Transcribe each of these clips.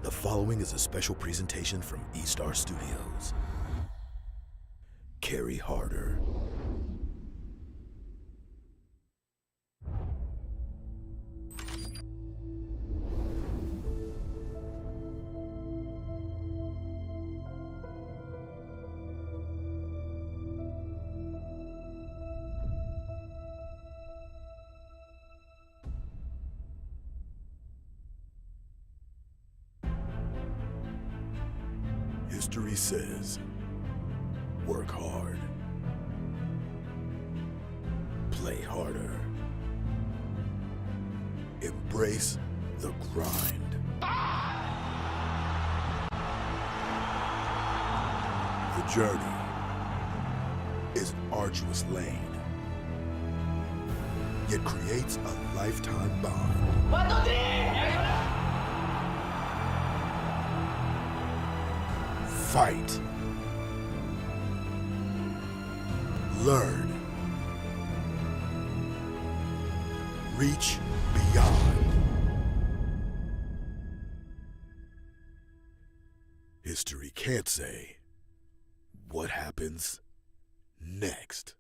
The following is a special presentation from E-Star Studios. Carry harder. History says, work hard, play harder, embrace the grind. The journey is an arduous lane, yet creates a lifetime bond. Fight. Learn. Reach beyond. History can't say what happens next.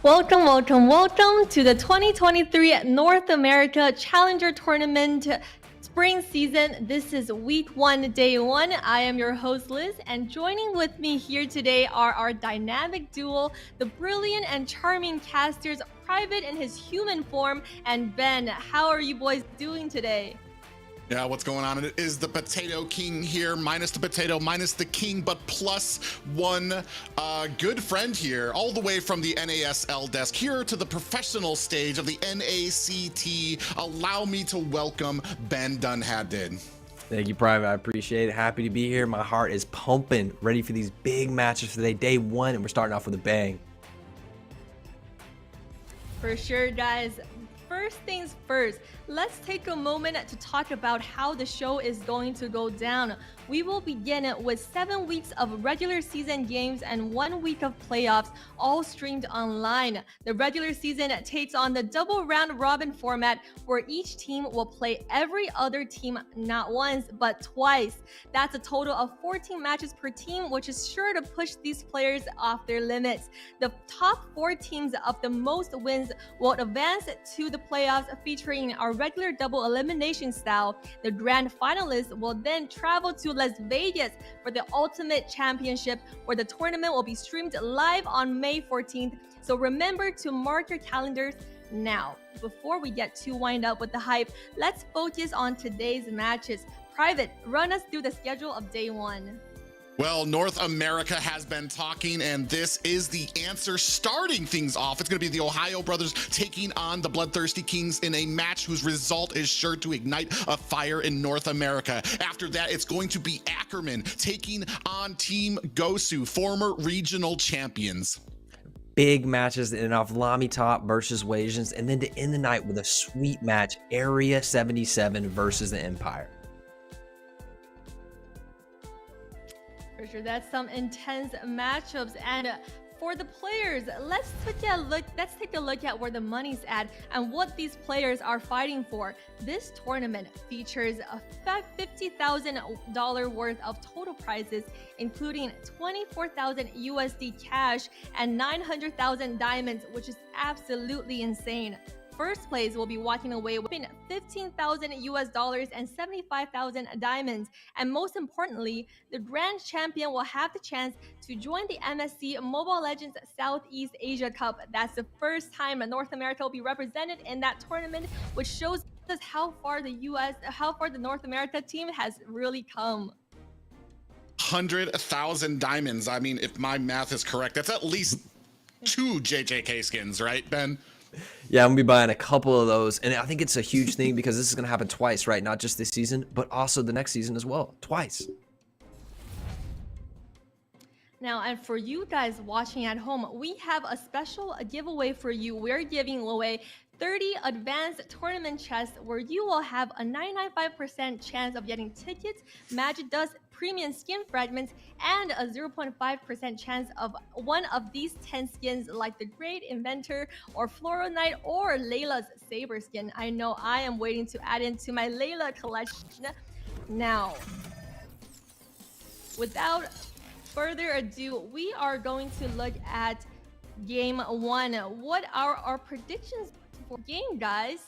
Welcome to the 2023 North America Challenger Tournament spring season. This is week 1, day 1. I am your host, Liz, and joining with me here today are our dynamic duo, the brilliant and charming casters, Private in his human form, and Ben. How are you boys doing today? Yeah, what's going on? It is the Potato King here, minus the potato, minus the king, but plus one good friend here, all the way from the NASL desk here to the professional stage of the NACT. Allow me to welcome Ben Dunhaddon. Thank you, Private. I appreciate it. Happy to be here. My heart is pumping, ready for these big matches today, day 1, and we're starting off with a bang. For sure, guys. First things first, let's take a moment to talk about how the show is going to go down. We will begin with 7 weeks of regular season games and 1 week of playoffs, all streamed online. The regular season takes on the double round robin format, where each team will play every other team not once, but twice. That's a total of 14 matches per team, which is sure to push these players off their limits. The top 4 teams of the most wins will advance to the playoffs, featuring our regular double elimination style. The grand finalists will then travel to Las Vegas for the Ultimate Championship, where the tournament will be streamed live on May 14th. So remember to mark your calendars now. Before we get too wind up with the hype, let's focus on today's matches. Private, run us through the schedule of day 1. Well, North America has been talking, and this is the answer. Starting things off, it's going to be the OhioBrothers taking on the BloodThirstyKings in a match whose result is sure to ignite a fire in North America. After that, it's going to be Ackerman taking on Team Gosu, former regional champions. Big matches in off LaimiTop versus Wasians, and then to end the night with a sweet match, Area 77 versus the Empire. For sure, that's some intense matchups. And for the players, let's take a look at where the money's at and what these players are fighting for. This tournament features a $50,000 worth of total prizes, including 24,000 USD cash and 900,000 diamonds, which is absolutely insane. First place will be walking away with $15,000 and 75,000 diamonds. And most importantly, the grand champion will have the chance to join the MSC Mobile Legends Southeast Asia Cup. That's the first time North America will be represented in that tournament, which shows us how far the North America team has really come. 100,000 diamonds. I mean, if my math is correct, that's at least 2 JJK skins, right, Ben? Yeah, I'm gonna be buying a couple of those, and I think it's a huge thing because this is gonna happen twice, right? Not just this season, but also the next season as well, twice. Now, and for you guys watching at home, we have a special giveaway for you. We're giving away 30 advanced tournament chests where you will have a 9.5% chance of getting tickets, magic dust, premium skin fragments, and a 0.5% chance of one of these 10 skins like the Great Inventor or Floral Knight or Layla's Saber skin. I know I am waiting to add into my Layla collection. Now, without further ado, we are going to look at game one. What are our predictions for game, guys?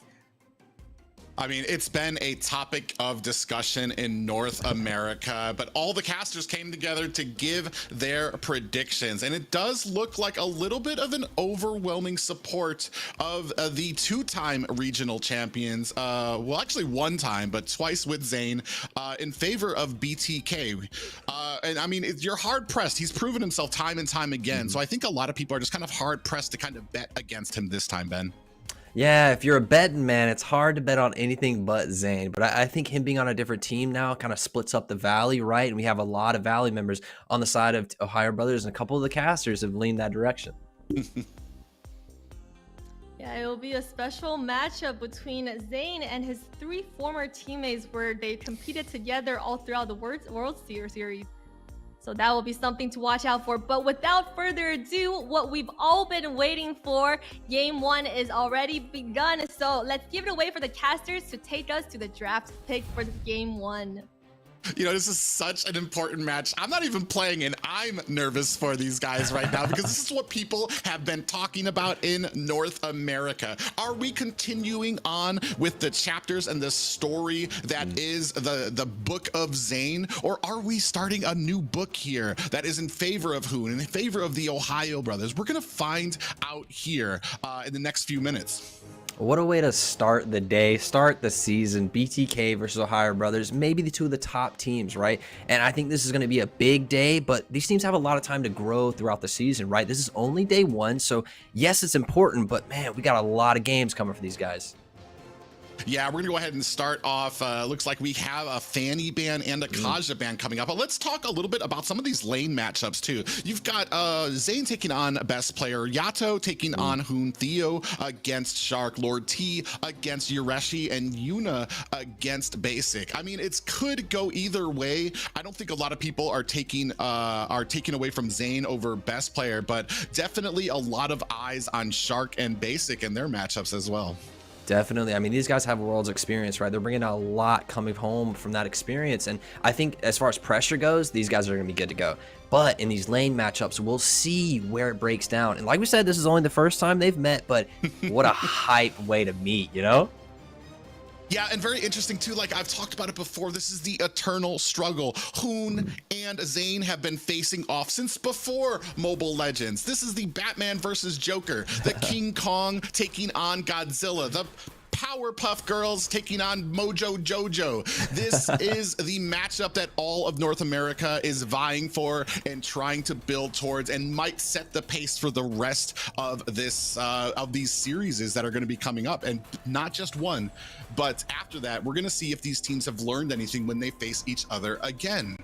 I mean, it's been a topic of discussion in North America, but all the casters came together to give their predictions. And it does look like a little bit of an overwhelming support of the two-time regional champions. Well, actually one time, but twice with Zane, in favor of BTK. And I mean, you're hard pressed. He's proven himself time and time again. So I think a lot of people are just kind of hard pressed to kind of bet against him this time, Ben. Yeah, if you're a betting man, it's hard to bet on anything but Zane. But I think him being on a different team now kind of splits up the Valley, right? And we have a lot of Valley members on the side of Ohio Brothers, and a couple of the casters have leaned that direction. Yeah, it will be a special matchup between Zane and his three former teammates where they competed together all throughout the World Series. So that will be something to watch out for. But without further ado, what we've all been waiting for, game one is already begun. So let's give it away for the casters to take us to the draft pick for game one. You know, this is such an important match. I'm not even playing, and I'm nervous for these guys right now because this is what people have been talking about in North America. Are we continuing on with the chapters and the story that is the book of Zane, or are we starting a new book here that is in favor of who? In favor of the Ohio Brothers? We're gonna find out here in the next few minutes. What a way to start the day, start the season. BTK versus Ohio Brothers, maybe the two of the top teams, right? And I think this is going to be a big day, but these teams have a lot of time to grow throughout the season, right? This is only day one, so yes, it's important, but man, we got a lot of games coming for these guys. Yeah, we're gonna go ahead and start off. Looks like we have a Fanny ban and a Kaja ban coming up, but let's talk a little bit about some of these lane matchups too. You've got Zane taking on best player, Yato taking on Hoon, Theo against Shark, Lord T against Yureshi, and Yuna against Basic. I mean, it could go either way. I don't think a lot of people are taking away from Zane over best player, but definitely a lot of eyes on Shark and Basic and their matchups as well. Definitely. I mean, these guys have world's experience, right? They're bringing a lot coming home from that experience. And I think as far as pressure goes, these guys are going to be good to go. But in these lane matchups, we'll see where it breaks down. And like we said, this is only the first time they've met, but what a hype way to meet, you know? Yeah, and very interesting too, like I've talked about it before, this is the eternal struggle. Hoon and Zane have been facing off since before Mobile Legends. This is the Batman versus Joker, the King Kong taking on Godzilla, the Powerpuff Girls taking on Mojo Jojo. This is the matchup that all of North America is vying for and trying to build towards, and might set the pace for the rest of this of these series that are going to be coming up, and not just one, but after that we're going to see if these teams have learned anything when they face each other again.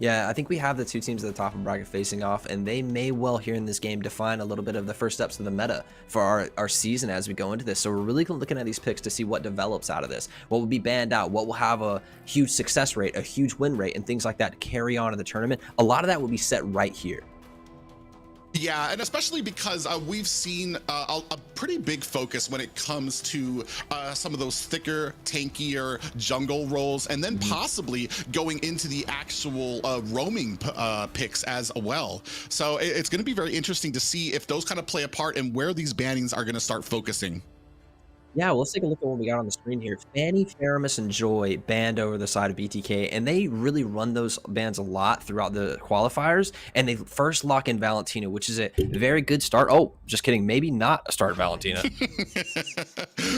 Yeah, I think we have the two teams at the top of the bracket facing off, and they may well here in this game define a little bit of the first steps of the meta for our season as we go into this. So we're really looking at these picks to see what develops out of this, what will be banned out, what will have a huge success rate, a huge win rate, and things like that to carry on in the tournament. A lot of that will be set right here. Yeah, and especially because we've seen a pretty big focus when it comes to some of those thicker, tankier jungle roles, and then possibly going into the actual roaming picks as well. So it's going to be very interesting to see if those kind of play a part and where these bannings are going to start focusing. Yeah, well, let's take a look at what we got on the screen here. Fanny, Faramus, and Joy banned over the side of BTK, and they really run those bans a lot throughout the qualifiers, and they first lock in Valentina, which is a very good start. Oh, just kidding. Maybe not a start, Valentina.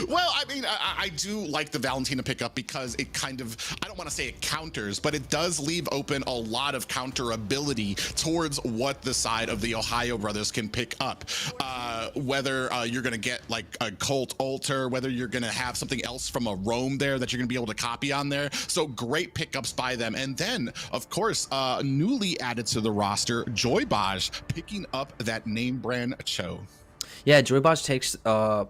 Well, I mean, mean, I do like the Valentina pickup because it kind of, I don't want to say it counters, but it does leave open a lot of counter ability towards what the side of the Ohio brothers can pick up. Whether you're going to get like a Colt Alter, whether you're going to have something else from a Roam there that you're going to be able to copy on there. So great pickups by them. And then, of course, newly added to the roster, Joybaj picking up that name brand Cho. Yeah, Joybaj takes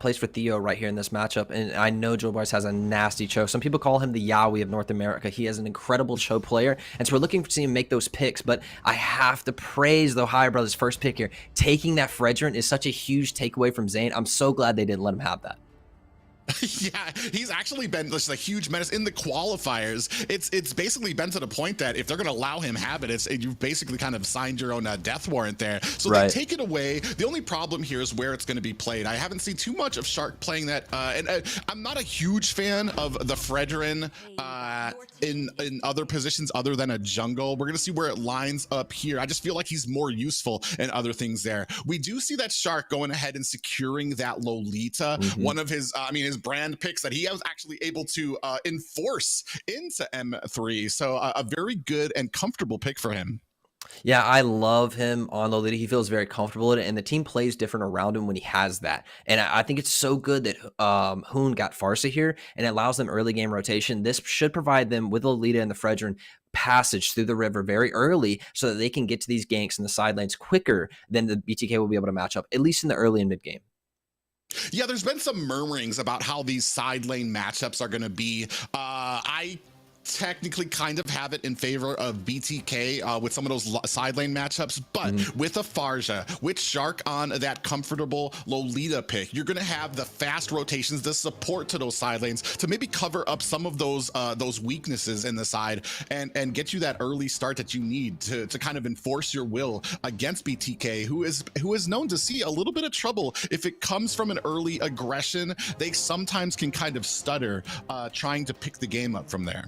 place for Theo right here in this matchup, and I know Joybaj has a nasty Cho. Some people call him the Yowie of North America. He is an incredible Cho player, and so we're looking to see him make those picks, but I have to praise the Ohio brothers' first pick here. Taking that Fredrin is such a huge takeaway from Zane. I'm so glad they didn't let him have that. Yeah, he's actually been just a huge menace in the qualifiers. It's basically been to the point that if they're going to allow him have it, you've basically kind of signed your own death warrant there. So they take it away. The only problem here is where it's going to be played. I haven't seen too much of Shark playing that, and I'm not a huge fan of the Fredrin in other positions other than a jungle. We're going to see where it lines up here. I just feel like he's more useful in other things there. We do see that Shark going ahead and securing that Lolita, one of his, his brand picks that he was actually able to enforce into M3. So a very good and comfortable pick for him. Yeah, I love him on Lolita. He feels very comfortable in it, and the team plays different around him when he has that. And I think it's so good that Hoon got Farsa here, and it allows them early game rotation. This should provide them with Lolita and the Fredrin passage through the river very early so that they can get to these ganks in the side lanes quicker than the BTK will be able to match up, at least in the early and mid game. Yeah, there's been some murmurings about how these side lane matchups are going to be. I technically kind of have it in favor of BTK with some of those side lane matchups, but with a Farja, with Shark on that comfortable Lolita pick, you're going to have the fast rotations, the support to those side lanes to maybe cover up some of those weaknesses in the side and get you that early start that you need to kind of enforce your will against BTK, who is known to see a little bit of trouble if it comes from an early aggression. They sometimes can kind of stutter trying to pick the game up from there.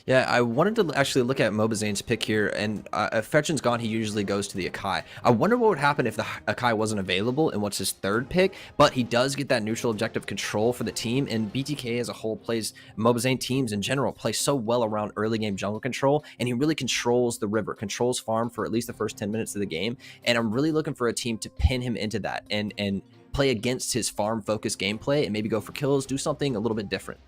Yeah, I wanted to actually look at Mobazane's pick here, and if Fetchin's gone, he usually goes to the Akai. I wonder what would happen if the Akai wasn't available and what's his third pick, but he does get that neutral objective control for the team, and BTK as a whole plays, Mobazane teams in general play so well around early game jungle control, and he really controls the river, controls farm for at least the first 10 minutes of the game, and I'm really looking for a team to pin him into that and play against his farm-focused gameplay and maybe go for kills, do something a little bit different.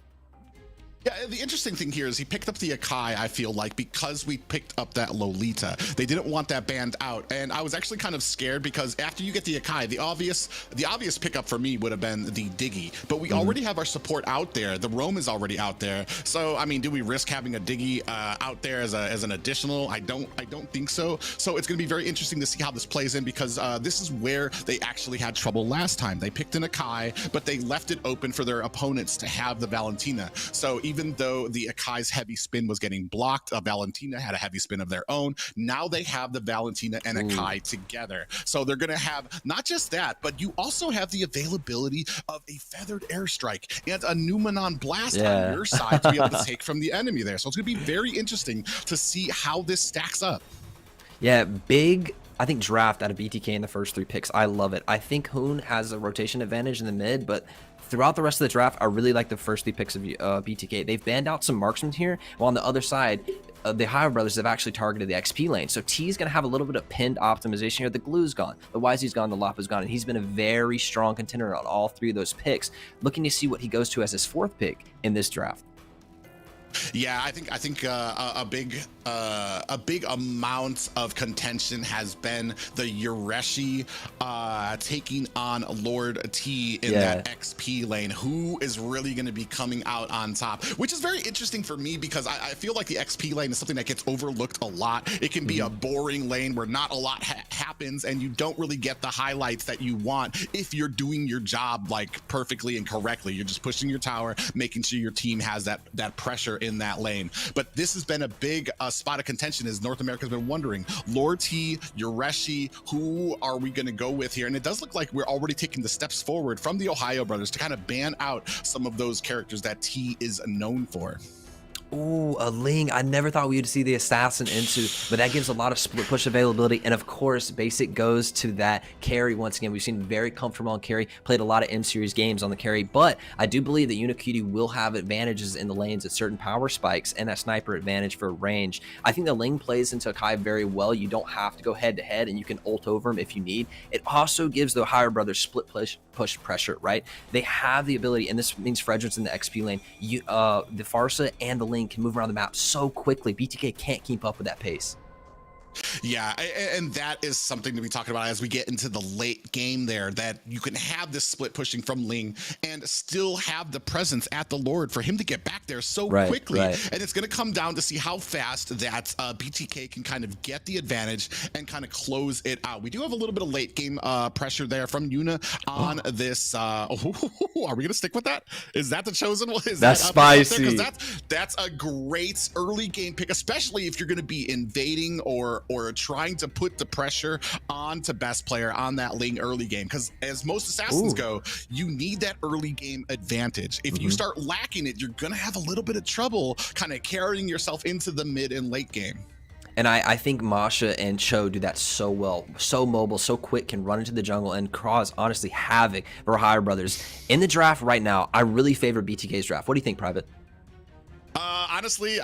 Yeah, the interesting thing here is he picked up the Akai, I feel like, because we picked up that Lolita. They didn't want that banned out, and I was actually kind of scared because after you get the Akai, the obvious pickup for me would have been the Diggy, but we already have our support out there. The Roam is already out there, so I mean, do we risk having a Diggy out there as an additional? I don't think so. So it's going to be very interesting to see how this plays in because this is where they actually had trouble last time. They picked an Akai, but they left it open for their opponents to have the Valentina. So even though the Akai's heavy spin was getting blocked, Valentina had a heavy spin of their own. Now they have the Valentina and Akai together. So they're going to have not just that, but you also have the availability of a feathered airstrike and a Numenon blast on your side to be able to take from the enemy there. So it's going to be very interesting to see how this stacks up. Yeah, big I think draft out of BTK in the first 3 picks. I love it. I think Hoon has a rotation advantage in the mid, but throughout the rest of the draft, I really like the first 3 picks of BTK. They've banned out some marksmen here, while on the other side, the Ohio brothers have actually targeted the XP lane. So T's going to have a little bit of pinned optimization here. The Glue's gone, the Wisey's gone, the Lop is gone, and he's been a very strong contender on all 3 of those picks. Looking to see what he goes to as his 4th pick in this draft. Yeah, I think a big amount of contention has been the Yureshi taking on Lord T in that XP lane. Who is really going to be coming out on top? Which is very interesting for me because I feel like the XP lane is something that gets overlooked a lot. It can be a boring lane where not a lot happens and you don't really get the highlights that you want if you're doing your job like perfectly and correctly. You're just pushing your tower, making sure your team has that pressure in that lane. But this has been a big spot of contention as North America's been wondering, Lord T, Yureshi, who are we going to go with here? And it does look like we're already taking the steps forward from the Ohio brothers to kind of ban out some of those characters that T is known for. Ooh, a Ling. I never thought we would see the assassin into, but that gives a lot of split push availability. And of course, basic goes to that carry once again. We've seen very comfortable on carry, played a lot of M-series games on the carry, but I do believe that Unicutie will have advantages in the lanes at certain power spikes and that sniper advantage for range. I think the Ling plays into Kai very well. You don't have to go head to head and you can ult over him if you need. It also gives the OhioBrothers split push pressure, right? They have the ability, and this means Frederick's in the XP lane. The Farsa and the Ling can move around the map so quickly. BTK can't keep up with that pace. Yeah, and that is something to be talking about as we get into the late game there, that you can have this split pushing from Ling and still have the presence at the Lord for him to get back there so quickly. And it's going to come down to see how fast that BTK can kind of get the advantage and kind of close it out. We do have a little bit of late game pressure there from Yuna on this. Are we going to stick with that? Is that the chosen one? Is that's that spicy. That's a great early game pick, especially if you're going to be invading or trying to put the pressure on to best player on that Ling early game, because as most assassins go, you need that early game advantage. If you start lacking it, you're gonna have a little bit of trouble kind of carrying yourself into the mid and late game. And I think Masha and Cho do that so well, so mobile, so quick, can run into the jungle and cause, honestly, havoc for OhioBrothers. In the draft right now, I really favor BTK's draft. What do you think, Private? Honestly,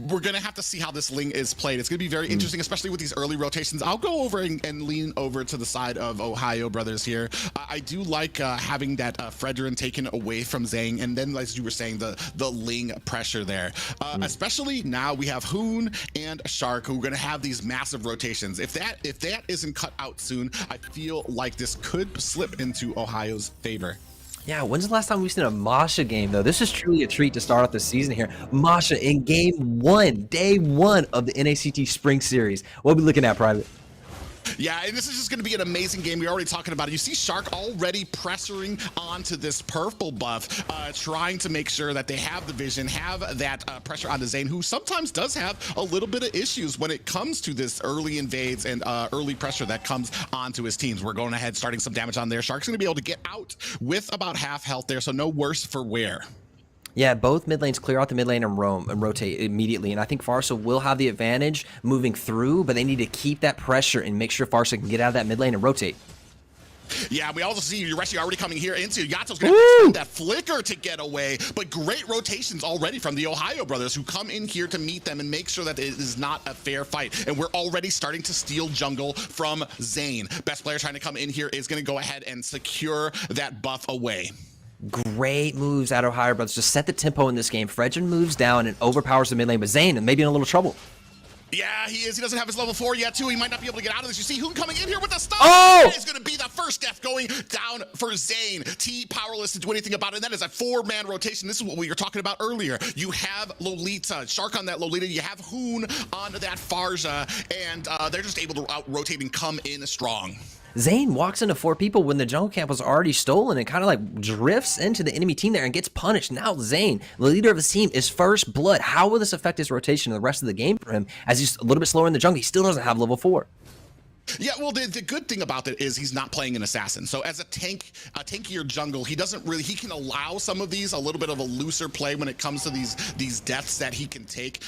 we're going to have to see how this Ling is played. It's going to be very interesting, especially with these early rotations. I'll go over and lean over to the side of OhioBrothers here. I do like having that Fredrin taken away from Zhang, and then, as you were saying, the Ling pressure there. Especially now we have Hoon and Shark, who are going to have these massive rotations. If that isn't cut out soon, I feel like this could slip into Ohio's favor. Yeah, when's the last time we've seen a Masha game, though? This is truly a treat to start off the season here. Masha in game 1, day 1 of the NACT Spring Series. What are we looking at, Private? Yeah, and this is just going to be an amazing game. We're already talking about it. You see Shark already pressuring onto this purple buff, trying to make sure that they have the vision, have that pressure onto Zane, who sometimes does have a little bit of issues when it comes to this early invades and early pressure that comes onto his teams. We're going ahead, starting some damage on there. Shark's going to be able to get out with about half health there, so no worse for wear. Yeah, both mid lanes clear out the mid lane and roam and rotate immediately. And I think Farsa will have the advantage moving through, but they need to keep that pressure and make sure Farsa can get out of that mid lane and rotate. Yeah, we also see Yureshi already coming here into Yato's going to extend that flicker to get away, but great rotations already from the OhioBrothers, who come in here to meet them and make sure that it is not a fair fight. And we're already starting to steal jungle from Zane. Best player trying to come in here is going to go ahead and secure that buff away. Great moves out of OhioBrothers. Just set the tempo in this game. Fredrin moves down and overpowers the mid lane, but Zane maybe in a little trouble. Yeah, he is. He doesn't have his level 4 yet, too. He might not be able to get out of this. You see Hoon coming in here with the stun. That is going to be the first death going down for Zane. T powerless to do anything about it. And that is a 4-man rotation. This is what we were talking about earlier. You have Lolita, Shark on that Lolita. You have Hoon on that Farja, and they're just able to out-rotate and come in strong. Zane walks into 4 people when the jungle camp was already stolen and kind of like drifts into the enemy team there and gets punished. Now Zane, the leader of his team, is first blood. How will this affect his rotation in the rest of the game for him, as he's a little bit slower in the jungle? He still doesn't have level 4. Yeah, well, the good thing about it is he's not playing an assassin. So as a tankier jungle, he can allow some of these, a little bit of a looser play when it comes to these deaths that he can take.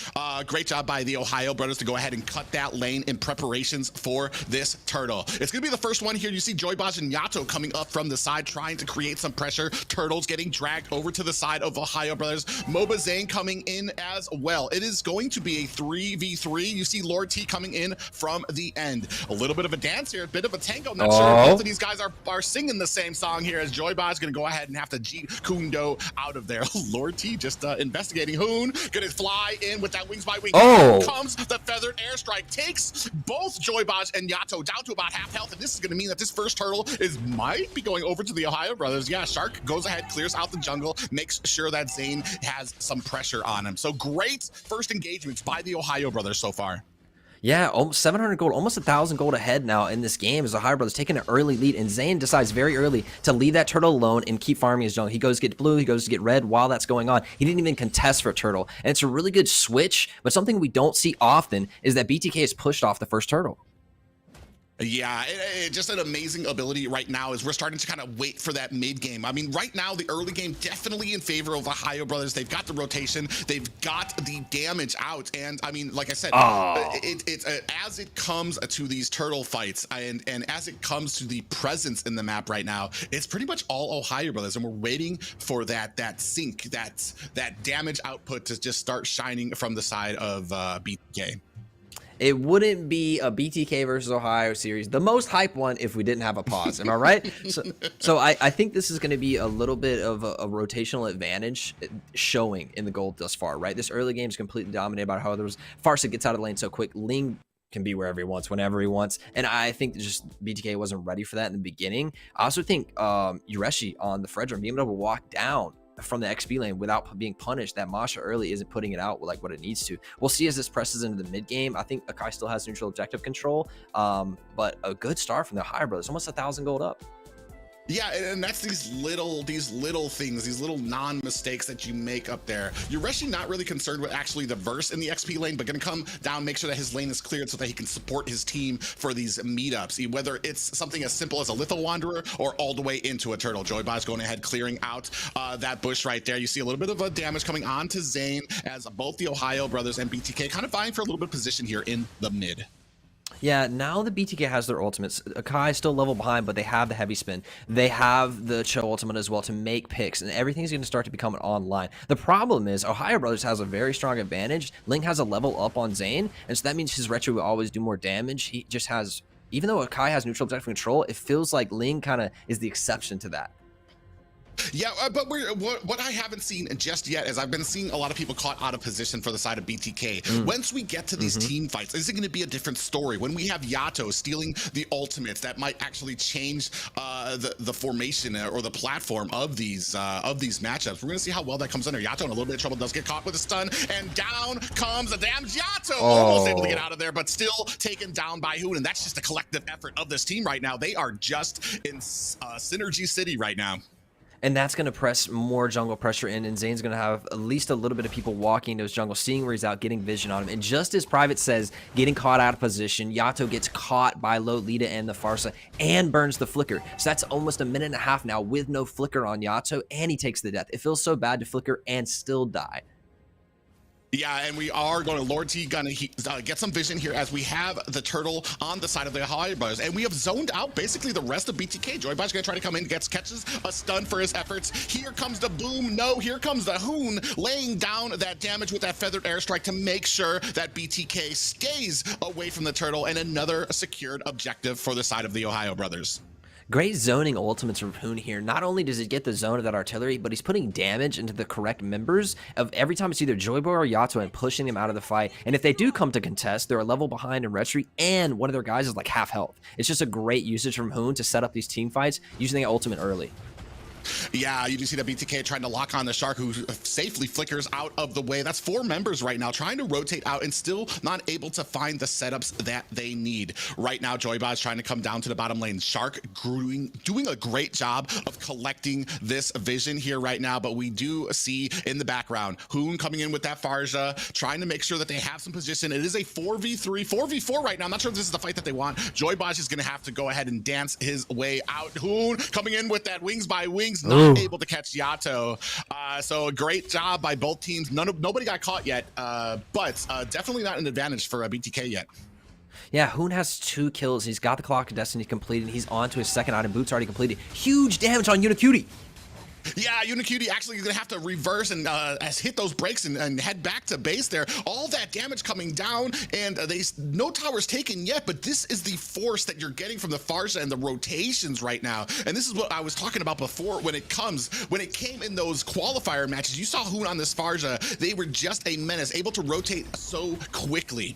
Great job by the OhioBrothers to go ahead and cut that lane in preparations for this turtle. It's gonna be the first one here. You see Joybaj and Yato coming up from the side, trying to create some pressure. Turtles getting dragged over to the side of OhioBrothers. Moba Zane coming in as well. It is going to be a 3v3. You see Lord T coming in from the end. A little bit of a dance here, a bit of a tango. Not sure if both of these guys are singing the same song here, as Joybaj is going to go ahead and have to Jeet Kundo out of there. Lord T just investigating Hoon. Going to fly in with that wings by wing. Here comes the feathered airstrike. Takes both Joybaj and Yato down to about half health, and this is going to mean that this first turtle might be going over to the OhioBrothers. Yeah, Shark goes ahead, clears out the jungle, makes sure that Zane has some pressure on him. So great first engagements by the OhioBrothers so far. Yeah, almost 700 gold, almost 1,000 gold ahead now in this game as the OhioBrothers taking an early lead, and Zane decides very early to leave that turtle alone and keep farming his jungle. He goes to get blue, he goes to get red while that's going on. He didn't even contest for a turtle, and it's a really good switch, but something we don't see often is that BTK is pushed off the first turtle. Yeah, just an amazing ability right now as we're starting to kind of wait for that mid game. I mean, right now, the early game definitely in favor of OhioBrothers. They've got the rotation, they've got the damage out. And I mean, like I said, it's as it comes to these turtle fights and as it comes to the presence in the map right now, it's pretty much all OhioBrothers. And we're waiting for that sync, that damage output to just start shining from the side of BTK. It wouldn't be a BTK versus Ohio series, the most hype one, if we didn't have a pause. Am I right? So I think this is going to be a little bit of a rotational advantage showing in the gold thus far, right? This early game is completely dominated by how there's Farsa gets out of the lane so quick. Ling can be wherever he wants, whenever he wants. And I think just BTK wasn't ready for that in the beginning. I also think Yureshi on the Fredrum being able to walk down from the XP lane without being punished, that Masha early isn't putting it out like what it needs to. We'll see as this presses into the mid game. I think Akai still has neutral objective control, but a good start from the OhioBrothers, almost 1,000 gold up. Yeah, and that's these little things, these little non-mistakes that you make up there. You're actually not really concerned with actually the verse in the XP lane, but gonna come down, make sure that his lane is cleared so that he can support his team for these meetups, whether it's something as simple as a Litho Wanderer or all the way into a Turtle. Joyboy's going ahead, clearing out that bush right there. You see a little bit of a damage coming on to Zane as both the OhioBrothers and BTK kind of vying for a little bit of position here in the mid. Yeah, now the BTK has their ultimates. Akai is still level behind, but they have the heavy spin. They have the Cho ultimate as well to make picks, and everything's going to start to become online. The problem is OhioBrothers has a very strong advantage. Ling has a level up on Zane, and so that means his retro will always do more damage. He just has, even though Akai has neutral objective control, it feels like Ling kind of is the exception to that. Yeah, but what I haven't seen just yet is I've been seeing a lot of people caught out of position for the side of BTK. Once we get to these team fights, is it going to be a different story? When we have Yato stealing the ultimates, that might actually change the formation or the platform of these matchups. We're going to see how well that comes under. Yato in a little bit of trouble, does get caught with a stun, and down comes the damn Yato. Almost able to get out of there, but still taken down by Hoon, and that's just a collective effort of this team right now. They are just in Synergy City right now. And that's going to press more jungle pressure in, and Zane's going to have at least a little bit of people walking into his jungle, seeing where he's out, getting vision on him. And just as Private says, getting caught out of position, Yato gets caught by Lolita and the Farsa and burns the flicker. So that's almost a minute and a half now with no flicker on Yato, and he takes the death. It feels so bad to flicker and still die. Yeah, and we are going to Lord T gonna get some vision here as we have the turtle on the side of the OhioBrothers, and we have zoned out basically the rest of BTK. Joyboy's gonna try to come in, catches a stun for his efforts. Here comes the boom. No, here comes the Hoon laying down that damage with that feathered airstrike to make sure that BTK stays away from the turtle, and another secured objective for the side of the OhioBrothers. Great zoning ultimates from Hoon here. Not only does he get the zone of that artillery, but he's putting damage into the correct members of every time it's either Joyboy or Yato and pushing them out of the fight. And if they do come to contest, they're a level behind in retreat, and one of their guys is like half health. It's just a great usage from Hoon to set up these team fights using the ultimate early. Yeah, you do see that BTK trying to lock on the Shark, who safely flickers out of the way. That's 4 members right now trying to rotate out and still not able to find the setups that they need. Right now, Joyboy's trying to come down to the bottom lane. Shark doing a great job of collecting this vision here right now, but we do see in the background Hoon coming in with that Farja, trying to make sure that they have some position. It is a 4v3, 4v4 right now. I'm not sure if this is the fight that they want. Joyboy is going to have to go ahead and dance his way out. Hoon coming in with that wings by wings. Not able to catch Yato. So a great job by both teams. Nobody got caught yet, but definitely not an advantage for BTK yet. Yeah, Hoon has 2 kills. He's got the Clock of Destiny completed. He's on to his second item. Boots already completed. Huge damage on Unicutie. Yeah, Unicutie actually gonna have to reverse and hit those brakes and head back to base there. All that damage coming down, and no towers taken yet, but this is the force that you're getting from the Farsa and the rotations right now. And this is what I was talking about before when it came in those qualifier matches. You saw Hoon on this Farsa. They were just a menace, able to rotate so quickly.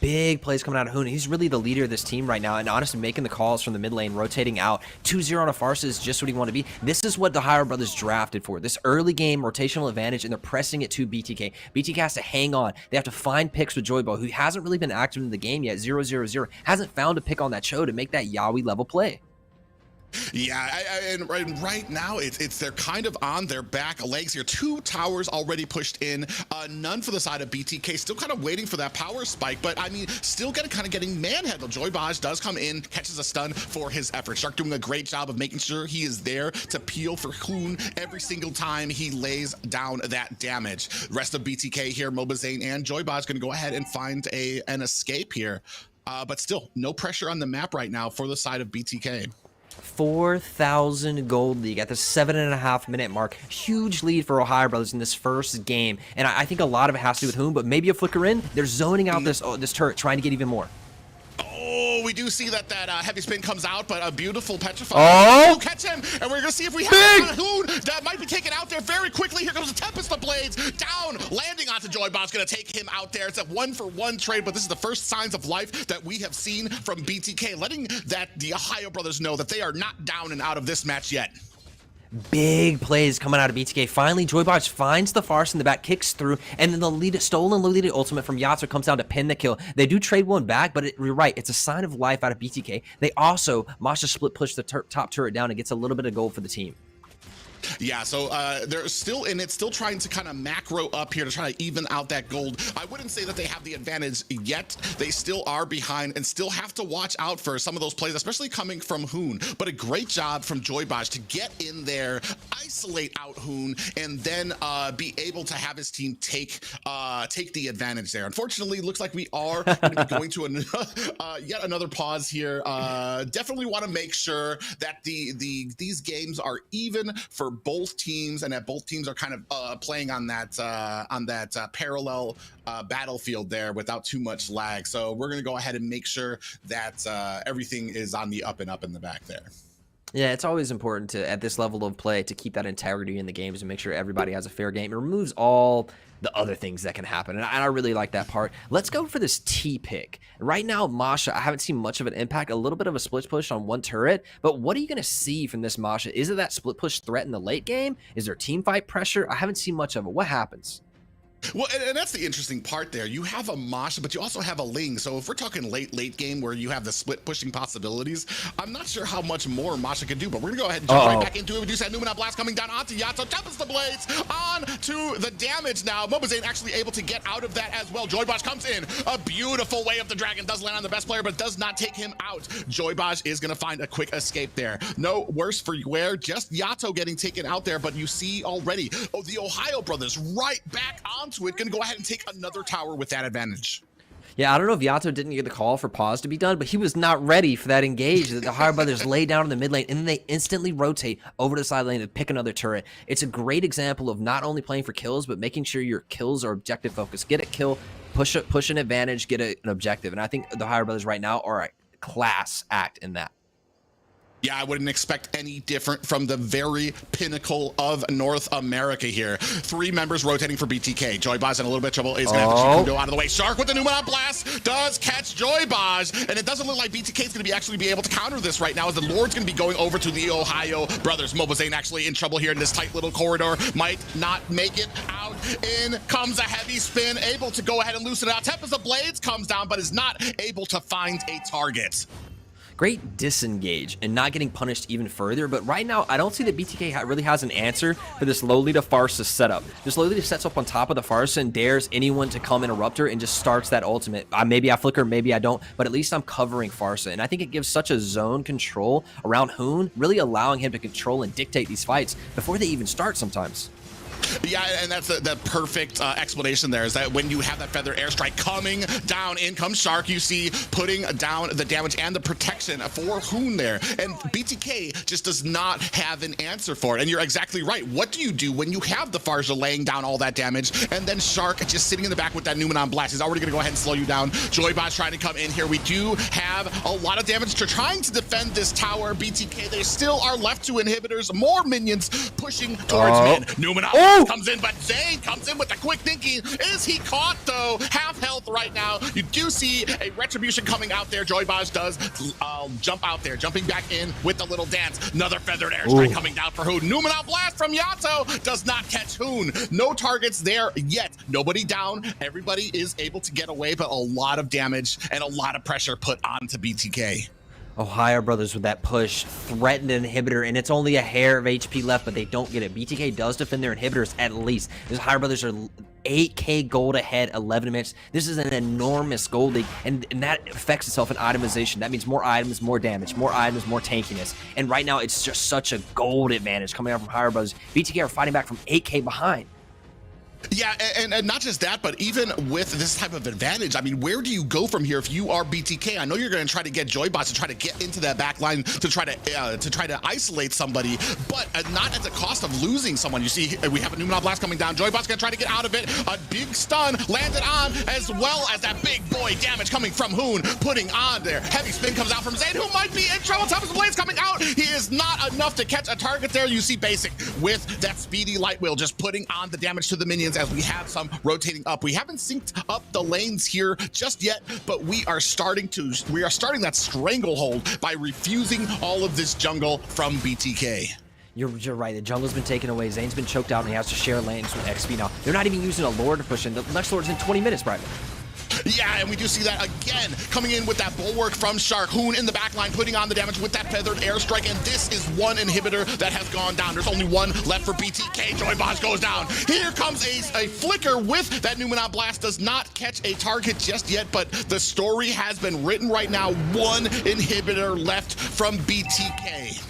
Big plays coming out of Hoon. He's really the leader of this team right now, and honestly making the calls from the mid lane, rotating out. 2-0 on a Farsa is just what he wanted to be. This is what the OhioBrothers drafted for. This early game rotational advantage, and they're pressing it to BTK. BTK has to hang on. They have to find picks with Joyboy, who hasn't really been active in the game yet. 0-0-0. Hasn't found a pick on that Cho to make that Yaoi level play. Yeah, and right now they're kind of on their back legs here. 2 towers already pushed in, none for the side of BTK. Still kind of waiting for that power spike, but I mean, still getting manhandled. Joybaj does come in, catches a stun for his effort. Shark doing a great job of making sure he is there to peel for Hoon every single time he lays down that damage. Rest of BTK here, Mobazane and Joybaj going to go ahead and find an escape here, but still no pressure on the map right now for the side of BTK. 4,000 gold league at the 7.5-minute mark. Huge lead for OhioBrothers in this first game, and I think a lot of it has to do with whom, but maybe a flicker in. They're zoning out this turret, trying to get even more. Oh, we do see that heavy spin comes out, but a beautiful petrify. Oh! Catch him, and we're gonna see if we have a Hoon that might be taken out there very quickly. Here comes the Tempest of Blades down, landing onto Joybot's gonna take him out there. It's a 1-for-1 trade, but this is the first signs of life that we have seen from BTK, letting the TheOhioBrothers know that they are not down and out of this match yet. Big plays coming out of BTK. Finally, Joybaj finds the Farce in the back, kicks through, and then the stolen low-leaded ultimate from Yatsu comes down to pin the kill. They do trade one back, but you're right, it's a sign of life out of BTK. They also, Masha split push the top turret down and gets a little bit of gold for the team. Yeah, so they're still in it, still trying to kind of macro up here to try to even out that gold. I wouldn't say that they have the advantage yet. They still are behind and still have to watch out for some of those plays, especially coming from Hoon. But a great job from Joybaj to get in there, isolate out Hoon, and then be able to have his team take the advantage there. Unfortunately, looks like we are going to be going to yet another pause here. Definitely want to make sure that these games are even for both teams, and that both teams are kind of playing on that parallel battlefield there without too much lag. So we're going to go ahead and make sure that everything is on the up and up in the back there. Yeah, it's always important to, at this level of play, to keep that integrity in the games and make sure everybody has a fair game. It removes all the other things that can happen, and I really like that part. Let's go for this T pick. Right now, Masha, I haven't seen much of an impact, a little bit of a split push on one turret, but what are you going to see from this Masha? Is it that split push threat in the late game? Is there team fight pressure? I haven't seen much of it. What happens? Well, and that's the interesting part there. You have a Masha, but you also have a Ling. So if we're talking late game where you have the split pushing possibilities, I'm not sure how much more Masha can do, but we're gonna go ahead and jump right back into it. We do see that Numina Blast coming down onto Yatsu, Tempest the Blades on to the damage now. Mobazane actually able to get out of that as well. Joybaj comes in, a beautiful way of the dragon, does land on the best player, but does not take him out. Joybaj is gonna find a quick escape there. No worse for Where, just Yato getting taken out there, but you see already, the TheOhioBrothers right back onto it, gonna go ahead and take another tower with that advantage. Yeah, I don't know if Yato didn't get the call for pause to be done, but he was not ready for that engage. The TheOhioBrothers lay down in the mid lane, and then they instantly rotate over to the side lane and pick another turret. It's a great example of not only playing for kills, but making sure your kills are objective focused. Get a kill, push an advantage, get an objective. And I think the TheOhioBrothers right now are a class act in that. Yeah, I wouldn't expect any different from the very pinnacle of North America here. 3 members rotating for BTK. Joybaj in a little bit of trouble. Is going to have to go out of the way. Shark with the Numina Blast does catch Joybaj, and it doesn't look like BTK is going to actually be able to counter this right now, as the Lord's going to be going over to the TheOhioBrothers. Mobazane actually in trouble here in this tight little corridor. Might not make it out. In comes a heavy spin, able to go ahead and loosen it out. Tempest of Blades comes down, but is not able to find a target. Great disengage and not getting punished even further, but right now I don't see that BTK really has an answer for this Lolita Farsa setup. This Lolita sets up on top of the Farsa and dares anyone to come interrupt her and just starts that ultimate. Maybe I flicker, maybe I don't, but at least I'm covering Farsa, and I think it gives such a zone control around Hoon, really allowing him to control and dictate these fights before they even start sometimes. Yeah, and that's the perfect explanation there, is that when you have that feather airstrike coming down, in comes Shark, you see putting down the damage and the protection for Hoon there, and BTK just does not have an answer for it. And you're exactly right. What do you do when you have the Farja laying down all that damage, and then Shark just sitting in the back with that Numenon Blast? He's already going to go ahead and slow you down. Joybaj trying to come in here. We do have a lot of damage to trying to defend this tower. BTK, they still are left to inhibitors. More minions pushing towards mid. Numenon comes in, but Zane comes in with the quick thinking. Is he caught though? Half health right now. You do see a retribution coming out there. Joybaj does jump out there, jumping back in with the little dance. Another feathered airstrike coming down for Hoon. Numenon Blast from Yato does not catch Hoon. No targets there yet. Nobody down. Everybody is able to get away, but a lot of damage and a lot of pressure put onto BTK. Ohio Brothers with that push threatened an inhibitor, and it's only a hair of HP left, but they don't get it. BTK does defend their inhibitors at least. These Ohio Brothers are 8k gold ahead, 11 minutes. This is an enormous gold league, and that affects itself in itemization. That means more items, more damage, more items, more tankiness. And right now, it's just such a gold advantage coming out from Ohio Brothers. BTK are fighting back from 8k behind. Yeah, and not just that, but even with this type of advantage, I mean, where do you go from here if you are BTK? I know you're going to try to get Joybots to try to get into that back line to try to isolate somebody, but not at the cost of losing someone. You see, we have a Numenal Blast coming down. Joybot's going to try to get out of it. A big stun landed on, as well as that big boy damage coming from Hoon, putting on there. Heavy spin comes out from Zayn, who might be in trouble. Thomas Blades coming out. He is not enough to catch a target there. You see Basic with that speedy light wheel just putting on the damage to the minions as we have some rotating up. We haven't synced up the lanes here just yet, but we are starting that stranglehold by refusing all of this jungle from BTK. You're right. The jungle's been taken away. Zane's been choked out, and he has to share lanes with XP now. They're not even using a Lord to push in. The next Lord's in 20 minutes, Private. Yeah, and we do see that again, coming in with that bulwark from Shark. Hoon in the backline, putting on the damage with that feathered airstrike, and this is one inhibitor that has gone down. There's only one left for BTK. Joybots goes down. Here comes a flicker with that Numenal Blast. Does not catch a target just yet, but the story has been written right now. One inhibitor left from BTK.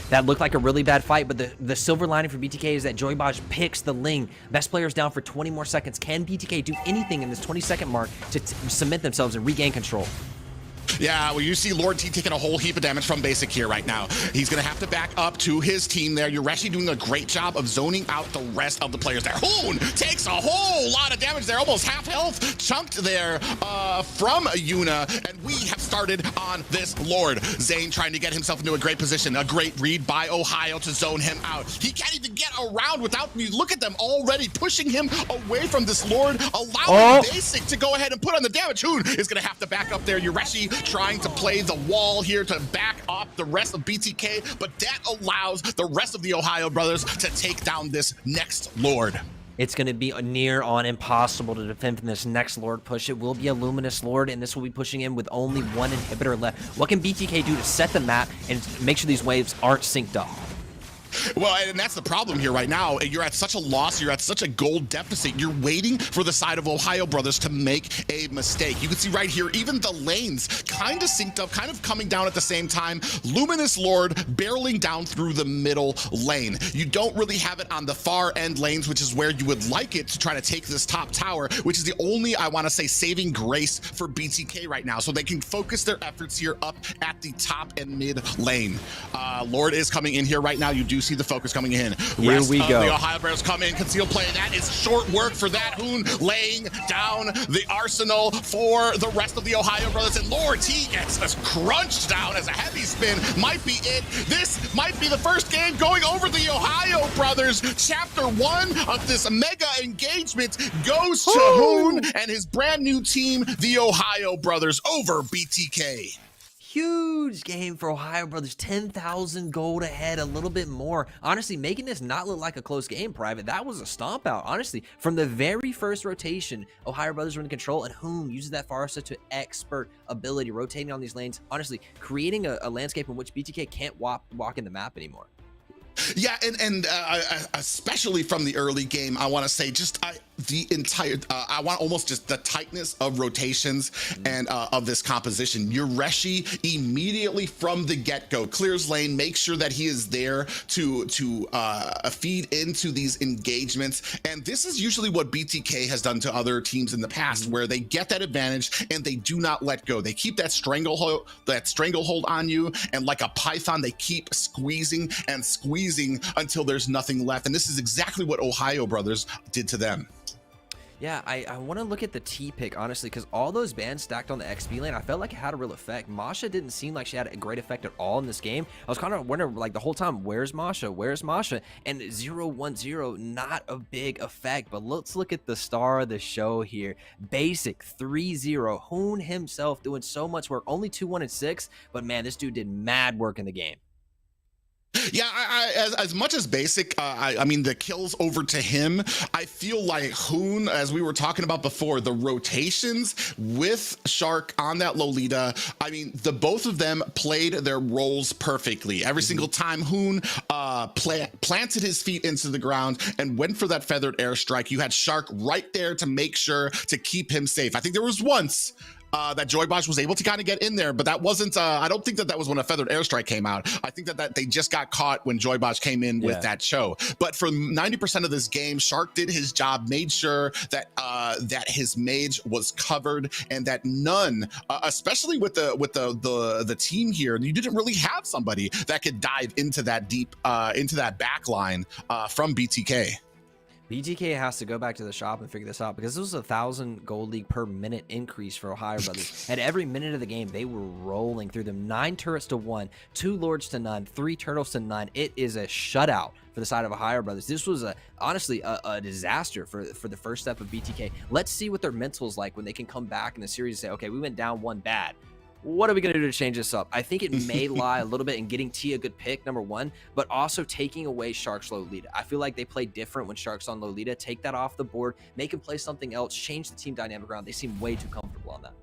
That looked like a really bad fight, but the silver lining for BTK is that Joybaj picks the Ling. Best player's down for 20 more seconds. Can BTK do anything in this 20-second mark to cement themselves and regain control? Yeah, well, you see Lord T taking a whole heap of damage from Basic here right now. He's going to have to back up to his team there. Yureshi doing a great job of zoning out the rest of the players there. Hoon takes a whole lot of damage there, almost half health chunked there from Yuna, and we have started on this Lord. Zayn trying to get himself into a great position. A great read by Ohio to zone him out. He can't even get around without me. Look at them already pushing him away from this Lord, allowing Basic to go ahead and put on the damage. Hoon is going to have to back up there. Yureshi trying to play the wall here to back up the rest of BTK, but that allows the rest of the Ohio Brothers to take down this next Lord. It's going to be near on impossible to defend from this next Lord push. It will be a Luminous Lord, and this will be pushing in with only one inhibitor left. What can BTK do to set the map and make sure these waves aren't synced up? Well, and that's the problem here right now. You're at such a loss. You're at such a gold deficit. You're waiting for the side of Ohio Brothers to make a mistake. You can see right here, even the lanes kind of synced up, kind of coming down at the same time. Luminous Lord barreling down through the middle lane. You don't really have it on the far end lanes, which is where you would like it to try to take this top tower, which is the only, I want to say, saving grace for BTK right now. So they can focus their efforts here up at the top and mid lane. Lord is coming in here right now. You do see the focus coming in. Here we go. The Ohio Brothers come in, conceal play. That is short work for that. Hoon laying down the arsenal for the rest of the Ohio Brothers, and Lord T gets us crunched down as a heavy spin might be it. This might be the first game going over the Ohio Brothers. Chapter 1 of this mega engagement goes to Hoon and his brand new team, the Ohio Brothers, over BTK. Huge game for Ohio Brothers, 10,000 gold ahead, a little bit more. Honestly, making this not look like a close game, Private. That was a stomp out. Honestly, from the very first rotation, Ohio Brothers were in control, and Hoon uses that Farsa to expert ability, rotating on these lanes. Honestly, creating a landscape in which BTK can't walk in the map anymore. Yeah, and especially from the early game, I want to say just the entire, I want almost just the tightness of rotations and of this composition. Yureshi immediately from the get-go clears lane, makes sure that he is there to feed into these engagements. And this is usually what BTK has done to other teams in the past, where they get that advantage and they do not let go. They keep that stranglehold on you, and like a python, they keep squeezing and squeezing until there's nothing left. And this is exactly what Ohio Brothers did to them. Yeah, I want to look at the T pick, honestly, because all those bans stacked on the XP lane, I felt like it had a real effect. Masha didn't seem like she had a great effect at all in this game. I was kind of wondering, like, the whole time, where's Masha? Where's Masha? And 0-1-0, not a big effect, but let's look at the star of the show here. Basic 3-0, Hoon himself doing so much work, only 2-1-6, but man, this dude did mad work in the game. Yeah, as much as basic, I mean, the kills over to him, I feel like Hoon, as we were talking about before, the rotations with Shark on that Lolita, I mean, the both of them played their roles perfectly. Every single time Hoon planted his feet into the ground and went for that feathered airstrike, you had Shark right there to make sure to keep him safe. I think there was once that Joybosh was able to kind of get in there, but that wasn't, I don't think that was when a feathered airstrike came out. I think that they just got caught when Joybosh came in with that show. But for 90% of this game, Shark did his job, made sure that that his mage was covered and that none, especially with the team here, you didn't really have somebody that could dive into that deep, into that back line from BTK. BTK has to go back to the shop and figure this out, because this was 1,000 gold league per minute increase for OhioBrothers. At every minute of the game, they were rolling through them. 9 turrets to 1, 2 lords to none, 3 turtles to none. It is a shutout for the side of OhioBrothers. This was honestly a disaster for the first step of BTK. Let's see what their mental's like when they can come back in the series and say, okay, we went down 1 bad. What are we going to do to change this up? I think it may lie a little bit in getting T a good pick, number 1, but also taking away Shark's Lolita. I feel like they play different when Shark's on Lolita. Take that off the board, make him play something else, change the team dynamic around. They seem way too comfortable on that.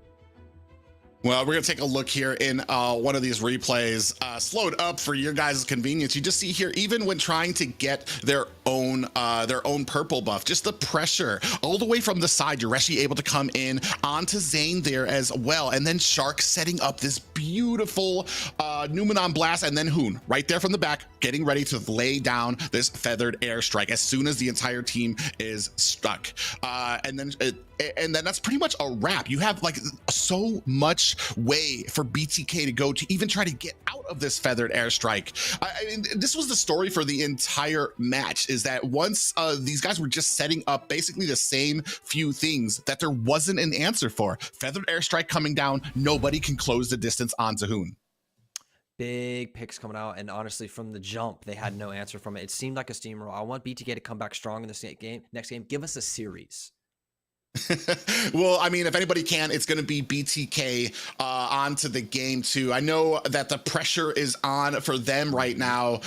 Well, we're going to take a look here in one of these replays, slowed up for your guys' convenience. You just see here, even when trying to get their own purple buff, just the pressure all the way from the side, you're actually able to come in onto Zane there as well. And then Shark setting up this beautiful Numenon blast, and then Hoon right there from the back, getting ready to lay down this feathered airstrike as soon as the entire team is stuck. And then that's pretty much a wrap. You have like so much way for BTK to go to even try to get out of this feathered airstrike. I mean, this was the story for the entire match, is that once these guys were just setting up basically the same few things that there wasn't an answer for. Feathered airstrike coming down, nobody can close the distance onto Hoon. Big picks coming out, and honestly, from the jump, they had no answer from it. It seemed like a steamroll. I want BTK to come back strong in this game. Next game, give us a series. Well, I mean, if anybody can, it's going to be BTK onto the game too. I know that the pressure is on for them right now.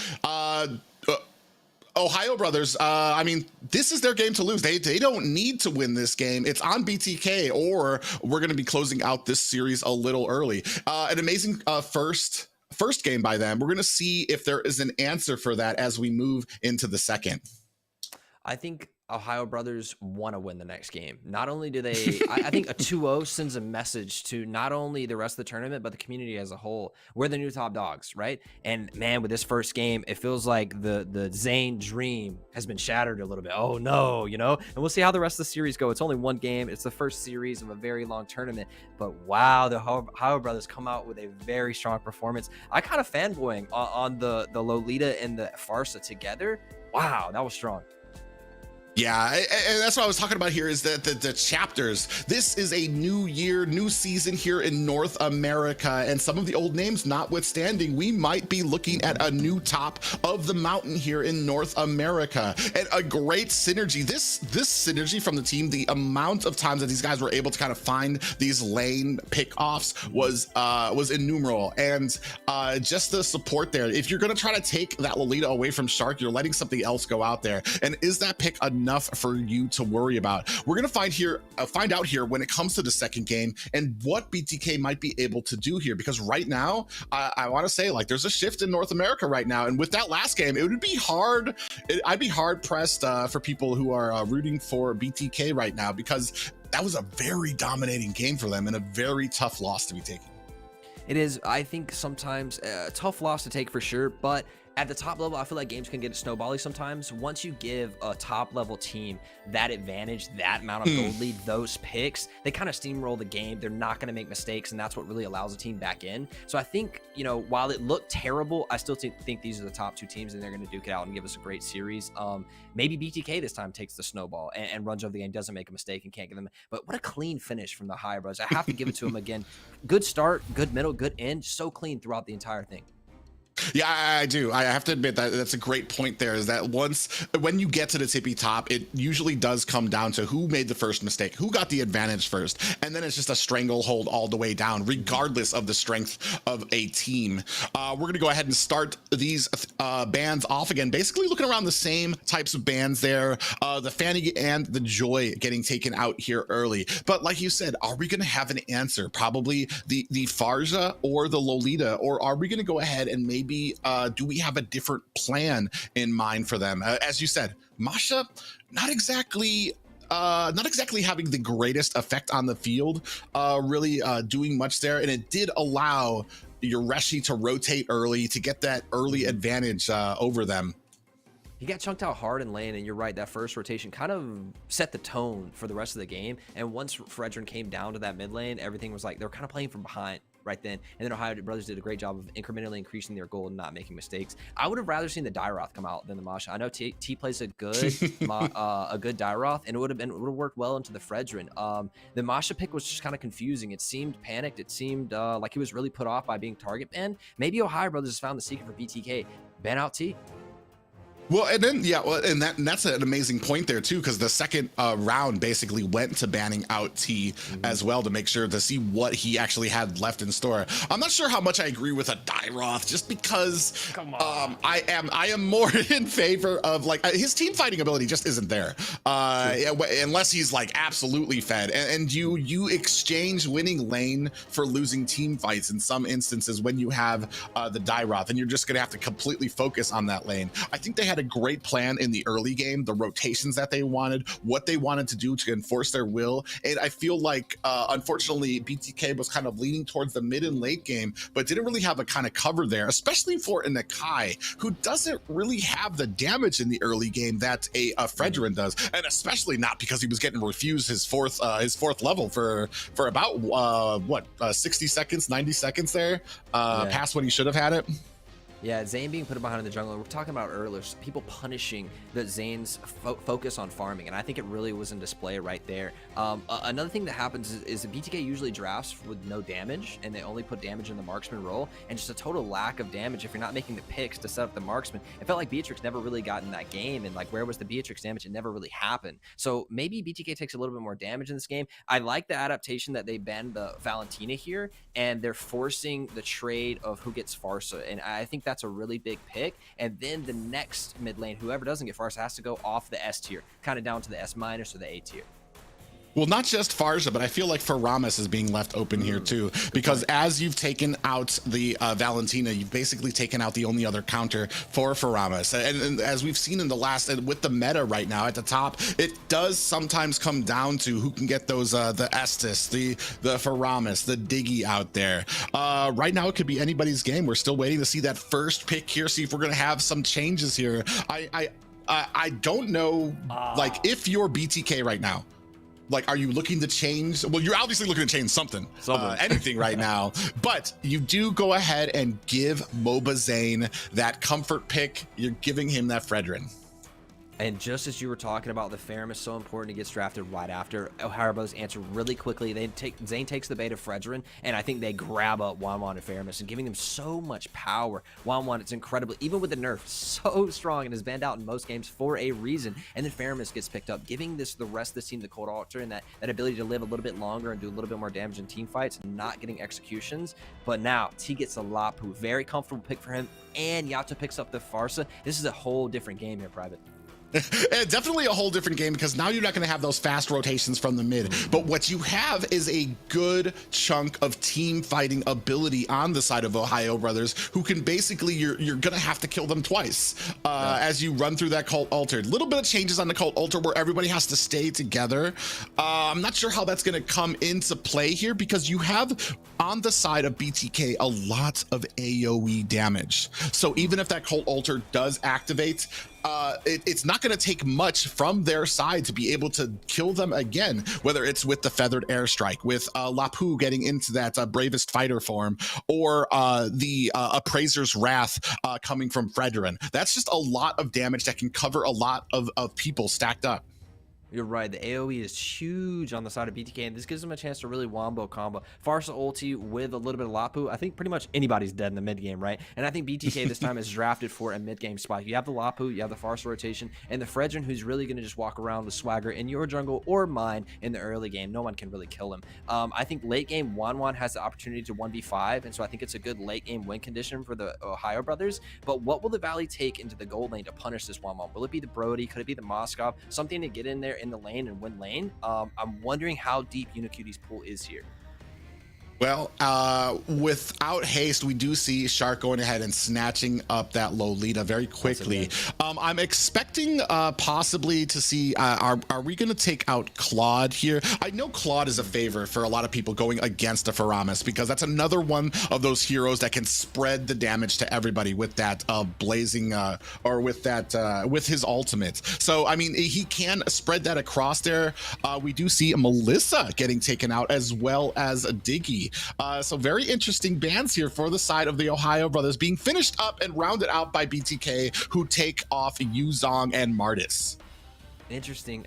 OhioBrothers, I mean, this is their game to lose. They don't need to win this game. It's on BTK, or we're going to be closing out this series a little early. An amazing first game by them. We're going to see if there is an answer for that as we move into the second. I think OhioBrothers want to win the next game. Not only do they, I think a 2-0 sends a message to not only the rest of the tournament, but the community as a whole. We're the new top dogs, right? And man, with this first game, it feels like the Zane dream has been shattered a little bit. Oh no, you know? And we'll see how the rest of the series go. It's only 1 game. It's the first series of a very long tournament. But wow, the OhioBrothers come out with a very strong performance. I kind of fanboying on the Lolita and the Farsa together. Wow, that was strong. Yeah, and that's what I was talking about here, is that the chapters. This is a new year, new season here in North America, and some of the old names notwithstanding, we might be looking at a new top of the mountain here in North America, and a great synergy. This synergy from the team, the amount of times that these guys were able to kind of find these lane pick-offs was innumerable, and just the support there. If you're going to try to take that Lolita away from Shark, you're letting something else go out there, and is that pick enough for you to worry about? We're gonna find out here when it comes to the second game and what BTK might be able to do here, because right now I want to say, like, there's a shift in North America right now, and with that last game, it would be hard. I'd be hard pressed for people who are rooting for BTK right now, because that was a very dominating game for them and a very tough loss to be taking. It is, I think, sometimes a tough loss to take for sure, but at the top level, I feel like games can get snowbally sometimes. Once you give a top level team that advantage, that amount of gold lead, those picks, they kind of steamroll the game. They're not going to make mistakes, and that's what really allows a team back in. So I think, you know, while it looked terrible, I still think these are the top 2 teams, and they're going to duke it out and give us a great series. Maybe BTK this time takes the snowball and runs over the game, doesn't make a mistake, and can't give them. But what a clean finish from the OhioBrothers. I have to give it to them again. Good start, good middle, good end. So clean throughout the entire thing. Yeah, I do. I have to admit that that's a great point there, is that when you get to the tippy top, it usually does come down to who made the first mistake, who got the advantage first. And then it's just a stranglehold all the way down, regardless of the strength of a team. We're going to go ahead and start these bands off again, basically looking around the same types of bands there. The Fanny and the Joy getting taken out here early. But like you said, are we going to have an answer? Probably the Farja or the Lolita, or are we going to go ahead and maybe do we have a different plan in mind for them? As you said, Masha, not exactly having the greatest effect on the field, really doing much there. And it did allow Yoreshi to rotate early to get that early advantage over them. He got chunked out hard in lane, and you're right, that first rotation kind of set the tone for the rest of the game. And once Fredrin came down to that mid lane, everything was like they were kind of playing from behind right then. And then OhioBrothers did a great job of incrementally increasing their goal and not making mistakes. I would have rather seen the Dairoth come out than the Masha. I know T plays a good Dairoth, and it would have worked well into the Fredrin. The Masha pick was just kind of confusing. It seemed panicked. It seemed like he was really put off by being target banned. Maybe OhioBrothers has found the secret for BTK. Ban out T. Well, and then, yeah, well, and that's an amazing point there, too, because the second round basically went to banning out T as well to make sure to see what he actually had left in store. I'm not sure how much I agree with a Dairoth, just because I am more in favor of, like, his team fighting ability just isn't there unless he's, like, absolutely fed. And you exchange winning lane for losing team fights in some instances when you have the Dairoth, and you're just going to have to completely focus on that lane. I think they had a great plan in the early game, the rotations that they wanted, what they wanted to do to enforce their will. And I feel like, unfortunately, BTK was kind of leaning towards the mid and late game, but didn't really have a kind of cover there, especially for a Nakai, who doesn't really have the damage in the early game that a Fredrin does. And especially not because he was getting refused his fourth level for about, 60 seconds, 90 seconds there, past when he should have had it. Yeah, Zane being put behind in the jungle. We're talking about earlier, people punishing the Zane's focus on farming, and I think it really was in display right there. Another thing that happens is the BTK usually drafts with no damage, and they only put damage in the marksman role, and just a total lack of damage if you're not making the picks to set up the marksman. It felt like Beatrix never really got in that game, and like where was the Beatrix damage? It never really happened. So maybe BTK takes a little bit more damage in this game. I like the adaptation that they banned the Valentina here, and they're forcing the trade of who gets Farsa, and I think that's a really big pick. And then the next mid lane, whoever doesn't get Farsa has to go off the S tier, kind of down to the S- or the A tier. Well, not just Farja, but I feel like Faramis is being left open here too, because as you've taken out the Valentina, you've basically taken out the only other counter for Faramis. And as we've seen in the last, with the meta right now at the top, it does sometimes come down to who can get those, the Estes, the Faramis, the Diggy out there. Right now, it could be anybody's game. We're still waiting to see that first pick here, see if we're going to have some changes here. I don't know, like, if you're BTK right now, like, are you looking to change? Well, you're obviously looking to change something. Anything right now. But you do go ahead and give MOBA Zane that comfort pick. You're giving him that Fredrin. And just as you were talking about, the Ferrum is so important, he gets drafted right after. OhioBrothers answer really quickly. Zane takes the bait of Fredrin, and I think they grab up Wanwan and Ferrumus and giving them so much power. Wanwan, it's incredible, even with the nerf, so strong and is banned out in most games for a reason. And then Ferrumus gets picked up, giving the rest of the team the cold altar and that ability to live a little bit longer and do a little bit more damage in team fights, not getting executions. But now T gets a Lapu, very comfortable pick for him, and Yato picks up the Farsa. This is a whole different game here, Private. Definitely a whole different game, because now you're not going to have those fast rotations from the mid, but what you have is a good chunk of team fighting ability on the side of OhioBrothers, who can basically, you're going to have to kill them twice as you run through that cult altar. Little bit of changes on the cult altar where everybody has to stay together. I'm not sure how that's going to come into play here, because you have on the side of BTK a lot of AoE damage. So even if that cult altar does activate, it's not going to take much from their side to be able to kill them again, whether it's with the feathered airstrike, with Lapu getting into that bravest fighter form, or the appraiser's wrath coming from Fredrin. That's just a lot of damage that can cover a lot of people stacked up. You're right. The AoE is huge on the side of BTK, and this gives them a chance to really wombo combo. Farsa ulti with a little bit of Lapu. I think pretty much anybody's dead in the mid game, right? And I think BTK this time is drafted for a mid game spike. You have the Lapu, you have the Farsa rotation, and the Fredrin, who's really going to just walk around with swagger in your jungle or mine in the early game. No one can really kill him. I think late game, Wanwan has the opportunity to 1v5, and so I think it's a good late game win condition for the Ohio brothers. But what will the Valley take into the gold lane to punish this Wanwan? Will it be the Brody? Could it be the Moskov? Something to get in there in the lane and win lane. I'm wondering how deep Unicute's pool is here. Well, without haste, we do see Shark going ahead and snatching up that Lolita very quickly. I'm expecting possibly to see, are we going to take out Claude here? I know Claude is a favor for a lot of people going against a Faramis, because that's another one of those heroes that can spread the damage to everybody with that blazing, or with that, with his ultimate. So, I mean, he can spread that across there. We do see Melissa getting taken out, as well as Diggy. So very interesting bans here for the side of the Ohio brothers, being finished up and rounded out by BTK, who take off Yuzong and Martis. Interesting.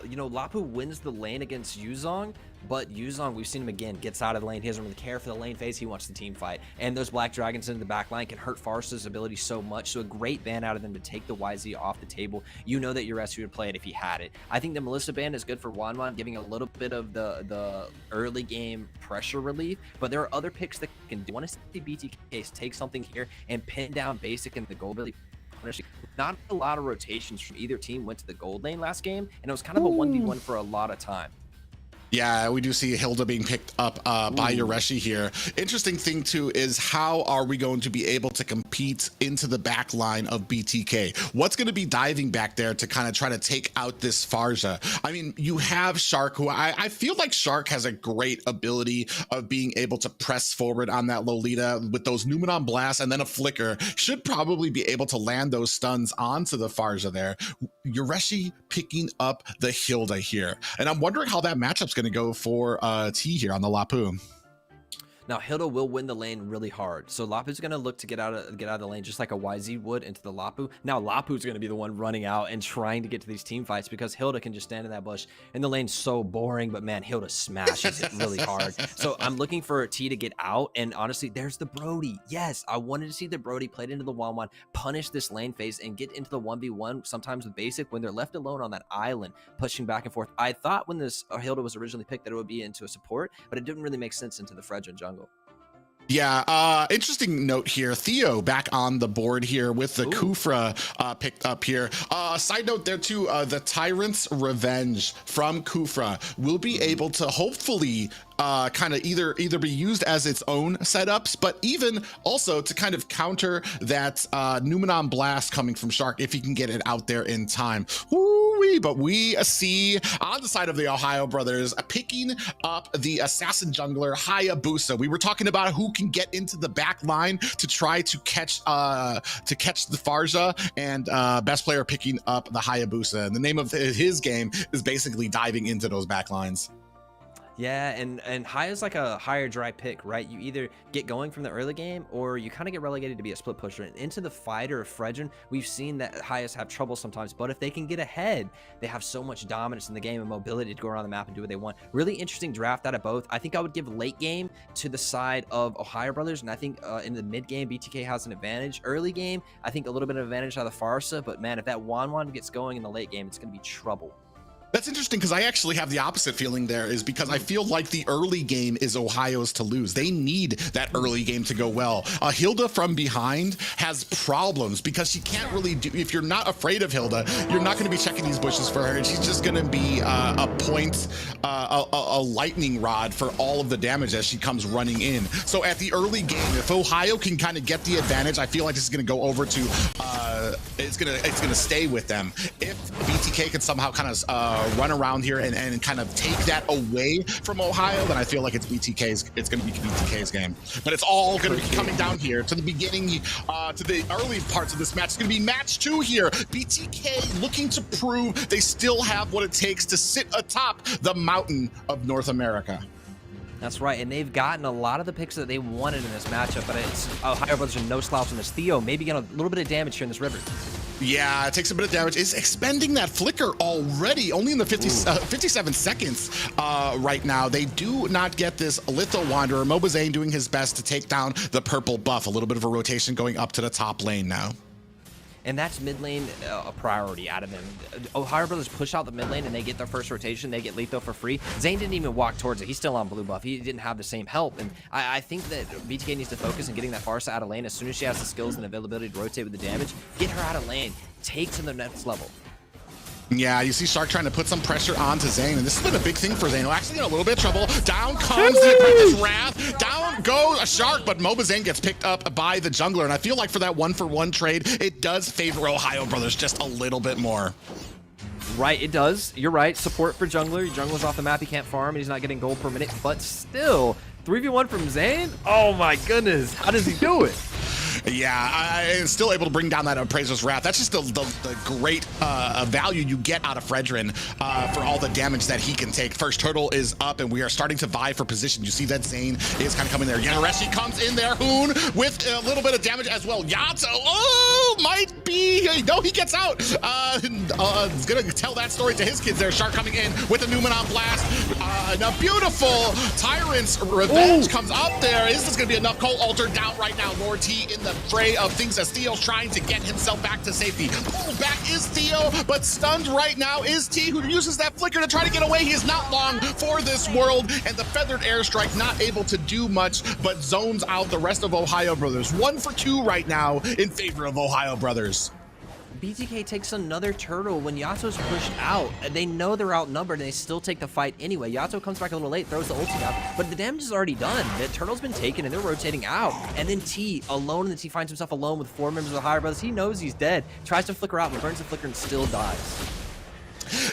You know, Lapu wins the lane against Yuzong, but Yuzong, we've seen him again, gets out of the lane. He doesn't really care for the lane phase. He wants the team fight. And those Black Dragons in the back line can hurt Farsa's ability so much. So a great ban out of them to take the YZ off the table. You know that your SU would play it if he had it. I think the Melissa ban is good for Wanwan, giving a little bit of the early game pressure relief. But there are other picks that can do. I want to see BTK take something here and pin down Basic in the gold really. Not a lot of rotations from either team went to the gold lane last game, and it was kind of a 1v1 for a lot of time. Yeah, we do see Hilda being picked up by Yoreshi here. Interesting thing too is, how are we going to be able to compete into the back line of BTK? What's going to be diving back there to kind of try to take out this Farja? I mean, you have Shark, who I feel like Shark has a great ability of being able to press forward on that Lolita with those Numenon blasts and then a flicker. Should probably be able to land those stuns onto the Farja there. Yoreshi picking up the Hilda here. And I'm wondering how that matchup's going to go for T here on the Lapu. Now Hilda will win the lane really hard, so Lapu's going to look to get out of the lane just like a YZ would into the Lapu. Now Lapu's going to be the one running out and trying to get to these team fights, because Hilda can just stand in that bush, and the lane's so boring, but man, Hilda smashes it really hard. So I'm looking for T to get out, and honestly, there's the Brody. Yes, I wanted to see the Brody played into the 1-1, punish this lane phase, and get into the 1v1 sometimes with Basic when they're left alone on that island, pushing back and forth. I thought when this Hilda was originally picked that it would be into a support, but it didn't really make sense into the Fredrin jungle. Yeah, interesting note here. Theo back on the board here with the Kufra picked up here. Side note there too, the Tyrant's Revenge from Kufra will be able to hopefully kind of either be used as its own setups, but even also to kind of counter that Numenon blast coming from Shark if he can get it out there in time. Woo-wee. But we see on the side of the Ohio brothers picking up the assassin jungler Hayabusa. We were talking about who can get into the back line to try to catch the Farja, and best player picking up the Hayabusa. And the name of his game is basically diving into those back lines. Yeah, and Haya's like a higher dry pick, right? You either get going from the early game, or you kind of get relegated to be a split pusher. And into the fighter of Fredrin, we've seen that Hayas have trouble sometimes, but if they can get ahead, they have so much dominance in the game and mobility to go around the map and do what they want. Really interesting draft out of both. I think I would give late game to the side of Ohio brothers, and I think in the mid game, BTK has an advantage. Early game, I think a little bit of advantage out of the Farsa, but man, if that Wanwan gets going in the late game, it's going to be trouble. That's interesting, because I actually have the opposite feeling there, is because I feel like the early game is Ohio's to lose. They need that early game to go well. Hilda from behind has problems because she can't really do, if you're not afraid of Hilda, you're not going to be checking these bushes for her, and she's just going to be a lightning rod for all of the damage as she comes running in. So at the early game, if Ohio can kind of get the advantage, I feel like this is going to go over to it's gonna stay with them. If BTK can somehow kind of run around here and kind of take that away from Ohio, then I feel like it's going to be BTK's game. But it's all going to be coming down here to the beginning, to the early parts of this match. It's going to be match 2 here. BTK looking to prove they still have what it takes to sit atop the mountain of North America. That's right, and they've gotten a lot of the picks that they wanted in this matchup, but it's Ohio brothers are no slouch in this. Theo maybe getting a little bit of damage here in this river. Yeah, it takes a bit of damage. Is expending that flicker already, only in the 57 seconds right now. They do not get this Litho Wanderer. Mobazane doing his best to take down the purple buff. A little bit of a rotation going up to the top lane now. And that's mid lane a priority out of them. OhioBrothers push out the mid lane and they get their first rotation. They get Letho for free. Zane didn't even walk towards it. He's still on blue buff. He didn't have the same help. And I think that BTK needs to focus on getting that Farsa out of lane as soon as she has the skills and availability to rotate with the damage. Get her out of lane. Take to the next level. Yeah, you see Shark trying to put some pressure onto Zane, and this has been a big thing for Zane. We're actually in a little bit of trouble. Down comes the Apprentice Wrath. Down goes a Shark, but Mobazane gets picked up by the jungler, and I feel like for that 1-for-1 trade, it does favor OhioBrothers just a little bit more. Right, it does. You're right. Support for jungler. Your jungler's off the map. He can't farm, and he's not getting gold per minute, but still, 3v1 from Zane? Oh my goodness. How does he do it? Yeah, I'm still able to bring down that Appraiser's Wrath. That's just the great value you get out of Fredrin for all the damage that he can take. First turtle is up, and we are starting to vie for position. You see that Zane is kind of coming there. Yanareshi comes in there. Hoon with a little bit of damage as well. Yato, might be. No, he gets out. He's going to tell that story to his kids there. Shark coming in with the Numenon Blast. And a beautiful Tyrant's Revenge comes up there. Is this going to be enough? Cole Alter down right now. Lord T in the fray of things as Theo's trying to get himself back to safety. Pulled back is Theo, but stunned right now is T, who uses that flicker to try to get away. He is not long for this world, and the feathered airstrike not able to do much, but zones out the rest of OhioBrothers. 1 for 2 right now in favor of OhioBrothers. BTK takes another turtle when Yato's pushed out. They know they're outnumbered and they still take the fight anyway. Yato comes back a little late, throws the ulti out, but the damage is already done. The turtle's been taken and they're rotating out. And then T alone, and then T finds himself alone with 4 members of the OhioBrothers. He knows he's dead, tries to flicker out, but burns the flicker and still dies.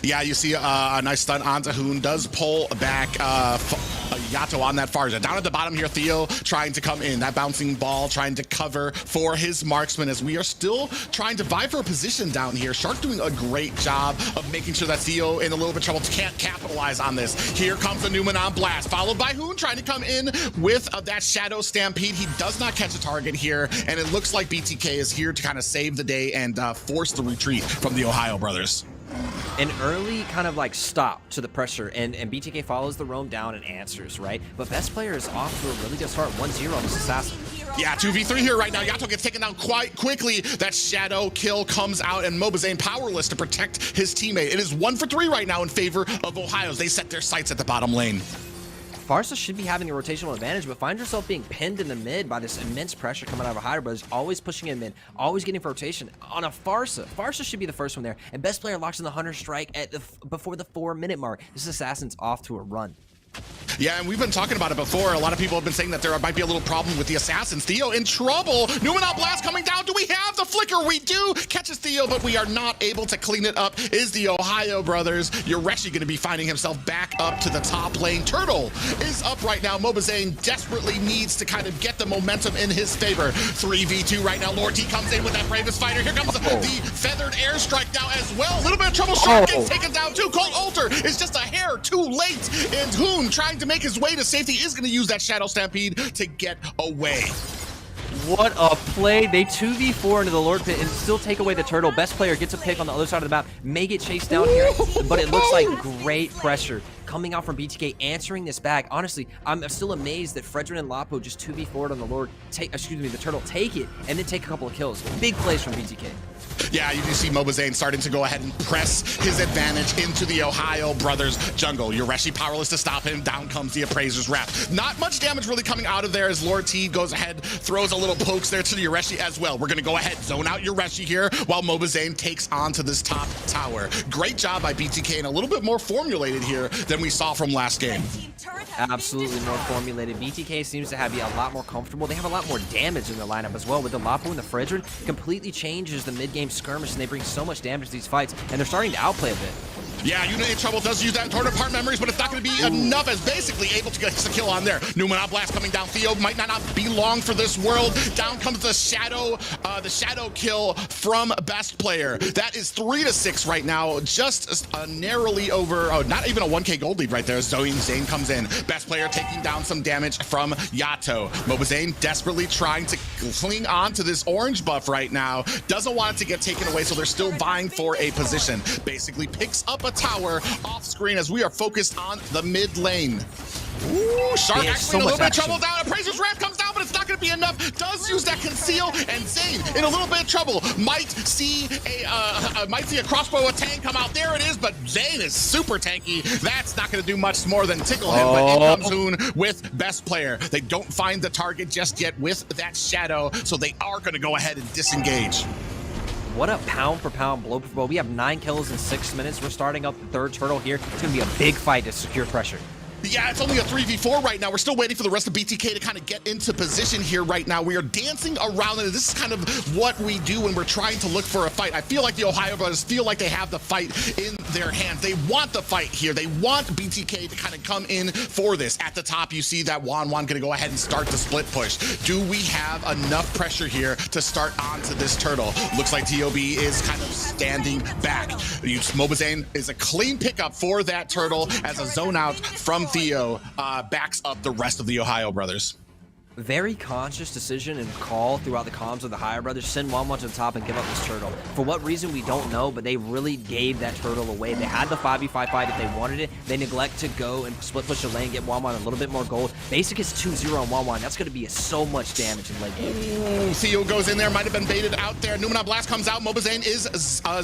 Yeah, you see a nice stun onto Hoon. Does pull back Yato on that Farsa. Down at the bottom here, Theo trying to come in. That bouncing ball trying to cover for his marksman as we are still trying to vie for a position down here. Shark doing a great job of making sure that Theo in a little bit of trouble can't capitalize on this. Here comes the Numenon Blast, followed by Hoon trying to come in with that Shadow Stampede. He does not catch a target here, and it looks like BTK is here to kind of save the day and force the retreat from the OhioBrothers. An early kind of like stop to the pressure, and BTK follows the roam down and answers, right? But best player is off to a really good start, 1-0 on this assassin. Yeah, 2v3 here right now. Yato gets taken down quite quickly. That shadow kill comes out, and Mobazane powerless to protect his teammate. It is 1 for 3 right now in favor of Ohio's. They set their sights at the bottom lane. Farsa should be having a rotational advantage, but finds herself being pinned in the mid by this immense pressure coming out of OhioBrothers, always pushing in mid, always getting for rotation on a Farsa. Farsa should be the first one there, and best player locks in the Hunter Strike at before the 4-minute mark. This assassin's off to a run. Yeah, and we've been talking about it before. A lot of people have been saying that there might be a little problem with the assassins. Theo in trouble. Numenon Blast coming down. Do we have the flicker? We do. Catches Theo, but we are not able to clean it up. Is the OhioBrothers. Yureshi going to be finding himself back up to the top lane. Turtle is up right now. Mobazane desperately needs to kind of get the momentum in his favor. 3v2 right now. Lord T comes in with that bravest fighter. Here comes the feathered airstrike now as well. A little bit of trouble. Shark gets taken down too. Cold Alter is just a hair too late. And Hoon trying to make his way to safety is going to use that Shadow Stampede to get away. What a play. They 2v4 into the Lord Pit and still take away the turtle. Best player gets a pick on the other side of the map, may get chased down here, but it looks like great pressure coming out from BTK, answering this back. Honestly, I'm still amazed that Fredrin and Lapo just 2v4'd on the Lord, the turtle, take it, and then take a couple of kills. Big plays from BTK. Yeah, you do see Mobazane starting to go ahead and press his advantage into the OhioBrothers jungle. Yureshi powerless to stop him. Down comes the Appraiser's Wrath. Not much damage really coming out of there as Lord T goes ahead, throws a little pokes there to the Yureshi as well. We're going to go ahead, zone out Yureshi here while Mobazane takes on to this top tower. Great job by BTK, and a little bit more formulated here than we saw from last game. Absolutely more formulated. BTK seems to be a lot more comfortable. They have a lot more damage in the lineup as well. With the Lapo and the Fredrin, completely changes the mid-game skirmish, and they bring so much damage to these fights, and they're starting to outplay a bit. Yeah, Unit in trouble, does use that torn apart memories, but it's not going to be enough as basically able to get a kill on there. Numenor Blast coming down. Theo might not be long for this world. Down comes the shadow kill from Best Player. That is 3-6 right now, just narrowly over, not even a 1K gold lead right there. Zane comes in. Best Player taking down some damage from Yato. Mobazane desperately trying to cling on to this orange buff right now. Doesn't want it to get taken away, so they're still vying for a position. Basically picks up a tower off screen as we are focused on the mid lane. Ooh, Shark actually in a little bit of trouble down. Appraiser's Wrath comes down, but it's not going to be enough. Does use that conceal, and Zane in a little bit of trouble. Might see a crossbow attack come out. There it is, but Zane is super tanky. That's not going to do much more than tickle him, but in comes Hoon with Best Player. They don't find the target just yet with that shadow, so they are going to go ahead and disengage. What a pound for pound, blow for blow. We have 9 kills in 6 minutes. We're starting up the third turtle here. It's going to be a big fight to secure pressure. Yeah, it's only a 3v4 right now. We're still waiting for the rest of BTK to kind of get into position here right now. We are dancing around it. This is kind of what we do when we're trying to look for a fight. I feel like the Ohio Brothers feel like they have the fight in their hands. They want the fight here. They want BTK to kind of come in for this. At the top, you see that Wan going to go ahead and start the split push. Do we have enough pressure here to start onto this turtle? Looks like TOB is kind of standing back. Mobazane is a clean pickup for that turtle as a zone out from Theo backs up the rest of the Ohio Brothers. Very conscious decision and call throughout the comms of the Ohio Brothers. Send Wamwa to the top and give up this turtle. For what reason, we don't know, but they really gave that turtle away. They had the 5v5 fight if they wanted it. They neglect to go and split push the lane, get Wamwa a little bit more gold. Basic is 2-0 on Wamwa, and that's going to be so much damage in late game. Theo goes in there, might have been baited out there. Numenor Blast comes out. Mobazane is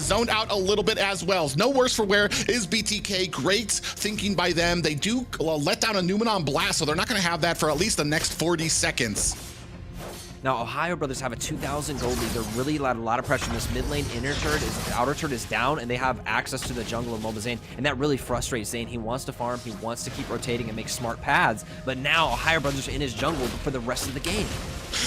zoned out a little bit as well. No worse for wear is BTK. Great thinking by them. They do let down a Numenor Blast, so they're not going to have that for at least the next 40 seconds. Now, Ohio Brothers have a 2,000 gold lead. They're really a lot of pressure. This mid lane outer turret is down, and they have access to the jungle of Mobazane, and that really frustrates Zane. He wants to farm, he wants to keep rotating and make smart paths, but now Ohio Brothers are in his jungle for the rest of the game.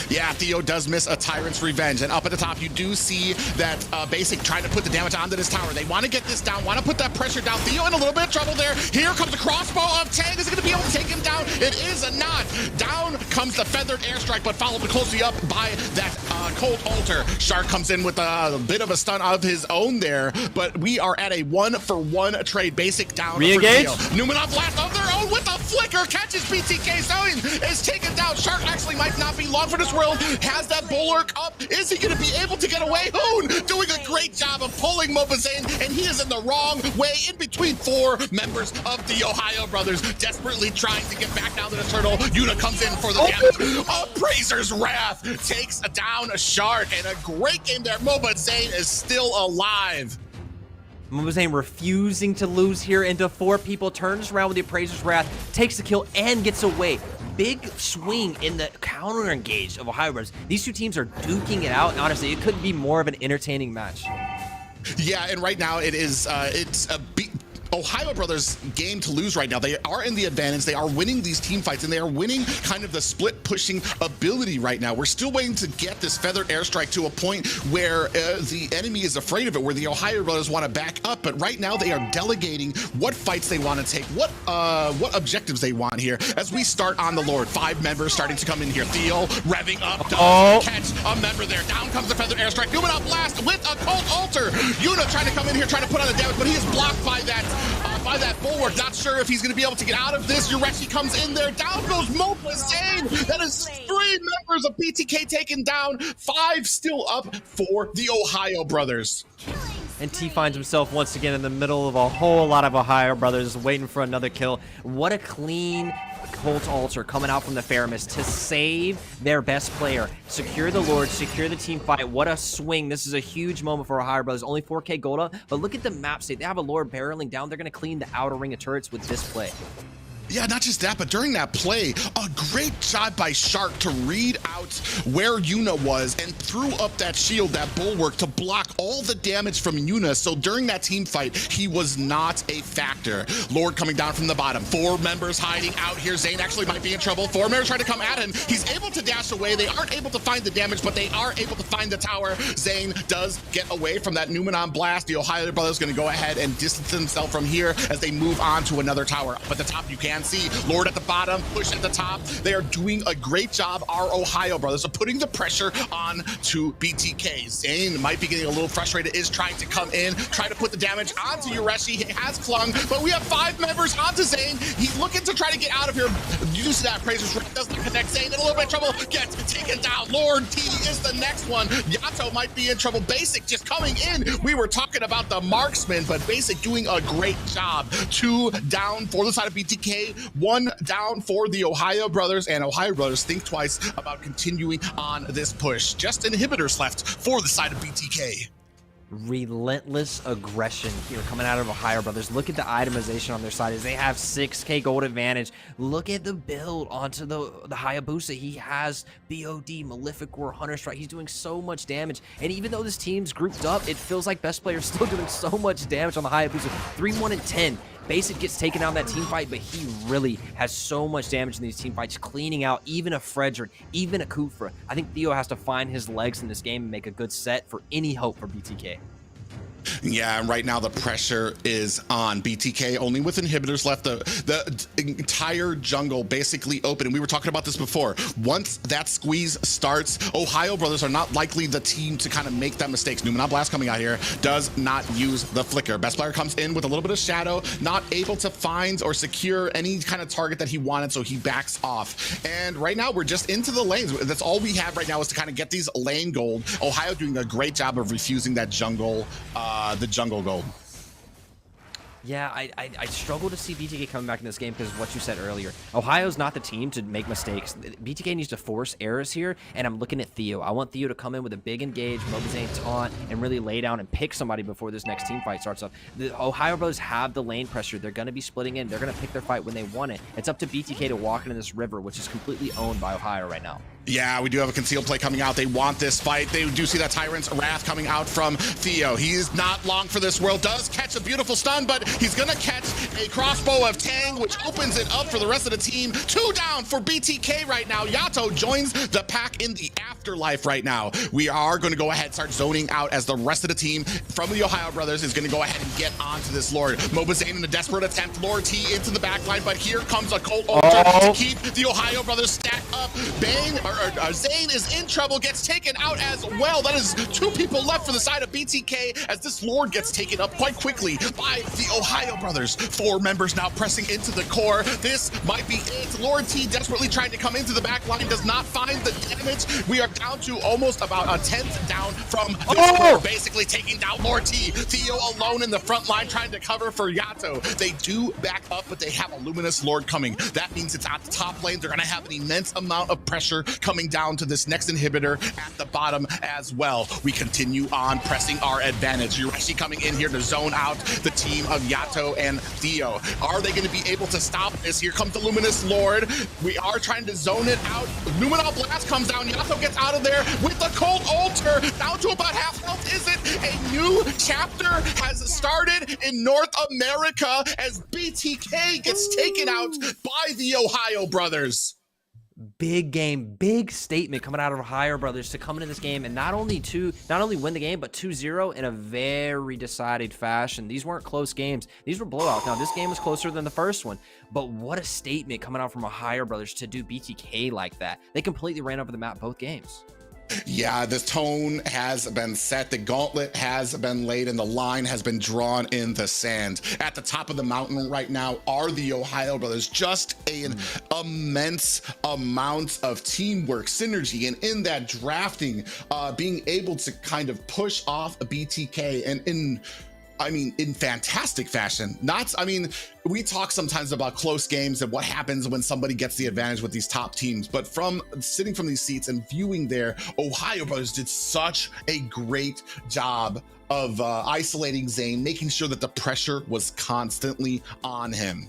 Yeah, Theo does miss a Tyrant's Revenge, and up at the top you do see that Basic trying to put the damage onto this tower. They want to get this down, want to put that pressure down. Theo in a little bit of trouble there. Here comes the crossbow of Tang. Is it going to be able to take him down? It is not. Down comes the feathered airstrike, but followed closely up by that cold altar. Shark comes in with a bit of a stun of his own there, but we are at a 1-for-1 trade. Basic down. Re-engage. Numenor Blast of their own with a flicker catches BTK. Zoe is taken down. Shark actually might not be long for this world. Has that bulwark up. Is he going to be able to get away? Hoon doing a great job of pulling Mobazane, and he is in the wrong way in between 4 members of the Ohio Brothers, desperately trying to get back down to the turtle. Yuna comes in for the damage. Appraiser's Wrath takes down a Shark, and a great game there. Mobazane is still alive. Mobazane refusing to lose here into 4 people, turns around with the Appraiser's Wrath, takes the kill, and gets away. Big swing in the counter engage of Ohio Brothers. These 2 teams are duking it out, and honestly, it couldn't be more of an entertaining match. Yeah, and right now it is, it's a Ohio Brothers game to lose right now. They are in the advantage. They are winning these team fights, and they are winning kind of the split pushing ability right now. We're still waiting to get this feathered airstrike to a point where the enemy is afraid of it, where the Ohio Brothers want to back up. But right now they are delegating what fights they want to take, what objectives they want here. As we start on the Lord, 5 members starting to come in here. Theo revving up, does catch a member there. Down comes the feathered airstrike. Numenor Blast with a cold altar. Yuna trying to come in here, trying to put on the damage, but he is blocked by that bulwark. Not sure if he's going to be able to get out of this. Yureshi comes in there. Down goes Mobazane. That is 3 members of BTK taken down. 5 still up for the Ohio Brothers. And T finds himself once again in the middle of a whole lot of Ohio Brothers waiting for another kill. What a clean Colt altar coming out from the Faramis to save their best player, secure the Lord, secure the team fight. What a swing. This is a huge moment for Ohio Brothers. Only 4K gold up, but look at the map state. They have a Lord barreling down. They're going to clean the outer ring of turrets with this play. Yeah, not just that, but during that play, a great job by Shark to read out where Yuna was and threw up that shield, that bulwark, to block all the damage from Yuna. So during that team fight, he was not a factor. Lord coming down from the bottom. 4 members hiding out here. Zane actually might be in trouble. 4 members trying to come at him. He's able to dash away. They aren't able to find the damage, but they are able to find the tower. Zane does get away from that Numenon blast. The Ohio Brothers going to go ahead and distance themselves from here as they move on to another tower. Up at the top, you can see Lord at the bottom, push at the top. They are doing a great job, our Ohio Brothers, of putting the pressure on to BTK. Zane might be getting a little frustrated, is trying to come in, try to put the damage onto Yureshi. He has clung, but we have 5 members onto Zane. He's looking to try to get out of here. Use that Razor's Ring doesn't connect. Zane in a little bit of trouble, gets taken down. Lord T is the next one. Yato might be in trouble. Basic just coming in. We were talking about the marksman, but Basic doing a great job. 2 down for the side of BTK, 1 down for the Ohio Brothers, and Ohio Brothers think twice about continuing on this push. Just inhibitors left for the side of BTK. Relentless aggression here coming out of Ohio Brothers. Look at the itemization on their side as they have 6k gold advantage. Look at the build onto the Hayabusa. He has BOD, Malefic War, Hunter Strike. He's doing so much damage, and even though this team's grouped up, it feels like best player's still doing so much damage on the Hayabusa. 3-1 and 10. Basic gets taken out in that team fight, but he really has so much damage in these team fights, cleaning out even a Frederick, even a Kufra. I think Theo has to find his legs in this game and make a good set for any hope for BTK. Yeah, and right now the pressure is on BTK, only with inhibitors left. The entire jungle basically open, and we were talking about this before. Once that squeeze starts, Ohio Brothers are not likely the team to kind of make that mistakes. Numenon Blast coming out here does not use the flicker. Best player comes in with a little bit of shadow, not able to find or secure any kind of target that he wanted, so he backs off. And right now we're just into the lanes. That's all we have right now is to kind of get these lane gold. Ohio doing a great job of refusing that jungle, the jungle gold. Yeah, I struggle to see BTK coming back in this game because of what you said earlier. Ohio's not the team to make mistakes. BTK needs to force errors here, and I'm looking at Theo. I want Theo to come in with a big engage, Mobazane taunt, and really lay down and pick somebody before this next team fight starts up. The Ohio Brothers have the lane pressure. They're going to be splitting in. They're going to pick their fight when they want it. It's up to BTK to walk into this river, which is completely owned by Ohio right now. Yeah, we do have a concealed play coming out. They want this fight. They do see that Tyrant's Wrath coming out from Theo. He's not long for this world. Does catch a beautiful stun, but he's going to catch a crossbow of Tang, which opens it up for the rest of the team. 2 down for BTK right now. Yato joins the pack in the afterlife right now. We are going to go ahead and start zoning out as the rest of the team from the Ohio Brothers is going to go ahead and get onto this Lord. Mobazane in a desperate attempt. Lord T into the backline, but here comes a cold altar to keep the Ohio Brothers stacked up. Bang, Zane is in trouble, gets taken out as well. That is 2 people left for the side of BTK as this Lord gets taken up quite quickly by the Ohio Brothers. 4 members now pressing into the core. This might be it. Lord T desperately trying to come into the back line, does not find the damage. We are down to almost about a 10th down from this core, basically taking down Lord T. Theo alone in the front line trying to cover for Yato. They do back up, but they have a Luminous Lord coming. That means it's at the top lane. They're going to have an immense amount of pressure coming down to this next inhibitor at the bottom as well. We continue on pressing our advantage. Yureshi coming in here to zone out the team of Yato and Theo. Are they going to be able to stop this? Here comes the Luminous Lord. We are trying to zone it out. Numenon Blast comes down. Yato gets out of there with the Cold Altar. Down to about half health. Is it? A new chapter has started in North America as BTK gets taken out by the Ohio Brothers. Big game, big statement coming out of Ohio Brothers to come into this game and not only win the game, but 2-0 in a very decided fashion. These weren't close games. These were blowouts. Now, this game was closer than the first one, but what a statement coming out from Ohio Brothers to do BTK like that. They completely ran over the map both games. Yeah, the tone has been set, the gauntlet has been laid, and the line has been drawn in the sand. At the top of the mountain right now are the Ohio Brothers. Just an immense amount of teamwork, synergy, and in that drafting, being able to kind of push off a BTK and in fantastic fashion. We talk sometimes about close games and what happens when somebody gets the advantage with these top teams, but from sitting from these seats and viewing there, Ohio Brothers did such a great job of isolating Zane, making sure that the pressure was constantly on him.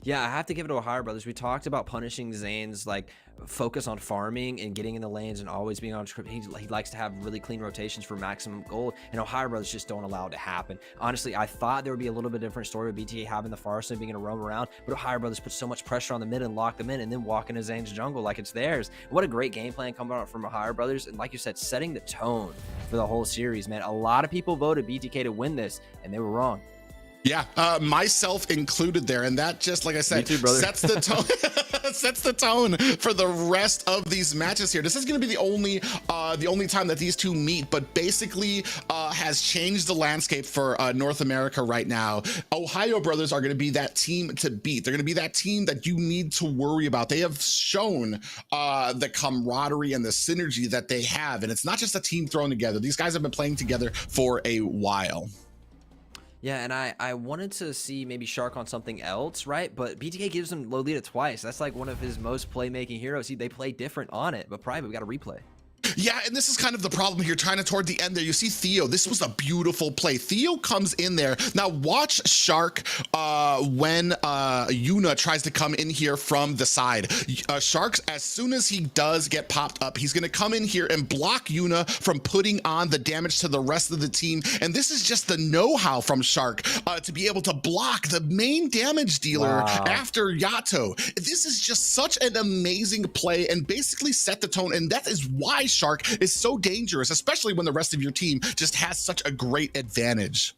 Yeah, I have to give it to OhioBrothers. We talked about punishing Zane's like focus on farming and getting in the lanes and always being on script. He likes to have really clean rotations for maximum gold, and OhioBrothers just don't allow it to happen. Honestly, I thought there would be a little bit different story with BTA having the Farsa and being able to roam around, but OhioBrothers put so much pressure on the mid and lock them in and then walk into Zane's jungle like it's theirs. What a great game plan coming out from OhioBrothers, and like you said, setting the tone for the whole series, man. A lot of people voted BTK to win this, and they were wrong. Yeah, myself included there, and that just, like I said, too, brother. sets the tone. Sets the tone for the rest of these matches here. This is going to be the only time that these two meet, but basically has changed the landscape for North America right now. OhioBrothers are going to be that team to beat. They're going to be that team that you need to worry about. They have shown the camaraderie and the synergy that they have, and it's not just a team thrown together. These guys have been playing together for a while. Yeah, and I wanted to see maybe Shark on something else, right? But BTK gives him Lolita twice. That's like one of his most playmaking heroes. They play different on it, but private, we got to replay. Yeah, and this is kind of the problem here, trying to toward the end there. You see Theo, this was a beautiful play. Theo comes in there. Now watch Shark when Yuna tries to come in here from the side. Shark, as soon as he does get popped up, he's gonna come in here and block Yuna from putting on the damage to the rest of the team. And this is just the know-how from Shark to be able to block the main damage dealer after Yato. This is just such an amazing play and basically set the tone. And that is why Shark is so dangerous, especially when the rest of your team just has such a great advantage.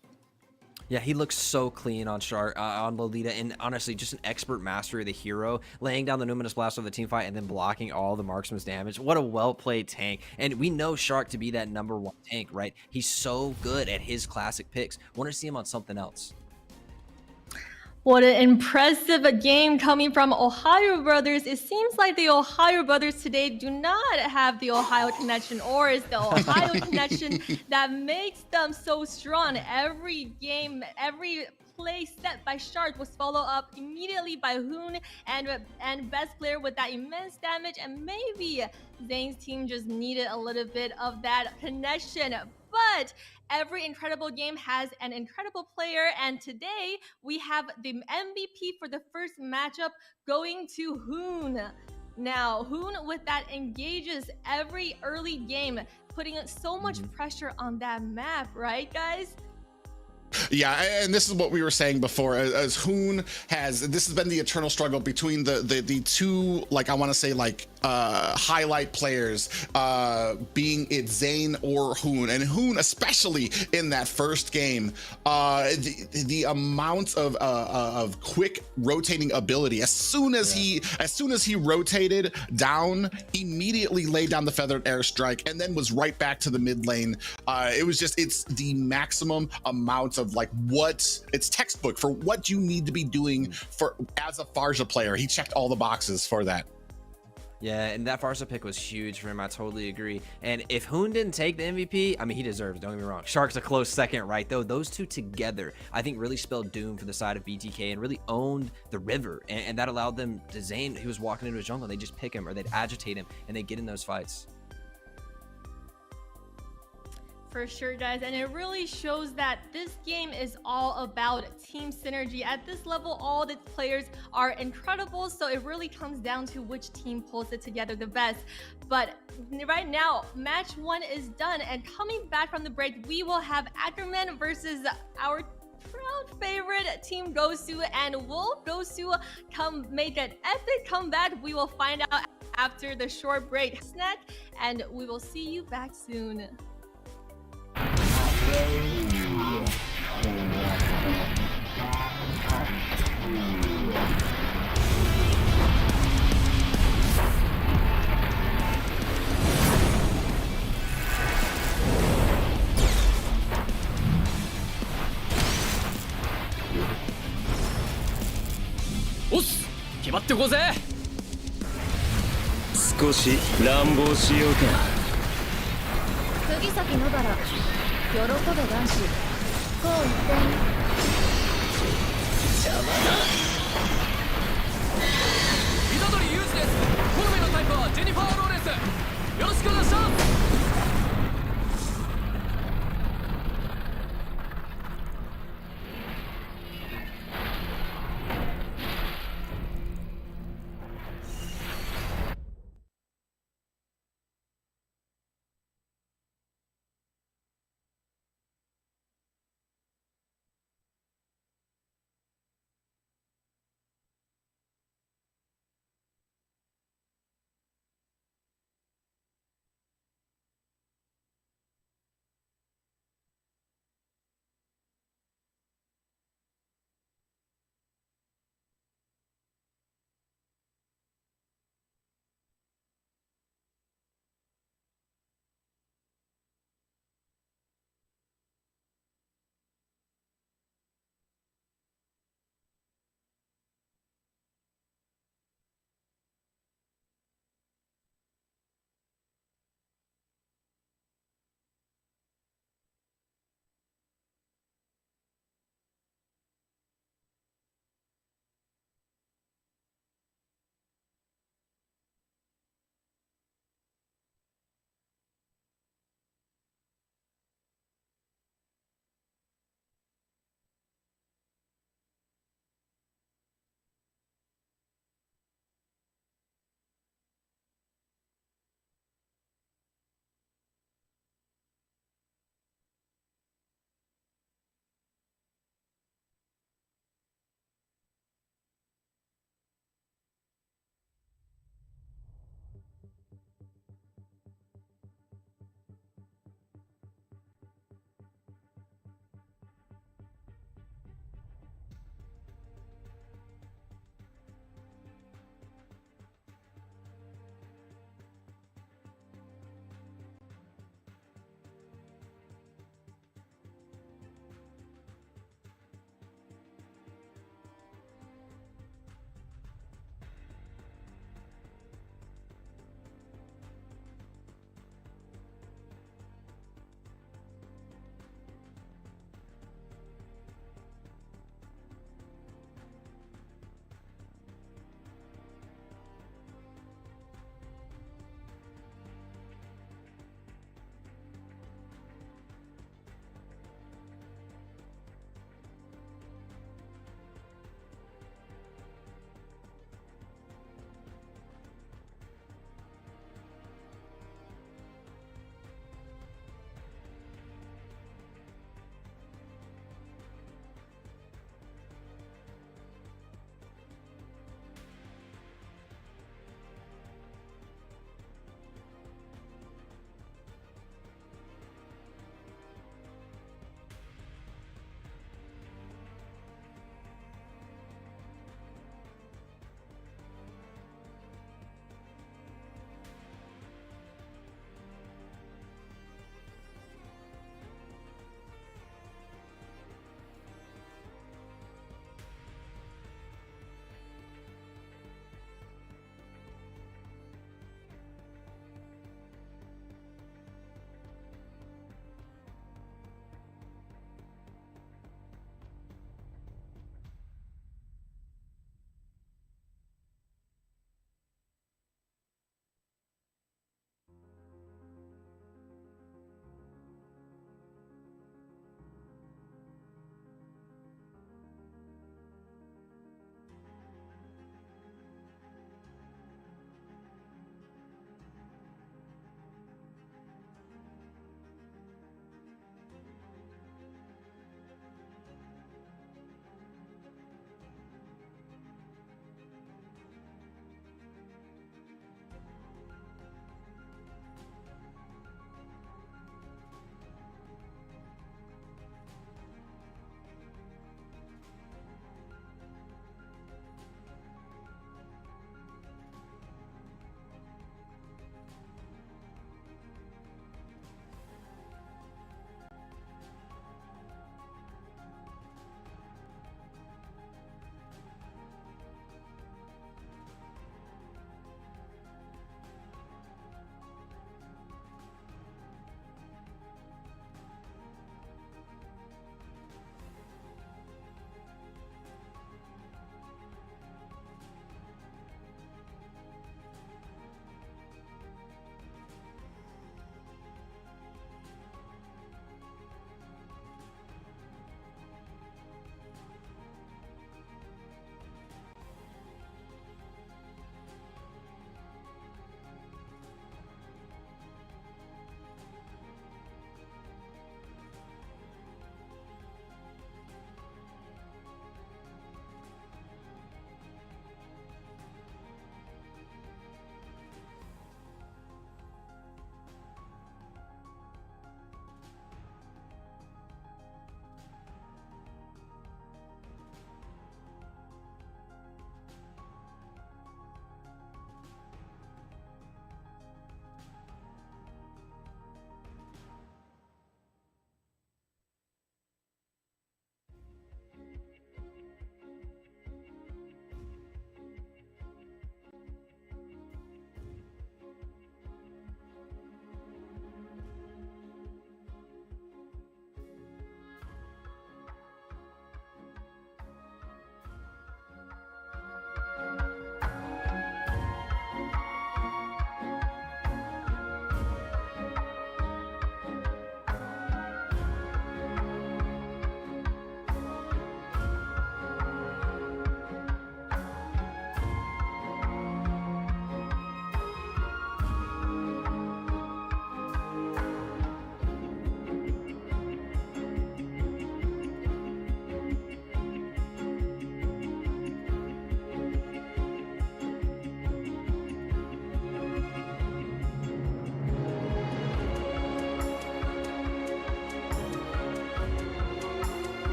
Yeah, he looks so clean on Shark, on Lolita, and honestly, just an expert mastery of the hero, laying down the Numinous Blast of the team fight and then blocking all the marksman's damage. What a well-played tank. And we know Shark to be that #1 tank, right? He's so good at his classic picks. Want to see him on something else. What an impressive game coming from OhioBrothers. It seems like the OhioBrothers today do not have the Ohio connection, or is the Ohio connection that makes them so strong. Every game, every play set by Shark was followed up immediately by Hoon and best player with that immense damage, and maybe Zane's team just needed a little bit of that connection. But every incredible game has an incredible player, and today we have the MVP for the first matchup going to Hoon. Now, Hoon with that engages every early game, putting so much pressure on that map, right, guys? Yeah, and this is what we were saying before, as Hoon this has been the eternal struggle between the two, like, I want to say, like, highlight players, being it Zane or Hoon. And Hoon, especially in that first game, the amount of quick rotating ability, as soon as he rotated down, immediately laid down the feathered airstrike and then was right back to the mid lane. It's the maximum amount of, like, it's textbook for what you need to be doing for as a Farja player. He checked all the boxes for that. Yeah, and that Farsa pick was huge for him. I totally agree. And if Hoon didn't take the MVP, I mean, he deserves it, don't get me wrong. Shark's a close second, right, though. Those two together, I think, really spelled doom for the side of BTK and really owned the river. And that allowed them to Zane, he was walking into a jungle, they just pick him or they'd agitate him and they'd get in those fights. For sure, guys, and it really shows that this game is all about team synergy. At this level, all the players are incredible, so it really comes down to which team pulls it together the best. But right now, match 1 is done, and coming back from the break, we will have Ackerman versus our proud favorite team Gosu. And will Gosu make an epic comeback? We will find out after the short break. Snack, and we will see you back soon. Oss! 決まってこうぜ! 少し乱暴しようか。釘崎野原喜べ男子こう一点邪魔だ。虎杖裕二です。コルメのタイプはジェニファー・ローレンス。よろしくお願いします。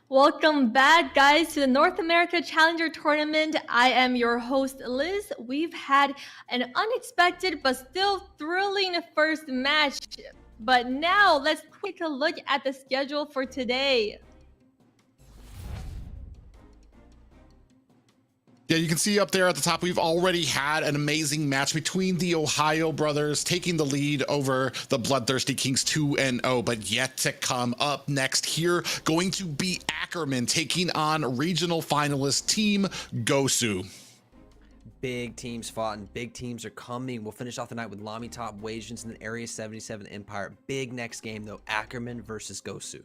Welcome back, guys, to the North America Challenger Tournament. I am your host, Liz. We've had an unexpected but still thrilling first match. But now let's take a look at the schedule for today. Yeah, you can see up there at the top, we've already had an amazing match between the Ohio brothers taking the lead over the Bloodthirsty Kings 2-0, but yet to come up next here, going to be Ackerman taking on regional finalist team Gosu. Big teams fought and big teams are coming. We'll finish off the night with LaimiTop, Wasians, and then Area 77 Empire. Big next game though, Ackerman versus Gosu.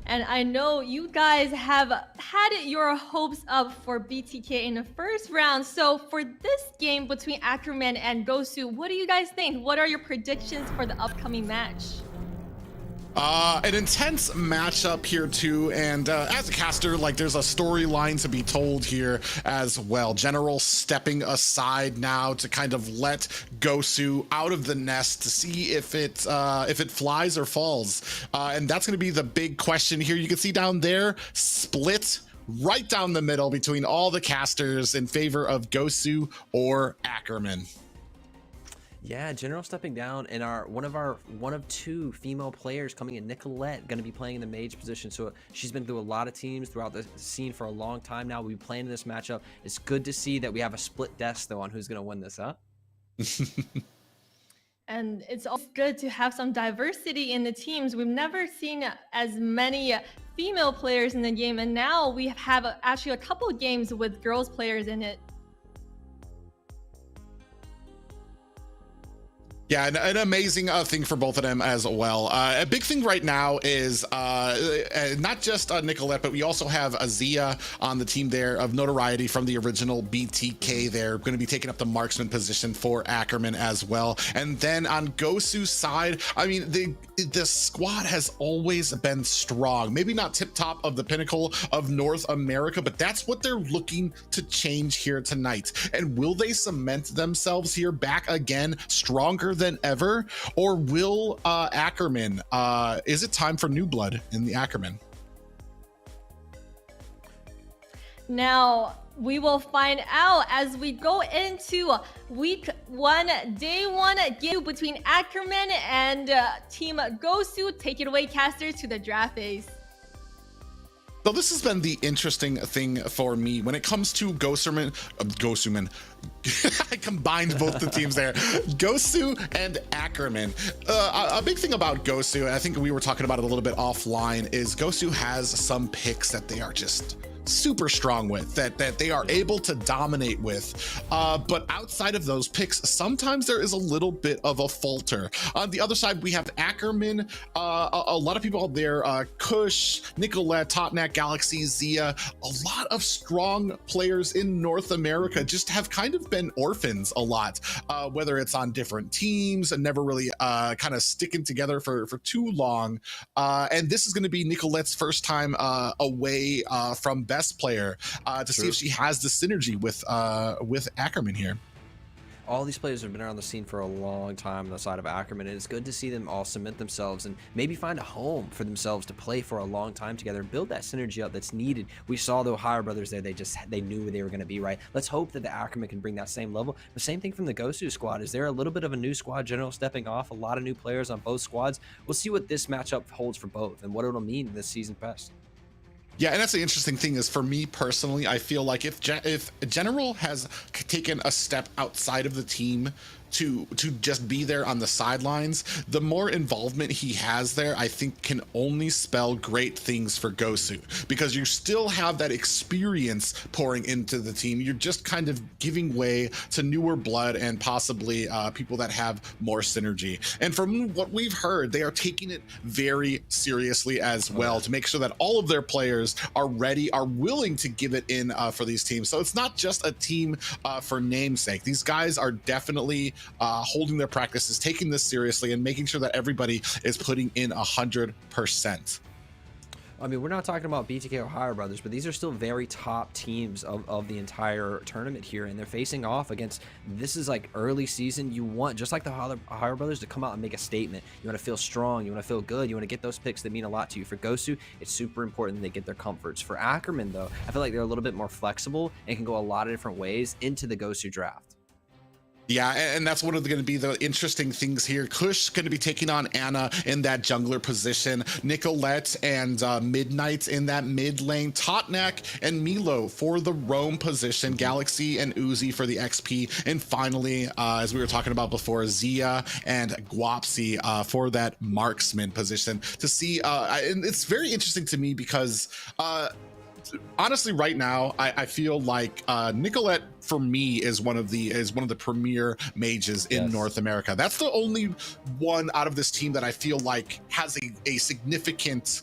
And I know you guys have had your hopes up for BTK in the first round. So for this game between Ackerman and Gosu, what do you guys think? What are your predictions for the upcoming match? An intense matchup here too, and as a caster, like there's a storyline to be told here as well. General stepping aside now to kind of let Gosu out of the nest to see if it flies or falls, and that's going to be the big question here. You can see down there, split right down the middle between all the casters in favor of Gosu or Ackerman. Yeah, General stepping down, and one of two female players coming in, Nicolette, going to be playing in the mage position. So she's been through a lot of teams throughout the scene for a long time now. We've been playing in this matchup. It's good to see that we have a split desk though on who's going to win this, huh? And it's also good to have some diversity in the teams. We've never seen as many female players in the game, and now we have actually a couple of games with girls players in it. Yeah, an amazing thing for both of them as well. A big thing right now is not just Nicolette, but we also have Azia on the team there of notoriety from the original BTK. They're going to be taking up the marksman position for Ackerman as well. And then on Gosu's side, I mean, the squad has always been strong. Maybe not tip top of the pinnacle of North America, but that's what they're looking to change here tonight. And will they cement themselves here back again, stronger than ever, or will Ackerman, is it time for new blood in the Ackerman? Now we will find out as we go into week one, day one game between Ackerman and team Gosu. Take it away, casters, to the draft phase. So this has been the interesting thing for me when it comes to Gosuman. I combined both the teams there. Gosu and Ackerman. A big thing about Gosu, and I think we were talking about it a little bit offline, is Gosu has some picks that they are just super strong with, that they are able to dominate with, but outside of those picks, sometimes there is a little bit of a falter. On the other side, we have Ackerman, a lot of people out there, Kush, Nicolette, TopNat, Galaxy, Zia, a lot of strong players in North America just have kind of been orphans a lot, whether it's on different teams and never really kind of sticking together for too long. And this is going to be Nicolette's first time away from best player to see if she has the synergy with Ackerman here. all these players have been around the scene for a long time on the side of Ackerman, and it's good to see them all cement themselves and maybe find a home for themselves to play for a long time together and build that synergy up that's needed. We saw the OhioBrothers there, they knew where they were going to be, right? Let's hope that the Ackerman can bring that same level. The same thing from the Gosu squad. Is there a little bit of a new squad general stepping off, a lot of new players on both squads? We'll see what this matchup holds for both and what it'll mean this season best. Yeah, and that's the interesting thing is, for me personally, I feel like if General has taken a step outside of the team to just be there on the sidelines, the more involvement he has there, I think, can only spell great things for Gosu, because you still have that experience pouring into the team. You're just kind of giving way to newer blood and possibly people that have more synergy. And from what we've heard, they are taking it very seriously as well, to make sure that all of their players are ready, are willing to give it in for these teams. So it's not just a team for namesake. These guys are definitely holding their practices, taking this seriously, and making sure that everybody is putting in 100%. I mean, we're not talking about BTK OhioBrothers, but these are still very top teams of the entire tournament here, and they're facing off against, this is like early season. You want, just like the OhioBrothers, to come out and make a statement. You want to feel strong, you want to feel good, you want to get those picks that mean a lot to you. For Gosu, it's super important that they get their comforts. For Ackerman, though, I feel like they're a little bit more flexible and can go a lot of different ways into the Gosu draft. Yeah, and that's one of going to be the interesting things here. Kush going to be taking on Anna in that jungler position. Nicolette and Midnight in that mid lane. Totnak and Milo for the roam position. Galaxy and Uzi for the XP. And finally, as we were talking about before, Zia and Guapsi for that marksman position. To see, and it's very interesting to me because honestly, right now, I feel like Nicolette, for me, is one of the premier mages in North America. That's the only one out of this team that I feel like has a significant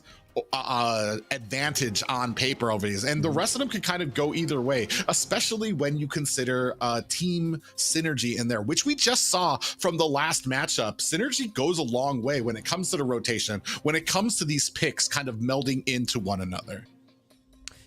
advantage on paper over these, and the rest of them can kind of go either way, especially when you consider team synergy in there, which we just saw from the last matchup. Synergy goes a long way when it comes to the rotation, when it comes to these picks kind of melding into one another.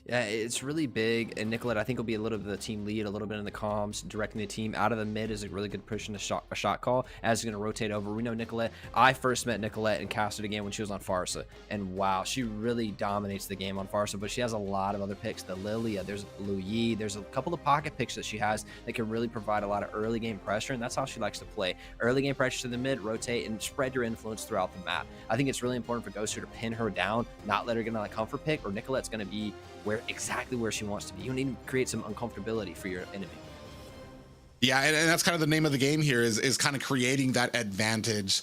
Yeah, it's really big, and Nicolette, I think, will be a little bit of the team lead, a little bit in the comms, directing the team out of the mid is a really good push and a shot call as he's going to rotate over. We know Nicolette. I first met Nicolette and casted again when she was on Farsa, and wow, she really dominates the game on Farsa, but she has a lot of other picks. The Lilia, there's Lu Yi, there's a couple of pocket picks that she has that can really provide a lot of early game pressure, and that's how she likes to play. Early game pressure to the mid, rotate, and spread your influence throughout the map. I think it's really important for Gosu to pin her down, not let her get on a comfort pick, or Nicolette's going to be exactly where she wants to be. You need to create some uncomfortability for your enemy. Yeah, and that's kind of the name of the game here, is kind of creating that advantage,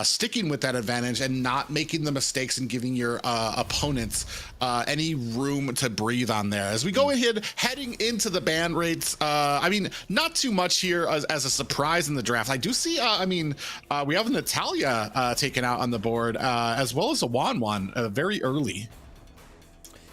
sticking with that advantage and not making the mistakes and giving your opponents any room to breathe on there. As we go ahead, heading into the ban rates, I mean, not too much here as a surprise in the draft. I do see, we have Natalia taken out on the board, as well as a Wanwan very early.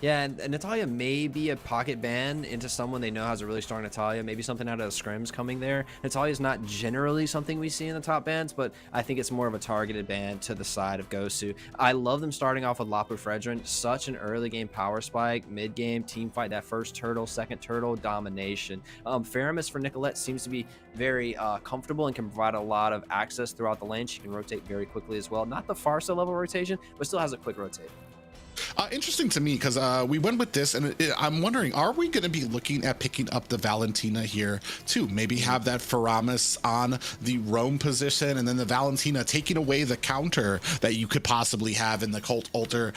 Yeah, and Natalia may be a pocket ban into someone they know has a really strong Natalia. Maybe something out of the scrims coming there. Natalia is not generally something we see in the top bans, but I think it's more of a targeted ban to the side of Gosu. I love them starting off with Lapu Fredrin. Such an early game power spike, mid game team fight, that first turtle, second turtle, domination. Faramis for Nicolette seems to be very comfortable and can provide a lot of access throughout the lane. She can rotate very quickly as well. Not the Farsa level rotation, but still has a quick rotate. Interesting to me, because we went with this, and I'm wondering, are we going to be looking at picking up the Valentina here too? Maybe have that Faramis on the roam position, and then the Valentina taking away the counter that you could possibly have in the Cult Altar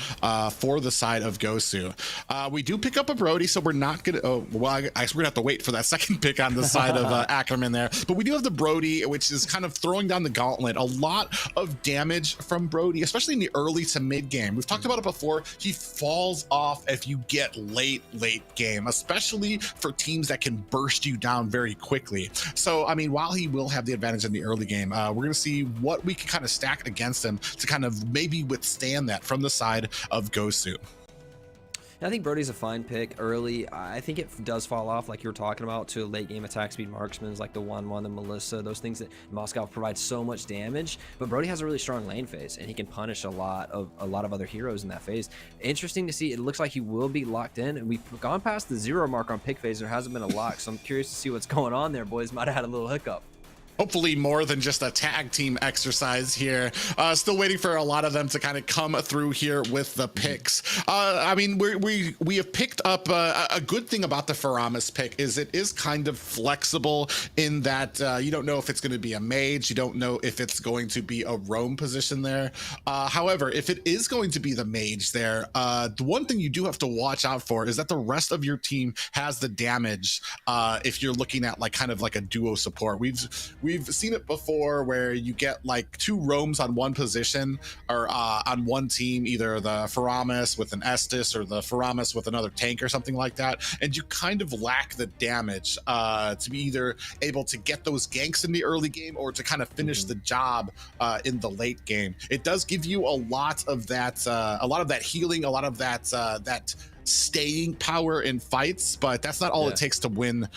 for the side of Gosu. We do pick up a Brody, so we're not going to, I guess we're going to have to wait for that second pick on the side of Ackerman there. But we do have the Brody, which is kind of throwing down the gauntlet. A lot of damage from Brody, especially in the early to mid game. We've talked about it before. He falls off if you get late game, especially for teams that can burst you down very quickly. So, I mean, while he will have the advantage in the early game, we're going to see what we can kind of stack against him to kind of maybe withstand that from the side of Gosu. I think Brody's a fine pick early. I think it does fall off, like you were talking about, to late game attack speed marksmen like the 1-1, the Melissa, those things that Moscow provides so much damage. But Brody has a really strong lane phase, and he can punish a lot of other heroes in that phase. Interesting to see. It looks like he will be locked in, and we've gone past the 0 mark on pick phase. There hasn't been a lock, so I'm curious to see what's going on there. Boys might have had a little hiccup. Hopefully more than just a tag team exercise here. Still waiting for a lot of them to kind of come through here with the picks. I mean, we have picked up a good thing about the Faramis pick is it is kind of flexible in that you don't know if it's going to be a mage, you don't know if it's going to be a roam position there. However, if it is going to be the mage there, the one thing you do have to watch out for is that the rest of your team has the damage. If you're looking at like kind of like a duo support, we've seen it before where you get like 2 roams on one position or on one team, either the Faramis with an Estus or the Faramis with another tank or something like that, and you kind of lack the damage to be either able to get those ganks in the early game or to kind of finish the job in the late game. It does give you a lot of that healing, a lot of that staying power in fights, but that's not all it takes to win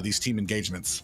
these team engagements.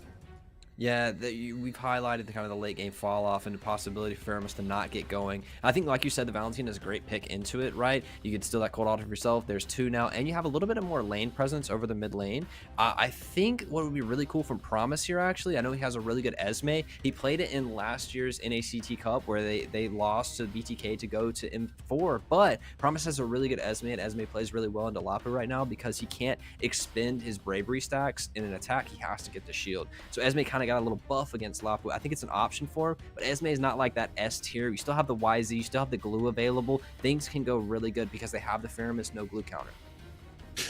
Yeah, we've highlighted the kind of the late game fall off and the possibility for Faramis to not get going. I think, like you said, the Valentina is a great pick into it, right? You could steal that cold altar for yourself. There's 2 now, and you have a little bit of more lane presence over the mid lane. I think what would be really cool from Promise here, actually, I know he has a really good Esme. He played it in last year's NACT Cup where they lost to BTK to go to M4, but Promise has a really good Esme, and Esme plays really well into Lapu right now because he can't expend his bravery stacks in an attack. He has to get the shield. So Esme kind of got a little buff against Lapu. I think it's an option for him, but Esme is not like that S tier. You still have the YZ, you still have the glue available. Things can go really good because they have the Faramis no glue counter.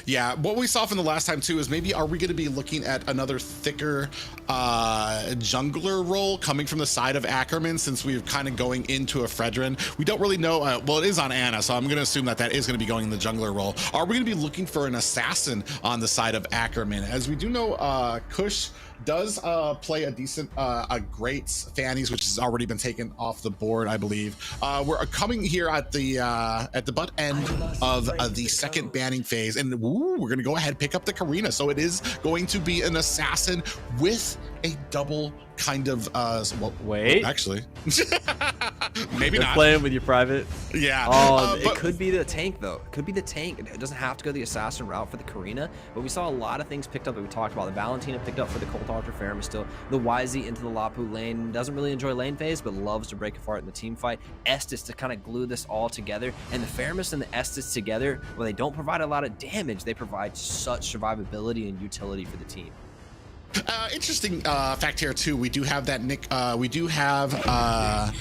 Yeah, what we saw from the last time too is maybe are we going to be looking at another thicker jungler role coming from the side of Ackerman, since we're kind of going into a Fredrin. We don't really know. Well, it is on Anna, so I'm going to assume that is going to be going in the jungler role. Are we going to be looking for an assassin on the side of Ackerman? As we do know, Kush does play a decent, a great Fanny's, which has already been taken off the board, I believe. We're coming here at the butt end of the second banning phase, and we're gonna go ahead and pick up the Karina. So it is going to be an assassin with a double kind of wait, actually maybe They're not playing with your private. Yeah. It could be the tank though. It could be the tank. It doesn't have to go the assassin route for the Karina, but we saw a lot of things picked up that we talked about. The Valentina picked up for the Cold Altar Faramis still. The YZ into the Lapu lane. Doesn't really enjoy lane phase, but loves to break apart in the team fight. Estus to kind of glue this all together, and the Faramis and the Estus together, well, they don't provide a lot of damage. They provide such survivability and utility for the team. Interesting fact here too. We do have that we do have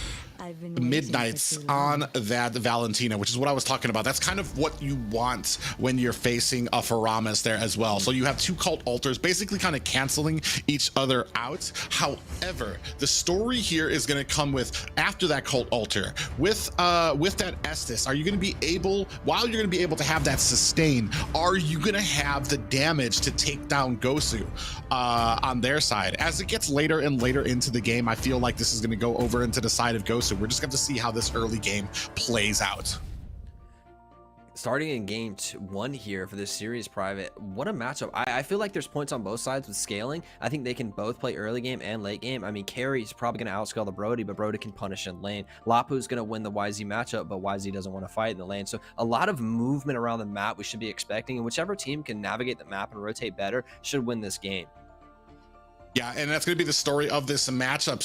Midnights on that Valentina, which is what I was talking about. That's kind of what you want when you're facing a Faramis there as well. So you have 2 cult altars basically kind of canceling each other out. However, the story here is going to come with after that cult altar with that Estus. Are you going to be able, while you're going to be able to have that sustain, are you going to have the damage to take down Gosu on their side? As it gets later and later into the game, I feel like this is going to go over into the side of Gosu. We're just going to see how this early game plays out. Starting in game 1 here for this series, Private, what a matchup. I feel like there's points on both sides with scaling. I think they can both play early game and late game. I mean, Carry's probably going to outscale the Brody, but Brody can punish in lane. Lapu's going to win the YZ matchup, but YZ doesn't want to fight in the lane. So a lot of movement around the map we should be expecting, and whichever team can navigate the map and rotate better should win this game. Yeah, and that's going to be the story of this matchup.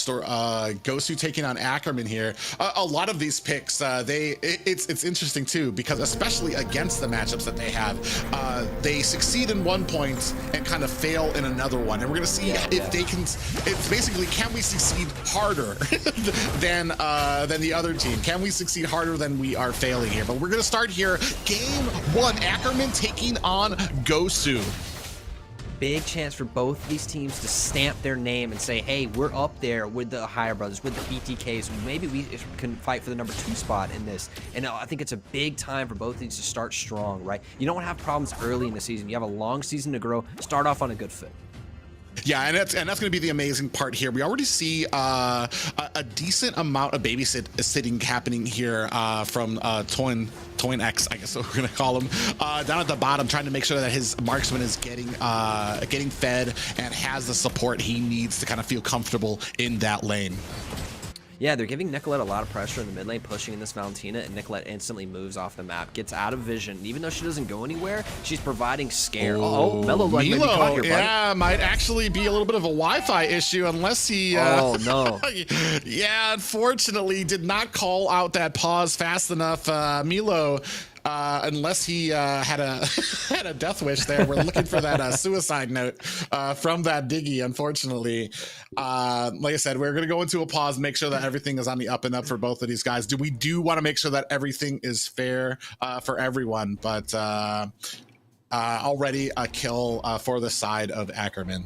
Gosu taking on Ackerman here. A lot of these picks, it's interesting too, because especially against the matchups that they have, they succeed in one point and kind of fail in another one. And we're going to see if they can. It's basically, can we succeed harder than the other team? Can we succeed harder than we are failing here? But we're going to start here. Game 1, Ackerman taking on Gosu. Big chance for both of these teams to stamp their name and say, hey, we're up there with the OhioBrothers, with the BTKs. Maybe we can fight for the number 2 spot in this. And I think it's a big time for both of these to start strong, right? You don't have problems early in the season. You have a long season to grow. Start off on a good foot. Yeah, and that's going to be the amazing part here. We already see a decent amount of babysitting happening here from Toin X, I guess what we're going to call him, down at the bottom, trying to make sure that his marksman is getting fed and has the support he needs to kind of feel comfortable in that lane. Yeah, they're giving Nicolette a lot of pressure in the mid lane, pushing in this Valentina, and Nicolette instantly moves off the map, gets out of vision. Even though she doesn't go anywhere, she's providing scare. Oh, Melo, like, maybe caught here, yeah, might actually be a little bit of a Wi-Fi issue unless he... oh, no. Yeah, unfortunately, did not call out that pause fast enough. Milo... unless he had a had a death wish there. We're looking for that suicide note from that Diggy, unfortunately. Like I said, we're going to go into a pause, make sure that everything is on the up and up for both of these guys. We do want to make sure that everything is fair for everyone, but already a kill for the side of Ackerman.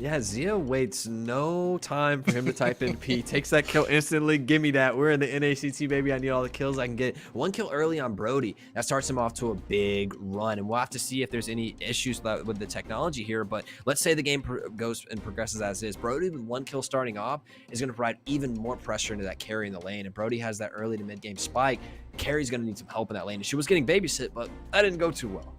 Yeah, Zia waits no time for him to type in P. Takes that kill instantly. Give me that. We're in the NACT, baby. I need all the kills I can get. One kill early on Brody. That starts him off to a big run. And we'll have to see if there's any issues with the technology here. But let's say the game goes and progresses as is. Brody, with one kill starting off, is going to provide even more pressure into that carry in the lane. And Brody has that early to mid-game spike. Carry's going to need some help in that lane. And she was getting babysit, but that didn't go too well.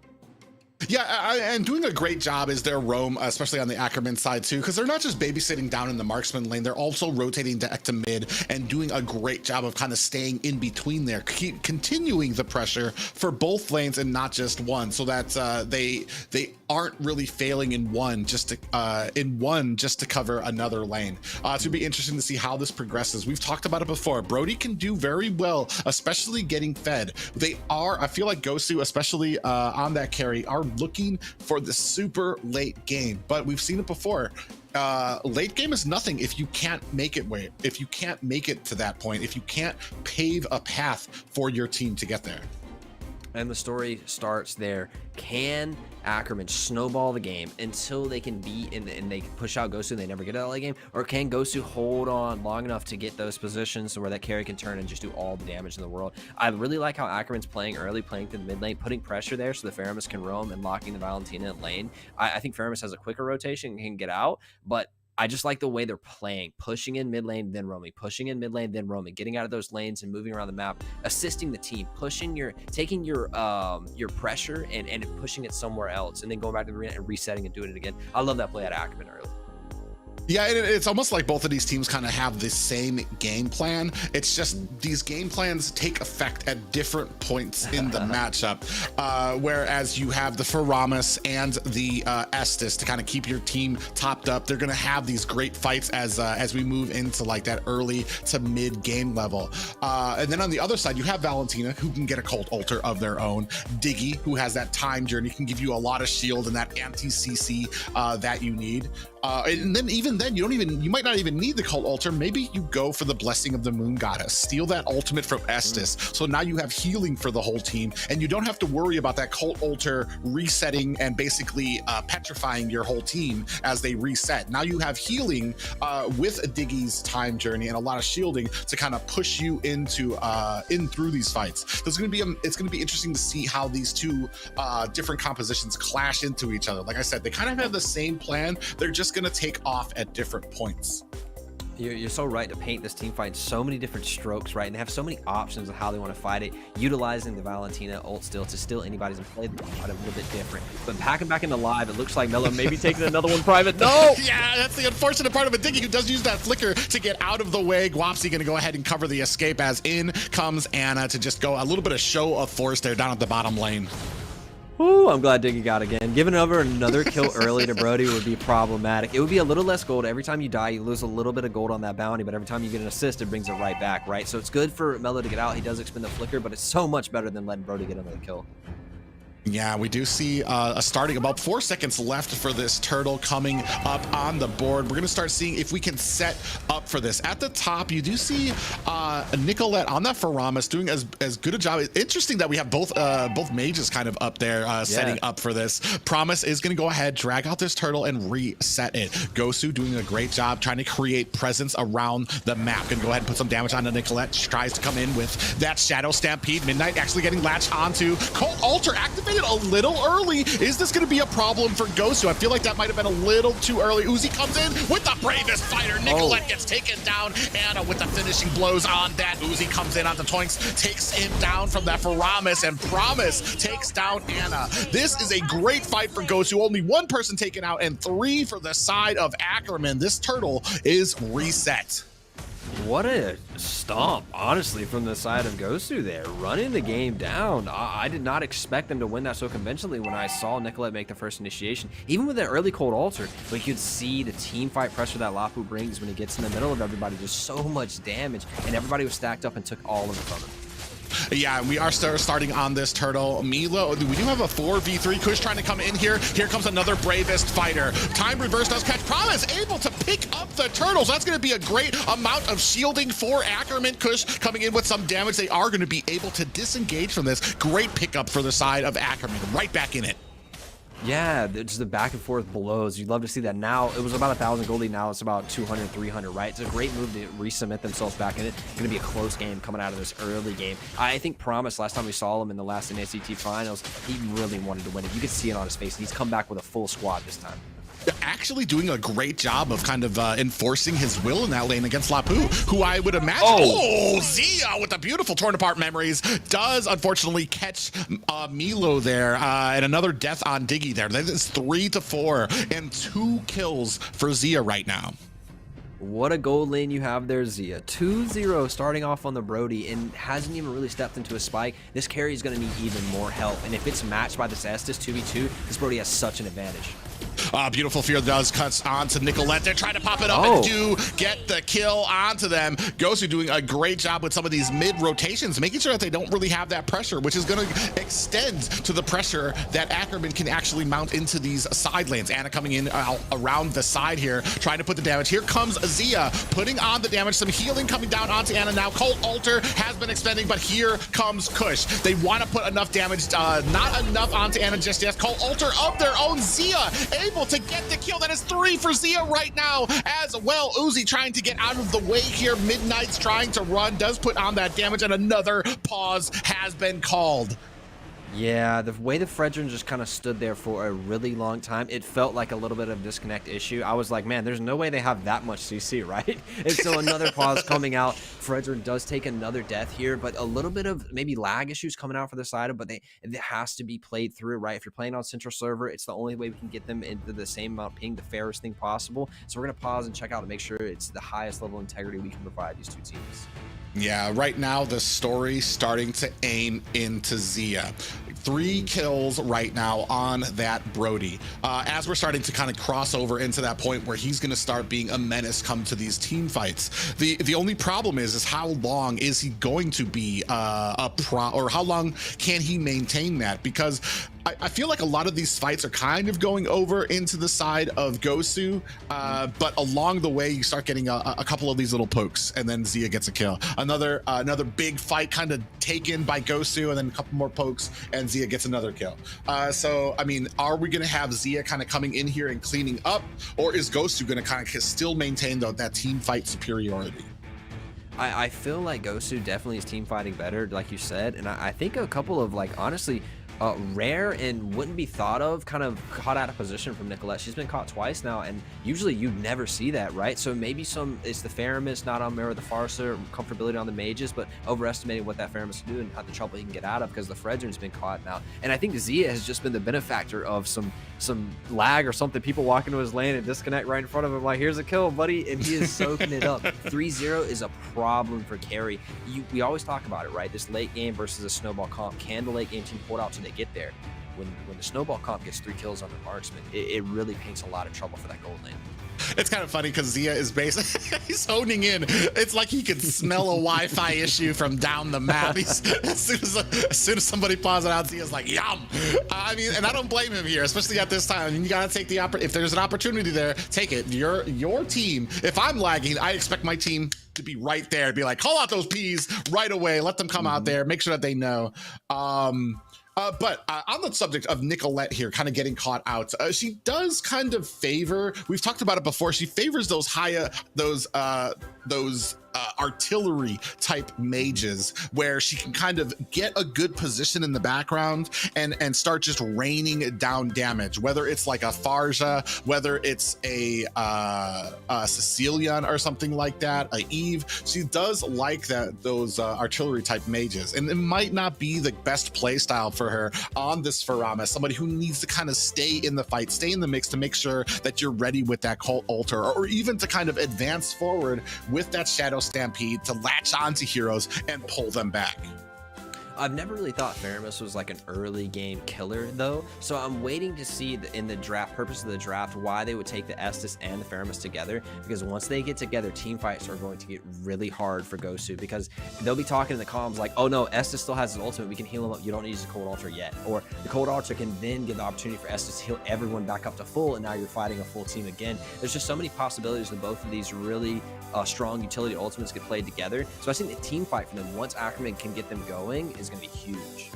Yeah, and doing a great job is their roam, especially on the Ackerman side too, because they're not just babysitting down in the marksman lane, they're also rotating deck to mid and doing a great job of kind of staying in between there, continuing the pressure for both lanes and not just one, so that they aren't really failing in one just to cover another lane. It's gonna be interesting to see how this progresses. We've talked about it before. Brody can do very well, especially getting fed. I feel like Gosu, especially on that carry, are looking for the super late game, but we've seen it before. Late game is nothing if you can't make it to that point, if you can't pave a path for your team to get there. And the story starts there. Can Ackerman snowball the game until they can beat and they push out Gosu and they never get out of the game? Or can Gosu hold on long enough to get those positions where that carry can turn and just do all the damage in the world? I really like how Ackerman's playing early, playing through the mid lane, putting pressure there so the Faramis can roam and locking the Valentina in lane. I think Faramis has a quicker rotation and can get out, but I just like the way they're playing, pushing in mid lane, then roaming, pushing in mid lane, then roaming, getting out of those lanes and moving around the map, assisting the team, taking your pressure and pushing it somewhere else, and then going back to the arena and resetting and doing it again. I love that play out of Ackerman early. Yeah, it's almost like both of these teams kind of have the same game plan. It's just these game plans take effect at different points in the matchup. Whereas you have the Faramis and the Estes to kind of keep your team topped up. They're going to have these great fights as we move into like that early to mid game level. And then on the other side, you have Valentina, who can get a cult altar of their own. Diggy, who has that time journey, can give you a lot of shield and that anti-CC that you need. And then even then, you might not even need the cult altar. Maybe you go for the blessing of the moon goddess, steal that ultimate from Estes, so now you have healing for the whole team, and you don't have to worry about that cult altar resetting and basically petrifying your whole team as they reset. Now you have healing with a Diggy's time journey and a lot of shielding to kind of push you into in through these fights. So it's going to be interesting to see how these two different compositions clash into each other. Like I said, they kind of have the same plan. They're just going to take off at different points. You're so right to paint this team fight so many different strokes, right? And they have so many options of how they want to fight it, utilizing the Valentina ult still to steal anybody's and play the fight a little bit different. But packing back into live, it looks like Melo maybe taking another one private. No! Yeah, that's the unfortunate part of it. Diggy, who does use that flicker to get out of the way. Guapsi gonna go ahead and cover the escape as in comes Anna to just go a little bit of show of force there down at the bottom lane. Ooh, I'm glad Diggy got again. Giving over another kill early to Brody would be problematic. It would be a little less gold. Every time you die, you lose a little bit of gold on that bounty, but every time you get an assist, it brings it right back, right? So it's good for Melo to get out. He does expend the flicker, but it's so much better than letting Brody get another kill. Yeah, we do see starting about 4 seconds left for this turtle coming up on the board. We're going to start seeing if we can set up for this. At the top, you do see Nicolette on that Faramis doing as good a job. It's interesting that we have both mages kind of up there setting up for this. Promise is going to go ahead, drag out this turtle, and reset it. Gosu doing a great job trying to create presence around the map. Going to go ahead and put some damage on Nicolette. She tries to come in with that Shadow Stampede. Midnight actually getting latched onto. Cult Altar activated a little early. Is this going to be a problem for Gosu? I feel like that might have been a little too early. Uzi comes in with the bravest fighter. Nicolette gets taken down. Anna with the finishing blows on that. Uzi comes in on the Toinks, takes him down from that Faramis, and Promise takes down Anna. This is a great fight for Gosu. Only one person taken out and 3 for the side of Ackerman. This turtle is reset. What a stomp, honestly, from the side of Gosu there, running the game down. I did not expect them to win that so conventionally when I saw Nicolette make the first initiation. Even with that early cold altar, but you could see the team fight pressure that Lapu brings when he gets in the middle of everybody. There's so much damage, and everybody was stacked up and took all of it from him. Yeah, we are starting on this turtle. Milo, we do have a 4v3. Kush trying to come in here. Here comes another bravest fighter. Time reverse does catch Promise, able to pick up the turtles. That's going to be a great amount of shielding for Ackerman. Kush coming in with some damage. They are going to be able to disengage from this. Great pickup for the side of Ackerman. Right back in it. Yeah, just the back and forth blows. You'd love to see that. Now, it was about 1,000 gold lead. Now it's about 200, 300, right? It's a great move to resubmit themselves back in it. Going to be a close game coming out of this early game. I think Promise, last time we saw him in the last NACT finals, he really wanted to win it. You could see it on his face. He's come back with a full squad this time. Actually doing a great job of kind of enforcing his will in that lane against Lapu, who I would imagine, Zia with the beautiful torn apart memories does unfortunately catch Milo there, and another death on Diggy there. That is 3-4 and 2 kills for Zia right now. What a gold lane you have there, Zia. 2-0 starting off on the Brody and hasn't even really stepped into a spike. This carry is going to need even more help, and if it's matched by this Estes 2v2, this Brody has such an advantage. Beautiful Fear does cuts onto Nicolette. They're trying to pop it up and do get the kill onto them. Gosu doing a great job with some of these mid rotations, making sure that they don't really have that pressure, which is going to extend to the pressure that Ackerman can actually mount into these side lanes. Anna coming in around the side here, trying to put the damage. Here comes Zia putting on the damage. Some healing coming down onto Anna now. Cold Altar has been extending, but here comes Kush. They want to put enough damage, not enough onto Anna just yet. Cold Altar of their own. Zia able to get the kill. That is 3 for Zia right now as well. Uzi trying to get out of the way here. Midnight's trying to run, does put on that damage, and another pause has been called. Yeah, the way the Fredrin just kind of stood there for a really long time, it felt like a little bit of a disconnect issue. I was like, man, there's no way they have that much CC, right? And so another pause coming out. Fredrin does take another death here, but a little bit of maybe lag issues coming out for the side, but it has to be played through, right? If you're playing on Central Server, it's the only way we can get them into the same amount ping, the fairest thing possible. So we're going to pause and check out to make sure it's the highest level of integrity we can provide these two teams. Yeah, right now the story starting to aim into Zia. 3 kills right now on that Brody. As we're starting to kind of cross over into that point where he's going to start being a menace come to these team fights. The only problem is how long is he going to be or how long can he maintain that? Because I feel like a lot of these fights are kind of going over into the side of Gosu, but along the way you start getting a couple of these little pokes, and then Zia gets a kill. Another big fight kind of taken by Gosu, and then a couple more pokes, and Zia gets another kill. So I mean, are we going to have Zia kind of coming in here and cleaning up, or is Gosu going to kind of still maintain that team fight superiority? I feel like Gosu definitely is team fighting better, like you said, and I think a couple of, like, honestly, rare and wouldn't be thought of kind of caught out of position from Nicolette. She's been caught twice now, and usually you'd never see that, right? So maybe it's the Faramis not on Mirror the Farsa, comfortability on the mages, but overestimating what that Faramis can do and how the trouble he can get out of because the Fredrin's been caught now. And I think Zia has just been the benefactor of some lag or something, people walk into his lane and disconnect right in front of him like, here's a kill, buddy, and he is soaking it up. 3-0 is a problem for carry. We always talk about it, right? This late game versus a snowball comp. Can the late game team pull it out so they get there? When the snowball comp gets 3 kills on the marksman, it really paints a lot of trouble for that gold lane. It's kind of funny because Zia is basically he's honing in. It's like he can smell a Wi-Fi issue from down the map. As soon as somebody pauses it out, Zia's like, yum. I mean, and I don't blame him here, especially at this time. I mean, you gotta take the if there's an opportunity there, take it. Your team. If I'm lagging, I expect my team to be right there. Be like, call out those P's right away. Let them come out there. Make sure that they know. But on the subject of Nicolette here kind of getting caught out, she does kind of favor, we've talked about it before, she favors those artillery type mages where she can kind of get a good position in the background and start just raining down damage, whether it's like a Farja, whether it's a Cecilian or something like that, a Eve. She does like those artillery type mages, and it might not be the best play style for her on this Farama, somebody who needs to kind of stay in the fight, stay in the mix to make sure that you're ready with that Cult Altar, or even to kind of advance forward with that Shadow Stampede to latch onto heroes and pull them back. I've never really thought Theramis was like an early game killer though, so I'm waiting to see in the draft purpose of the draft why they would take the Estus and the Theramis together, because once they get together, team fights are going to get really hard for Gosu, because they'll be talking in the comms like, oh no, Estus still has his ultimate, we can heal him up, you don't need to use the Cold Altar yet, or the Cold Altar can then give the opportunity for Estus to heal everyone back up to full, and now you're fighting a full team again. There's just so many possibilities that both of these really strong utility ultimates get played together, so I think the team fight for them, once Ackerman can get them going, is going to be huge.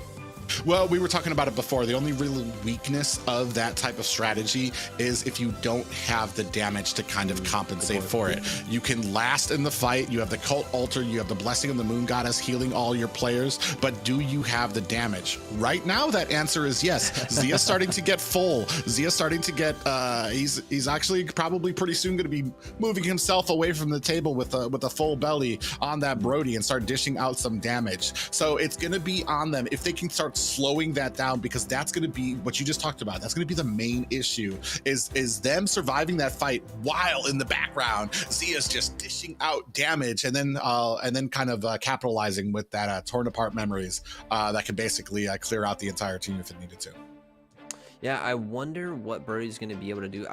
Well, we were talking about it before. The only real weakness of that type of strategy is if you don't have the damage to kind of compensate for it. You can last in the fight. You have the Cult Altar, you have the Blessing of the Moon Goddess healing all your players, but do you have the damage? Right now, that answer is yes. Zia's starting to get full. Zia's starting to get, he's actually probably pretty soon going to be moving himself away from the table with a full belly on that Brody and start dishing out some damage. So it's going to be on them if they can start slowing that down, because that's going to be what you just talked about. That's going to be the main issue, is them surviving that fight while in the background Zia's just dishing out damage, and then kind of capitalizing with that torn apart memories that can basically clear out the entire team if it needed to. Yeah, I wonder what Brody's going to be able to do.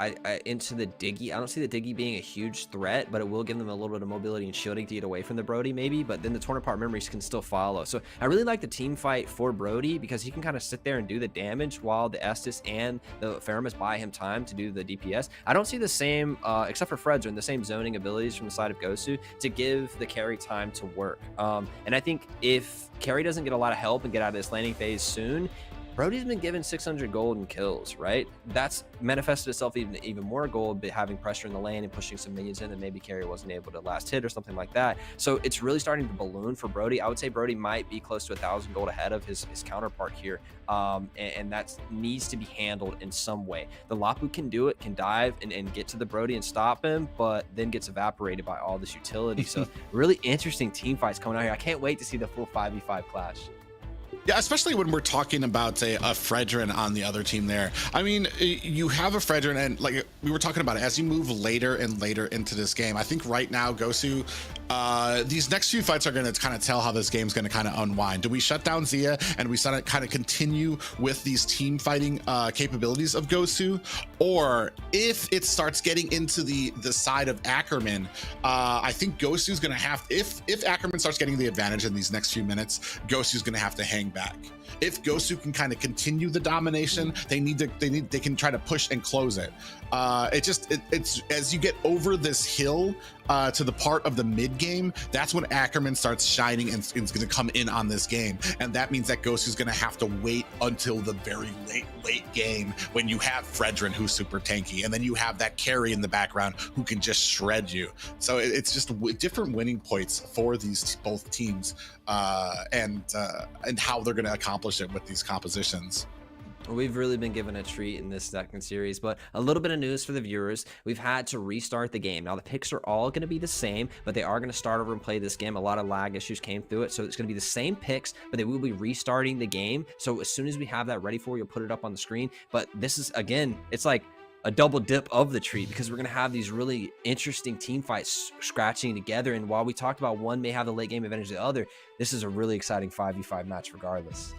Into the Diggy. I don't see the Diggy being a huge threat, but it will give them a little bit of mobility and shielding to get away from the Brody maybe, but then the torn apart memories can still follow. So I really like the team fight for Brody, because he can kind of sit there and do the damage while the Estus and the Theramis buy him time to do the DPS. I don't see the same, except for Fredrin, the same zoning abilities from the side of Gosu to give the carry time to work. And I think if carry doesn't get a lot of help and get out of this landing phase soon, Brody's been given 600 gold in kills, right? That's manifested itself even more gold, having pressure in the lane and pushing some minions in that maybe carry wasn't able to last hit or something like that. So it's really starting to balloon for Brody. I would say Brody might be close to 1,000 gold ahead of his counterpart here, and that needs to be handled in some way. The Lapu can do it, can dive and get to the Brody and stop him, but then gets evaporated by all this utility. So really interesting team fights coming out here. I can't wait to see the full 5v5 clash. Yeah, especially when we're talking about, say, a Fredrin on the other team there. I mean, you have a Fredrin, and like we were talking about it, as you move later and later into this game, I think right now, Gosu, these next few fights are going to kind of tell how this game's going to kind of unwind. Do we shut down Zia and we kind of continue with these team fighting capabilities of Gosu? Or if it starts getting into the side of Ackerman, I think Gosu's going to have, if Ackerman starts getting the advantage in these next few minutes, Gosu's going to have to hang back. If Gosu can kind of continue the domination, they can try to push and close it. It's as you get over this hill to the part of the mid game, that's when Ackerman starts shining and is going to come in on this game, and that means that Gosu's going to have to wait until the very late game when you have Fredrin, who's super tanky, and then you have that carry in the background who can just shred you. So it's just different winning points for these both teams, and how they're going to accomplish it with these compositions. We've really been given a treat in this second series, but a little bit of news for the viewers. We've had to restart the game. Now, the picks are all going to be the same, but they are going to start over and play this game. A lot of lag issues came through it, so it's going to be the same picks, but they will be restarting the game. So as soon as we have that ready for you, we'll put it up on the screen. But this is, again, it's like a double dip of the treat, because we're going to have these really interesting team fights scratching together. And while we talked about one may have the late game advantage of the other, this is a really exciting 5v5 match regardless.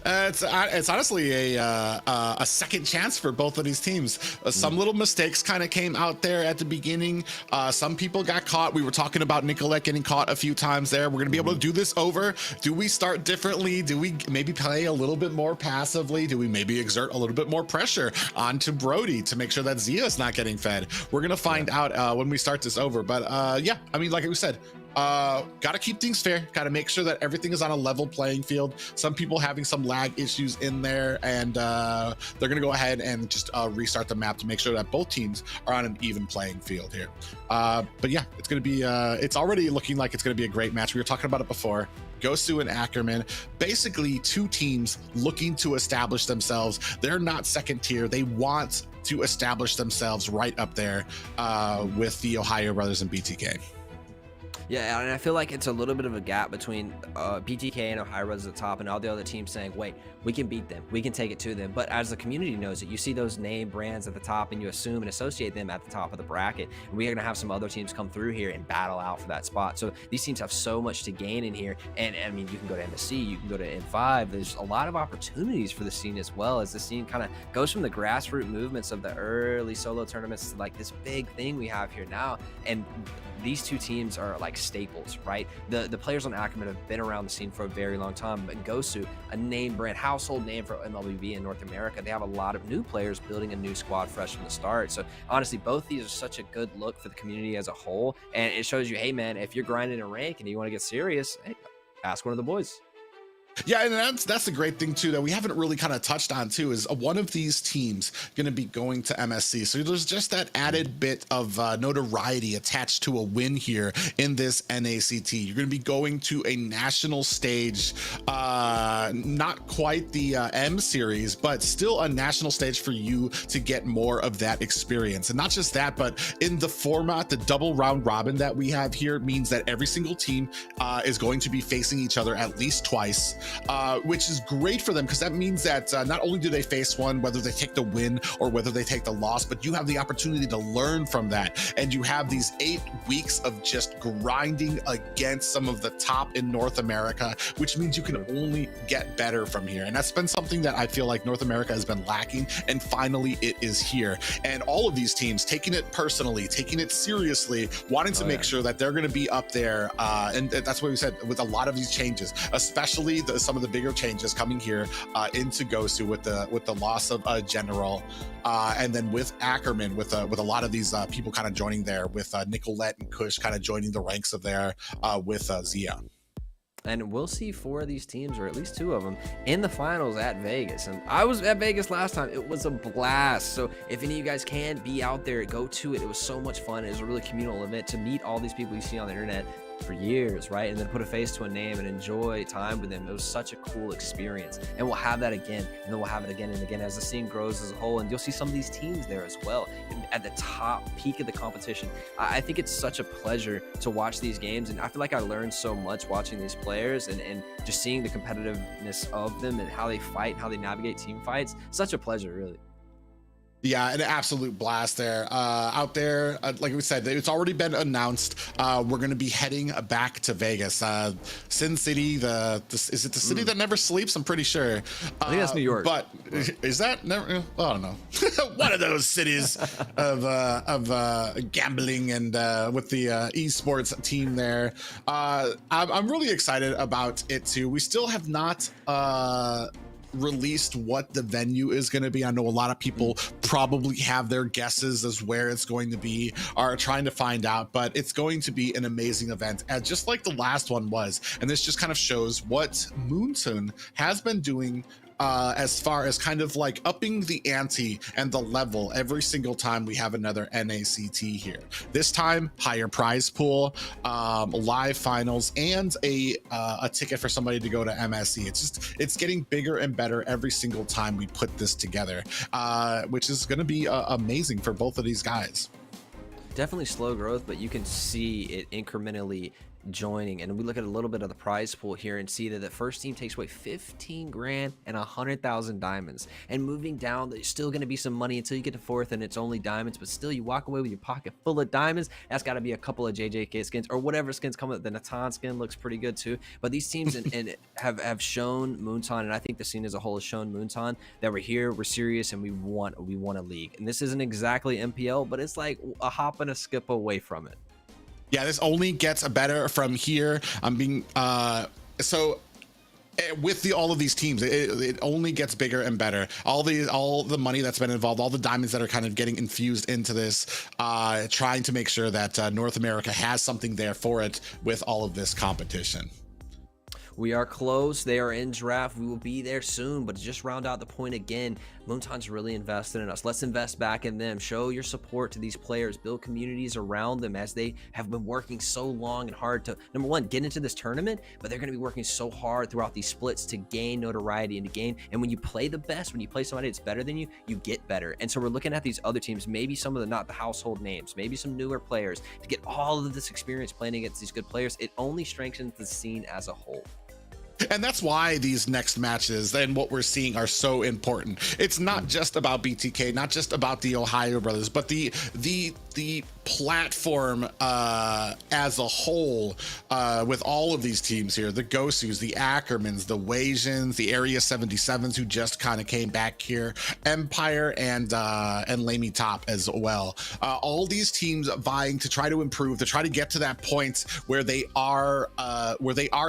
It's honestly a second chance for both of these teams. Some little mistakes kind of came out there at the beginning. Some people got caught. We were talking about Nicolette getting caught a few times there. We're going to be able to do this over. Do we start differently? Do we maybe play a little bit more passively? Do we maybe exert a little bit more pressure onto Brody to make sure that Zia is not getting fed? We're going to find out when we start this over. But yeah, I mean, like we said, got to keep things fair, got to make sure that everything is on a level playing field. Some people having some lag issues in there, and they're gonna go ahead and just restart the map to make sure that both teams are on an even playing field here. But yeah, it's gonna be it's already looking like it's gonna be a great match. We were talking about it before. Gosu and Ackerman, basically two teams looking to establish themselves. They're not second tier. They want to establish themselves right up there with the Ohio Brothers and BTK. Yeah, and I feel like it's a little bit of a gap between PTK and OhioBrothers at the top and all the other teams saying, wait, we can beat them, we can take it to them. But as the community knows it, you see those name brands at the top and you assume and associate them at the top of the bracket. And we're going to have some other teams come through here and battle out for that spot. So these teams have so much to gain in here. And I mean, you can go to MSC, you can go to N5. There's a lot of opportunities for the scene as well, as the scene kind of goes from the grassroots movements of the early solo tournaments to like this big thing we have here now. And these two teams are like staples, right? The players on Ackerman have been around the scene for a very long time, but Gosu, a name brand, household name for MLBB in North America, they have a lot of new players building a new squad fresh from the start. So honestly, both these are such a good look for the community as a whole, and it shows you, hey man, if you're grinding a rank and you want to get serious, hey, ask one of the boys. Yeah, and that's the great thing too that we haven't really kind of touched on too, is one of these teams going to be going to MSC. So there's just that added bit of notoriety attached to a win here in this NACT. You're going to be going to a national stage, not quite the M series, but still a national stage for you to get more of that experience. And not just that, but in the format, the double round robin that we have here means that every single team is going to be facing each other at least twice. Which is great for them, because that means that not only do they face one, whether they take the win or whether they take the loss, but you have the opportunity to learn from that. And you have these 8 weeks of just grinding against some of the top in North America, which means you can only get better from here. And that's been something that I feel like North America has been lacking. And finally, it is here. And all of these teams taking it personally, taking it seriously, wanting to make sure that they're going to be up there. And that's what we said with a lot of these changes, especially some of the bigger changes coming here into Gosu with the loss of General, and then with Ackerman with a lot of these people kind of joining there, with Nicolette and Kush kind of joining the ranks of there with Zia. And we'll see 4 of these teams, or at least 2 of them, in the finals at Vegas. And I was at Vegas last time. It was a blast. So if any of you guys can be out there, go to it. It was so much fun. It was a really communal event to meet all these people you see on the internet for years, right? And then put a face to a name and enjoy time with them. It was such a cool experience. And we'll have that again, and then we'll have it again and again as the scene grows as a whole. And you'll see some of these teams there as well, at the top peak of the competition. I think it's such a pleasure to watch these games, and I feel like I learned so much watching these players and just seeing the competitiveness of them and how they fight and how they navigate team fights. Such a pleasure, really. Yeah, an absolute blast there. Out there, like we said, it's already been announced. We're going to be heading back to Vegas. Sin City, is it the city that never sleeps? I'm pretty sure. I think that's New York. But is that never? I don't know. One of those cities of gambling and with the esports team there. I'm really excited about it too. We still have not released what the venue is going to be. I know a lot of people probably have their guesses as where it's going to be, are trying to find out, but it's going to be an amazing event, just like the last one was. And this just kind of shows what Moonton has been doing as far as kind of like upping the ante and the level every single time we have another NACT here. This time, higher prize pool, live finals, and a ticket for somebody to go to MSC. It's getting bigger and better every single time we put this together, which is going to be amazing for both of these guys. Definitely slow growth, but you can see it incrementally joining. And we look at a little bit of the prize pool here and see that the first team takes away 15 grand and 100,000 diamonds. And moving down, there's still going to be some money until you get to 4th and it's only diamonds, but still you walk away with your pocket full of diamonds. That's got to be a couple of JJK skins or whatever skins come up. The Natan skin looks pretty good too. But these teams and have shown Moonton, and I think the scene as a whole has shown Moonton that we're here, we're serious, and we want a league. And this isn't exactly MPL, but it's like a hop and a skip away from it. Yeah, this only gets better from here. I'm being so with all of these teams, it only gets bigger and better. All the money that's been involved, all the diamonds that are kind of getting infused into this, trying to make sure that North America has something there for it with all of this competition. We are close. They are in draft. We will be there soon, but to just round out the point again, Luntan's really invested in us. Let's invest back in them. Show your support to these players. Build communities around them as they have been working so long and hard to, number one, get into this tournament, but they're going to be working so hard throughout these splits to gain notoriety and to gain. And when you play the best, when you play somebody that's better than you, you get better. And so we're looking at these other teams, maybe some of the not the household names, maybe some newer players, to get all of this experience playing against these good players. It only strengthens the scene as a whole. And that's why these next matches and what we're seeing are so important. It's not just about BTK, not just about the Ohio brothers, but the platform as a whole, with all of these teams here, the Gosus, the Ackermans, the Wasians, the Area 77s who just kind of came back here, Empire and LaimiTop as well. All these teams vying to try to improve, to try to get to that point where they are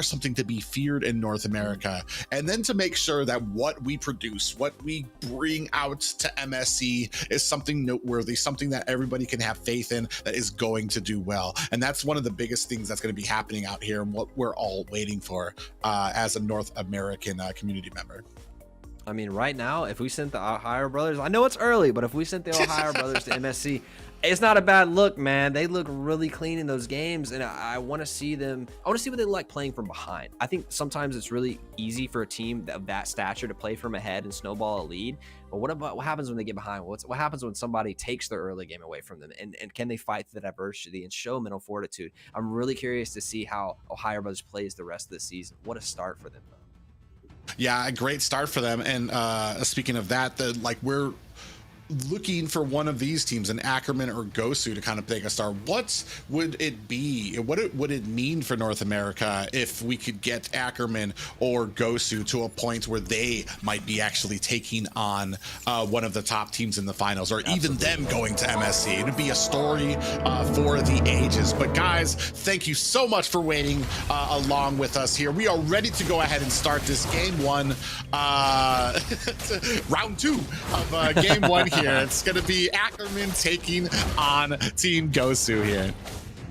something to be feared in North America, and then to make sure that what we produce, what we bring out to MSC is something noteworthy, something that everybody can have faith in, that is going to do well. And that's one of the biggest things that's going to be happening out here, and what we're all waiting for as a North American community member. I mean, right now, if we sent the Ohio brothers, I know it's early, but if we sent the Ohio brothers to MSC, it's not a bad look, man. They look really clean in those games, and I want to see them. I want to see what they like playing from behind. I think sometimes it's really easy for a team of that stature to play from ahead and snowball a lead. But what happens when they get behind? What happens when somebody takes their early game away from them? And can they fight the diversity and show mental fortitude? I'm really curious to see how Ohio brothers plays the rest of the season. What a start for them, though. Yeah, a great start for them. And speaking of that, we're looking for one of these teams, an Ackerman or Gosu, to kind of take a star. What would it be? What would it mean for North America if we could get Ackerman or Gosu to a point where they might be actually taking on one of the top teams in the finals, or even them going to MSC? It would be a story for the ages. But guys, thank you so much for waiting along with us here. We are ready to go ahead and start this game one, round two of game one here. It's going to be Ackerman taking on Team Gosu here.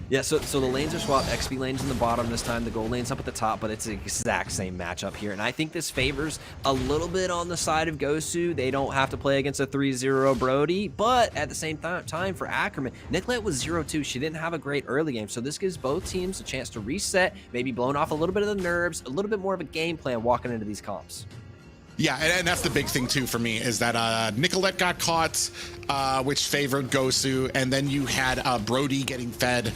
Yeah, so the lanes are swapped. XP lane's in the bottom this time. The gold lane's up at the top, but it's the exact same matchup here. And I think this favors a little bit on the side of Gosu. They don't have to play against a 3-0 Brody, but at the same time for Ackerman, Nicolette was 0-2. She didn't have a great early game, so this gives both teams a chance to reset, maybe blown off a little bit of the nerves, a little bit more of a game plan walking into these comps. Yeah, and that's the big thing too for me, is that Nicolette got caught, which favored Gosu, and then you had Brody getting fed,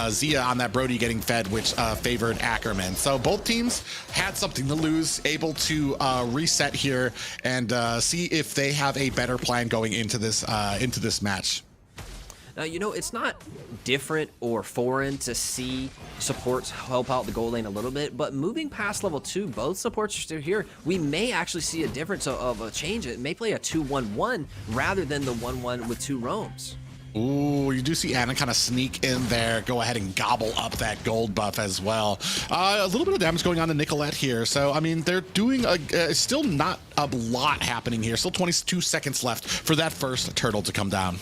Zia on that Brody getting fed, which favored Ackerman. So both teams had something to lose, able to reset here and see if they have a better plan going into this match. Now, you know, it's not different or foreign to see supports help out the gold lane a little bit, but moving past level 2, both supports are still here. We may actually see a difference of a change. It may play a 2-1-1 rather than the 1-1 with 2 roams. Ooh, you do see Anna kind of sneak in there, go ahead and gobble up that gold buff as well. A little bit of damage going on to Nicolette here. So, I mean, they're doing still not a lot happening here. Still 22 seconds left for that first turtle to come down.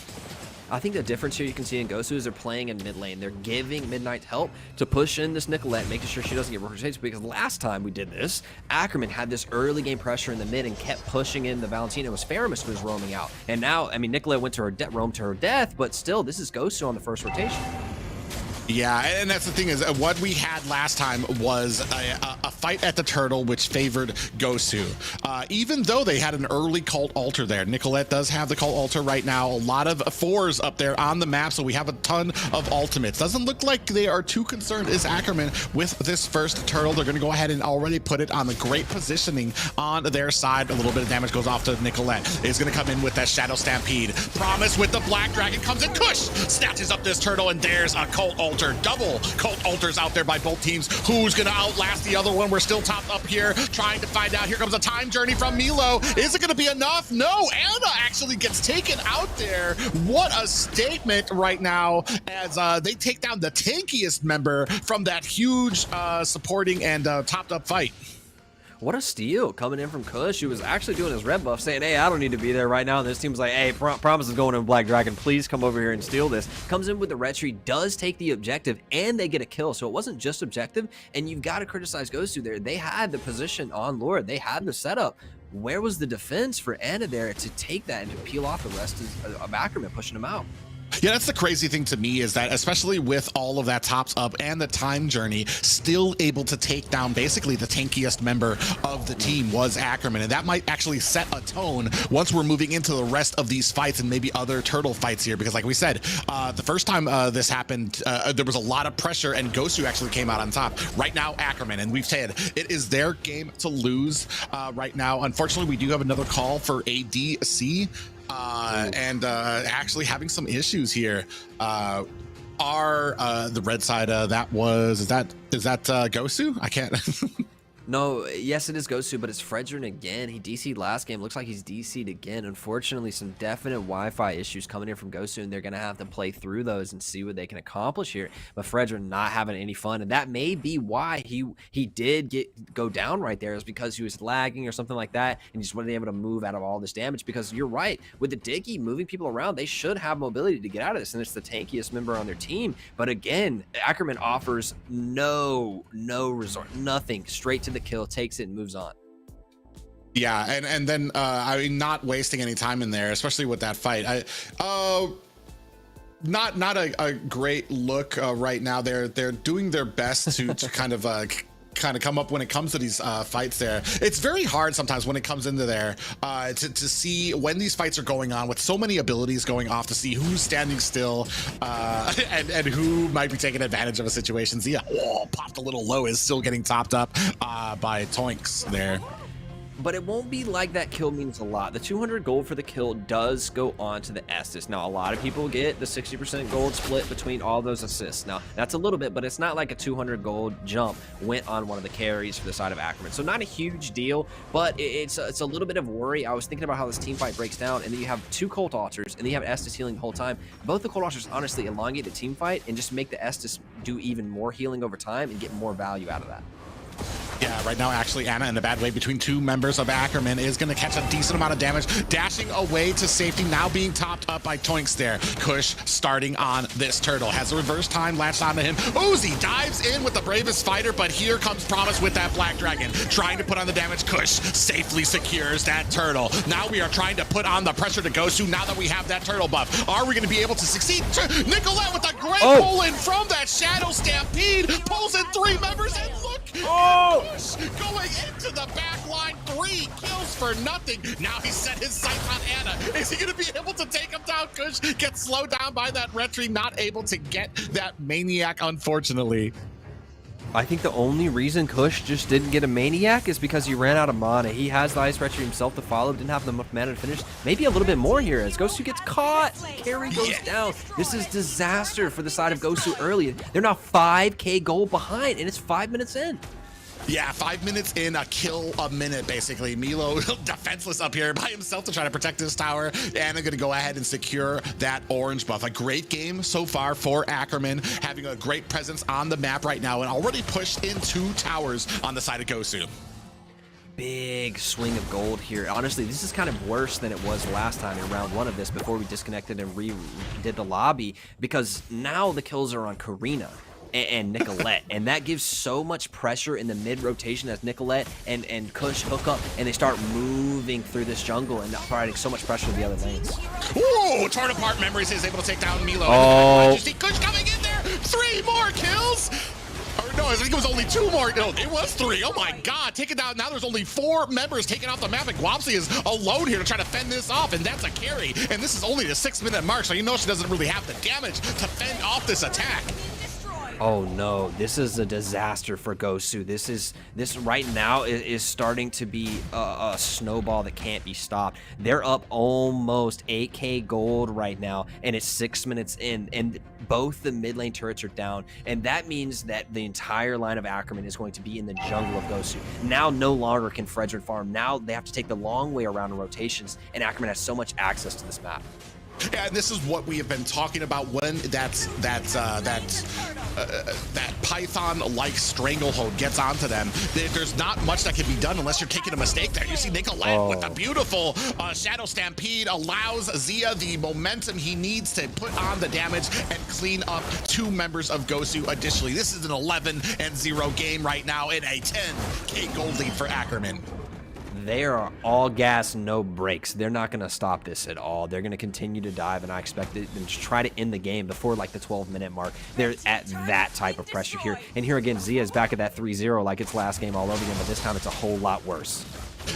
I think the difference here you can see in Gosu is they're playing in mid lane. They're giving Midnight help to push in this Nicolette, making sure she doesn't get rotated, because last time we did this, Ackerman had this early game pressure in the mid and kept pushing in the Valentina. It was Faramis who was roaming out. And now, I mean, Nicolette went to her roam to her death, but still, this is Gosu on the first rotation. Yeah, and that's the thing, is what we had last time was a fight at the turtle which favored Gosu. Even though they had an early cult altar there, Nicolette does have the cult altar right now. A lot of 4s up there on the map, so we have a ton of ultimates. Doesn't look like they are too concerned, is Ackerman, with this first turtle. They're going to go ahead and already put it on the great positioning on their side. A little bit of damage goes off to Nicolette. Is going to come in with that Shadow Stampede. Promise with the Black Dragon comes in. Kush snatches up this turtle, and there's a cult altar. Double cult altars out there by both teams. Who's gonna outlast the other one? We're still topped up here, trying to find out. Here comes a time journey from Milo. Is it gonna be enough? No, Anna actually gets taken out there. What a statement right now, as they take down the tankiest member from that huge supporting and topped up fight. What a steal coming in from Kush, who was actually doing his red buff, saying, hey, I don't need to be there right now. And this team's like, hey, Promise is going in Black Dragon. Please come over here and steal this. Comes in with the red tree, does take the objective, and they get a kill. So it wasn't just objective, and you've got to criticize Gosu there. They had the position on Lord. They had the setup, where was the defense for Anna there to take that and to peel off the rest of Ackerman, pushing him out? Yeah, that's the crazy thing to me, is that especially with all of that tops up and the time journey, still able to take down basically the tankiest member of the team was Ackerman. And that might actually set a tone once we're moving into the rest of these fights and maybe other turtle fights here. Because like we said, the first time this happened, there was a lot of pressure and Gosu actually came out on top. Right now, Ackerman, and we've said it is their game to lose right now. Unfortunately, we do have another call for ADC. And actually having some issues here. The red side, is that Gosu? I can't. No, yes, it is Gosu, but it's Fredrin again. He DC'd last game. Looks like he's DC'd again. Unfortunately, some definite Wi-Fi issues coming in from Gosu, and they're going to have to play through those and see what they can accomplish here. But Fredrin not having any fun, and that may be why he did go down right there, is because he was lagging or something like that, and he just wasn't able to move out of all this damage. Because you're right, with the Diggy moving people around, they should have mobility to get out of this, and it's the tankiest member on their team. But again, Ackerman offers no resort, nothing, straight to the kill, takes it and moves on. Yeah, and then I mean, not wasting any time in there, especially with that fight. Not a great look right now. They're doing their best to kind of come up when it comes to these fights there. It's very hard sometimes when it comes into there to see when these fights are going on with so many abilities going off, to see who's standing still and who might be taking advantage of a situation. Zia popped a little low, is still getting topped up by Toinks there. But it won't be like that kill means a lot. The 200 gold for the kill does go on to the Estes. Now, a lot of people get the 60% gold split between all those assists. Now, that's a little bit, but it's not like a 200 gold jump went on one of the carries for the side of Ackerman. So not a huge deal, but it's a little bit of worry. I was thinking about how this team fight breaks down, and then you have two Colt Altars, and then you have Estes healing the whole time. Both the Colt Altars honestly elongate the team fight and just make the Estes do even more healing over time and get more value out of that. Yeah, right now, actually, Anna in a bad way between two members of Ackerman is going to catch a decent amount of damage, dashing away to safety, now being topped up by Toinks there. Kush starting on this turtle, has a reverse time latched onto him. Uzi dives in with the bravest fighter, but here comes Promise with that Black Dragon, trying to put on the damage. Kush safely secures that turtle. Now we are trying to put on the pressure to Gosu now that we have that turtle buff. Are we going to be able to succeed? Nicolette with a great pull-in from that Shadow Stampede, pulls in three members, and look! Kush going into the back line, 3 kills for nothing. Now he set his sights on Anna. Is he going to be able to take him down? Kush gets slowed down by that retry, not able to get that Maniac, unfortunately. I think the only reason Kush just didn't get a Maniac is because he ran out of mana. He has the Ice Retry himself to follow, didn't have enough mana to finish. Maybe a little bit more here as Gosu gets caught. Carry goes down. This is disaster for the side of Gosu early. They're now 5k gold behind, and it's 5 minutes in. Yeah, 5 minutes in, a kill a minute, basically. Milo defenseless up here by himself to try to protect this tower. And they're going to go ahead and secure that orange buff. A great game so far for Ackerman, having a great presence on the map right now and already pushed in 2 towers on the side of Gosu. Big swing of gold here. Honestly, this is kind of worse than it was last time in round 1 of this before we disconnected and redid the lobby, because now the kills are on Karina and Nicolette, and that gives so much pressure in the mid rotation as Nicolette and Kush hook up and they start moving through this jungle and providing so much pressure to the other lanes. Ooh, torn apart Memories is able to take down Milo. Oh, you see Kush coming in there, 3 more kills. Or no, I think it was only 2 more. No, it was 3. Oh my God, take it down. Now there's only 4 members taken off the map, and Guapsi is alone here to try to fend this off, and that's a carry. And this is only the 6-minute mark, so you know she doesn't really have the damage to fend off this attack. Oh no, this is a disaster for Gosu. This right now is starting to be a snowball that can't be stopped. They're up almost 8k gold right now, and it's 6 minutes in, and both the mid lane turrets are down, and that means that the entire line of Ackerman is going to be in the jungle of Gosu. Now no longer can Fredrin farm. Now they have to take the long way around in rotations, and Ackerman has so much access to this map. And this is what we have been talking about when that Python-like stranglehold gets onto them. There's not much that can be done unless you're taking a mistake there. You see Nicolette with the beautiful Shadow Stampede allows Zia the momentum he needs to put on the damage and clean up 2 members of Gosu additionally. This is an 11-0 game right now in a 10k gold lead for Ackerman. They are all gas, no brakes. They're not going to stop this at all. They're going to continue to dive, and I expect them to try to end the game before like the 12-minute mark. They're at that type of pressure here. And here again, Zia is back at that 3-0 like it's last game all over again, but this time it's a whole lot worse.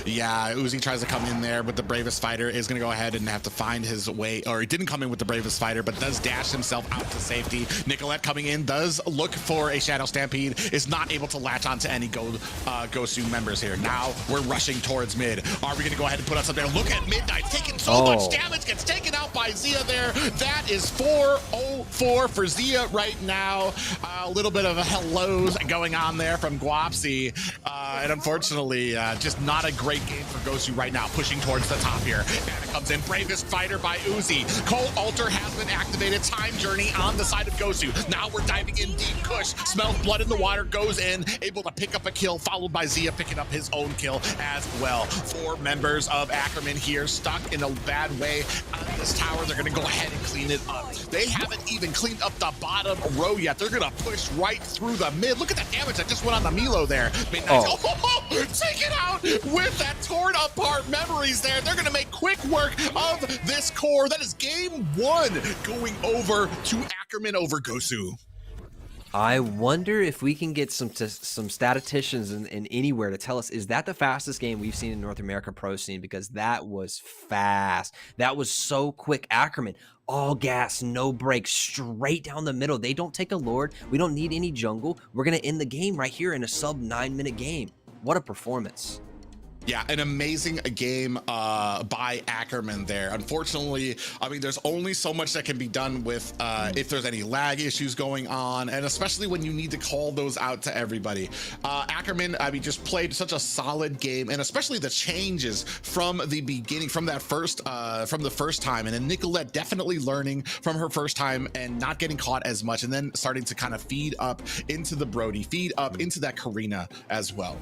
Yeah, Uzi tries to come in there, but the bravest fighter is going to go ahead and have to find his way, or he didn't come in with the bravest fighter, but does dash himself out to safety. Nicolette coming in, does look for a Shadow Stampede, is not able to latch onto any Gosu members here. Now we're rushing towards mid. Are we going to go ahead and put us up there? Look at Midnight taking so much damage, gets taken out by Zia there. That is 4-0-4 for Zia right now. A little bit of a hellos going on there from Guapsi, and unfortunately, just not a great game for Gosu right now, pushing towards the top here. And it comes in, bravest fighter by Uzi. Cold Altar has been activated. Time Journey on the side of Gosu. Now we're diving in deep. Kush smells blood in the water, goes in, able to pick up a kill, followed by Zia picking up his own kill as well. 4 members of Ackerman here stuck in a bad way on this tower. They're going to go ahead and clean it up. They haven't even cleaned up the bottom row yet. They're going to push right through the mid. Look at the damage that just went on the Milo there. Midnight, take it out with that torn apart memories there. They're going to make quick work of this core. That is game 1 going over to Ackerman over Gosu. I wonder if we can get some statisticians in anywhere to tell us, is that the fastest game we've seen in North America pro scene? Because that was fast. That was so quick. Ackerman, all gas, no brakes, straight down the middle. They don't take a Lord. We don't need any jungle. We're going to end the game right here in a sub 9-minute game. What a performance. Yeah, an amazing game by Ackerman there. Unfortunately, I mean, there's only so much that can be done with if there's any lag issues going on, and especially when you need to call those out to everybody. Ackerman, I mean, just played such a solid game, and especially the changes from the beginning, from that first, from the first time, and then Nicolette definitely learning from her first time and not getting caught as much, and then starting to kind of feed up into the Brody, feed up into that Karina as well.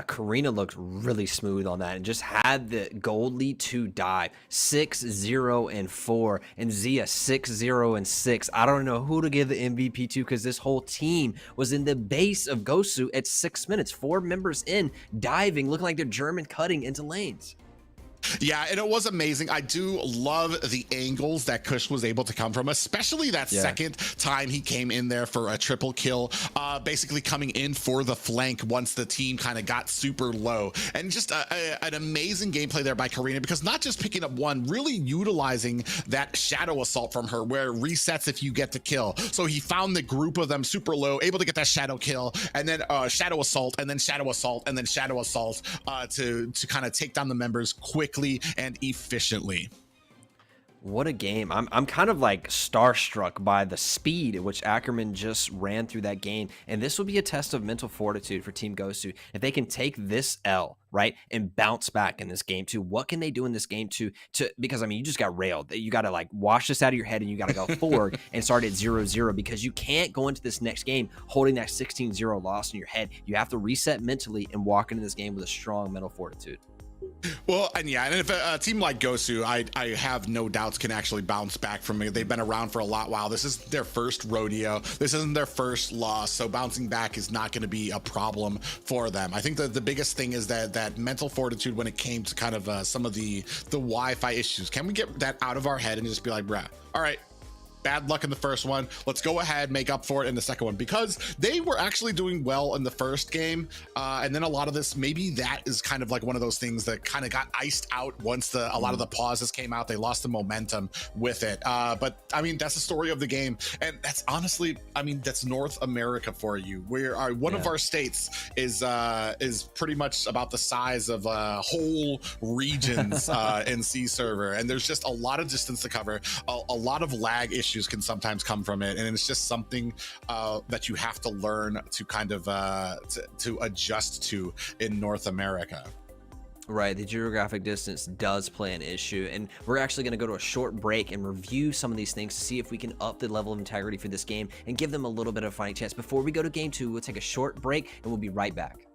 Karina looked really smooth on that and just had the gold lead to dive 6-0-4 and Zia 6-0-6. I don't know who to give the MVP to because this whole team was in the base of Gosu at 6 minutes. 4 members in, diving, looking like they're German cutting into lanes. Yeah, and it was amazing. I do love the angles that Kush was able to come from, especially that second time he came in there for a triple kill, basically coming in for the flank once the team kind of got super low. And just an amazing gameplay there by Karina, because not just picking up one, really utilizing that shadow assault from her where it resets if you get the kill. So he found the group of them super low, able to get that shadow kill, and then shadow assault, and then shadow assault, and then shadow assault to kind of take down the members quickly and efficiently. What a game. I'm kind of like starstruck by the speed at which Ackerman just ran through that game. And this will be a test of mental fortitude for Team Gosu. If they can take this L, right, and bounce back in this game too, what can they do in this game to because I mean, you just got railed. You got to like wash this out of your head and you got to go forward and start at 0-0 because you can't go into this next game holding that 16-0 loss in your head. You have to reset mentally and walk into this game with a strong mental fortitude. Well, and yeah, and if a team like Gosu, I have no doubts can actually bounce back from it. They've been around for a while. This is their first rodeo. This isn't their first loss, so bouncing back is not going to be a problem for them. I think that the biggest thing is that mental fortitude when it came to kind of some of the Wi-Fi issues. Can we get that out of our head and just be like, bruh, all right, bad luck in the first one. Let's go ahead, make up for it in the second one, because they were actually doing well in the first game. And then a lot of this, maybe that is kind of like one of those things that kind of got iced out once a lot of the pauses came out. They lost the momentum with it. But I mean, that's the story of the game. And that's honestly, I mean, that's North America for you. One of our states is pretty much about the size of whole regions in C server. And there's just a lot of distance to cover, a lot of lag issues can sometimes come from it, and it's just something that you have to learn to kind of to adjust to in North America. Right, the geographic distance does play an issue, and we're actually going to go to a short break and review some of these things to see if we can up the level of integrity for this game and give them a little bit of a fighting chance. Before we go to game 2, we'll take a short break and we'll be right back.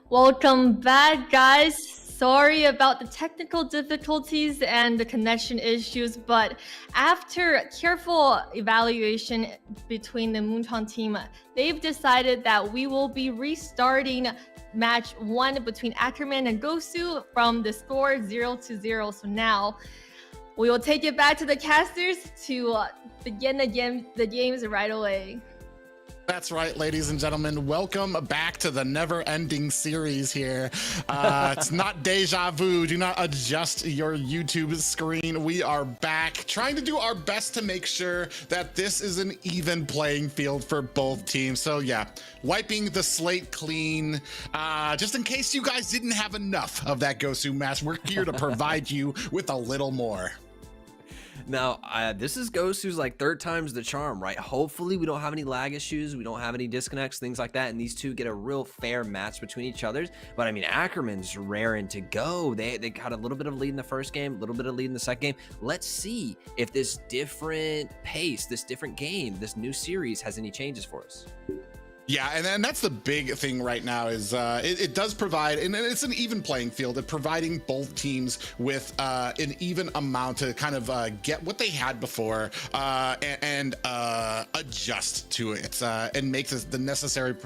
Welcome back, guys. Sorry about the technical difficulties and the connection issues, but after careful evaluation between the Moonton team, they've decided that we will be restarting match 1 between Ackerman and Gosu from the score 0-0. So now we will take it back to the casters to begin the games right away. That's right, ladies and gentlemen. Welcome back to the never-ending series here. It's not deja vu. Do not adjust your YouTube screen. We are back trying to do our best to make sure that this is an even playing field for both teams. So yeah, wiping the slate clean. Just in case you guys didn't have enough of that Gosu match, we're here to provide you with a little more. Now, this is Gosu's like 3rd time's the charm, right? Hopefully we don't have any lag issues, we don't have any disconnects, things like that, and these two get a real fair match between each other. But I mean, Ackerman's raring to go. They got a little bit of lead in the first game, a little bit of lead in the second game. Let's see if this different pace, this different game, this new series has any changes for us. Yeah, and then that's the big thing right now is it does provide, and it's an even playing field at providing both teams with an even amount to kind of get what they had before and adjust to it and make the necessary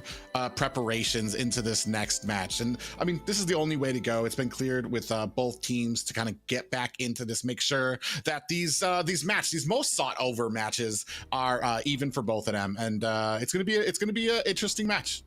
preparations into this next match. And I mean, this is the only way to go. It's been cleared with both teams to kind of get back into this, make sure that these most sought over matches are even for both of them. And it's gonna be a interesting match.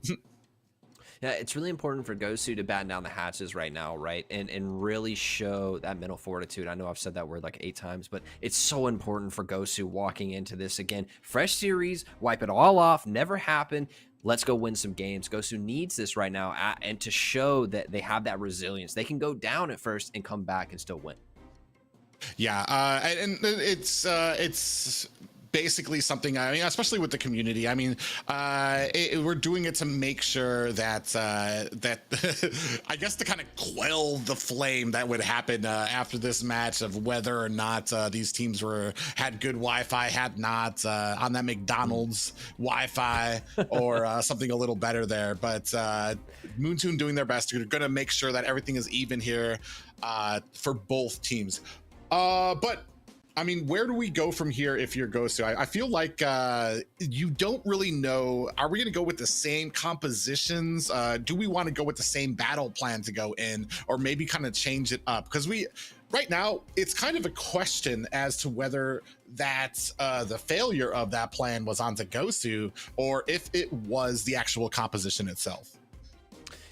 Yeah, it's really important for Gosu to batten down the hatches right now, right? And really show that mental fortitude. I know I've said that word like 8 times, but it's so important for Gosu walking into this again. Fresh series, wipe it all off, never happened. Let's go win some games. Gosu needs this right now, and to show that they have that resilience. They can go down at first and come back and still win. Yeah, and it's basically something, I mean, especially with the community, I mean, we're doing it to make sure that I guess to kind of quell the flame that would happen after this match of whether or not these teams had good Wi-Fi, had not on that McDonald's Wi-Fi or something a little better there. But Moontoon doing their best. They're going to make sure that everything is even here for both teams. But I mean, where do we go from here if you're Gosu? I feel like you don't really know. Are we going to go with the same compositions? Do we want to go with the same battle plan to go in, or maybe kind of change it up? Because right now, it's kind of a question as to whether that the failure of that plan was onto Gosu, or if it was the actual composition itself.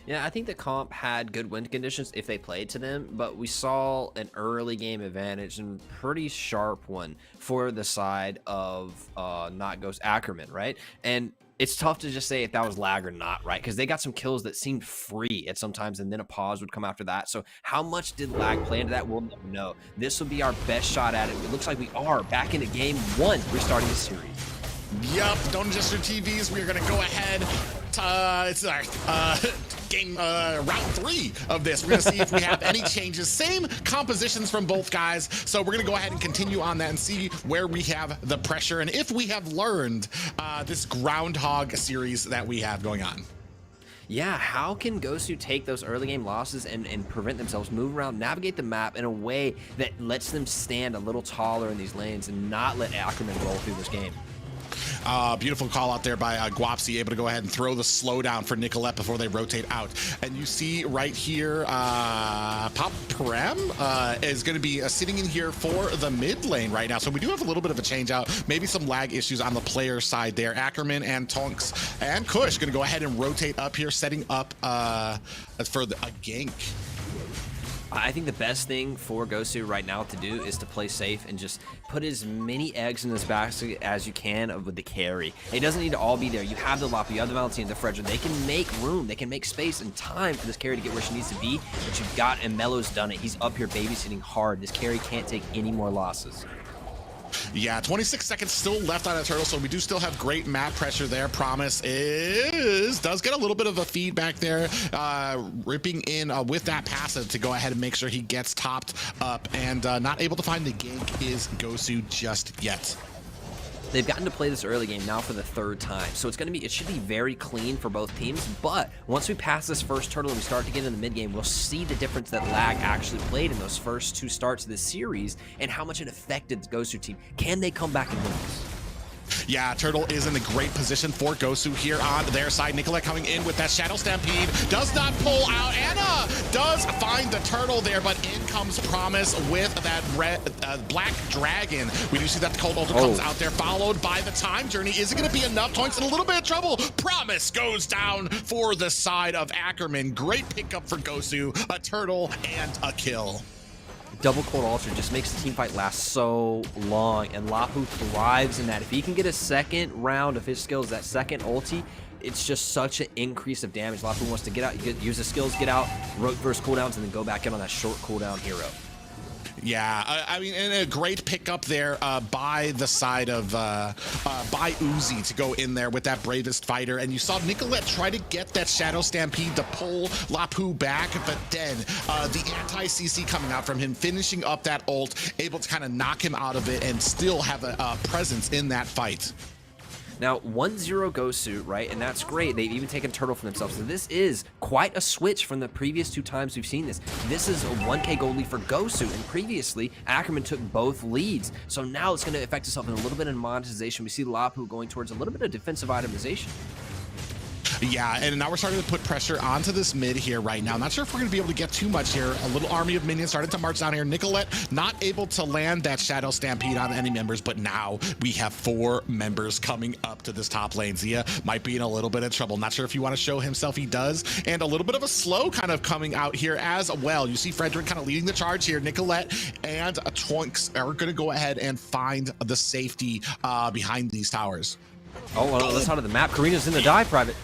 Yeah, I think the comp had good wind conditions if they played to them, but we saw an early game advantage and pretty sharp one for the side of not Ghost Ackerman, right? And it's tough to just say if that was lag or not, right? Because they got some kills that seemed free at sometimes, and then a pause would come after that. So how much did lag play into that? We'll never know. This will be our best shot at it. It looks like we are back into game 1. We're starting the series. Yup, don't adjust your TVs. We're going to go ahead. It's our game round 3 of this. We're going to see if we have any changes. Same compositions from both guys. So we're going to go ahead and continue on that and see where we have the pressure and if we have learned this groundhog series that we have going on. Yeah, how can Gosu take those early game losses and prevent themselves, move around, navigate the map in a way that lets them stand a little taller in these lanes and not let Ackerman roll through this game? Beautiful call out there by Guapsi, able to go ahead and throw the slowdown for Nicolette before they rotate out. And you see right here, Pop Prem is going to be sitting in here for the mid lane right now. So we do have a little bit of a change out, maybe some lag issues on the player side there. Ackerman and Tonks and Kush going to go ahead and rotate up here, setting up for a gank. I think the best thing for Gosu right now to do is to play safe and just put as many eggs in this basket as you can with the carry. It doesn't need to all be there. You have the Lapa, you have the Valentine, the Fredra. They can make room, they can make space and time for this carry to get where she needs to be, but you've got, and Melo's done it. He's up here babysitting hard. This carry can't take any more losses. Yeah, 26 seconds still left on a turtle, so we do still have great map pressure there. Promise does get a little bit of a feedback there, ripping in with that passive to go ahead and make sure he gets topped up, and not able to find the gank is Gosu just yet. They've gotten to play this early game now for the 3rd time, so it should be very clean for both teams. But once we pass this first turtle and we start to get in the mid game, we'll see the difference that Lag actually played in those first 2 starts of this series and how much it affected the Gosu team. Can they come back and win this? Yeah, Turtle is in a great position for Gosu here on their side. Nicolette coming in with that Shadow Stampede. Does not pull out. Anna does find the Turtle there, but in comes Promise with that red Black Dragon. We do see that the Cold Ultra comes out there, followed by the Time Journey. Is it going to be enough? Toinks in a little bit of trouble. Promise goes down for the side of Ackerman. Great pickup for Gosu. A Turtle and a kill. Double Cold Ultra just makes the team fight last so long, and Lapu thrives in that. If he can get a second round of his skills, that second ulti, it's just such an increase of damage. Lapu wants to get out, use his skills, get out, reverse cooldowns, and then go back in on that short cooldown hero. Yeah, I mean, and a great pickup there by the side of by Uzi to go in there with that Bravest Fighter. And you saw Nicolette try to get that Shadow Stampede to pull Lapu back, but then the anti-CC coming out from him, finishing up that ult, able to kind of knock him out of it and still have a presence in that fight. Now, 1-0 Gosu, right? And that's great. They've even taken Turtle for themselves. So this is quite a switch from the previous 2 times we've seen this. This is a 1K gold lead for Gosu, and previously, Ackerman took both leads. So now it's going to affect itself in a little bit in monetization. We see Lapu going towards a little bit of defensive itemization. Yeah, and now we're starting to put pressure onto this mid here right now. Not sure if we're going to be able to get too much here. A little army of minions started to march down here. Nicolette not able to land that Shadow Stampede on any members, but now we have 4 members coming up to this top lane. Zia might be in a little bit of trouble. Not sure if you want to show himself. He does. And a little bit of a slow kind of coming out here as well. You see Frederick kind of leading the charge here. Nicolette and Toinks are going to go ahead and find the safety behind these towers. Oh, on the other side of the map, Karina's in the dive private.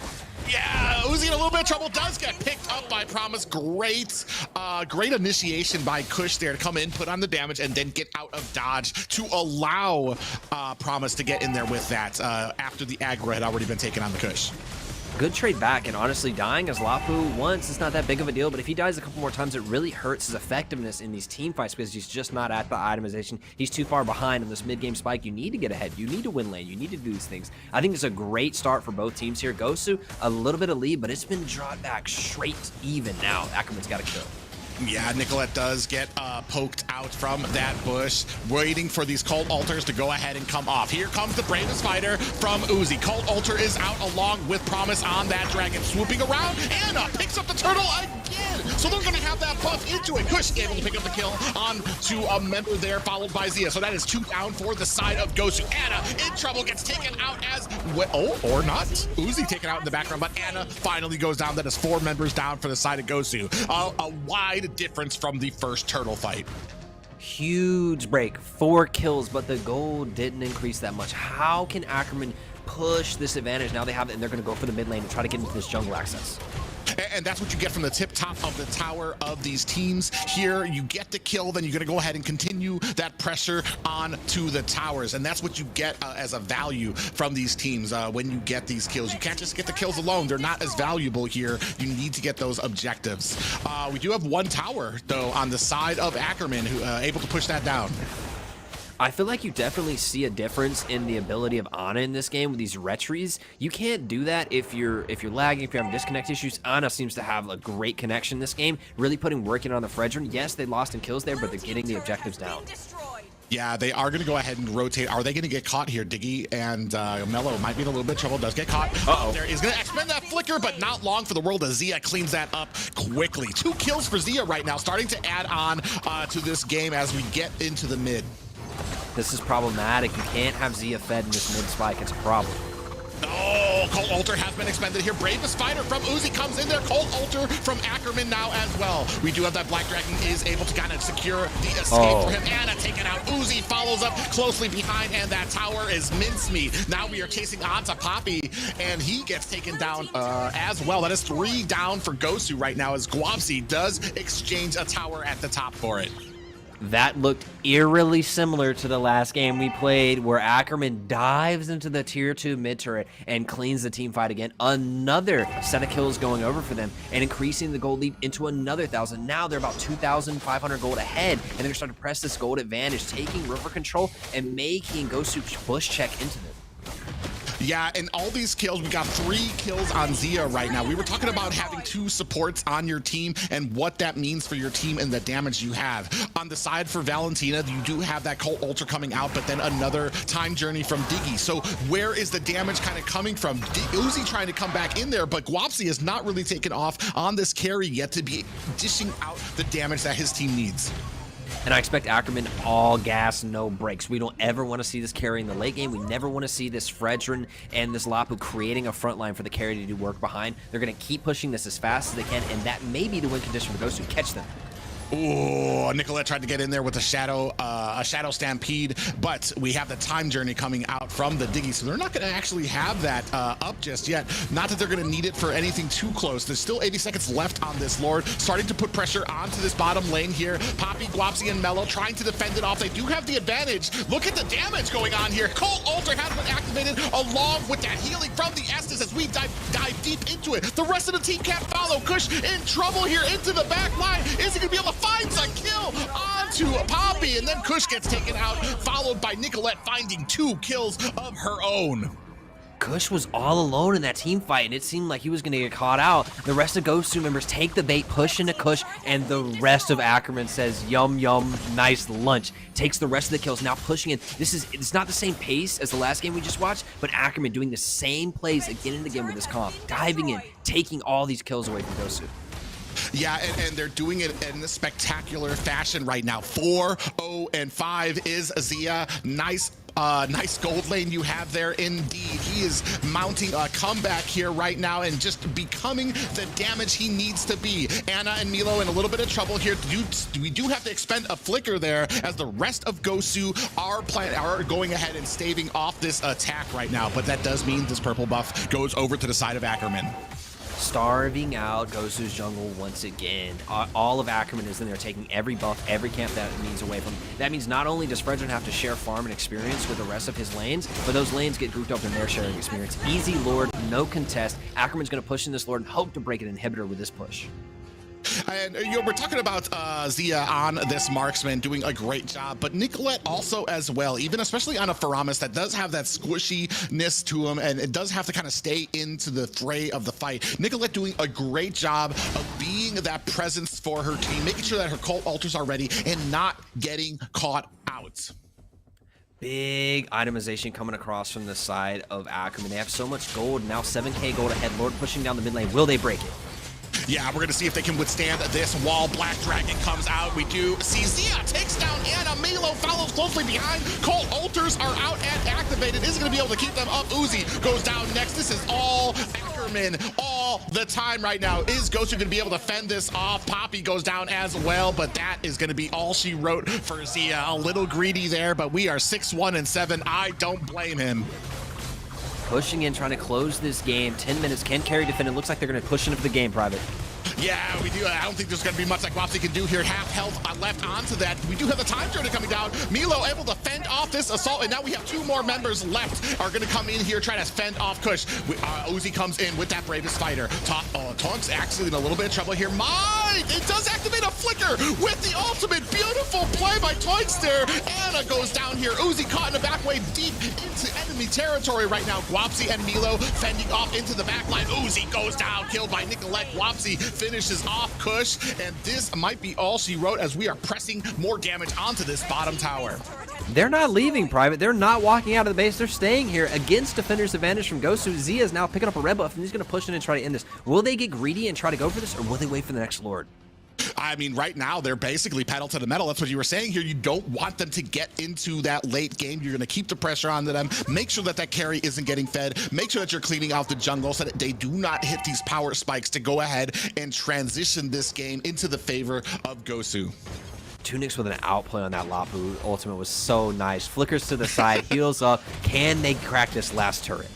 Yeah, Uzi in a little bit of trouble, does get picked up by Promise. Great initiation by Kush there to come in, put on the damage, and then get out of dodge to allow Promise to get in there with that after the aggro had already been taken on the Kush. Good trade back, and honestly, dying as Lapu once is not that big of a deal, but if he dies a couple more times, it really hurts his effectiveness in these team fights because he's just not at the itemization. He's too far behind in this mid-game spike. You need to get ahead. You need to win lane. You need to do these things. I think it's a great start for both teams here. Gosu, a little bit of lead, but it's been drawn back straight even now. Ackerman's got to kill. Yeah, Nicolette does get poked out from that bush, waiting for these Cold Altars to go ahead and come off. Here comes the Bravest Fighter from Uzi. Cold Altar is out along with Promise on that dragon. Swooping around, Anna picks up the turtle again. So they're going to have that buff into it. Kush able to pick up the kill on to a member there, followed by Zia. So that is 2 down for the side of Gosu. Anna in trouble, gets taken out as well. Oh, or not. Uzi taken out in the background, but Anna finally goes down. That is 4 members down for the side of Gosu. A wide difference from the first turtle fight. Huge break, 4 kills, but the gold didn't increase that much. How can Ackerman push this advantage? Now they have it, and they're going to go for the mid lane and try to get into this jungle access. And that's what you get from the tip top of the tower of these teams. Here, you get the kill, then you're going to go ahead and continue that pressure on to the towers. And that's what you get as a value from these teams when you get these kills. You can't just get the kills alone. They're not as valuable here. You need to get those objectives. We do have 1 tower, though, on the side of Ackerman, who able to push that down. I feel like you definitely see a difference in the ability of Ana in this game with these retries. You can't do that if you're lagging, if you're having disconnect issues. Ana seems to have a great connection this game, really putting work in on the Fredrin. Yes, they lost in kills there, but they're getting the objectives down. Yeah, they are going to go ahead and rotate. Are they going to get caught here? Diggy and Mello might be in a little bit of trouble. Does get caught. There is going to expend that flicker, but not long for the world as Zia cleans that up quickly. 2 kills for Zia right now, starting to add on to this game as we get into the mid. This is problematic. You can't have Zia fed in this mid spike. It's a problem. Oh, Cold Altar has been expended here. Bravest Fighter from Uzi comes in there. Cold Altar from Ackerman now as well. We do have that Black Dragon is able to kind of secure the escape for him. Anna taken out. Uzi follows up closely behind, and that tower is mincemeat. Now we are chasing on to Poppy, and he gets taken down as well. That is 3 down for Gosu right now as Guapsi does exchange a tower at the top for it. That looked eerily similar to the last game we played, where Ackerman dives into the tier 2 mid turret and cleans the team fight again. Another set of kills going over for them and increasing the gold lead into another 1,000. Now they're about 2,500 gold ahead, and they're starting to press this gold advantage, taking river control and making Gosu push check into them. Yeah, and all these kills, we got 3 kills on Zia right now. We were talking about having 2 supports on your team and what that means for your team and the damage you have. On the side for Valentina, you do have that Cult Ultra coming out, but then another time journey from Diggy. So where is the damage kind of coming from? Uzi trying to come back in there, but Guapsi has not really taken off on this carry yet to be dishing out the damage that his team needs. And I expect Ackerman all gas, no brakes. We don't ever want to see this carry in the late game. We never want to see this Fredrin and this Lapu creating a front line for the carry to do work behind. They're going to keep pushing this as fast as they can, and that may be the win condition for Gosu. Catch them. Oh, Nicolette tried to get in there with a shadow stampede, but we have the time journey coming out from the Diggy, so they're not going to actually have that up just yet. Not that they're going to need it for anything too close. There's still 80 seconds left on this Lord, starting to put pressure onto this bottom lane here. Poppy, Guapsi, and Mello trying to defend it off. They do have the advantage. Look at the damage going on here. Cult Ultra has been activated along with that healing from the Estes as we dive deep into it. The rest of the team can't follow. Kush in trouble here into the back line. Is he going to be able to finds a kill onto Poppy, and then Kush gets taken out, followed by Nicolette finding 2 kills of her own. Kush was all alone in that team fight, and it seemed like he was going to get caught out. The rest of Gosu members take the bait, push into Kush, and the rest of Ackerman says, yum, yum, nice lunch. Takes the rest of the kills, now pushing in. It's not the same pace as the last game we just watched, but Ackerman doing the same plays again and again with his comp, diving in, taking all these kills away from Gosu. Yeah, and they're doing it in a spectacular fashion right now. 4-0-5 is Zia. Nice gold lane you have there indeed. He is mounting a comeback here right now and just becoming the damage he needs to be. Anna and Milo in a little bit of trouble here. We do have to expend a flicker there as the rest of Gosu are going ahead and staving off this attack right now, but that does mean this purple buff goes over to the side of Ackerman. Starving out Gosu's jungle once again. All of Ackerman is in there taking every buff, every camp that means away from him. That means not only does Fredrin have to share farm and experience with the rest of his lanes, but those lanes get grouped up in their sharing experience. Easy Lord, no contest. Ackerman's going to push in this Lord and hope to break an inhibitor with this push. And we're talking about Zia on this marksman doing a great job, but Nicolette also as well, even especially on a Faramis that does have that squishiness to him, and it does have to kind of stay into the fray of the fight. Nicolette doing a great job of being that presence for her team, making sure that her Cult Ultras are ready and not getting caught out. Big itemization coming across from the side of Ackerman. They have so much gold, now 7k gold ahead. Lord pushing down the mid lane. Will they break it? Yeah, we're gonna see if they can withstand this wall. Black Dragon comes out. We do see Zia takes down Anna. Milo follows closely behind. Cult Ultras are out and activated. Is gonna be able to keep them up. Uzi goes down next. This is all Ackerman all the time right now. Is Gosu gonna be able to fend this off? Poppy goes down as well, but that is gonna be all she wrote for Zia. A little greedy there, but we are 6-1-7. I don't blame him. Pushing in, trying to close this game. 10 minutes, can carry defend. It looks like they're going to push into the game, Private. Yeah, we do. I don't think there's going to be much like Guapsi can do here. Half health left onto that. We do have the time journey coming down. Milo able to fend off this assault, and now we have 2 more members left are going to come in here trying to fend off Kush. Uzi comes in with that bravest fighter. Tonk's actually in a little bit of trouble here. It does activate a flicker with the ultimate. Beautiful play by Toinks there. Anna goes down here. Uzi caught in the back wave deep into enemy territory right now. Guapsi and Milo fending off into the back line. Uzi goes down, killed by Nicolette. Guapsi finishes off Kush, and this might be all she wrote as we are pressing more damage onto this bottom tower. They're not leaving, Private. They're not walking out of the base. They're staying here against Defender's advantage from Gosu. Zia is now picking up a red buff, and he's going to push in and try to end this. Will they get greedy and try to go for this, or will they wait for the next Lord? I mean, right now, they're basically pedal to the metal. That's what you were saying here. You don't want them to get into that late game. You're going to keep the pressure onto them. Make sure that that carry isn't getting fed. Make sure that you're cleaning out the jungle so that they do not hit these power spikes to go ahead and transition this game into the favor of Gosu. Tunics with an outplay on that Lapu ultimate was so nice. Flickers to the side, heals up. Can they crack this last turret?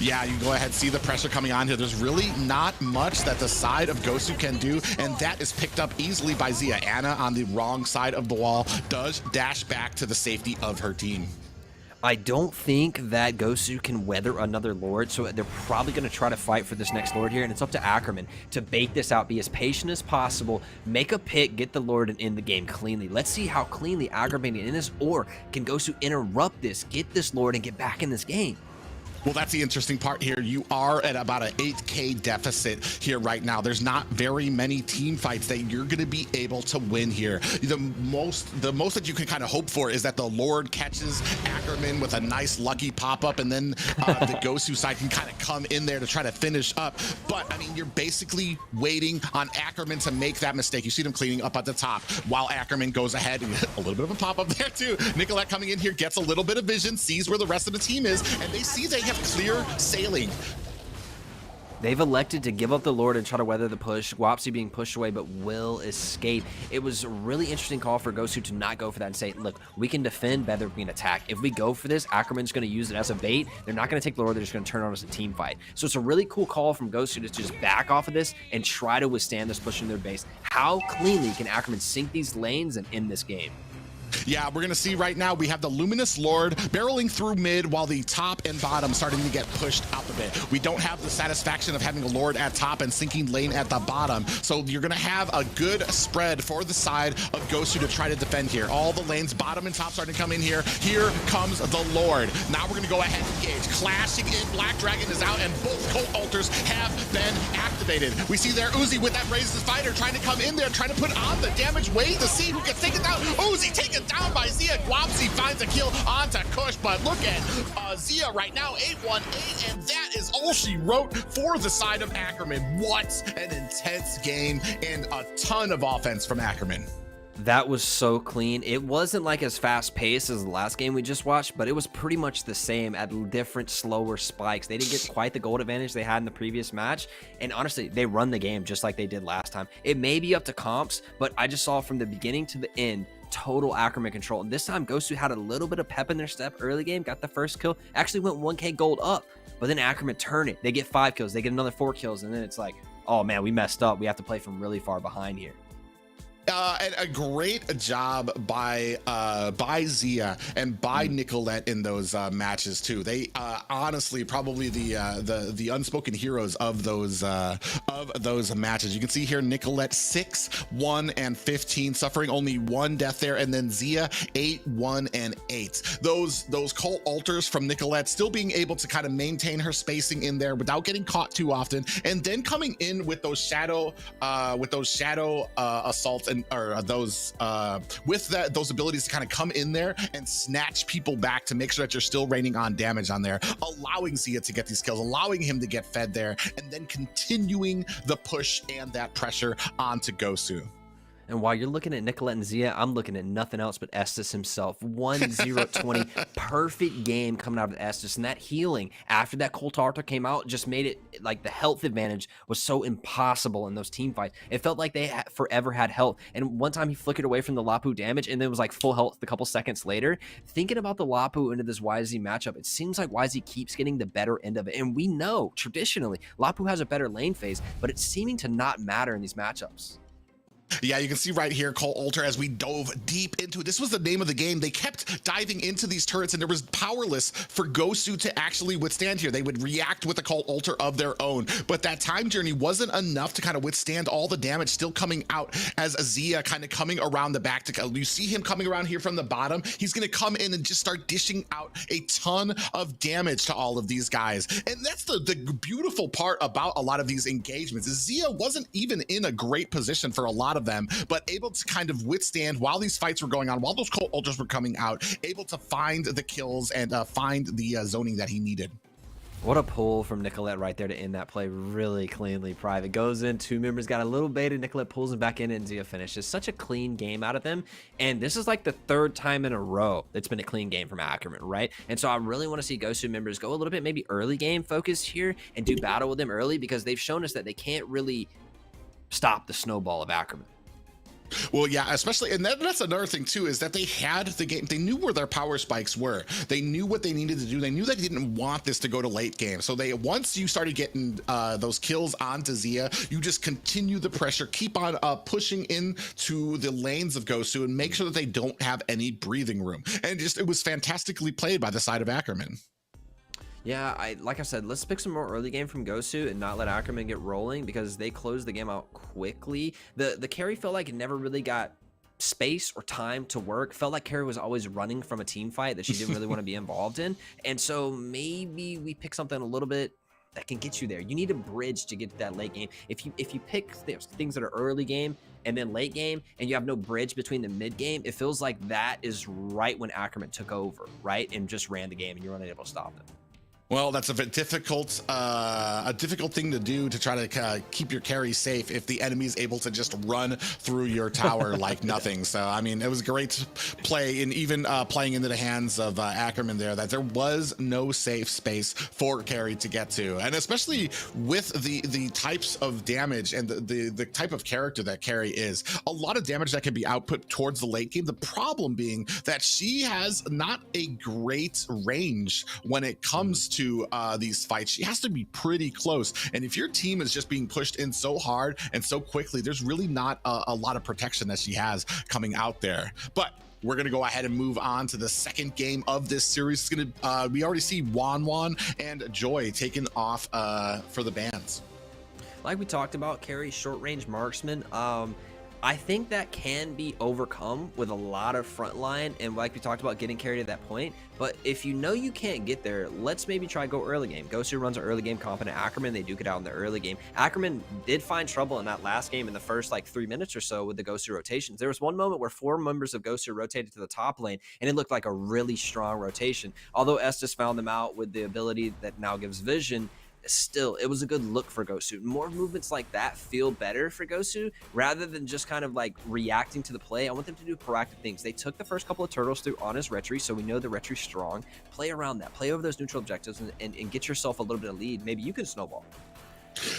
Yeah, you go ahead, see the pressure coming on here. There's really not much that the side of Gosu can do, and that is picked up easily by Zia. Anna on the wrong side of the wall does dash back to the safety of her team. I don't think that Gosu can weather another Lord, so they're probably going to try to fight for this next Lord here, and it's up to Ackerman to bait this out, be as patient as possible, make a pick, get the Lord, and end the game cleanly. Let's see how cleanly Ackerman can end this, or can Gosu interrupt this, get this Lord, and get back in this game. Well, that's the interesting part here. You are at about an 8K deficit here right now. There's not very many team fights that you're going to be able to win here. The most that you can kind of hope for is that the Lord catches Ackerman with a nice lucky pop-up, and then the Gosu side can kind of come in there to try to finish up. But, I mean, you're basically waiting on Ackerman to make that mistake. You see them cleaning up at the top while Ackerman goes ahead, and a little bit of a pop-up there, too. Nicolette coming in here, gets a little bit of vision, sees where the rest of the team is, and they see they have clear sailing. They've elected to give up the Lord and try to weather the push. Guapsi being pushed away, but will escape. It was a really interesting call for Gosu to not go for that and say, look, we can defend better than we can attack. If we go for this, Ackerman's going to use it as a bait. They're not going to take the Lord. They're just going to turn on us a team fight. So it's a really cool call from Gosu to just back off of this and try to withstand this push in their base. How cleanly can Ackerman sink these lanes and end this game? Yeah, we're gonna see right now we have the Luminous Lord barreling through mid while the top and bottom starting to get pushed up a bit. We don't have the satisfaction of having a Lord at top and sinking lane at the bottom, so you're gonna have a good spread for the side of Gosu to try to defend here. All the lanes, bottom and top, starting to come in here. Here comes the Lord. Now we're gonna go ahead and engage. Clashing in, Black Dragon is out, and both Cult Altars have been activated. We see there Uzi with that Raises Fighter trying to come in there, trying to put on the damage, waiting to see who gets taken down. Uzi taken down by Zia. Guapsi finds a kill onto Kush, but look at Zia right now, 818, and that is all she wrote for the side of Ackerman. What an intense game and a ton of offense from Ackerman. That was so clean. It wasn't like as fast paced as the last game we just watched, but it was pretty much the same at different slower spikes. They didn't get quite the gold advantage they had in the previous match, and honestly, they run the game just like they did last time. It may be up to comps, but I just saw from the beginning to the end, total Ackerman control. And this time Gosu had a little bit of pep in their step early game, got the first kill, actually went 1k gold up, but then Ackerman turned it. They get 5 kills, they get another 4 kills, and then it's like, oh man, we messed up. We have to play from really far behind here. And a great job by Zia and by Nicolette in those matches too. They honestly probably the unspoken heroes of those matches. You can see here Nicolette 6, 1, and 15, suffering only 1 death there, and then Zia 8, 1, and 8. Those Cult Altars from Nicolette still being able to kind of maintain her spacing in there without getting caught too often, and then coming in with those shadow assaults and those abilities to kind of come in there and snatch people back to make sure that you're still raining on damage on there, allowing Zia to get these kills, allowing him to get fed there, and then continuing the push and that pressure onto Gosu. And while you're looking at Nicolette and Zia, I'm looking at nothing else but Estes himself. 1-0-20, perfect game coming out of Estes. And that healing after that Cult Altar came out just made it like the health advantage was so impossible in those team fights. It felt like they forever had health. And one time he flickered away from the Lapu damage and then it was like full health a couple seconds later. Thinking about the Lapu into this YZ matchup, it seems like YZ keeps getting the better end of it. And we know traditionally Lapu has a better lane phase, but it's seeming to not matter in these matchups. Yeah, you can see right here, Cult Altar, as we dove deep into it. This was the name of the game. They kept diving into these turrets, and it was powerless for Gosu to actually withstand here. They would react with a Cult Altar of their own, but that time journey wasn't enough to kind of withstand all the damage still coming out as Azia kind of coming around the back. You see him coming around here from the bottom. He's going to come in and just start dishing out a ton of damage to all of these guys. And that's the beautiful part about a lot of these engagements is Zia wasn't even in a great position for a lot of them, but able to kind of withstand while these fights were going on, while those Cult Altars were coming out, able to find the kills and find the zoning that he needed. What a pull from Nicolette right there to end that play really cleanly. Private goes in, 2 members got a little baited, Nicolette pulls him back in, and Zia finishes. Such a clean game out of them, and this is like the 3rd time in a row that's been a clean game from Ackerman, right? And so I really want to see Gosu members go a little bit maybe early game focused here and do battle with them early, because they've shown us that they can't really stop the snowball of Ackerman. Well, yeah, especially, and that's another thing too, is that they had the game, they knew where their power spikes were. They knew what they needed to do. They knew they didn't want this to go to late game. So once you started getting those kills onto Zia, you just continue the pressure, keep on pushing into the lanes of Gosu and make sure that they don't have any breathing room. And it was fantastically played by the side of Ackerman. Yeah, like I said, let's pick some more early game from Gosu and not let Ackerman get rolling, because they closed the game out quickly. The carry felt like it never really got space or time to work. Felt like carry was always running from a team fight that she didn't really want to be involved in. And so maybe we pick something a little bit that can get you there. You need a bridge to get to that late game. If you pick things that are early game and then late game, and you have no bridge between the mid game, it feels like that is right when Ackerman took over, right, and just ran the game, and you're unable to stop it. Well, that's a difficult thing to do, to try to keep your carry safe if the enemy is able to just run through your tower like nothing. So, I mean, it was a great play, and even playing into the hands of Ackerman there, that there was no safe space for carry to get to. And especially with the types of damage and the type of character that carry is, a lot of damage that can be output towards the late game. The problem being that she has not a great range when it comes to these fights. She has to be pretty close, and if your team is just being pushed in so hard and so quickly, there's really not a lot of protection that she has coming out there. But we're gonna go ahead and move on to the second game of this series. It's gonna we already see Wan and Joy taken off for the bans. Like we talked about, carry short range marksman. I think that can be overcome with a lot of frontline, and like we talked about, getting carried at that point. But if you know you can't get there, let's maybe try go early game. Gosu runs an early game competent. Ackerman, they duke it out in the early game. Ackerman did find trouble in that last game in the first like 3 minutes or so with the Gosu rotations. There was one moment where 4 members of Gosu rotated to the top lane, and it looked like a really strong rotation. Although Estes found them out with the ability that now gives vision, still, it was a good look for Gosu. More movements like that feel better for Gosu, rather than just kind of like reacting to the play. I want them to do proactive things. They took the first couple of turtles through on his retry, so we know the retry's strong. Play around that, play over those neutral objectives, and get yourself a little bit of lead. Maybe you can snowball.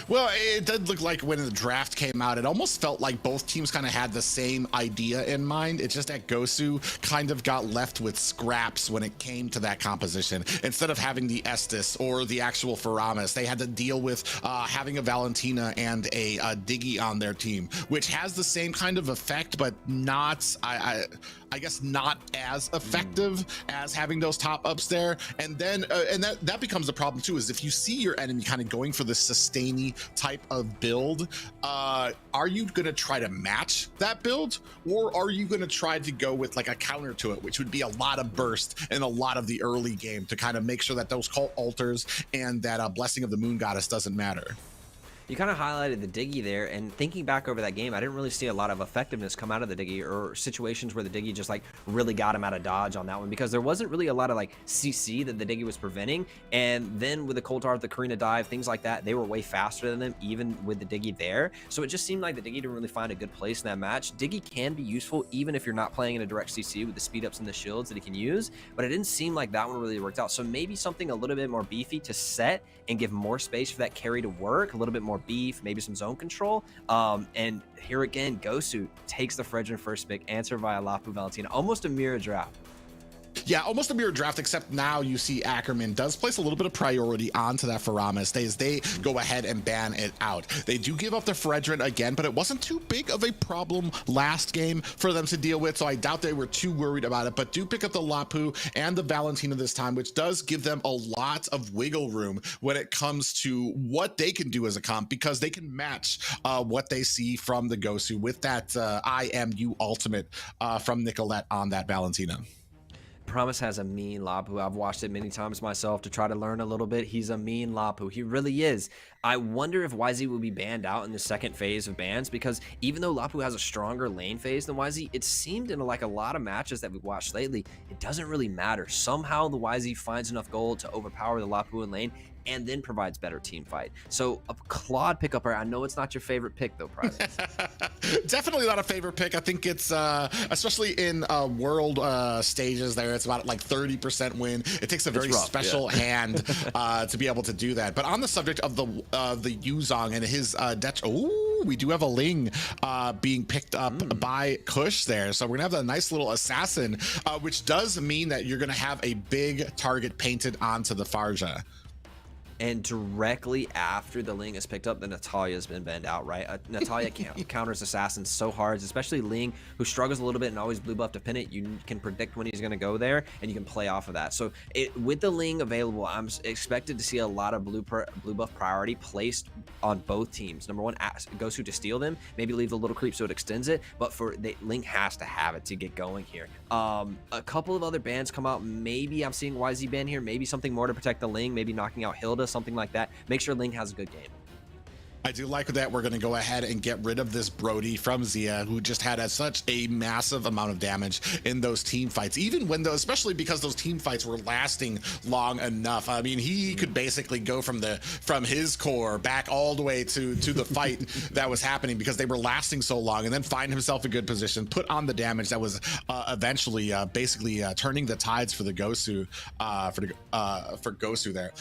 Well, it did look like when the draft came out, it almost felt like both teams kind of had the same idea in mind. It's just that Gosu kind of got left with scraps when it came to that composition. Instead of having the Estes or the actual Faramis, they had to deal with having a Valentina and a Diggy on their team, which has the same kind of effect, but not, I guess, not as effective as having those top ups there. And then and that becomes a problem too, is if you see your enemy kind of going for this sustainy type of build, are you going to try to match that build, or are you going to try to go with like a counter to it, which would be a lot of burst and a lot of the early game to kind of make sure that those cult altars and that blessing of the moon goddess doesn't matter? You kind of highlighted the Diggy there, and thinking back over that game, I didn't really see a lot of effectiveness come out of the Diggy, or situations where the Diggy just like really got him out of dodge on that one, because there wasn't really a lot of like CC that the Diggy was preventing. And then with the Cold Heart, the Karina dive, things like that, they were way faster than them, even with the Diggy there. So it just seemed like the Diggy didn't really find a good place in that match. Diggy can be useful even if you're not playing in a direct CC with the speed ups and the shields that he can use, but it didn't seem like that one really worked out. So maybe something a little bit more beefy to set and give more space for that carry to work, a little bit more beef, maybe some zone control. And here again, Gosu takes the Fredrin first pick, answered via Lapu Valentina, almost a mirror draft. Yeah, almost a mirror draft, except now you see Ackerman does place a little bit of priority onto that Faramis. They go ahead and ban it out. They do give up the Fredrin again, but it wasn't too big of a problem last game for them to deal with, so I doubt they were too worried about it, but do pick up the Lapu and the Valentina this time, which does give them a lot of wiggle room when it comes to what they can do as a comp, because they can match what they see from the Gosu with that IMU ultimate from Nicolette on that Valentina. Promise has a mean Lapu. I've watched it many times myself to try to learn a little bit. He's a mean Lapu. He really is. I wonder if YZ will be banned out in the second phase of bans, because even though Lapu has a stronger lane phase than YZ, it seemed in like a lot of matches that we've watched lately, it doesn't really matter. Somehow the YZ finds enough gold to overpower the Lapu in lane, and then provides better team fight. So a Claude pickup, I know it's not your favorite pick though, Private. Definitely not a favorite pick. I think it's especially in world stages there, it's about like 30% win. It takes a very special hand to be able to do that. But on the subject of the the Yuzong and his oh, we do have a Ling being picked up by Kush there. So we're gonna have a nice little assassin, which does mean that you're gonna have a big target painted onto the Farja. And directly after the Ling is picked up, the Natalia's been banned out, right? Natalia counters assassins so hard, especially Ling, who struggles a little bit and always blue buff dependent. You can predict when he's going to go there, and you can play off of that. So with the Ling available, I'm expected to see a lot of blue buff priority placed on both teams. Number one, Gosu to steal them, maybe leave the little creep so it extends it, but Ling has to have it to get going here. A couple of other bans come out. Maybe I'm seeing YZ ban here, maybe something more to protect the Ling, maybe knocking out Hilda, something like that. Make sure Ling has a good game. I do like that we're going to go ahead and get rid of this Brody from Xia, who just had such a massive amount of damage in those team fights, even when those, especially because those team fights were lasting long enough. I mean, he could basically go from his core back all the way to the fight that was happening because they were lasting so long, and then find himself a good position, put on the damage that was eventually basically turning the tides for the Gosu for Gosu there.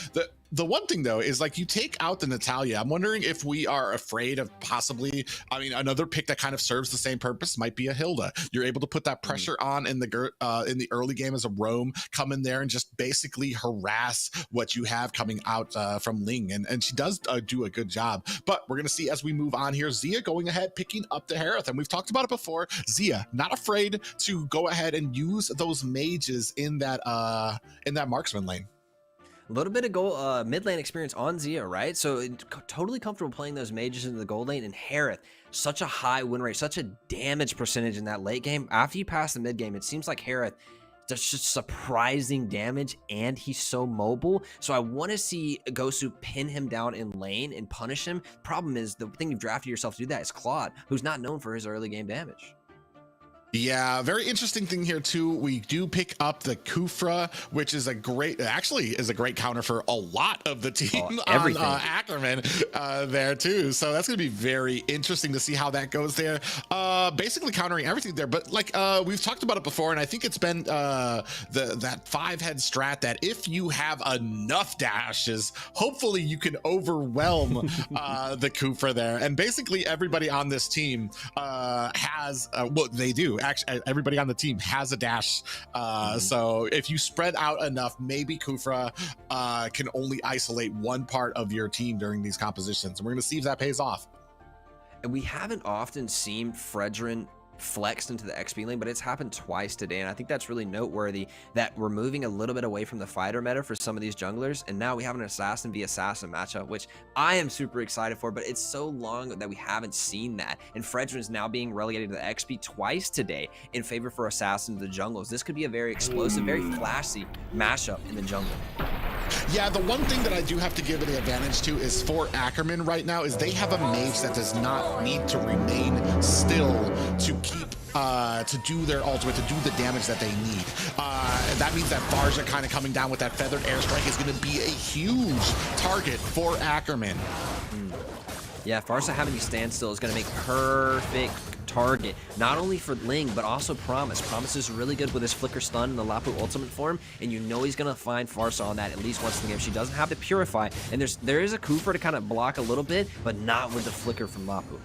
The one thing though is, like, you take out the Natalia, I'm wondering if we are afraid of possibly, I mean, another pick that kind of serves the same purpose might be a Hilda. You're able to put that pressure on in the early game as a roam, come in there and just basically harass what you have coming out from Ling, and she does do a good job. But we're gonna see as we move on here, Xia going ahead picking up the Harith, and we've talked about it before. Xia not afraid to go ahead and use those mages in that marksman lane. A little bit of mid lane experience on Xia, right? So totally comfortable playing those mages into the gold lane. And Harith, such a high win rate, such a damage percentage in that late game. After you pass the mid game, it seems like Harith does just surprising damage, and he's so mobile. So I want to see Gosu pin him down in lane and punish him. Problem is, the thing you've drafted yourself to do that is Claude, who's not known for his early game damage. Yeah, very interesting thing here too. We do pick up the Kufra, which is a great counter for a lot of the team on Ackerman there too. So that's gonna be very interesting to see how that goes there. Basically countering everything there, but like we've talked about it before, and I think it's been that 5-head strat that if you have enough dashes, hopefully you can overwhelm the Kufra there. And basically everybody on this team has what they do. Actually, everybody on the team has a dash. So if you spread out enough, maybe Kufra can only isolate one part of your team during these compositions. And we're going to see if that pays off. And we haven't often seen Fredrin flexed into the XP lane, but it's happened twice today, and I think that's really noteworthy that we're moving a little bit away from the fighter meta for some of these junglers, and now we have an assassin v assassin matchup, which I am super excited for, but it's so long that we haven't seen that, and Fredrin is now being relegated to the XP twice today in favor for assassin to the jungles. This could be a very explosive, very flashy mashup in the jungle. Yeah, the one thing that I do have to give the advantage to is for Ackerman right now is they have a mage that does not need to remain still to keep to do their ultimate, to do the damage that they need. And that means that Farja kind of coming down with that feathered airstrike is going to be a huge target for Ackerman. Yeah, Farsa having you stand still is going to make perfect target, not only for Ling, but also Promise. Promise is really good with his Flicker Stun in the Lapu ultimate form, and you know he's going to find Farsa on that at least once in the game. She doesn't have the Purify, and there is a Kufra to kind of block a little bit, but not with the Flicker from Lapu.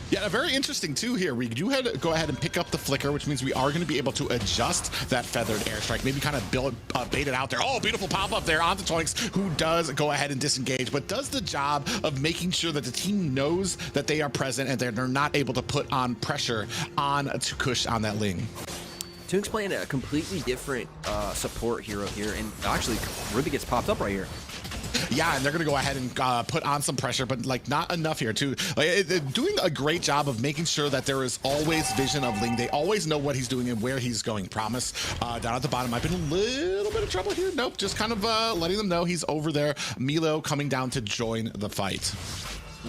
Yeah, very interesting too here. We do go ahead and pick up the Flicker, which means we are going to be able to adjust that feathered airstrike, maybe kind of bait it out there. Oh, beautiful pop-up there onto Toinks, who does go ahead and disengage, but does the job of making sure that the team knows that they are present and they're not able to put on pressure on to Kush on that Ling. Toonks playing a completely different support hero here, and actually Ruby gets popped up right here. Yeah, and they're going to go ahead and put on some pressure, but like not enough here too. Like, they're doing a great job of making sure that there is always vision of Ling. They always know what he's doing and where he's going. Promise down at the bottom might be in a little bit of trouble here. Nope, just kind of letting them know he's over there. Milo coming down to join the fight.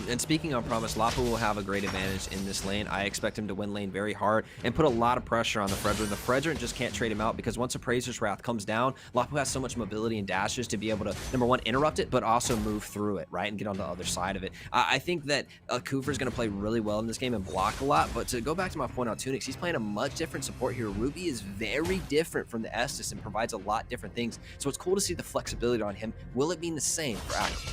And speaking of Promise, Lapu will have a great advantage in this lane. I expect him to win lane very hard and put a lot of pressure on the Fredrin. The Fredrin just can't trade him out because once Appraiser's Wrath comes down, Lapu has so much mobility and dashes to be able to, number one, interrupt it, but also move through it, right, and get on the other side of it. I think that Kufra is going to play really well in this game and block a lot, but to go back to my point on Tunix, he's playing a much different support here. Ruby is very different from the Estes and provides a lot different things, so it's cool to see the flexibility on him. Will it be the same for Ackerman?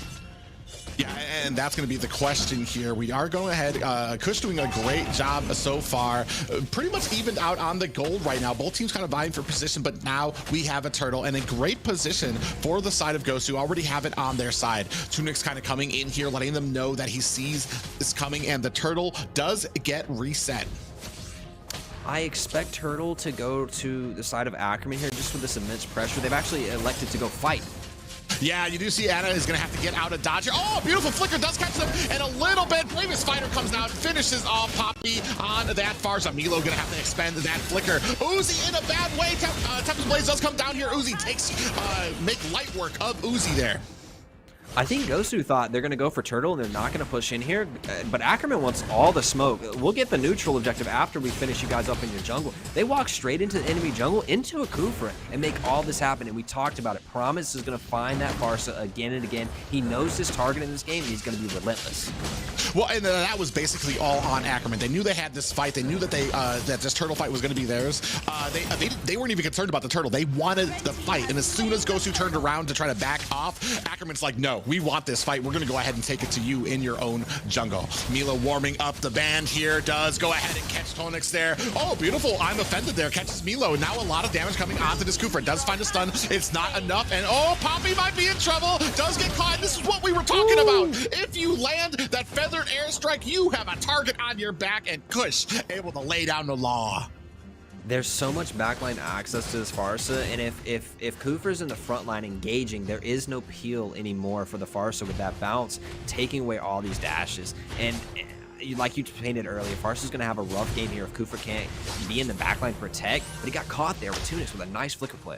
Yeah, and that's going to be the question here. We are going ahead. Kush doing a great job so far. Pretty much evened out on the gold right now. Both teams kind of vying for position, but now we have a turtle and a great position for the side of Gosu. Already have it on their side. Tunics kind of coming in here, letting them know that he sees this coming, and the turtle does get reset. I expect Turtle to go to the side of Ackerman here just with this immense pressure. They've actually elected to go fight. Yeah, you do see Anna is going to have to get out of dodge here. Oh, beautiful flicker does catch them, and a little bit. Bravest Fighter comes out, finishes off Poppy on that far. So Milo going to have to expend that flicker. Uzi in a bad way. Tempest Blaze does come down here. Uzi takes, make light work of Uzi there. I think Gosu thought they're going to go for Turtle and they're not going to push in here, but Ackerman wants all the smoke. We'll get the neutral objective after we finish you guys up in your jungle. They walk straight into the enemy jungle, into a Kufra, and make all this happen, and we talked about it. Promise is going to find that Farsa again and again. He knows his target in this game, and he's going to be relentless. Well, and that was basically all on Ackerman. They knew they had this fight. They knew that that this turtle fight was going to be theirs. They weren't even concerned about the turtle. They wanted the fight, and as soon as Gosu turned around to try to back off, Ackerman's like, no, we want this fight. We're going to go ahead and take it to you in your own jungle. Mila warming up the band here, does go ahead and catch Tonix there. Oh, beautiful. I'm offended there. Catches Milo. Now a lot of damage coming onto this Kufra. Does find a stun. It's not enough. And oh, Poppy might be in trouble. Does get caught. This is what we were talking about. If you land that feathered airstrike, you have a target on your back, and Kush able to lay down the law. There's so much backline access to this Farsa, and if Kufra's in the front line engaging, there is no peel anymore for the Farsa with that bounce, taking away all these dashes. And like you painted earlier, Farsa's going to have a rough game here if Kufra can't be in the backline protect, but he got caught there with Tunics with a nice flicker play.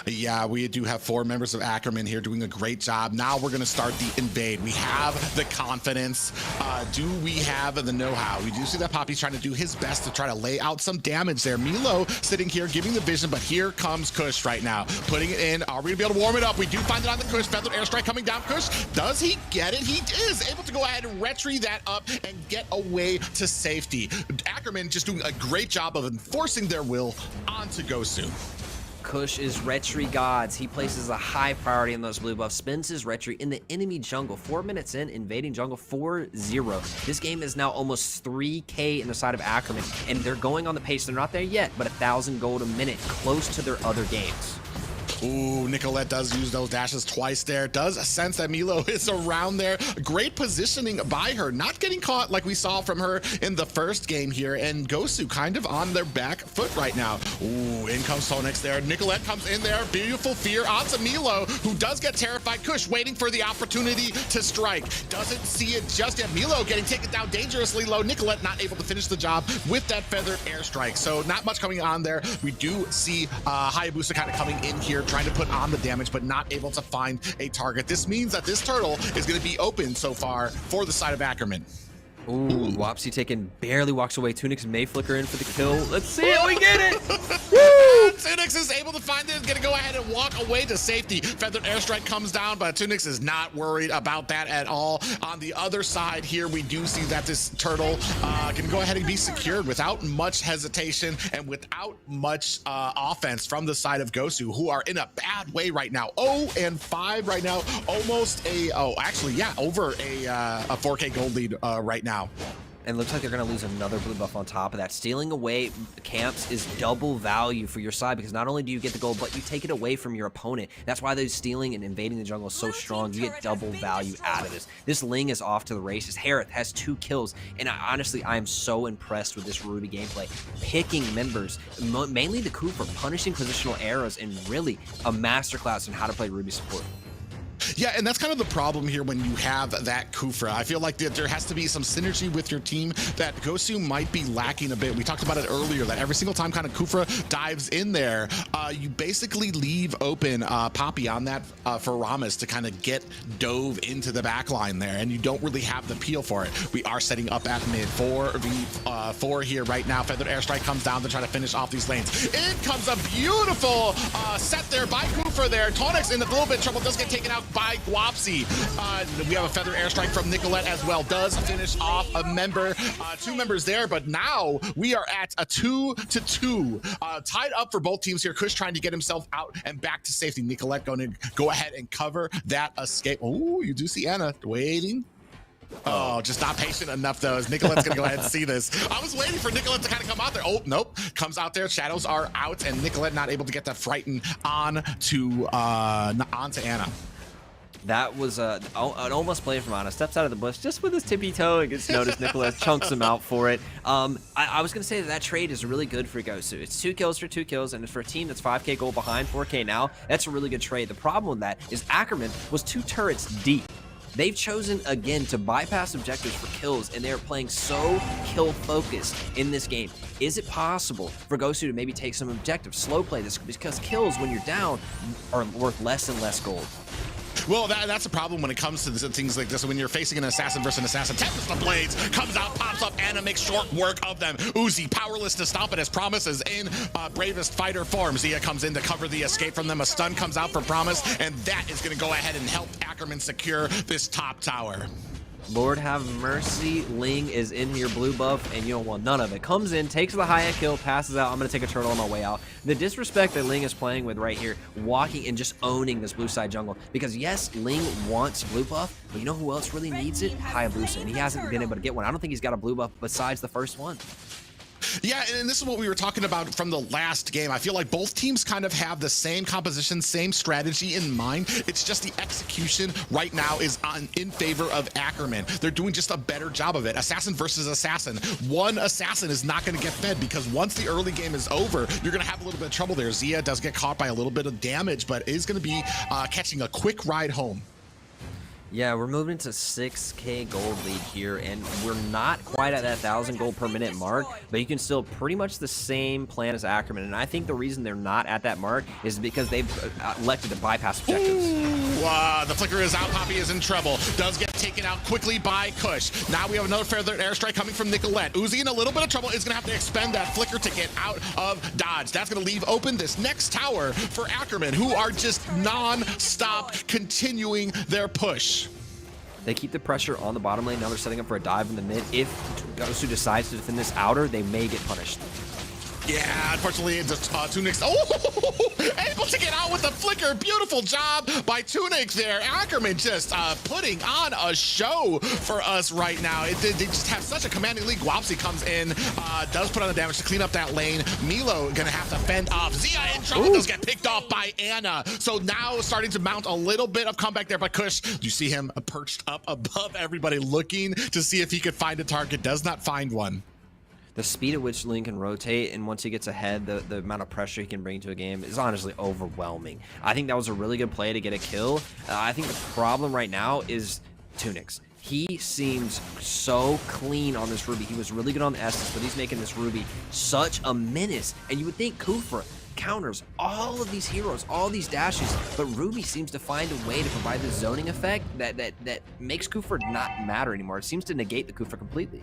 Yeah, we do have 4 members of Ackerman here doing a great job. Now we're going to start the invade. We have the confidence. Do we have the know-how? We do see that Poppy's trying to do his best to try to lay out some damage there. Milo sitting here giving the vision, but here comes Kush right now. Putting it in. Are we going to be able to warm it up? We do find it on the Kush. Feathered airstrike coming down. Kush, does he get it? He is able to go ahead and retry that up and get away to safety. Ackerman just doing a great job of enforcing their will onto Gosu. Kush is retry gods. He places a high priority on those blue buffs, spends his retry in the enemy jungle. 4 minutes in, invading jungle 4-0. This game is now almost 3K in the side of Ackerman, and they're going on the pace. They're not there yet, but 1,000 gold a minute, close to their other games. Ooh, Nicolette does use those dashes twice there. Does sense that Milo is around there. Great positioning by her. Not getting caught like we saw from her in the first game here. And Gosu kind of on their back foot right now. Ooh, in comes Tonix there. Nicolette comes in there. Beautiful fear onto Milo, who does get terrified. Kush waiting for the opportunity to strike. Doesn't see it just yet. Milo getting taken down dangerously low. Nicolette not able to finish the job with that feathered airstrike. So not much coming on there. We do see Hayabusa kind of coming in here, trying to put on the damage, but not able to find a target. This means that this turtle is going to be open so far for the side of Ackerman. Ooh, Wapsi barely walks away. Tunics may flicker in for the kill. Let's see it. We get it. Woo! Tunics is able to find it. Going to go ahead and walk away to safety. Feathered airstrike comes down, but Tunics is not worried about that at all. On the other side here, we do see that this turtle can go ahead and be secured without much hesitation and without much offense from the side of Gosu, who are in a bad way right now. 0-5 right now. Almost a, over a 4K gold lead right now. And looks like they're going to lose another blue buff on top of that. Stealing away camps is double value for your side, because not only do you get the gold, but you take it away from your opponent. That's why those stealing and invading the jungle is so strong. You get double value out of this. This Ling is off to the races. Harith has 2 kills, and honestly, I am so impressed with this Ruby gameplay. Picking members, mainly the Kufra, punishing positional arrows, and really a masterclass on how to play Ruby support. Yeah, and that's kind of the problem here when you have that Kufra. I feel like that there has to be some synergy with your team that Gosu might be lacking a bit. We talked about it earlier, that every single time kind of Kufra dives in there, you basically leave open Poppy on that for Ramas to kind of get dove into the back line there, and you don't really have the peel for it. We are setting up at mid 4v4 here right now. Feathered airstrike comes down to try to finish off these lanes. In comes a beautiful set there by Kufra. Kufa there. Tonix in a little bit of trouble, does get taken out by Guapsi. We have a feather airstrike from Nicolette as well, does finish off a member. 2 members there, but now we are at a 2-2. Tied up for both teams here. Kush trying to get himself out and back to safety. Nicolette going to go ahead and cover that escape. Oh, you do see Anna waiting. Oh, just not patient enough though, as Nicolette's gonna go ahead and see this. I was waiting for Nicolette to kind of come out there. Oh, nope. Comes out there, shadows are out, and Nicolette not able to get that frighten onto Anna. That was an almost play from Anna. Steps out of the bush just with his tippy toe and gets noticed. Nicolette chunks him out for it. I was going to say that trade is really good for Gosu. It's 2 kills for 2 kills, and for a team that's 5k gold behind 4k now, that's a really good trade. The problem with that is Ackerman was 2 turrets deep. They've chosen, again, to bypass objectives for kills, and they're playing so kill-focused in this game. Is it possible for Gosu to maybe take some objectives, slow play this, because kills, when you're down, are worth less and less gold? Well, that's a problem when it comes to things like this. When you're facing an assassin versus an assassin, Tempest of Blades comes out, pops up, Anna makes short work of them. Uzi powerless to stop it as Promise is in bravest fighter form. Zia comes in to cover the escape from them. A stun comes out for Promise, and that is going to go ahead and help Ackerman secure this top tower. Lord have mercy, Ling is in here, blue buff, and you don't want none of it. Comes in, takes the high kill, passes out. I'm going to take a turtle on my way out. The disrespect that Ling is playing with right here, walking and just owning this blue side jungle. Because yes, Ling wants blue buff, but you know who else really needs it? Hayabusa, and he hasn't been able to get one. I don't think he's got a blue buff besides the first one. Yeah, and this is what we were talking about from the last game. I feel like both teams kind of have the same composition, same strategy in mind. It's just the execution right now is in favor of Ackerman. They're doing just a better job of it. Assassin versus assassin. One assassin is not going to get fed because once the early game is over, you're going to have a little bit of trouble there. Zia does get caught by a little bit of damage, but is going to be catching a quick ride home. Yeah, we're moving to 6k gold lead here, and we're not quite at that 1,000 gold per minute mark, but you can still pretty much the same plan as Ackerman. And I think the reason they're not at that mark is because they've elected to bypass objectives. The flicker is out. Poppy is in trouble. Does get taken out quickly by Kush. Now we have another feather airstrike coming from Nicolette. Uzi in a little bit of trouble is going to have to expend that flicker to get out of dodge. That's going to leave open this next tower for Ackerman, who are just non-stop continuing their push. They keep the pressure on the bottom lane. Now they're setting up for a dive in the mid. If Gosu decides to defend this outer, they may get punished. Yeah, unfortunately, it's Tunix. Oh, able to get out with the flicker. Beautiful job by Tunix there. Ackerman just putting on a show for us right now. They just have such a commanding lead. Guapsi comes in, does put on the damage to clean up that lane. Milo gonna have to fend off. Zia in trouble, does get picked off by Anna. So now starting to mount a little bit of comeback there by Kush. You see him perched up above everybody looking to see if he could find a target. Does not find one. The speed at which Ling can rotate, and once he gets ahead, the amount of pressure he can bring to a game is honestly overwhelming. I think that was a really good play to get a kill. I think the problem right now is Tunix. He seems so clean on this Ruby. He was really good on the Estes, but he's making this Ruby such a menace. And you would think Kufra counters all of these heroes, all these dashes, but Ruby seems to find a way to provide the zoning effect that makes Kufra not matter anymore. It seems to negate the Kufra completely.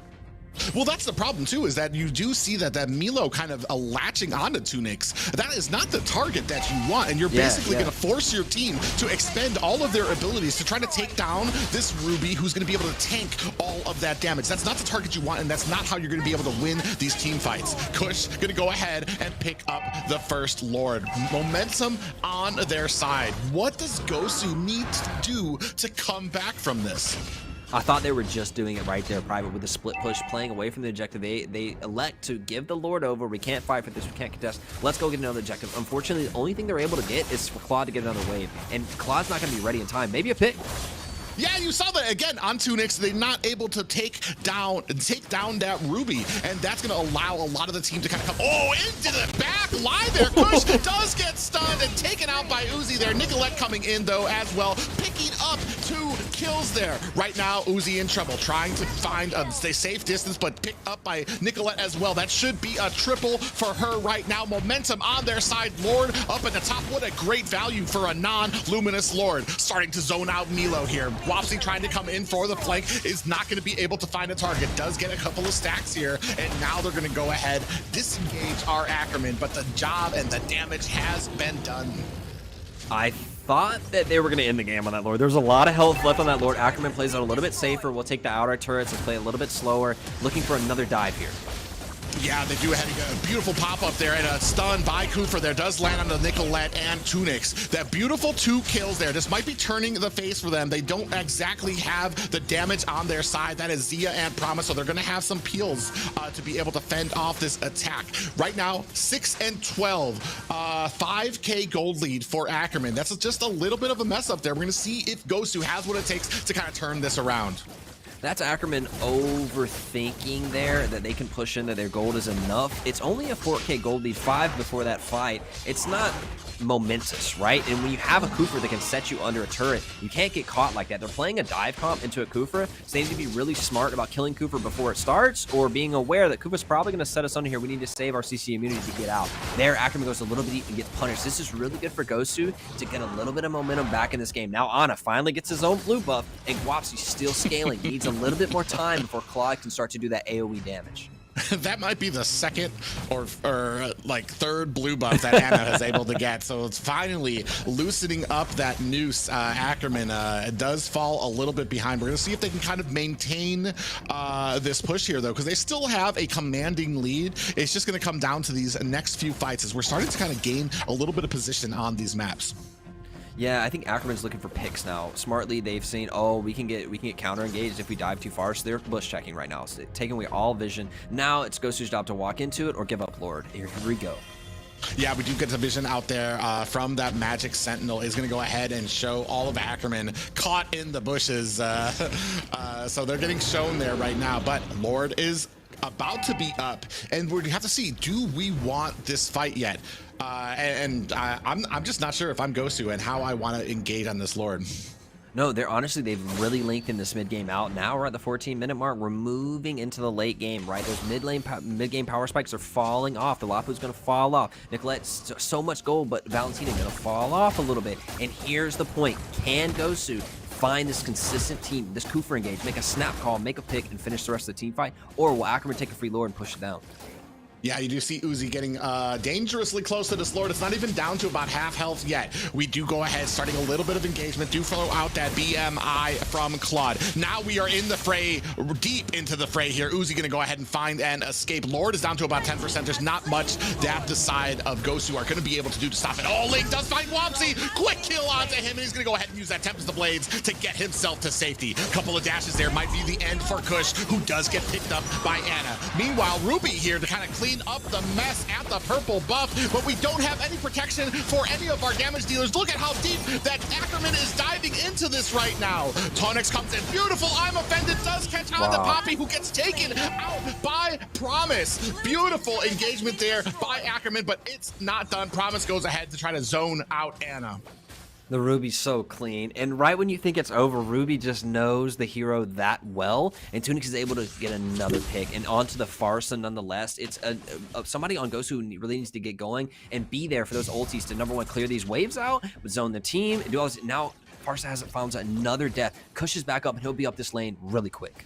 Well, that's the problem too, is that you do see that Milo kind of latching onto Tunix. That is not the target that you want, and you're basically going to force your team to expend all of their abilities to try to take down this Ruby, who's going to be able to tank all of that damage. That's not the target you want, and that's not how you're going to be able to win these team fights. Kush going to go ahead and pick up the first Lord. Momentum on their side. What does Gosu need to do to come back from this? I thought they were just doing it right there, Private, with the split push, playing away from the objective. They elect to give the Lord over. We can't fight for this. We can't contest. Let's go get another objective. Unfortunately, the only thing they're able to get is for Claude to get another wave. And Claude's not going to be ready in time. Maybe a pick. Yeah, you saw that again on Tunix. They're not able to take down that Ruby, and that's going to allow a lot of the team to kind of come into the back line there. Kush does get stunned and taken out by Uzi there. Nicolette coming in though as well, picking up 2 kills there. Right now, Uzi in trouble, trying to find a safe distance, but picked up by Nicolette as well. That should be a triple for her right now. Momentum on their side. Lord up at the top. What a great value for a non-luminous Lord. Starting to zone out Milo here. Wapsi trying to come in for the flank, is not going to be able to find a target. Does get a couple of stacks here, and now they're going to go ahead, disengage our Ackerman, but the job and the damage has been done. I thought that they were going to end the game on that Lord. There's a lot of health left on that Lord. Ackerman plays it a little bit safer. We'll take the outer turrets and play a little bit slower, looking for another dive here. Yeah, they do have a beautiful pop-up there, and a stun by Kufa there does land on the Nicolette and Tunics. That beautiful 2 kills there. This might be turning the face for them. They don't exactly have the damage on their side. That is Zia and Promise, so they're going to have some peels to be able to fend off this attack. Right now, 6 and 12, 5K gold lead for Ackerman. That's just a little bit of a mess up there. We're going to see if Gosu has what it takes to kind of turn this around. That's Ackerman overthinking there, that they can push into their gold is enough. It's only a 4K gold lead, 5 before that fight. It's not momentous, right? And when you have a Kufra that can set you under a turret, you can't get caught like that. They're playing a dive comp into a Kufra, so they need to be really smart about killing Kufra before it starts, or being aware that Kufra's probably going to set us under here. We need to save our CC immunity to get out. There, Ackerman goes a little bit deep and gets punished. This is really good for Gosu to get a little bit of momentum back in this game. Now Ana finally gets his own blue buff, and Guapsi's still scaling. He needs a little bit more time before Claude can start to do that AoE damage. That might be the second or like third blue buff that Ana has able to get. So it's finally loosening up that noose. Ackerman does fall a little bit behind. We're going to see if they can kind of maintain this push here, though, because they still have a commanding lead. It's just going to come down to these next few fights as we're starting to kind of gain a little bit of position on these maps. Yeah, I think Ackerman's looking for picks now. Smartly, they've seen, oh, we can get counter engaged if we dive too far, so they're bush checking right now, so taking away all vision. Now it's Gosu's job to walk into it or give up Lord. Here we go. Yeah, we do get the vision out there from that Magic Sentinel. Is going to go ahead and show all of Ackerman caught in the bushes. So they're getting shown there right now, but Lord is about to be up, and we have to see, do we want this fight yet? I'm just not sure if I'm Gosu and how I want to engage on this Lord. No, they've really lengthened this mid game out. Now we're at the 14-minute mark. We're moving into the late game, right? Those mid-game power spikes are falling off. The Lapu's going to fall off. Nicolette's so much gold, but Valentina going to fall off a little bit. And here's the point. Can Gosu find this consistent team, this Kufra engage, make a snap call, make a pick, and finish the rest of the team fight? Or will Ackerman take a free Lord and push it down? Yeah, you do see Uzi getting dangerously close to this Lord. It's not even down to about half health yet. We do go ahead, starting a little bit of engagement, do throw out that BMI from Claude. Now we are in the fray, deep into the fray here. Uzi gonna go ahead and find an escape. Lord is down to about 10%. There's not much that the side of Gosu are gonna be able to do to stop it. Oh, Link does find Wapsi. Quick kill onto him, and he's gonna go ahead and use that Tempest of Blades to get himself to safety. Couple of dashes there might be the end for Kush, who does get picked up by Ana. Meanwhile, Ruby here to kind of clean up the mess at the purple buff, but we don't have any protection for any of our damage dealers. Look at how deep that Ackerman is diving into this right now. Tonix comes in, beautiful. I'm offended, does catch on the Poppy, who gets taken out by Promise. Beautiful engagement there by Ackerman, but it's not done. Promise goes ahead to try to zone out Ana. The Ruby's so clean, and right when you think it's over, Ruby just knows the hero that well, and Tunic is able to get another pick, and onto the Farsa nonetheless. It's somebody on Gosu who really needs to get going and be there for those ultis to, number one, clear these waves out, zone the team, and do all this. Now Farsa hasn't found another death. Kush is back up, and he'll be up this lane really quick.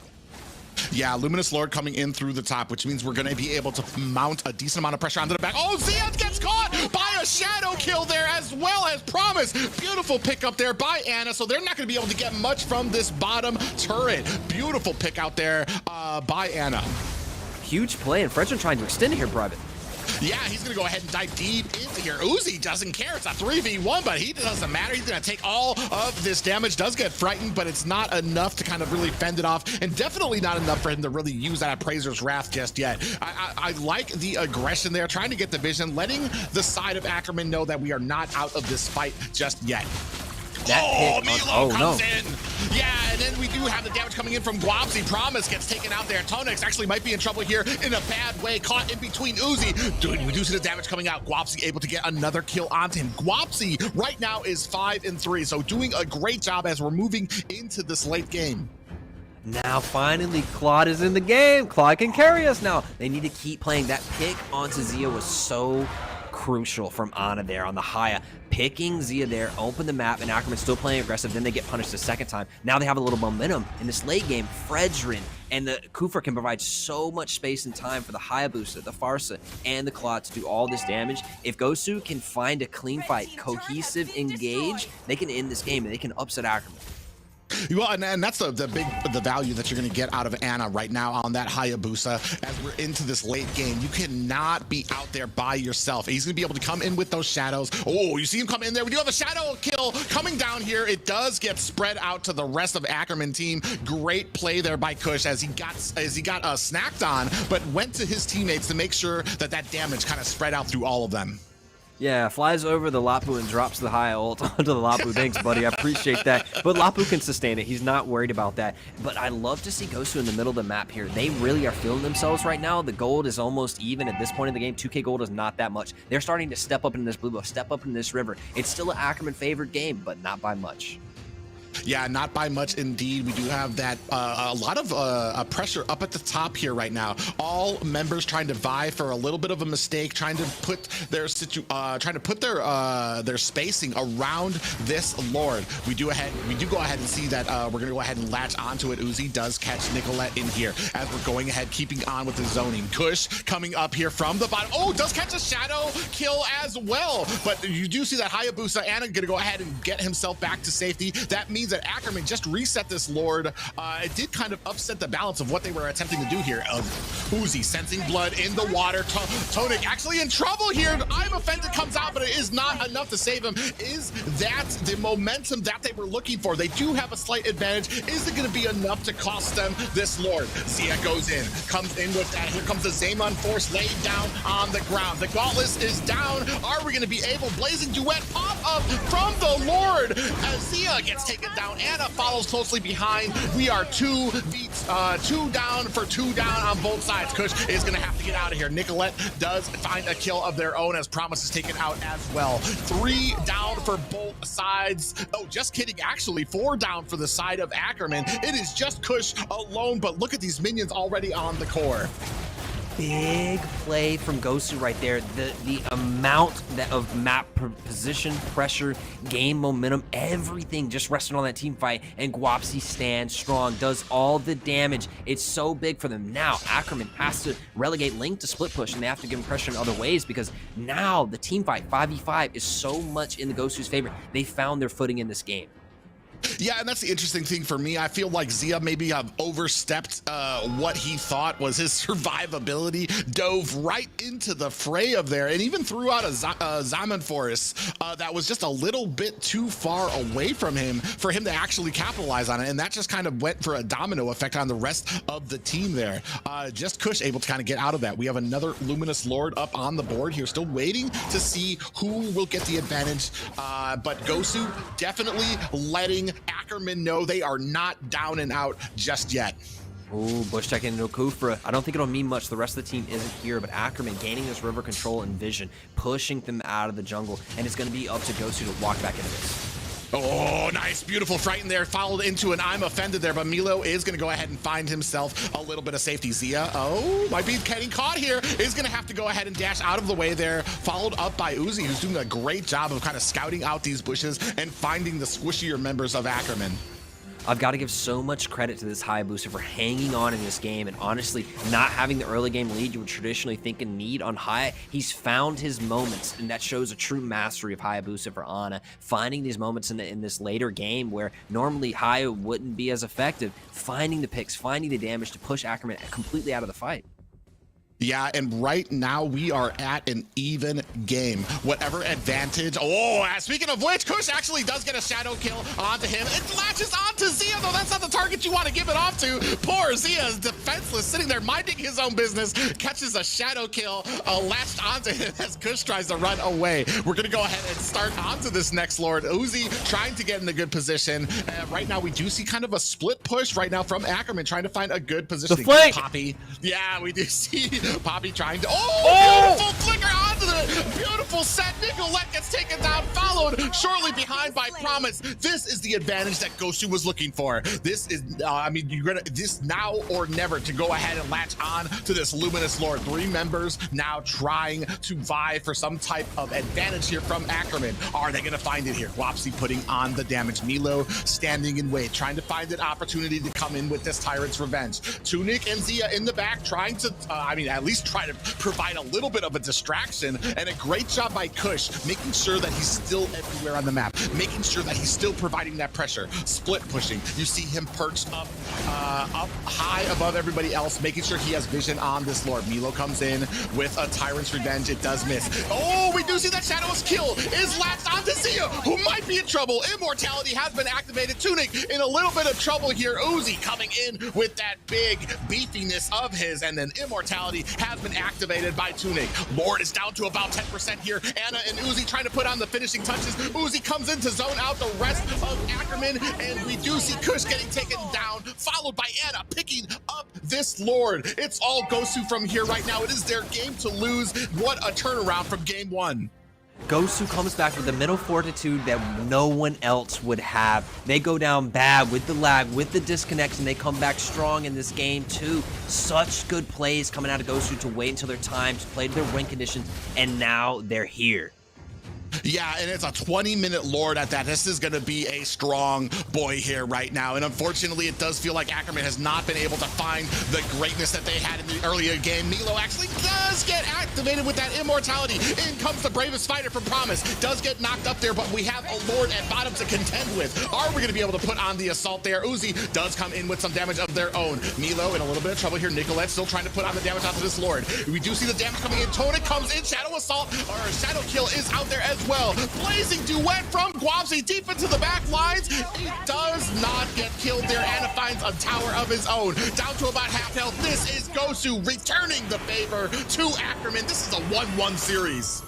Yeah, Luminous Lord coming in through the top, which means we're going to be able to mount a decent amount of pressure onto the back. Oh, Zia gets caught by a shadow kill there, as well as Promise. Beautiful pick up there by Ana, so they're not going to be able to get much from this bottom turret. Beautiful pick out there by Ana. Huge play, and Frenchman trying to extend it here, Private. Yeah, he's going to go ahead and dive deep into here. Uzi doesn't care. It's a 3v1, but he doesn't matter. He's going to take all of this damage. Does get frightened, but it's not enough to kind of really fend it off, and definitely not enough for him to really use that Appraiser's Wrath just yet. I like the aggression there, trying to get the vision, letting the side of Ackerman know that we are not out of this fight just yet. Milo comes in. Yeah, and then we do have the damage coming in from Guapsi. Promise gets taken out there. Tonix actually might be in trouble here in a bad way, caught in between Uzi. Dude, we do see the damage coming out. Guapsi able to get another kill onto him. Guapsi right now is 5-3, so doing a great job as we're moving into this late game. Now finally Claude is in the game. Claude can carry us now. They need to keep playing. That pick onto Zia was so crucial from Ana there on the Haya. Picking Zia there, open the map, and Ackerman still playing aggressive. Then they get punished the second time. Now they have a little momentum in this late game. Fredrin and the Kufra can provide so much space and time for the Hayabusa, the Farsa, and the Claw to do all this damage. If Gosu can find a clean fight, cohesive, engage, they can end this game and they can upset Ackerman. Well, and that's the value that you're going to get out of Ana right now on that Hayabusa as we're into this late game. You cannot be out there by yourself. He's going to be able to come in with those shadows. Oh, you see him come in there. We do have a shadow kill coming down here. It does get spread out to the rest of Ackerman team. Great play there by Kush as he got snacked on, but went to his teammates to make sure that that damage kind of spread out through all of them. Yeah, flies over the Lapu and drops the high ult onto the Lapu. Thanks, buddy. I appreciate that. But Lapu can sustain it. He's not worried about that. But I love to see Gosu in the middle of the map here. They really are feeling themselves right now. The gold is almost even at this point in the game. 2K gold is not that much. They're starting to step up in this blue buff, step up in this river. It's still an Ackerman favored game, but not by much. Yeah, not by much indeed. We do have that a lot of pressure up at the top here right now. All members trying to vie for a little bit of a mistake, trying to put their their spacing around this Lord. We do go ahead and see that we're gonna go ahead and latch onto it. Uzi does catch Nicolette in here as we're going ahead, keeping on with the zoning. Kush coming up here from the bottom. Oh, does catch a shadow kill as well. But you do see that Hayabusa. Ana gonna go ahead and get himself back to safety. That means that Ackerman just reset this Lord. It did kind of upset the balance of what they were attempting to do here. Uzi sensing blood in the water. Tonic actually in trouble here. I'm offended comes out, but it is not enough to save him. Is that the momentum that they were looking for? They do have a slight advantage. Is it going to be enough to cost them this Lord? Zia goes in, comes in with that. Here comes the Zaman Force laid down on the ground. The Gauntlet is down. Are we going to be able? Blazing Duet pop up from the Lord as Zia gets taken down. Ana follows closely behind. We are two down for two down on both sides. Kush is going to have to get out of here. Nicolette does find a kill of their own as Promise is taken out as well. 3 down for both sides. Oh, just kidding. Actually, 4 down for the side of Ackerman. It is just Kush alone, but look at these minions already on the core. Big play from Gosu right there. The amount of map position, pressure, game momentum, everything just resting on that team fight, and Guapsi stands strong, does all the damage. It's so big for them. Now Ackerman has to relegate Link to split push, and they have to give him pressure in other ways because now the team fight 5v5 is so much in the Gosu's favor. They found their footing in this game. Yeah, and that's the interesting thing for me. I feel like Zia maybe overstepped what he thought was his survivability, dove right into the fray of there, and even threw out a Zaman Forest that was just a little bit too far away from him for him to actually capitalize on it, and that just kind of went for a domino effect on the rest of the team there. Just Kush able to kind of get out of that. We have another Luminous Lord up on the board here, still waiting to see who will get the advantage, but Gosu definitely letting Ackerman know they are not down and out just yet. Ooh, Bush tech into Kufra. I don't think it'll mean much. The rest of the team isn't here, but Ackerman gaining this river control and vision, pushing them out of the jungle, and it's going to be up to Gosu to walk back into this. Oh, nice, beautiful frighten there, followed into an I'm offended there, but Milo is going to go ahead and find himself a little bit of safety. Zia, oh, might be getting caught here, is going to have to go ahead and dash out of the way there, followed up by Uzi, who's doing a great job of kind of scouting out these bushes and finding the squishier members of Ackerman. I've got to give so much credit to this Hayabusa for hanging on in this game, and honestly, not having the early game lead you would traditionally think a need on Haya. He's found his moments, and that shows a true mastery of Hayabusa for Ana, finding these moments in this later game where normally Haya wouldn't be as effective, finding the picks, finding the damage to push Ackerman completely out of the fight. Yeah, and right now we are at an even game. Whatever advantage. Oh, speaking of which, Kush actually does get a shadow kill onto him. It latches onto Zia, though. That's not the target you want to give it off to. Poor Zia is defenseless, sitting there minding his own business. Catches a shadow kill latched onto him as Kush tries to run away. We're going to go ahead and start onto this next Lord. Uzi trying to get in a good position. Right now we do see kind of a split push right now from Ackerman, trying to find a good position. The flank! Poppy. Yeah, we do see Poppy trying to, beautiful flicker onto the beautiful set. Nicolette gets taken down, followed shortly behind by Promise. This is the advantage that Gosu was looking for. This is, I mean, you're gonna, this now or never to go ahead and latch on to this Luminous Lord. 3 members now trying to vie for some type of advantage here from Ackerman. Are they gonna find it here? Wapsi putting on the damage. Milo standing in wait, trying to find an opportunity to come in with this Tyrant's Revenge. Tunic and Zia in the back trying to, I mean, at least try to provide a little bit of a distraction, and a great job by Kush, making sure that he's still everywhere on the map, making sure that he's still providing that pressure, split pushing. You see him perched up high above everybody else, making sure he has vision on this Lord. Milo comes in with a Tyrant's Revenge. It does miss. Oh, we do see that Shadow's kill is latched onto Zia, who might be in trouble. Immortality has been activated. Tunic in a little bit of trouble here. Uzi coming in with that big beefiness of his, and then Immortality has been activated by Tunic. Lord is down to about 10% here. Anna and Uzi trying to put on the finishing touches. Uzi comes in to zone out the rest of Ackerman, and we do see Kush getting taken down, followed by Anna picking up this Lord. It's all Gosu from here right now. It is their game to lose. What a turnaround from game 1. Gosu comes back with the mental fortitude that no one else would have. They go down bad with the lag, with the disconnects, and they come back strong in this game too. Such good plays coming out of Gosu to wait until their time, to play to their win conditions, and now they're here. Yeah, and it's a 20-minute Lord at that. This is going to be a strong boy here right now. And unfortunately, it does feel like Ackerman has not been able to find the greatness that they had in the earlier game. Milo actually does get activated with that Immortality. In comes the bravest fighter from Promise. Does get knocked up there, but we have a Lord at bottom to contend with. Are we going to be able to put on the assault there? Uzi does come in with some damage of their own. Milo in a little bit of trouble here. Nicolette still trying to put on the damage onto this Lord. We do see the damage coming in. Tonic comes in. Shadow Assault, or Shadow Kill is out there as well. Blazing duet from Guapsi deep into the back lines. He does not get killed there. Anna finds a tower of his own. Down to about half health. This is Gosu returning the favor to Ackerman. This is a 1-1 series.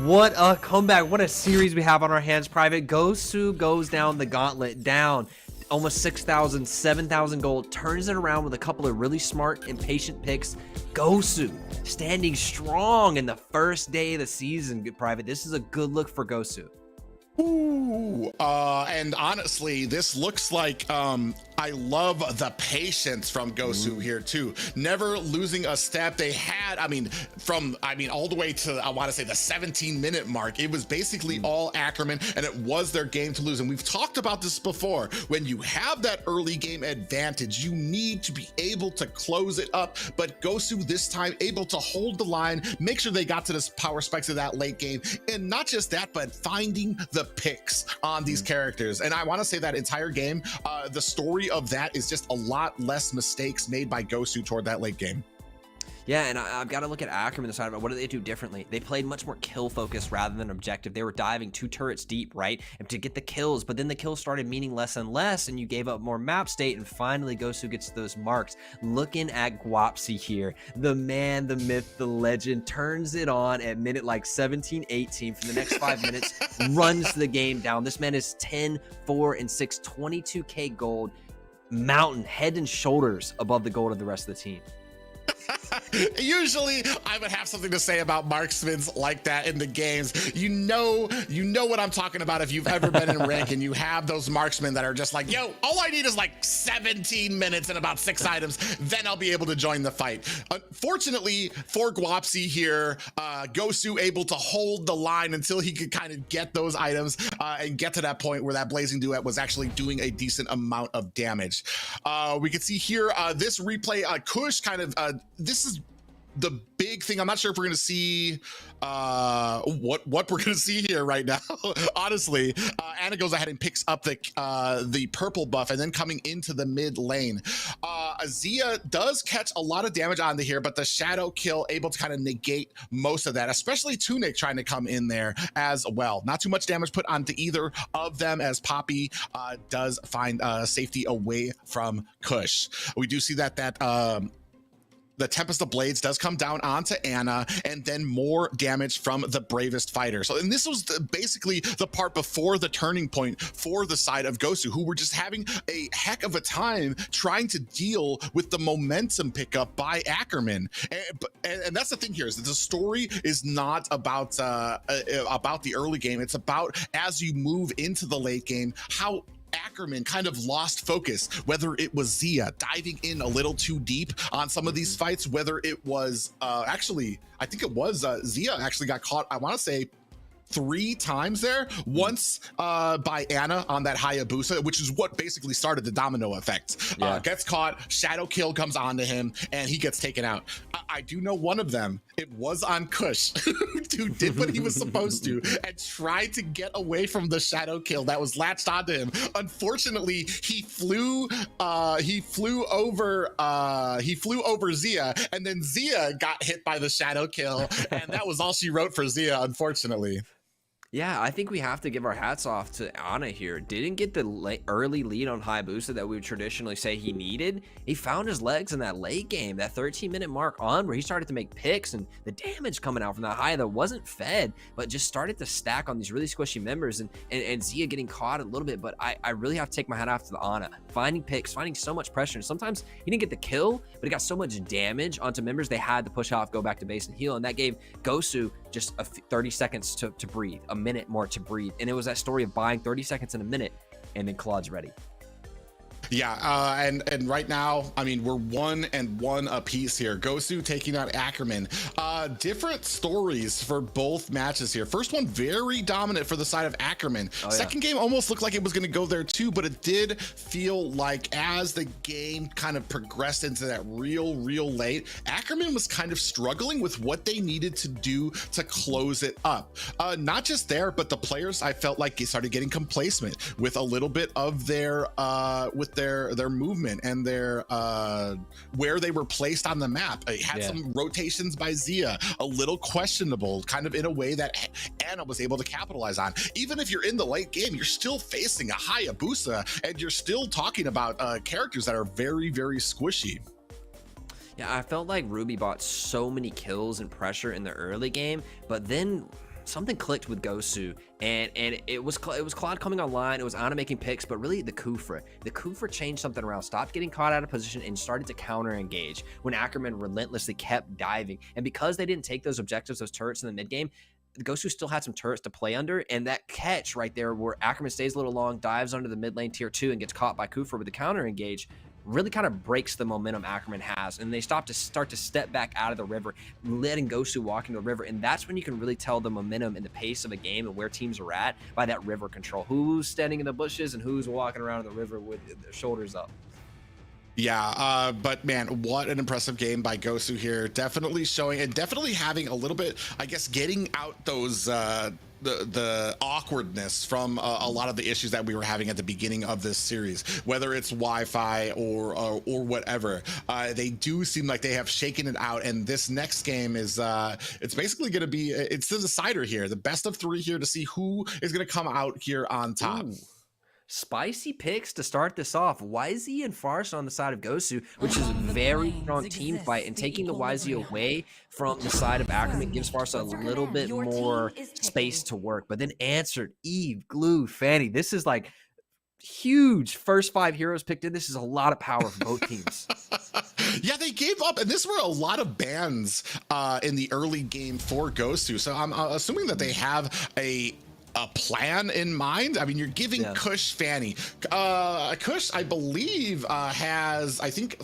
What a comeback. What a series we have on our hands, Private. Gosu goes down the gauntlet, down almost 6,000, 7,000 gold, turns it around with a couple of really smart and patient picks. Gosu standing strong in the first day of the season, Private. This is a good look for Gosu. Ooh, and honestly, this looks like I love the patience from Gosu here too. Never losing a step. They had, all the way to, I want to say the 17-minute mark. It was basically all Ackerman, and it was their game to lose. And we've talked about this before. When you have that early game advantage, you need to be able to close it up. But Gosu this time able to hold the line, make sure they got to this power spikes of that late game. And not just that, but finding the picks on these characters. And I want to say that entire game, the story of that is just a lot less mistakes made by Gosu toward that late game. Yeah, and I've got to look at Ackerman the side of it. What do they do differently? They played much more kill focused rather than objective. They were diving 2 turrets deep, right? And to get the kills, but then the kills started meaning less and less, and you gave up more map state, and finally Gosu gets those marks. Looking at Guapsi here, the man, the myth, the legend, turns it on at minute like 17, 18 for the next 5 minutes, runs the game down. This man is 10, 4, and 6, 22k gold, mountain, head and shoulders above the gold of the rest of the team. Usually I would have something to say about marksmen like that in the games. You know what I'm talking about if you've ever been in rank and you have those marksmen that are just like, yo, all I need is like 17 minutes and about 6 items, then I'll be able to join the fight. Unfortunately for Guapsi here, Gosu able to hold the line until he could kind of get those items and get to that point where that blazing duet was actually doing a decent amount of damage. We can see here this replay, Kush kind of, this is the big thing. I'm not sure if we're going to see what we're going to see here right now. Honestly, Anna goes ahead and picks up the purple buff, and then coming into the mid lane, Zia does catch a lot of damage onto here, but the shadow kill able to kind of negate most of that, especially Tunic trying to come in there as well. Not too much damage put onto either of them, as Poppy does find safety away from Kush. We do see that The Tempest of Blades does come down onto Anna, and then more damage from the Bravest Fighter. So, and this was basically the part before the turning point for the side of Gosu, who were just having a heck of a time trying to deal with the momentum pickup by Ackerman. And that's the thing here, is that the story is not about the early game. It's about, as you move into the late game, how Ackerman kind of lost focus, whether it was Zia diving in a little too deep on some of these fights, whether it was actually, I think it was Zia actually got caught, I want to say 3 times there. Once by Anna on that Hayabusa, which is what basically started the domino effect. Gets caught, shadow kill comes onto him, and he gets taken out. I do know one of them. It was on Kush, who did what he was supposed to and tried to get away from the shadow kill that was latched onto him. Unfortunately, he flew over Zia, and then Zia got hit by the shadow kill, and that was all she wrote for Zia, unfortunately. Yeah, I think we have to give our hats off to Anna here. Didn't get the early lead on Hayabusa that we would traditionally say he needed. He found his legs in that late game, that 13-minute mark on, where he started to make picks, and the damage coming out from that high that wasn't fed, but just started to stack on these really squishy members, and Zia getting caught a little bit. But I really have to take my hat off to the Anna. Finding picks, finding so much pressure, and sometimes he didn't get the kill, but he got so much damage onto members they had to push off, go back to base and heal, and that gave Gosu just 30 seconds to breathe, a minute more to breathe. And it was that story of buying 30 seconds in a minute, and then Claude's ready. Yeah, and right now, I mean, we're 1-1 apiece here. Gosu taking out Ackerman. Different stories for both matches here. First one, very dominant for the side of Ackerman. Second game almost looked like it was going to go there too, but it did feel like as the game kind of progressed into that real late, Ackerman was kind of struggling with what they needed to do to close it up. Not just there, but the players, I felt like they started getting complacent with a little bit of their their movement and their where they were placed on the map. It had some rotations by Zia, a little questionable, kind of in a way that Anna was able to capitalize on. Even if you're in the late game, you're still facing a Hayabusa, and you're still talking about characters that are very squishy. Yeah, I felt like Ruby bought so many kills and pressure in the early game, but then something clicked with Gosu, and it was Claude coming online. It was Anna making picks, but really the Kufra changed something around, stopped getting caught out of position, and started to counter engage when Ackerman relentlessly kept diving. And because they didn't take those objectives, those turrets in the mid game, Gosu still had some turrets to play under, and that catch right there where Ackerman stays a little long, dives under the mid lane tier 2 and gets caught by Kufra with the counter engage really kind of breaks the momentum Ackerman has, and they start to step back out of the river, letting Gosu walk into the river. And that's when you can really tell the momentum and the pace of a game and where teams are at by that river control. Who's standing in the bushes and who's walking around in the river with their shoulders up. Yeah, but man, what an impressive game by Gosu here. Definitely showing and definitely having a little bit, I guess, getting out those the awkwardness from a lot of the issues that we were having at the beginning of this series, whether it's Wi-Fi or whatever. They do seem like they have shaken it out, and this next game is it's basically going to be, it's the decider here, the best of 3 here to see who is going to come out here on top. Ooh. Spicy picks to start this off. YZ and Farce on the side of Gosu, which is a very strong team fight, and taking the YZ away from the side of Ackerman gives Farce a little bit more space to work. But then answered Eve, Glue, Fanny. This is like huge first 5 heroes picked in. This is a lot of power for both teams. Yeah, they gave up, and this were a lot of bans in the early game for Gosu. So I'm assuming that they have a plan in mind. I mean, you're giving Kush Fanny. Kush, I believe, has, I think,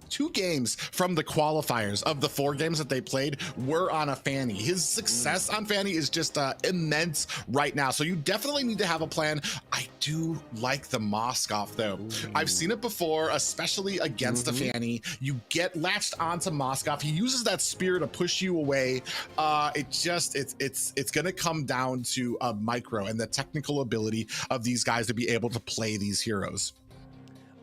2 games from the qualifiers of the 4 games that they played were on a Fanny. His success on Fanny is just immense right now. So you definitely need to have a plan. I do like the Moskov though. I've seen it before, especially against a Fanny. You get latched onto Moskov. He uses that spear to push you away. It's gonna come down to micro and the technical ability of these guys to be able to play these heroes.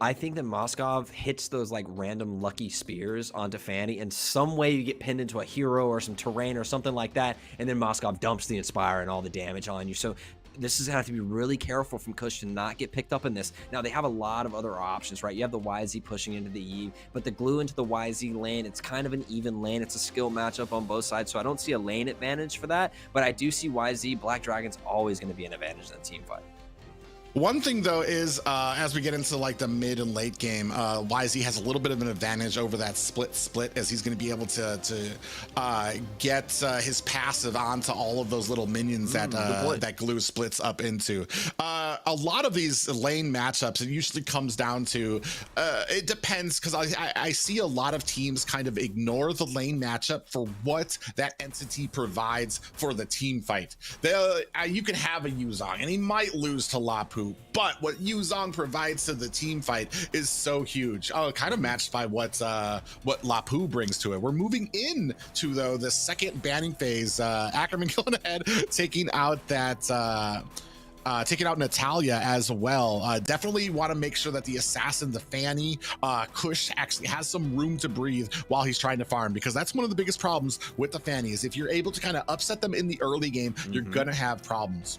I think that Moskov hits those like random lucky spears onto Fanny, and some way you get pinned into a hero or some terrain or something like that, and then Moskov dumps the Inspire and all the damage on you. So this is going to have to be really careful from Kush to not get picked up in this. Now, they have a lot of other options, right? You have the YZ pushing into the Eve, but the glue into the YZ lane, it's kind of an even lane. It's a skill matchup on both sides, so I don't see a lane advantage for that, but I do see YZ, Black Dragon's always going to be an advantage in the team fight. One thing though is as we get into like the mid and late game, YZ has a little bit of an advantage over that split as he's going to be able to get his passive onto all of those little minions that glue splits up into. A lot of these lane matchups, it usually comes down to it depends, because I see a lot of teams kind of ignore the lane matchup for what that entity provides for the team fight. You can have a Yuzong and he might lose to Lapu, but what Yuzong provides to the team fight is so huge. Kind of matched by what Lapu brings to it. We're moving in to though the second banning phase. Ackerman going ahead, taking out Natalia as well. Definitely want to make sure that the assassin, the Fanny, Kush actually has some room to breathe while he's trying to farm, because that's one of the biggest problems with the Fanny is if you're able to kind of upset them in the early game, you're gonna have problems.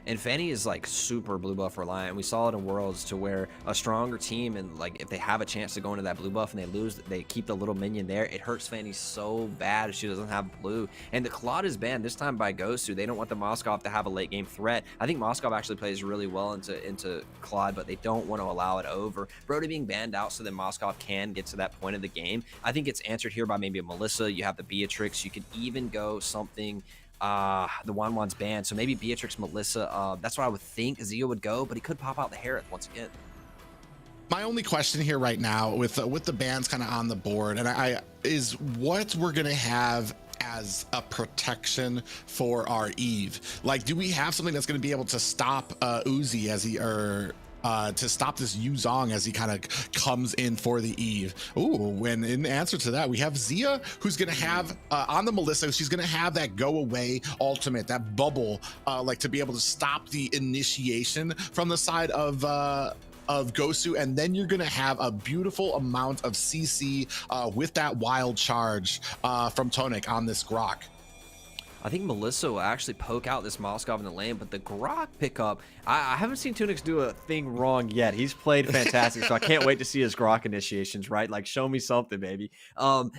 And Fanny is like super blue buff reliant. We saw it in Worlds to where a stronger team, and like if they have a chance to go into that blue buff and they lose, they keep the little minion there. It hurts Fanny so bad if she doesn't have blue. And the Claude is banned this time by Gosu. They don't want the Moskov to have a late game threat. I think Moskov actually plays really well into Claude, but they don't want to allow it over. Brody being banned out so that Moskov can get to that point of the game. I think it's answered here by maybe a Melissa. You have the Beatrix. You could even go something. The Wanwan's banned, so maybe Beatrix, Melissa, that's what I would think Zia would go, but he could pop out the Harith once again. My only question here right now with the bans kind of on the board, and is what we're gonna have as a protection for our Eve. Like, do we have something that's going to be able to stop Uzi as he to stop this Yuzong as he kind of comes in for the Eve? Ooh, and in answer to that, we have Zia, who's going to have on the Melissa, she's going to have that go away ultimate, that bubble, like to be able to stop the initiation from the side of Gosu, and then you're gonna have a beautiful amount of CC with that wild charge from Tonic on this Grok. I think Melissa will actually poke out this Moskov in the lane, but the Grok pickup, I haven't seen Tunix do a thing wrong yet. He's played fantastic, so I can't wait to see his Grok initiations, right? Like, show me something, baby.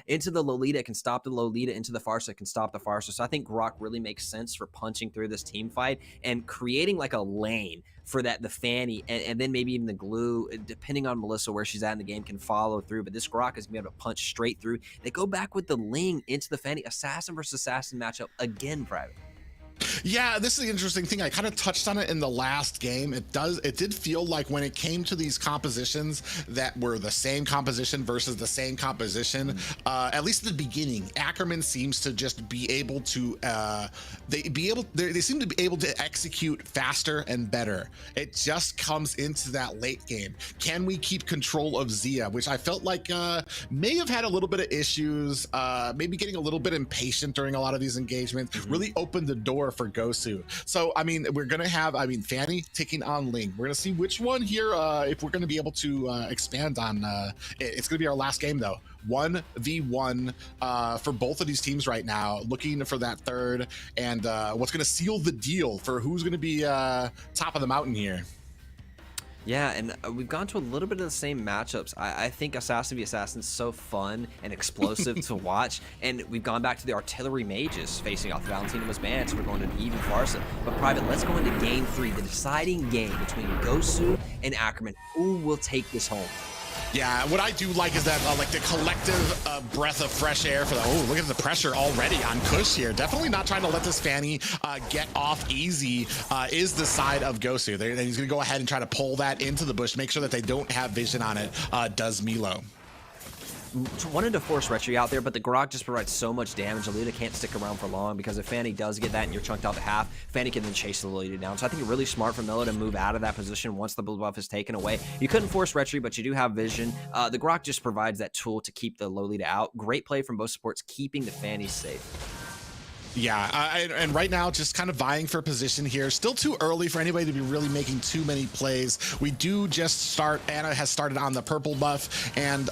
Into the Lolita can stop the Lolita, into the Farsa can stop the Farsa. So I think Grok really makes sense for punching through this team fight and creating like a lane for that, the Fanny, and then maybe even the glue, depending on Melissa where she's at in the game, can follow through. But this Grok is going to be able to punch straight through. They go back with the Ling into the Fanny, assassin versus assassin matchup again, Private. Yeah, this is the interesting thing. I kind of touched on it in the last game. It did feel like when it came to these compositions that were the same composition versus the same composition, at least at the beginning, Ackerman seems to just be able to they seem to be able to execute faster and better. It just comes into that late game. Can we keep control of Zia, which I felt like may have had a little bit of issues, maybe getting a little bit impatient during a lot of these engagements, really opened the door for Gosu. So I mean, we're gonna have Fanny taking on Ling. We're gonna see which one here, if we're gonna be able to expand on it's gonna be our last game though. 1v1 for both of these teams right now, looking for that third, and what's gonna seal the deal for who's gonna be top of the mountain here. Yeah, and we've gone to a little bit of the same matchups. I think Assassin v Assassin is so fun and explosive to watch, and we've gone back to the Artillery Mages facing off. Valentina was banned, so we're going to the even Farsa. But Private, let's go into game 3, the deciding game between Gosu and Ackerman. Who will take this home? Yeah, what I do like is that like the collective breath of fresh air for the, oh, look at the pressure already on Kush here. Definitely not trying to let this Fanny get off easy is the side of Gosu. He's gonna go ahead and try to pull that into the bush, make sure that they don't have vision on it, does Milo. Wanted to force Retry out there, but the Grok just provides so much damage. Lolita can't stick around for long, because if Fanny does get that and you're chunked out to half, Fanny can then chase the Lolita down. So I think it's really smart for Milo to move out of that position once the blue buff is taken away. You couldn't force Retry, but you do have vision. The Grok just provides that tool to keep the Lolita out. Great play from both supports, keeping the Fanny safe. Yeah, and right now, just kind of vying for position here. Still too early for anybody to be really making too many plays. We do just start. Anna has started on the purple buff, and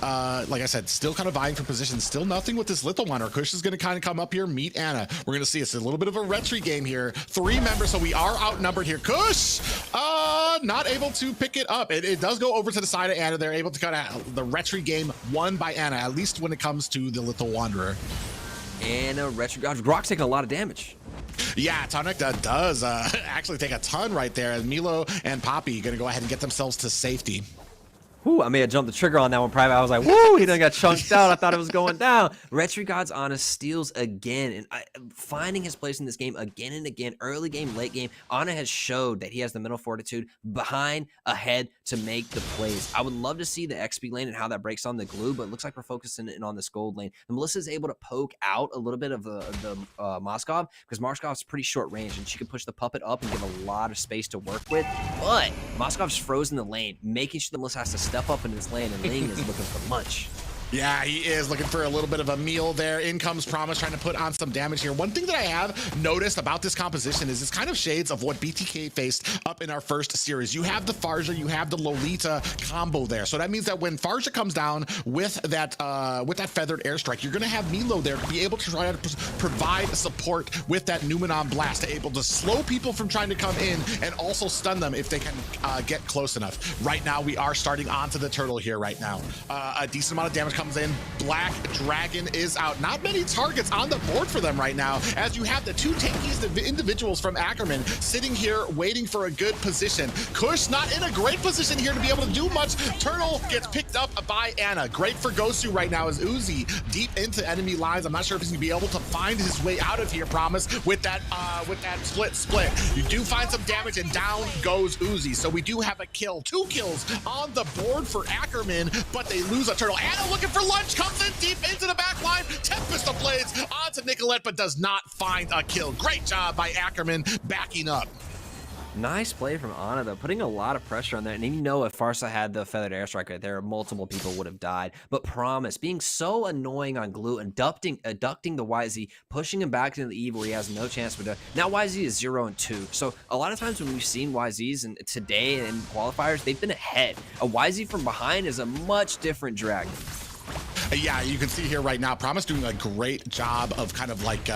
like I said, still kind of vying for position. Still nothing with this little one. Or Kush is going to kind of come up here, meet Anna. We're going to see it's a little bit of a retry game here. 3 members, so we are outnumbered here. Kush, not able to pick it up. It does go over to the side of Anna. They're able to kind of the retry game won by Anna, at least when it comes to the little wanderer. And a retro Grok's taking a lot of damage. Yeah, Tonic does actually take a ton right there. As Milo and Poppy going to go ahead and get themselves to safety. Whew, I may have jumped the trigger on that one, Private. I was like, woo, he done got chunked out. I thought it was going down. Retrigod's Ana steals again, and finding his place in this game again and again, early game, late game. Ana has showed that he has the mental fortitude behind, ahead to make the plays. I would love to see the XP lane and how that breaks on the glue, but it looks like we're focusing in on this gold lane. And Melissa's able to poke out a little bit of the Moskov, because Moskov's pretty short range, and she can push the puppet up and give a lot of space to work with. But Moskov's frozen the lane, making sure that Melissa has to step up in his lane, and Ling is looking for lunch. Yeah, he is looking for a little bit of a meal there. In comes Promise, trying to put on some damage here. One thing that I have noticed about this composition is it's kind of shades of what BTK faced up in our first series. You have the Farja, you have the Lolita combo there. So that means that when Farja comes down with that feathered airstrike, you're going to have Milo there to be able to try to provide support with that Numenon blast, to able to slow people from trying to come in and also stun them if they can get close enough. Right now, we are starting onto the turtle here right now. A decent amount of damage comes in. Black Dragon is out. Not many targets on the board for them right now, as you have the 2 tankiest individuals from Ackerman sitting here waiting for a good position. Kush not in a great position here to be able to do much. Turtle gets picked up by Anna. Great for Gosu right now, as Uzi deep into enemy lines. I'm not sure if he's gonna be able to find his way out of here, Promise, with that split. You do find some damage, and down goes Uzi. So we do have a kill. 2 kills on the board for Ackerman, but they lose a turtle. Anna looking for lunch, comes in deep into the back line. Tempest of Blades onto Nicolette, but does not find a kill. Great job by Ackerman backing up. Nice play from Ana, though, putting a lot of pressure on there. And you know, if Farsa had the feathered airstrike right there, multiple people would have died. But Promise being so annoying on glue, abducting the YZ, pushing him back into the Eve where he has no chance for it. Now YZ is 0-2. So a lot of times when we've seen YZs and today in qualifiers, they've been ahead. A YZ from behind is a much different dragon. Yeah, you can see here right now, Promise doing a great job of kind of like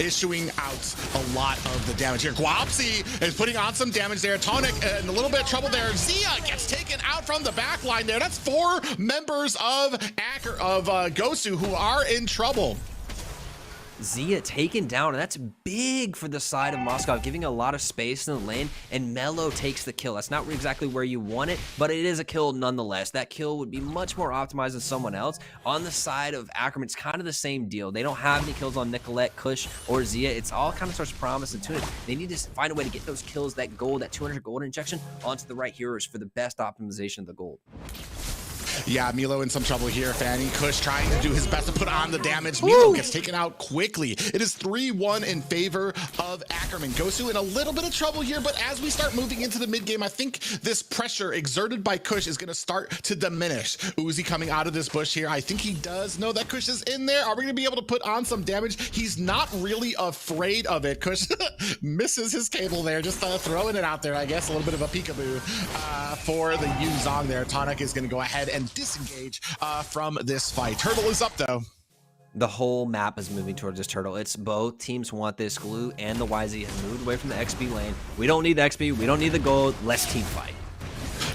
issuing out a lot of the damage here. Guapsi is putting on some damage there. Tonic in a little bit of trouble there. Zia gets taken out from the back line there. That's 4 members of Gosu who are in trouble. Zia taken down, and that's big for the side of Moscow, giving a lot of space in the lane, and Mello takes the kill. That's not exactly where you want it, but it is a kill nonetheless. That kill would be much more optimized than someone else. On the side of Ackerman, it's kind of the same deal. They don't have any kills on Nicolette, Kush, or Zia. It's all kind of starts Promise and Tunic. They need to find a way to get those kills, that gold, that 200 gold injection, onto the right heroes for the best optimization of the gold. Yeah, Milo in some trouble here. Fanny Kush trying to do his best to put on the damage. Milo gets taken out quickly. It is 3-1 in favor of Ackerman. Gosu in a little bit of trouble here, but as we start moving into the mid game, I think this pressure exerted by Kush is going to start to diminish. Uzi coming out of this bush here. I think he does know that Kush is in there. Are we going to be able to put on some damage? He's not really afraid of it. Kush misses his cable there, just throwing it out there, I guess. A little bit of a peekaboo for the Yuzong there. Tonic is going to go ahead and disengage from this fight. Turtle is up though. The whole map is moving towards this turtle. It's both teams want this. Glue and the YZ have moved away from the XP lane. We don't need the XP. We don't need the gold. Let's team fight.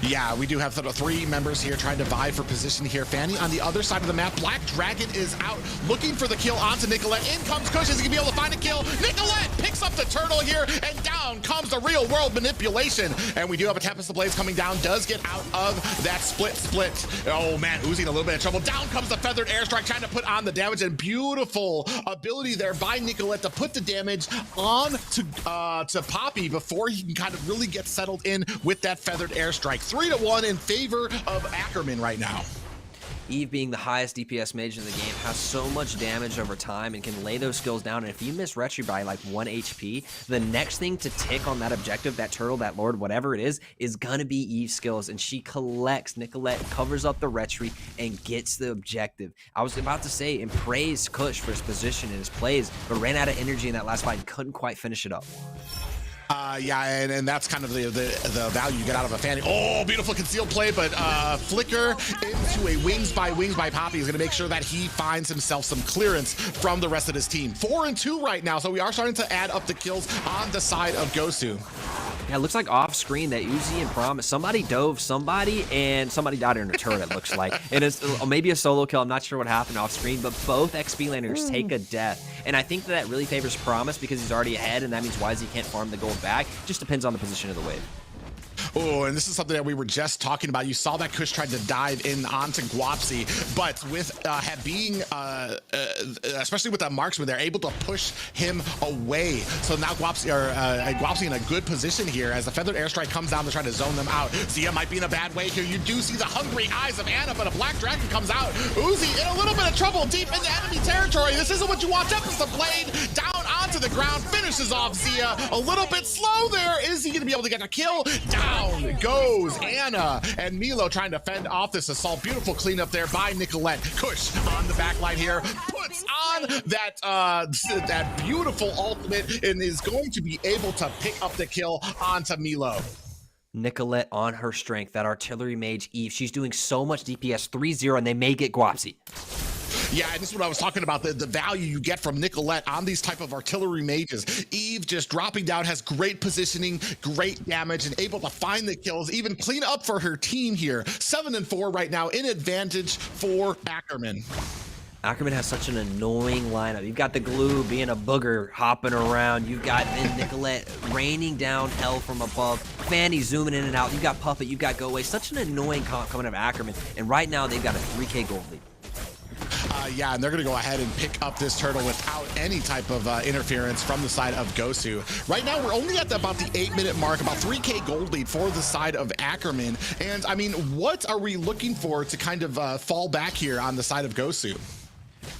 Yeah, we do have 3 members here trying to vie for position here. Fanny on the other side of the map. Black Dragon is out looking for the kill onto Nicolette. In comes Kush. Is he going to be able to find a kill? Nicolette picks up the turtle here, and down comes the real world manipulation. And we do have a Tempest of Blades coming down. Does get out of that split. Oh man, Uzi in a little bit of trouble. Down comes the feathered airstrike, trying to put on the damage, and beautiful ability there by Nicolette to put the damage on to Poppy before he can kind of really get settled in with that feathered airstrike. 3-1 in favor of Ackerman right now. Eve, being the highest DPS mage in the game, has so much damage over time and can lay those skills down. And if you miss Retry by like 1 HP, the next thing to tick on that objective, that turtle, that lord, whatever it is gonna be Eve's skills. And she collects, Nicolette covers up the Retry and gets the objective. I was about to say and praise Kush for his position and his plays, but ran out of energy in that last fight and couldn't quite finish it up. Yeah, and that's kind of the value you get out of a Fanny. Oh, beautiful concealed play, but Flicker into a wings by Poppy is going to make sure that he finds himself some clearance from the rest of his team. 4-2 right now, so we are starting to add up the kills on the side of Gosu. Yeah, it looks like off screen that Uzi and Promise, somebody dove somebody and somebody died in a turret, it looks like. And it's maybe a solo kill, I'm not sure what happened off screen, but both XP laners take a death. And I think that really favors Promise because he's already ahead, and that means YZ can't farm the gold back. Just depends on the position of the wave. Oh, and this is something that we were just talking about. You saw that Kush tried to dive in onto Guapsi, but with being, especially with that marksman, they're able to push him away. So now Guapsi in a good position here as the feathered airstrike comes down to try to zone them out. Zia might be in a bad way here. You do see the hungry eyes of Anna, but a black dragon comes out. Uzi in a little bit of trouble deep into enemy territory. This isn't what you want. Tempest the blade down onto the ground, finishes off Zia. A little bit slow there. Is he going to be able to get a kill? Down goes Anna, and Milo trying to fend off this assault. Beautiful cleanup there by Nicolette. Kush on the back line here puts on that beautiful ultimate and is going to be able to pick up the kill onto Milo. Nicolette on her strength, that artillery mage Eve, she's doing so much DPS, 3-0, and they may get Guapsi. Yeah, and this is what I was talking about, the value you get from Nicolette on these type of artillery mages. Eve just dropping down, has great positioning, great damage, and able to find the kills, even clean up for her team here. 7-4 right now, in advantage for Ackerman. Ackerman has such an annoying lineup. You've got the glue being a booger hopping around. You've got Nicolette raining down hell from above. Fanny zooming in and out. You've got Puppet. You've got Go Away. Such an annoying comp coming out of Ackerman. And right now they've got a 3K gold lead. Yeah, and they're going to go ahead and pick up this turtle without any type of interference from the side of Gosu. Right now, we're only at about the 8-minute mark, about 3K gold lead for the side of Ackerman. And I mean, what are we looking for to kind of fall back here on the side of Gosu?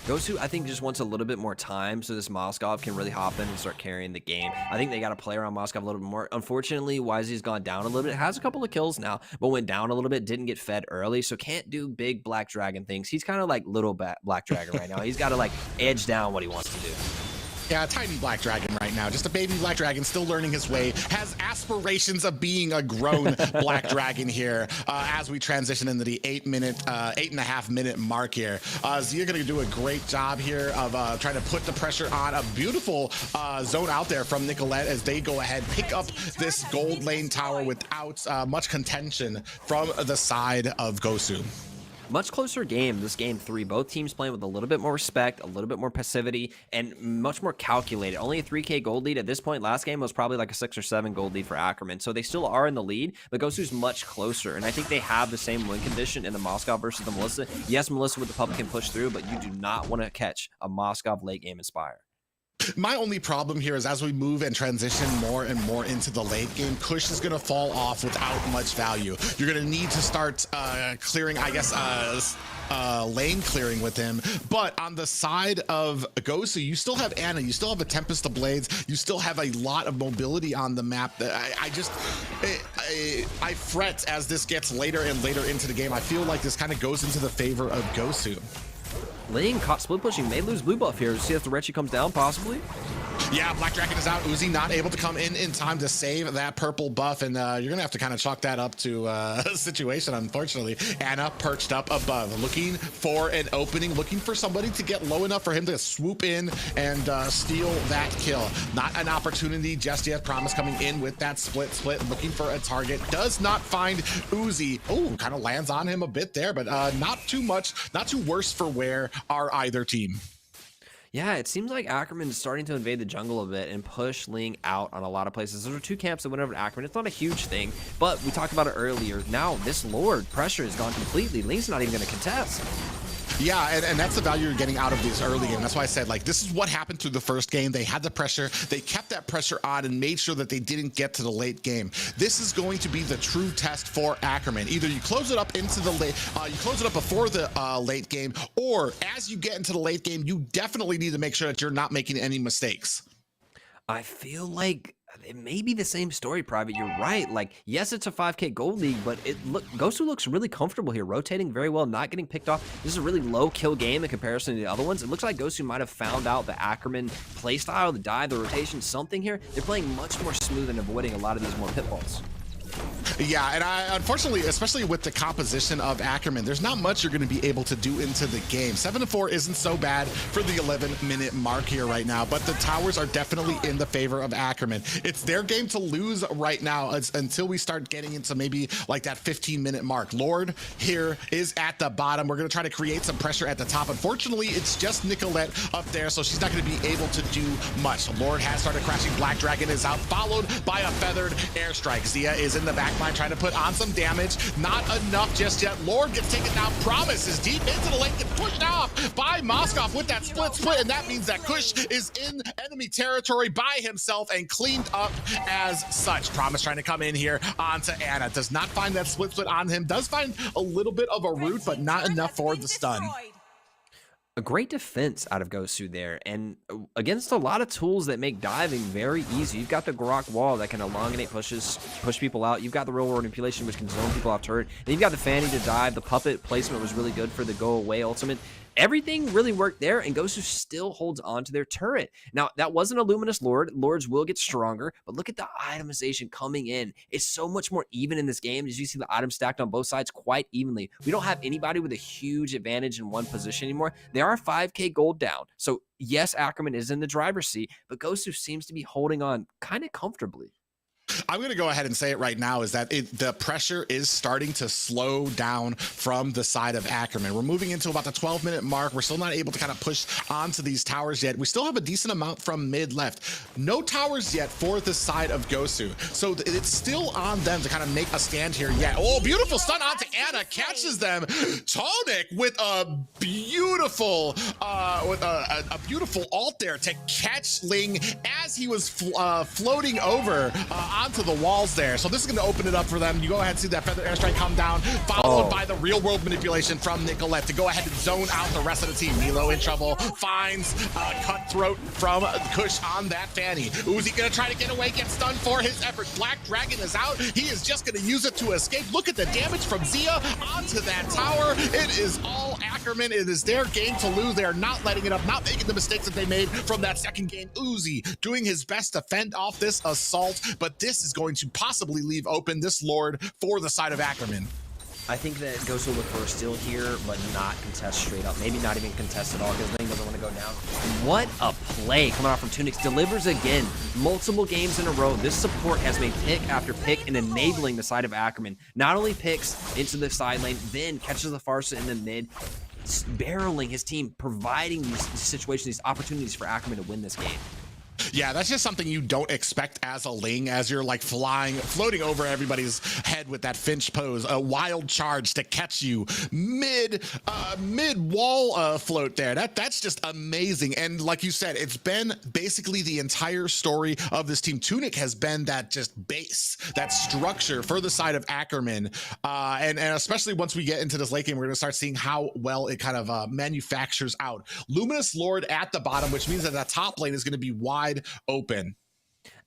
Gosu, I think, just wants a little bit more time so this Moskov can really hop in and start carrying the game. I think they got to play around Moskov a little bit more. Unfortunately, YZ's gone down a little bit. Has a couple of kills now, but went down a little bit, didn't get fed early, so can't do big Black Dragon things. He's kind of like little Black Dragon right now. He's got to like edge down what he wants to do. Yeah, tiny Black Dragon right now. Just a baby Black Dragon still learning his way. Has aspirations of being a grown Black Dragon here as we transition into the 8.5 minute mark here. Zia going to do a great job here of trying to put the pressure on. A beautiful zone out there from Nicolette as they go ahead, pick up this gold lane tower without much contention from the side of Gosu. Much closer game, this game 3. Both teams playing with a little bit more respect, a little bit more passivity, and much more calculated. Only a 3K gold lead at this point. Last game was probably like a 6 or 7 gold lead for Ackerman. So they still are in the lead, but Gosu's much closer. And I think they have the same win condition in the Moskov versus the Melissa. Yes, Melissa with the pup can push through, but you do not want to catch a Moskov late game Inspire. My only problem here is as we move and transition more and more into the late game, Kush is going to fall off without much value. You're going to need to start clearing, I guess, lane clearing with him. But on the side of Gosu, you still have Anna, you still have a Tempest of Blades, you still have a lot of mobility on the map. I fret as this gets later and later into the game. I feel like this kind of goes into the favor of Gosu. Ling caught split pushing, may lose blue buff here. See if the Retchy comes down, possibly. Yeah, Black Dragon is out. Uzi not able to come in time to save that purple buff, and you're gonna have to kind of chalk that up to a situation, unfortunately. Anna perched up above, looking for an opening, looking for somebody to get low enough for him to swoop in and steal that kill. Not an opportunity just yet. Promise coming in with that split, looking for a target. Does not find Uzi. Oh, kind of lands on him a bit there, but not too much, not too worse for wear are either team. Yeah, it seems like Ackerman is starting to invade the jungle a bit and push Ling out on a lot of places. There are 2 camps that went over to Ackerman. It's not a huge thing, but we talked about it earlier. Now, this Lord pressure has gone completely. Ling's not even going to contest. Yeah, and that's the value you're getting out of this early game. That's why I said, like, this is what happened through the first game. They had the pressure, they kept that pressure on and made sure that they didn't get to the late game. This is going to be the true test for Ackerman. Either you close it up into the late, you close it up before the late game, or as you get into the late game, you definitely need to make sure that you're not making any mistakes. I feel like it may be the same story, Private. You're right. Like, yes, it's a 5K gold league, but Gosu looks really comfortable here, rotating very well, not getting picked off. This is a really low kill game in comparison to the other ones. It looks like Gosu might have found out the Ackerman playstyle, the dive, the rotation, something here. They're playing much more smooth and avoiding a lot of these more pitfalls. Yeah, and I unfortunately, especially with the composition of Ackerman, there's not much you're going to be able to do into the game. 7-4 isn't so bad for the 11-minute mark here right now, but the towers are definitely in the favor of Ackerman. It's their game to lose right now until we start getting into maybe like that 15-minute mark. Lord here is at the bottom. We're going to try to create some pressure at the top. Unfortunately, it's just Nicolette up there, so she's not going to be able to do much. Lord has started crashing. Black Dragon is out, followed by a feathered airstrike. Zia is in the back line trying to put on some damage. Not enough just yet. Lord gets taken down. Promise is deep into the lane, gets pushed off by Moskov with that split, and that means that Kush is in enemy territory by himself and cleaned up as such. Promise trying to come in here onto Anna. Does not find that split on him. Does find a little bit of a root, but not enough for the stun. A great defense out of Gosu there, and against a lot of tools that make diving very easy. You've got the Grok wall that can elongate push people out. You've got the real world manipulation, which can zone people off turret. And you've got the Fanny to dive. The puppet placement was really good for the go away ultimate. Everything really worked there, and Gosu still holds on to their turret. Now, that wasn't a Luminous Lord. Lords will get stronger, but look at the itemization coming in. It's so much more even in this game. As you see the items stacked on both sides quite evenly. We don't have anybody with a huge advantage in one position anymore. They are 5K gold down. So, yes, Ackerman is in the driver's seat, but Gosu seems to be holding on kind of comfortably. I'm going to go ahead and say it right now is that the pressure is starting to slow down from the side of Ackerman. We're moving into about the 12-minute mark. We're still not able to kind of push onto these towers yet. We still have a decent amount from mid left. No towers yet for the side of Gosu. So it's still on them to kind of make a stand here yet. Oh, beautiful stun onto Anna. Catches them. Tonic with a beautiful beautiful ult there to catch Ling as he was floating over onto the walls there. So this is going to open it up for them. You go ahead and see that feather airstrike come down, followed by the real world manipulation from Nicolette to go ahead and zone out the rest of the team. Milo in trouble, finds cutthroat from Kush on that Fanny. Uzi going to try to get away, get stunned for his effort. Black Dragon is out. He is just going to use it to escape. Look at the damage from Zia onto that tower. It is all Ackerman. It is their game to lose. They are not letting it up, not making the mistakes that they made from that second game. Uzi doing his best to fend off this assault, but this is going to possibly leave open this Lord for the side of Ackerman. I think that Gosu look for a steal here, but not contest straight up. Maybe not even contest at all because Ling doesn't want to go down. What a play coming off from Tunics. Delivers again. Multiple games in a row. This support has made pick after pick and enabling the side of Ackerman. Not only picks into the side lane, then catches the Farsa in the mid, barreling his team, providing these situations, these opportunities for Ackerman to win this game. Yeah, that's just something you don't expect as a Ling, as you're like floating over everybody's head with that Finch pose, a wild charge to catch you mid wall float there. That's just amazing. And like you said, it's been basically the entire story of this team. Tunic has been that just base, that structure for the side of Ackerman. And especially once we get into this late game, we're going to start seeing how well it kind of manufactures out. Luminous Lord at the bottom, which means that the top lane is going to be wide open.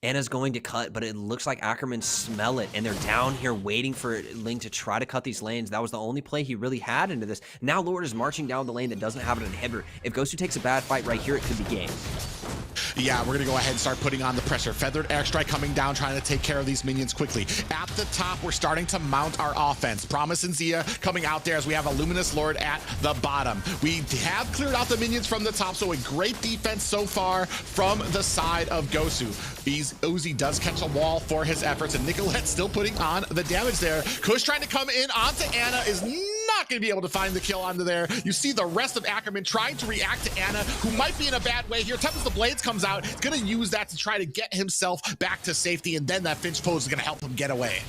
Anna's going to cut, but it looks like Ackerman smell it, and they're down here waiting for Ling to try to cut these lanes. That was the only play he really had into this. Now Lord is marching down the lane that doesn't have an inhibitor. If Gosu takes a bad fight right here, it could be game. Yeah, we're gonna go ahead and start putting on the pressure. Feathered airstrike coming down, trying to take care of these minions quickly. At the top, we're starting to mount our offense. Promise and Zia coming out there as we have a Luminous Lord at the bottom. We have cleared out the minions from the top, so a great defense so far from the side of Gosu. Uzi does catch a wall for his efforts, and Nicolette still putting on the damage there. Kush trying to come in onto Anna is not going to be able to find the kill onto there. You see the rest of Ackerman trying to react to Anna, who might be in a bad way here. Tempest the Blades comes out. He's going to use that to try to get himself back to safety, and then that Finch pose is going to help him get away.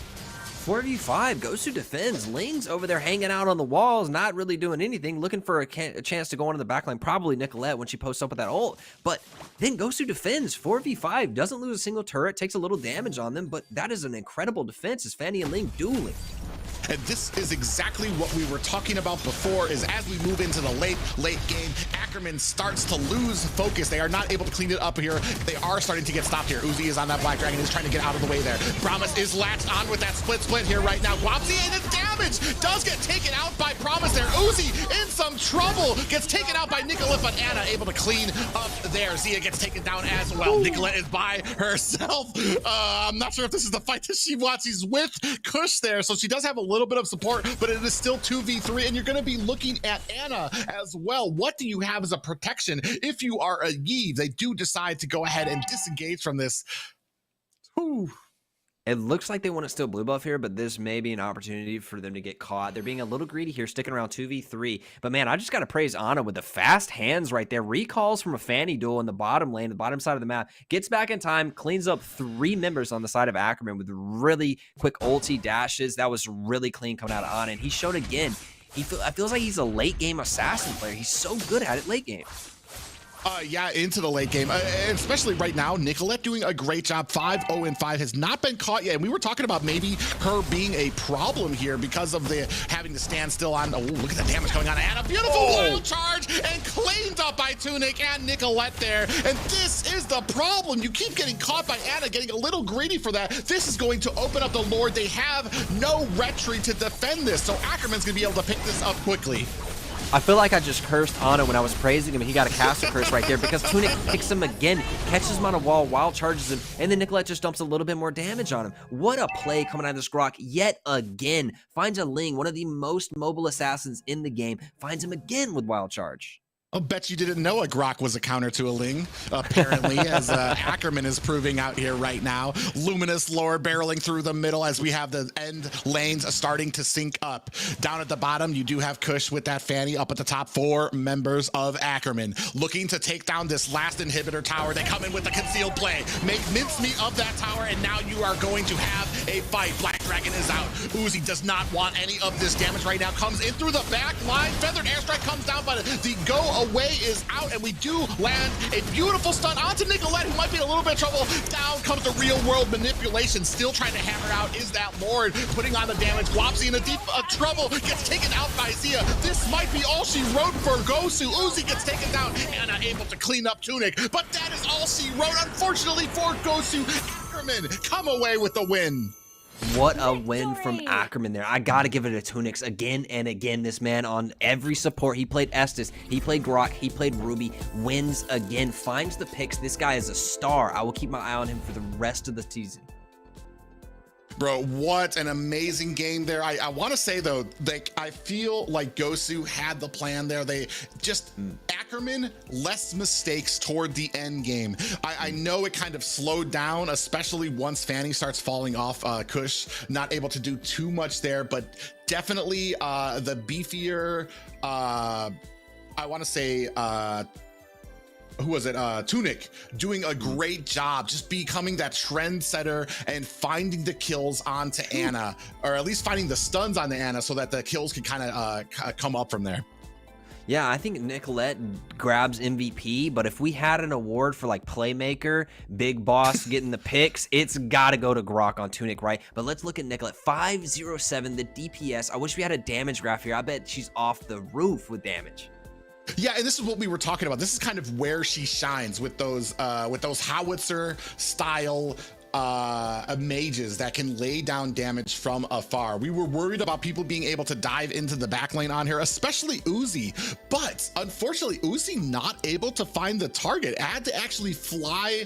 4v5, Gosu defends. Ling's over there hanging out on the walls, not really doing anything, looking for a chance to go into the backline. Probably Nicolette when she posts up with that ult. But then Gosu defends. 4v5, doesn't lose a single turret, takes a little damage on them, but that is an incredible defense as Fanny and Ling dueling. And this is exactly what we were talking about before, is as we move into the late game, Ackerman starts to lose focus. They are not able to clean it up here. They are starting to get stopped here. Uzi is on that Black Dragon, is trying to get out of the way there. Promise is latched on with that split here right now. Guapsi, and the damage does get taken out by Promise there. Uzi in some trouble, gets taken out by Nicolette, but Anna able to clean up there. Zia gets taken down as well. Nicolette is by herself. I'm not sure if this is the fight that she wants. She's with Kush there, so she does have a little bit of support, but it is still 2v3, and you're going to be looking at Anna as well. What do you have as a protection if you are a Yi? They do decide to go ahead and disengage from this. Whew. It looks like they want to steal blue buff here, but this may be an opportunity for them to get caught. They're being a little greedy here, sticking around 2v3. But man, I just got to praise Ana with the fast hands right there. Recalls from a Fanny duel in the bottom lane, the bottom side of the map. Gets back in time, cleans up 3 members on the side of Ackerman with really quick ulti dashes. That was really clean coming out of Ana. And he showed again, I feels like he's a late game assassin player. He's so good at it late game. Yeah, into the late game, and especially right now, Nicolette doing a great job. 5-0-5 has not been caught yet, and we were talking about maybe her being a problem here because of the having to stand still on. Oh, look at the damage going on, and a beautiful wild charge and cleaned up by Tunic and Nicolette there. And this is the problem. You keep getting caught by Anna, getting a little greedy for that. This is going to open up the Lord. They have no retreat to defend this, so Ackerman's gonna be able to pick this up quickly. I feel like I just cursed Ana when I was praising him, and he got a caster curse right there because Tunic picks him again, catches him on a wall, wild charges him, and then Nicolette just dumps a little bit more damage on him. What a play coming out of this Grok yet again. Finds a Ling, one of the most mobile assassins in the game, finds him again with wild charge. I'll bet you didn't know a Grok was a counter to a Ling, apparently, as Ackerman is proving out here right now. Luminous lore barreling through the middle as we have the end lanes starting to sync up. Down at the bottom, you do have Kush with that Fanny. Up at the top, 4 members of Ackerman looking to take down this last inhibitor tower. They come in with a concealed play, make mincemeat of that tower, and now you are going to have a fight. Black Dragon is out. Uzi does not want any of this damage right now. Comes in through the back line. Feathered airstrike comes down, but the go away is out, and we do land a beautiful stun onto Nicolette, who might be in a little bit of trouble. Down comes the real world manipulation, still trying to hammer out is that Lord, putting on the damage. Wapsi in a deep trouble, gets taken out by Zia. This might be all she wrote for Gosu. Uzi gets taken down, Anna able to clean up Tunic, but that is all she wrote, unfortunately for Gosu. Ackerman come away with the win. What a win from Ackerman there. I gotta give it to Tunix again and again. This man on every support. He played Estes, he played Grok, he played Ruby, wins again, finds the picks. This guy is a star. I will keep my eye on him for the rest of the season. Bro, what an amazing game there. I want to say, though, like, I feel like Gosu had the plan there. They just, Ackerman, less mistakes toward the end game. I know it kind of slowed down, especially once Fanny starts falling off. Kush, not able to do too much there, but definitely the beefier, I want to say, who was it? Tunic doing a great job, just becoming that trendsetter and finding the kills onto Anna, or at least finding the stuns on the Anna so that the kills can kind of come up from there. Yeah, I think Nicolette grabs MVP, but if we had an award for like playmaker, big boss getting the picks, it's got to go to Grok on Tunic, right? But let's look at Nicolette. 507, the DPS. I wish we had a damage graph here. I bet she's off the roof with damage. Yeah, and this is what we were talking about. This is kind of where she shines with those howitzer style mages that can lay down damage from afar. We were worried about people being able to dive into the backline on her, especially Uzi, but unfortunately Uzi not able to find the target. Had to actually fly,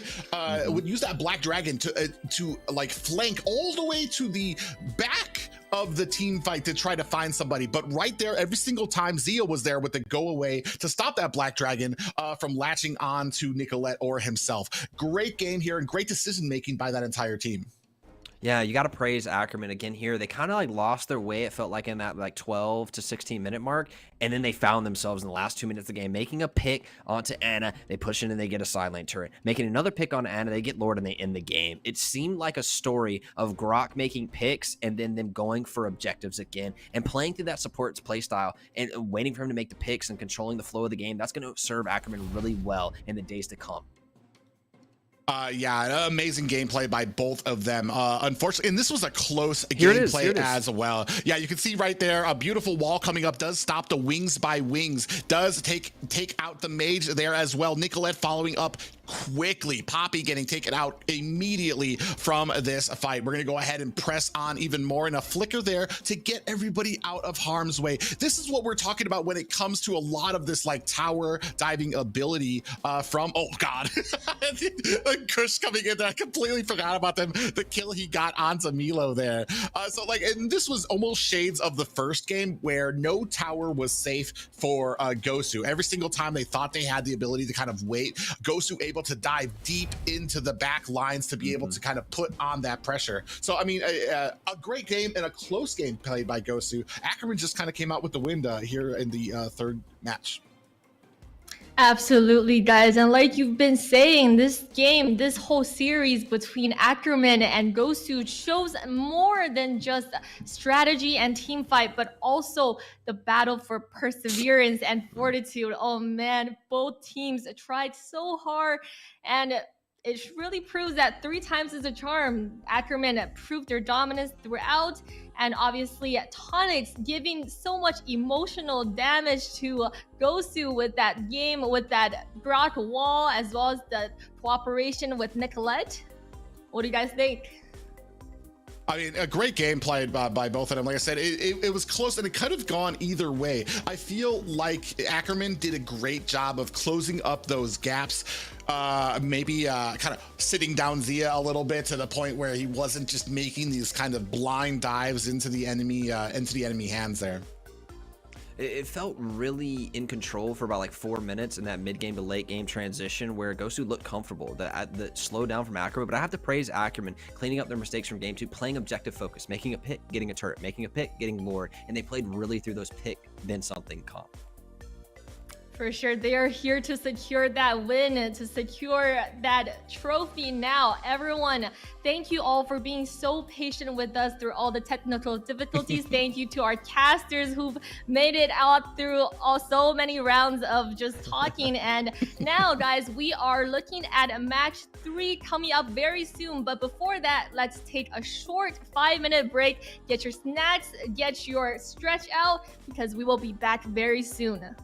would use that Black Dragon to like flank all the way to the back of the team fight to try to find somebody. But right there, every single time, Zia was there with the go away to stop that Black Dragon from latching on to Nicolette or himself. Great game here and great decision making by that entire team. Yeah, you got to praise Ackerman again here. They kind of like lost their way, it felt like, in that like 12 to 16 minute mark. And then they found themselves in the last 2 minutes of the game making a pick onto Ana. They push in and they get a side lane turret. Making another pick on Ana, they get Lord and they end the game. It seemed like a story of Grok making picks and then them going for objectives again and playing through that support's playstyle and waiting for him to make the picks and controlling the flow of the game. That's going to serve Ackerman really well in the days to come. Yeah, amazing gameplay by both of them. Unfortunately, and this was a close Here it is. gameplay as well. Yeah, you can see right there, a beautiful wall coming up does stop the wings by wings, does take out the mage there as well. Nicolette following up quickly. Poppy getting taken out immediately from this fight. We're going to go ahead and press on even more in a flicker there to get everybody out of harm's way. This is what we're talking about when it comes to a lot of this like tower diving ability from, oh God, Kush coming in there. I completely forgot about them. The kill he got onto Milo there. So like, and this was almost shades of the first game where no tower was safe for Gosu. Every single time they thought they had the ability to kind of wait, Gosu able to dive deep into the back lines to be able to kind of put on that pressure. So I mean, a great game and a close game played by Gosu. Ackerman just kind of came out with the win here in the third match. Absolutely, guys. And like you've been saying, this game, this whole series between Ackerman and Gosu shows more than just strategy and team fight, but also the battle for perseverance and fortitude. Oh man, both teams tried so hard, and it really proves that 3 times is a charm. Ackerman proved their dominance throughout, and obviously Tonics giving so much emotional damage to Gosu with that game, with that Grok wall, as well as the cooperation with Nicolette. What do you guys think? I mean, a great game played by both of them. Like I said, it was close and it could have gone either way. I feel like Ackerman did a great job of closing up those gaps, maybe kind of sitting down Zia a little bit to the point where he wasn't just making these kind of blind dives into the enemy hands there. It felt really in control for about like 4 minutes in that mid-game to late-game transition where Gosu looked comfortable. The slowed down from Ackerman, but I have to praise Ackerman cleaning up their mistakes from game 2, playing objective focus, making a pick, getting a turret, making a pick, getting Lord, and they played really through those pick, then something comp. For sure, they are here to secure that win, to secure that trophy now. Everyone, thank you all for being so patient with us through all the technical difficulties. Thank you to our casters who've made it out through so many rounds of just talking. And now, guys, we are looking at match 3 coming up very soon. But before that, let's take a short 5-minute break. Get your snacks, get your stretch out, because we will be back very soon.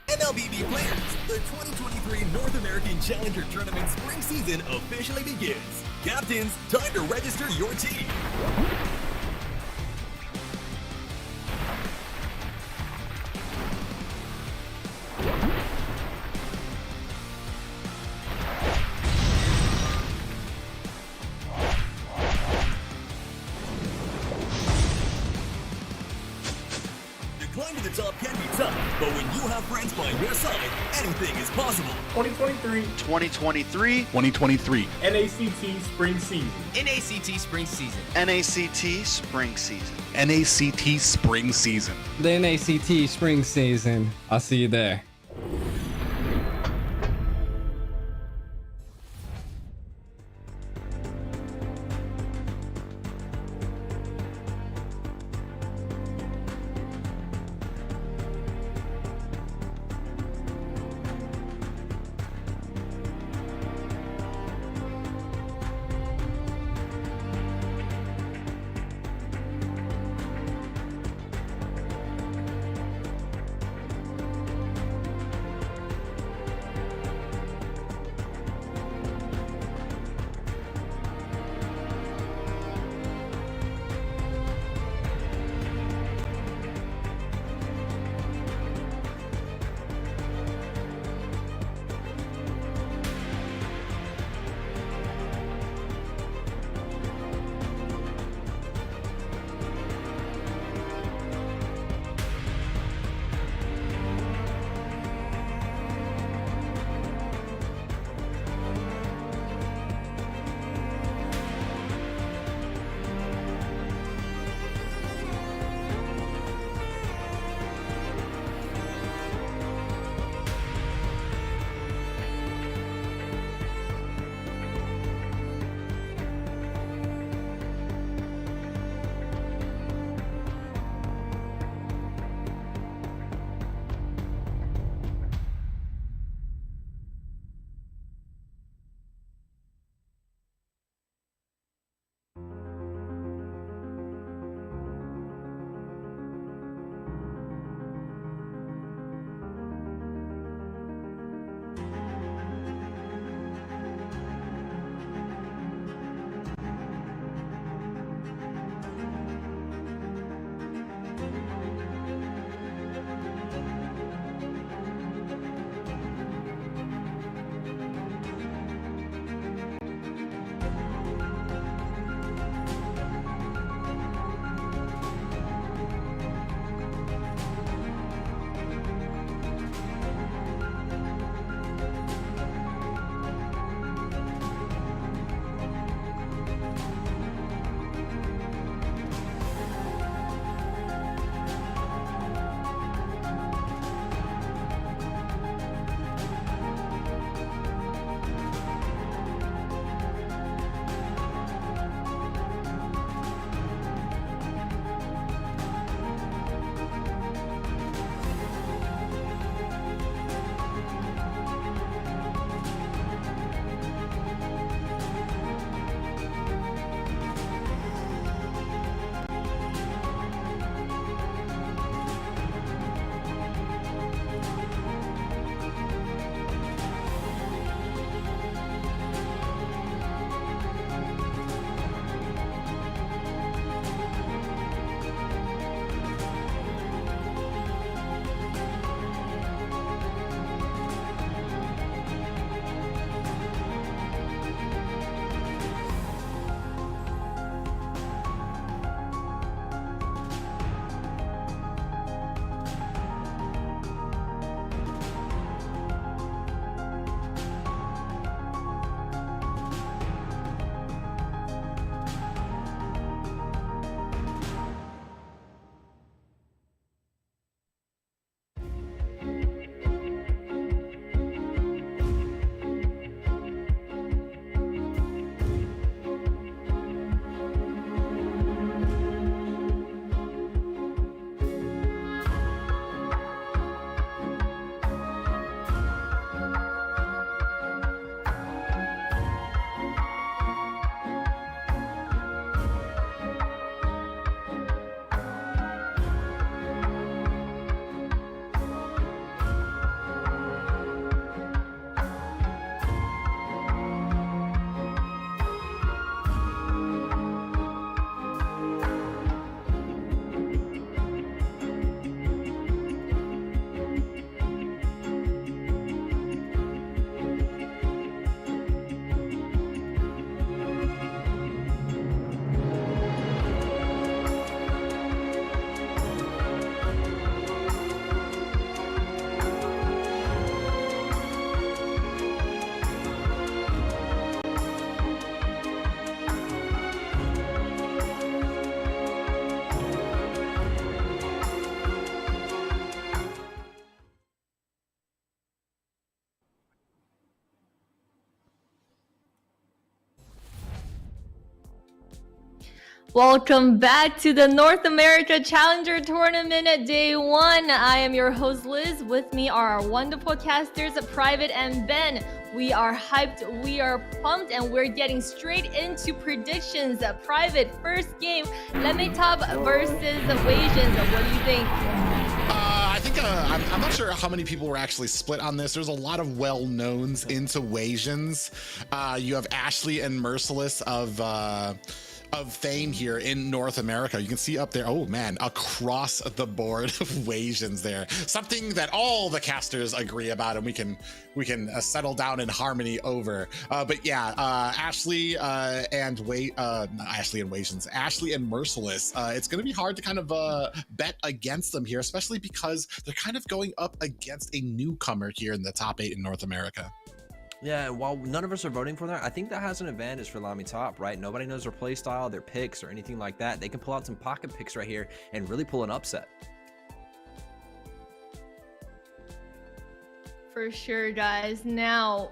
MLBB players, the 2023 North American Challenger Tournament spring season officially begins. Captains, time to register your team. Climb to the top can be tough, but when you have friends by your side, anything is possible. 2023 2023 NACT Spring Season. NACT Spring Season. NACT Spring Season. NACT Spring Season. The NACT Spring Season. I'll see you there. Welcome back to the North America Challenger Tournament Day 1. I am your host Liz. With me are our wonderful casters, Private and Ben. We are hyped, we are pumped, and we're getting straight into predictions. Private, first game, LaimiTop versus Wasians. What do you think? I think I'm not sure how many people were actually split on this. There's a lot of well-knowns into Wasians. You have Ashley and Merciless of fame here in North America. You can see up there, oh man, across the board of Wasians there. Something that all the casters agree about, and we can settle down in harmony over. But yeah, Ashley and Wasians, Ashley and Merciless. It's going to be hard to kind of bet against them here, especially because they're kind of going up against a newcomer here in the top 8 in North America. Yeah, and while none of us are voting for that, I think that has an advantage for LaimiTop, right? Nobody knows their play style, their picks, or anything like that. They can pull out some pocket picks right here and really pull an upset. For sure, guys. Now,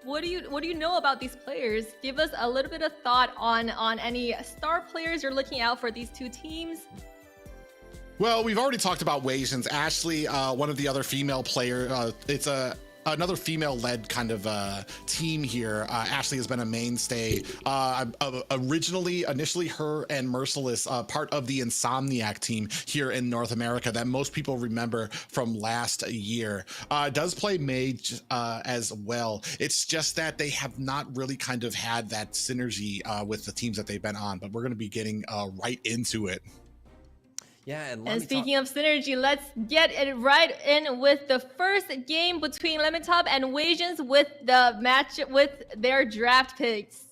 what do you know about these players? Give us a little bit of thought on any star players you're looking out for these two teams. Well, we've already talked about Wasians. Ashley, one of the other female player, it's another female-led kind of team here. Ashley has been a mainstay. Initially, her and Merciless, part of the Insomniac team here in North America that most people remember from last year. Does play mage as well. It's just that they have not really kind of had that synergy with the teams that they've been on, but we're going to be getting right into it. Yeah, and speaking of synergy, let's get it right in with the first game between LaimiTop and Wasians with the match with their draft picks.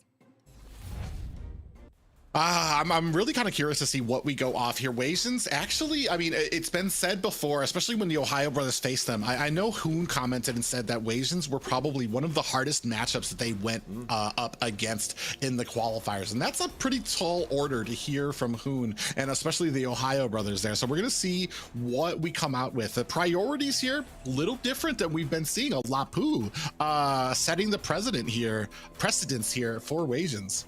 I'm really kind of curious to see what we go off here. Wasians, actually, I mean, it's been said before, especially when the Ohio brothers faced them. I know Hoon commented and said that Wasians were probably one of the hardest matchups that they went up against in the qualifiers. And that's a pretty tall order to hear from Hoon, and especially the Ohio brothers there. So we're going to see what we come out with. The priorities here, a little different than we've been seeing. A Lapu setting the precedence here for Wasians.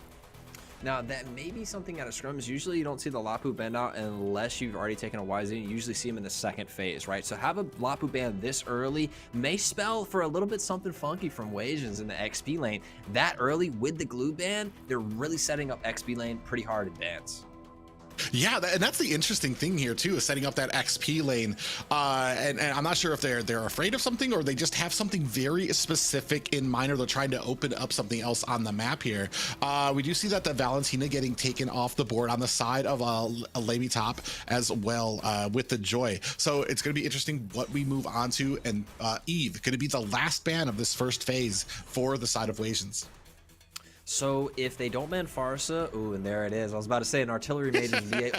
Now, that may be something out of scrims. Usually you don't see the Lapu band out unless you've already taken a Wasian. You usually see him in the second phase, right? So have a Lapu band this early may spell for a little bit something funky from Wasians in the XP lane. That early with the glue band, they're really setting up XP lane pretty hard in advance. Yeah, and that's the interesting thing here too, is setting up that XP lane. And I'm not sure if they're afraid of something or they just have something very specific in mind, or they're trying to open up something else on the map here. We do see that the Valentina getting taken off the board on the side of a LaimiTop as well with the Joy. So it's going to be interesting what we move on to. And Eve, going to be the last ban of this first phase for the side of Wasians. So if they don't ban Farsa, ooh, and there it is. I was about to say an artillery mage would be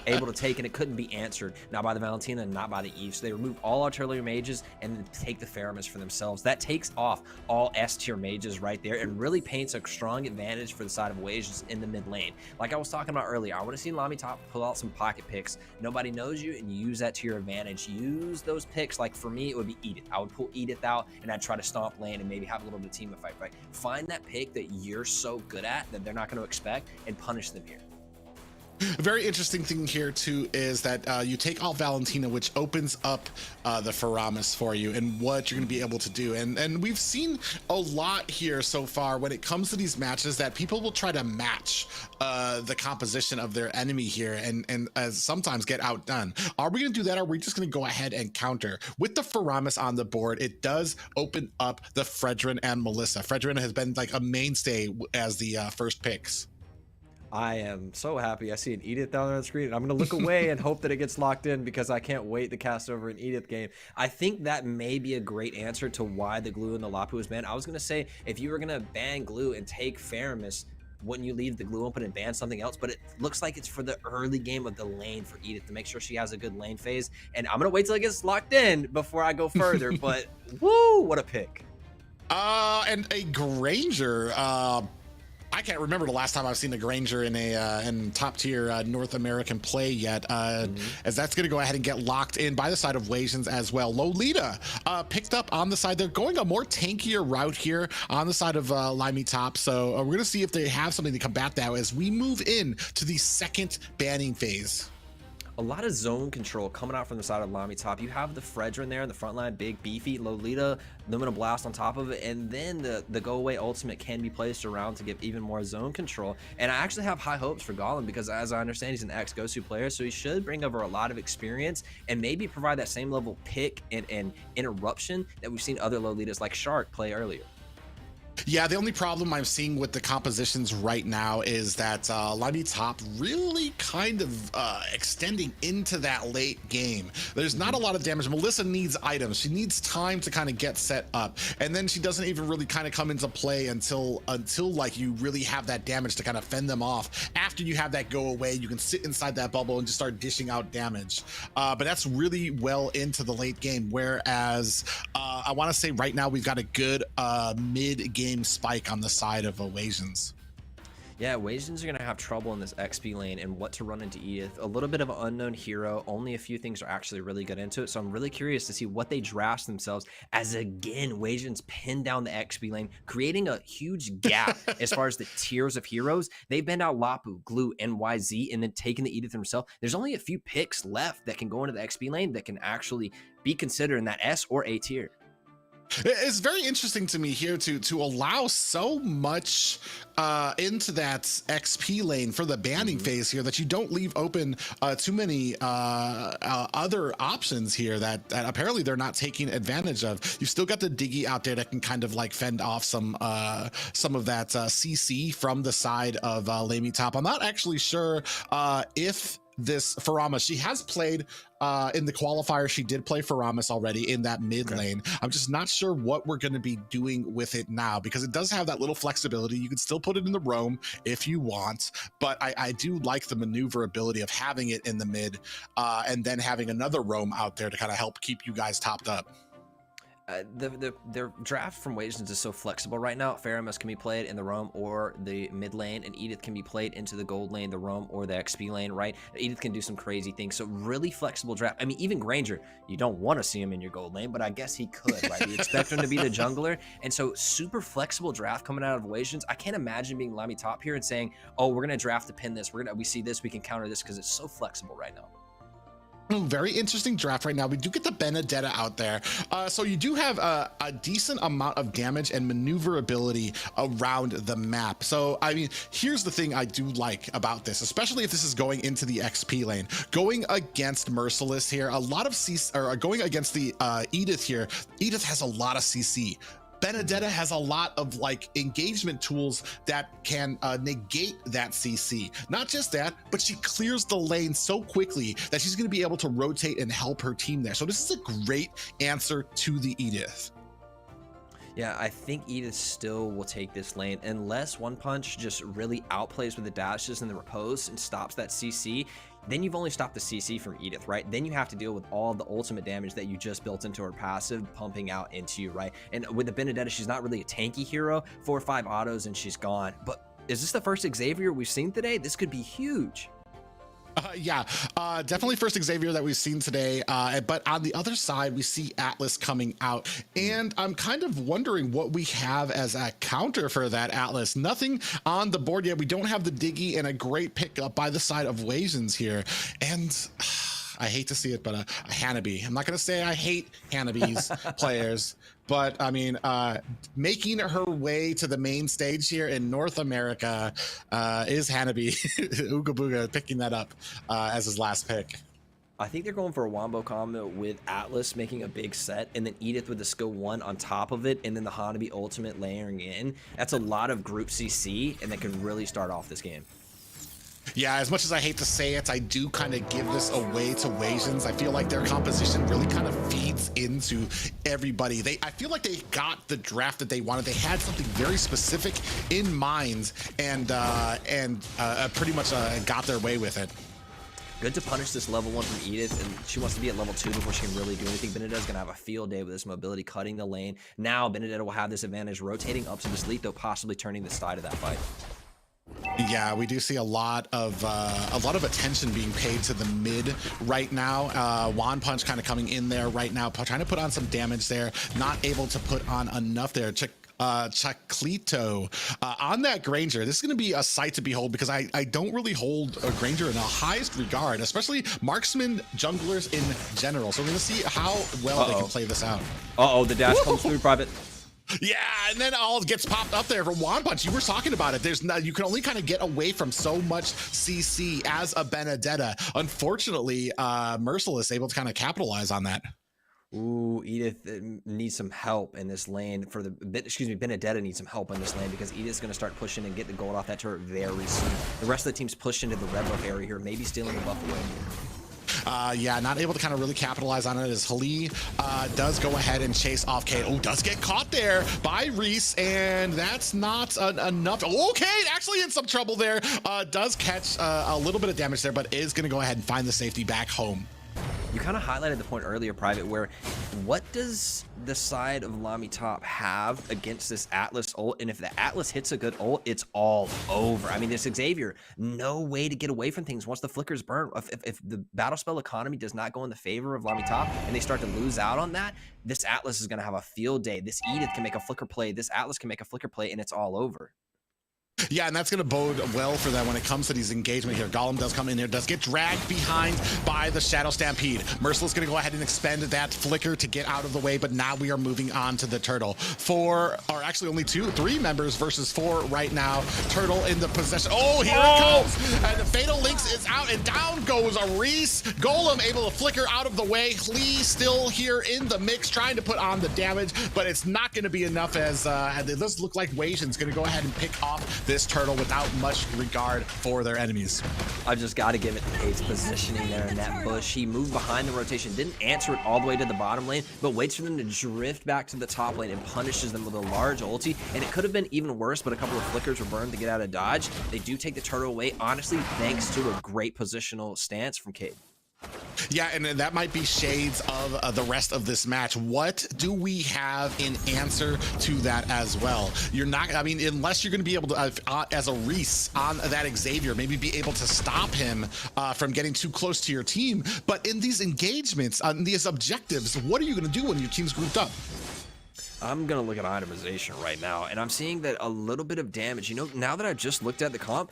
able to take, and it couldn't be answered, not by the Valentina and not by the Eve. So they removed all artillery mages and then take the Faramis for themselves. That takes off all S tier mages right there and really paints a strong advantage for the side of Wasians in the mid lane. Like I was talking about earlier, I want to see LaimiTop pull out some pocket picks. Nobody knows you, and you use that to your advantage. Use those picks. Like for me, it would be Edith. I would pull Edith out and I'd try to stomp lane and maybe have a little bit of team fight. Right? Find that pick that you're so good at that they're not going to expect and punish them here. A very interesting thing here too is that you take out Valentina, which opens up the Faramis for you and what you're going to be able to do. And we've seen a lot here so far when it comes to these matches that people will try to match the composition of their enemy here and sometimes get outdone. Are we going to do that, or are we just going to go ahead and counter? With the Faramis on the board, it does open up the Fredrin and Melissa. Fredrin has been like a mainstay as the first picks. I am so happy. I see an Edith down there on the screen, and I'm going to look away and hope that it gets locked in because I can't wait to cast over an Edith game. I think that may be a great answer to why the glue and the Lapu was banned. I was going to say, if you were going to ban glue and take Faramis, wouldn't you leave the glue open and ban something else? But it looks like it's for the early game of the lane for Edith to make sure she has a good lane phase. And I'm going to wait till it gets locked in before I go further. But woo, what a pick. And a Granger, I can't remember the last time I've seen a Granger in a in top tier North American play yet, as that's going to go ahead and get locked in by the side of Wasians as well. Lolita picked up on the side. They're going a more tankier route here on the side of LaimiTop, so we're going to see if they have something to combat that as we move in to the second banning phase. A lot of zone control coming out from the side of LaimiTop. You have the Fredra in there in the front line, big, beefy, Lolita, Luminal Blast on top of it, and then the go-away ultimate can be placed around to give even more zone control. And I actually have high hopes for Gollum because, as I understand, he's an ex-Gosu player, so he should bring over a lot of experience and maybe provide that same level pick and interruption that we've seen other Lolitas like Shark play earlier. Yeah, the only problem I'm seeing with the compositions right now is that LaimiTop really kind of extending into that late game. There's not a lot of damage. Melissa needs items. She needs time to kind of get set up, and then she doesn't even really kind of come into play until like you really have that damage to kind of fend them off. After you have that go away, you can sit inside that bubble and just start dishing out damage. But that's really well into the late game, whereas I want to say right now we've got a good mid-game spike on the side of Wasians. Yeah, Wasians are going to have trouble in this XP lane and what to run into Edith. A little bit of an unknown hero. Only a few things are actually really good into it. So I'm really curious to see what they draft themselves as, again, Wasians pin down the XP lane, creating a huge gap as far as the tiers of heroes. They bend out Lapu, Glue, NYZ, and then taking the Edith himself. There's only a few picks left that can go into the XP lane that can actually be considered in that S or A tier. It's very interesting to me here to allow so much into that XP lane for the banning phase here that you don't leave open too many other options here that apparently they're not taking advantage of. You've still got the Diggy out there that can kind of like fend off some of that CC from the side of LaimiTop. I'm not actually sure if this Faramis, she has played in the qualifier. She did play Faramis already in that mid lane. I'm just not sure what we're going to be doing with it now because it does have that little flexibility. You can still put it in the roam if you want, but I do like the maneuverability of having it in the mid and then having another roam out there to kind of help keep you guys topped up. Their draft from Wasians is so flexible right now. Faramis can be played in the roam or the mid lane, and Edith can be played into the gold lane, the roam, or the XP lane, right? Edith can do some crazy things. So really flexible draft. I mean, even Granger, you don't want to see him in your gold lane, but I guess he could, right? You expect him to be the jungler. And so super flexible draft coming out of Wasians. I can't imagine being LaimiTop here and saying, oh, we're going to draft to pin this. We see this, we can counter this because it's so flexible right now. Very interesting draft right now. We do get the Benedetta out there. So you do have a decent amount of damage and maneuverability around the map. So, I mean, here's the thing I do like about this, especially if this is going into the XP lane. Going against Merciless here, a lot of CC, or going against the Edith here, Edith has a lot of CC. Benedetta has a lot of like engagement tools that can negate that CC. Not just that, but she clears the lane so quickly that she's going to be able to rotate and help her team there. So this is a great answer to the Edith. Yeah, I think Edith still will take this lane unless One Punch just really outplays with the dashes and the repose and stops that CC. Then you've only stopped the CC from Edith, right? Then you have to deal with all the ultimate damage that you just built into her passive pumping out into you, right? And with the Benedetta, she's not really a tanky hero. 4 or 5 autos and she's gone. But is this the first Xavier we've seen today? This could be huge. Yeah, definitely first Xavier that we've seen today. But on the other side, we see Atlas coming out. And I'm kind of wondering what we have as a counter for that Atlas. Nothing on the board yet. We don't have the Diggy and a great pickup by the side of Wasians here. And I hate to see it, but a Hanabi. I'm not going to say I hate Hanabi's players, but I mean, making her way to the main stage here in North America is Hanabi. Ooga Booga picking that up as his last pick. I think they're going for a wombo combo with Atlas making a big set and then Edith with the skill 1 on top of it and then the Hanabi ultimate layering in. That's a lot of group CC and that can really start off this game. Yeah, as much as I hate to say it, I do kind of give this away to Wasians. I feel like their composition really kind of feeds into everybody. I feel like they got the draft that they wanted. They had something very specific in mind and pretty much got their way with it. Good to punish this level 1 from Edith, and she wants to be at level 2 before she can really do anything. Benedetta's going to have a field day with this mobility, cutting the lane. Now Benedetta will have this advantage, rotating up to this lead, though possibly turning the tide of that fight. Yeah, we do see a lot of attention being paid to the mid right now. One Punch kind of coming in there right now, trying to put on some damage there. Not able to put on enough there. Chaclito on that Granger. This is going to be a sight to behold because I don't really hold a Granger in the highest regard, especially marksman junglers in general. So we're going to see how well they can play this out. The dash comes through, Private. Yeah, and then all gets popped up there from One Punch. You were talking about it. There's you can only kind of get away from so much CC as a Benedetta. Unfortunately, Merciless able to kind of capitalize on that. Ooh, Edith needs some help in this lane for the, Benedetta needs some help in this lane because Edith's going to start pushing and get the gold off that turret very soon. The rest of the team's pushed into the red buff area here, maybe stealing the buff away. Yeah, not able to kind of really capitalize on it as Hali does go ahead and chase off Kate. Oh, does get caught there by Reese, and that's not enough. Okay, actually in some trouble there. Does catch a little bit of damage there, but is going to go ahead and find the safety back home. You kind of highlighted the point earlier, Private, where what does the side of LaimiTop have against this Atlas ult? And if the Atlas hits a good ult, it's all over. I mean, this Xavier, no way to get away from things once the flickers burn. If the battle spell economy does not go in the favor of LaimiTop and they start to lose out on that, this Atlas is going to have a field day. This Edith can make a flicker play. This Atlas can make a flicker play, and it's all over. Yeah, and that's going to bode well for them when it comes to these engagement here. Golem does come in here, does get dragged behind by the Shadow Stampede. Merciless going to go ahead and expend that flicker to get out of the way, but now we are moving on to the Turtle. Only 3 members versus 4 right now. Turtle in the possession. Oh, here it comes! And the Fatal Lynx is out, and down goes a Reese. Golem able to flicker out of the way. Lee still here in the mix, trying to put on the damage, but it's not going to be enough as it does look like Wasians going to go ahead and pick off this Turtle without much regard for their enemies. I've just got to give it to Kate's positioning there in that bush. He moved behind the rotation, didn't answer it all the way to the bottom lane, but waits for them to drift back to the top lane and punishes them with a large ulti. And it could have been even worse, but a couple of flickers were burned to get out of dodge. They do take the Turtle away, honestly, thanks to a great positional stance from Kate. Yeah, and that might be shades of the rest of this match. What do we have in answer to that as well? You're not, I mean, unless you're going to be able to, as a Reese on that Xavier, maybe be able to stop him from getting too close to your team. But in these engagements, on these objectives, what are you going to do when your team's grouped up? I'm going to look at itemization right now, and I'm seeing that a little bit of damage. You know, now that I've just looked at the comp,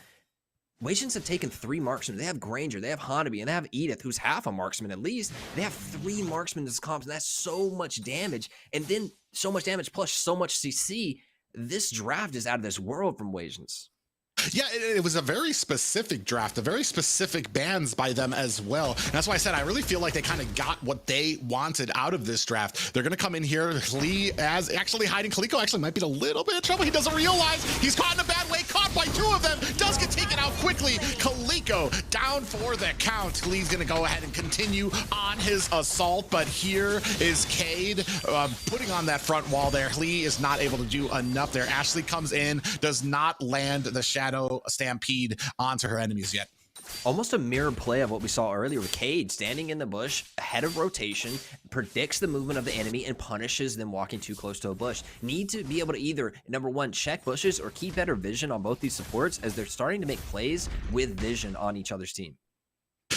Wasians have taken 3 marksmen. They have Granger, they have Hanabi, and they have Edith, who's half a marksman at least. They have 3 marksmen in this comp, and that's so much damage. And then so much damage plus so much CC. This draft is out of this world from Wasians. Yeah, it was a very specific draft, a very specific bans by them as well. And that's why I said I really feel like they kind of got what they wanted out of this draft. They're going to come in here. Lee as actually hiding. Kaliko actually might be in a little bit of trouble. He doesn't realize he's caught in a bad way. Caught by 2 of them. Does get taken out quickly. Kaliko down for the count. Lee's going to go ahead and continue on his assault. But here is Cade putting on that front wall there. Lee is not able to do enough there. Ashley comes in, does not land the Shadow Stampede onto her enemies yet. Almost a mirror play of what we saw earlier with Cade standing in the bush ahead of rotation, predicts the movement of the enemy and punishes them walking too close to a bush. Need to be able to either, number 1, check bushes or keep better vision on both these supports as they're starting to make plays with vision on each other's team.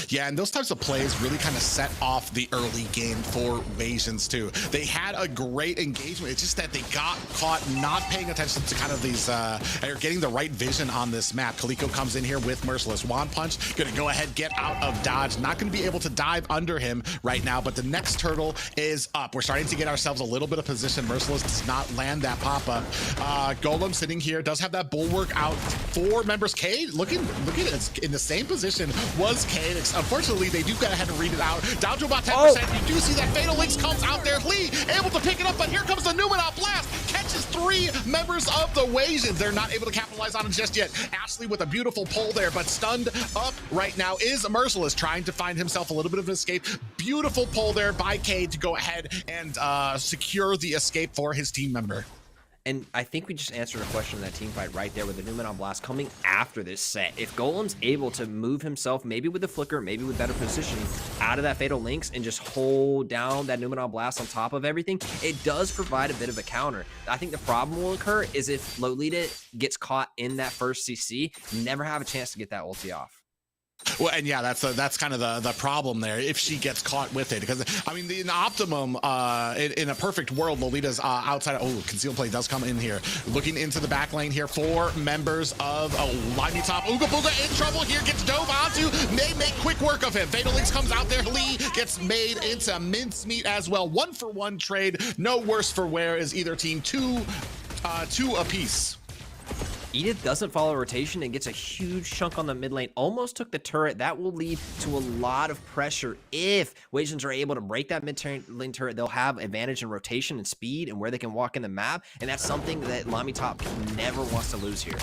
Yeah, and those types of plays really kind of set off the early game for Wasians too. They had a great engagement. It's just that they got caught not paying attention to kind of these, or getting the right vision on this map. Kaliko comes in here with Merciless. One Punch, gonna go ahead, get out of dodge. Not gonna be able to dive under him right now, but the next Turtle is up. We're starting to get ourselves a little bit of position. Merciless does not land that pop-up. Golem sitting here, does have that bulwark out. 4 members. Cade, look at it, in the same position was Cade. Unfortunately, they do go ahead and read it out. Down to about 10%. You do see that Fatal Lynx comes out there. Lee able to pick it up, but here comes the Numenal Blast. Catches 3 members of the Wasians. They're not able to capitalize on it just yet. Ashley with a beautiful pull there, but stunned up right now is Merciless, trying to find himself a little bit of an escape. Beautiful pull there by Cade to go ahead and secure the escape for his team member. And I think we just answered a question in that team fight right there with the Numenon Blast coming after this set. If Golem's able to move himself, maybe with the flicker, maybe with better positioning, out of that Fatal Links and just hold down that Numenon Blast on top of everything, it does provide a bit of a counter. I think the problem will occur is if Lolita gets caught in that first CC, never have a chance to get that ulti off. Well, and yeah, that's kind of the problem there if she gets caught with it, because I mean, in optimum, in a perfect world, Lolita's outside. Oh, concealed play does come in here, looking into the back lane here. 4 members of LaimiTop. Ooga Booga in trouble here, gets dove onto. They make quick work of him. Fatal Links comes out there. Lee gets made into mincemeat as well. 1-for-1 trade. No worse for wear is either team. Two apiece. Edith doesn't follow rotation and gets a huge chunk on the mid lane. Almost took the turret. That will lead to a lot of pressure. If Wasians are able to break that mid lane turret, they'll have advantage in rotation and speed and where they can walk in the map. And that's something that LaimiTop never wants to lose here.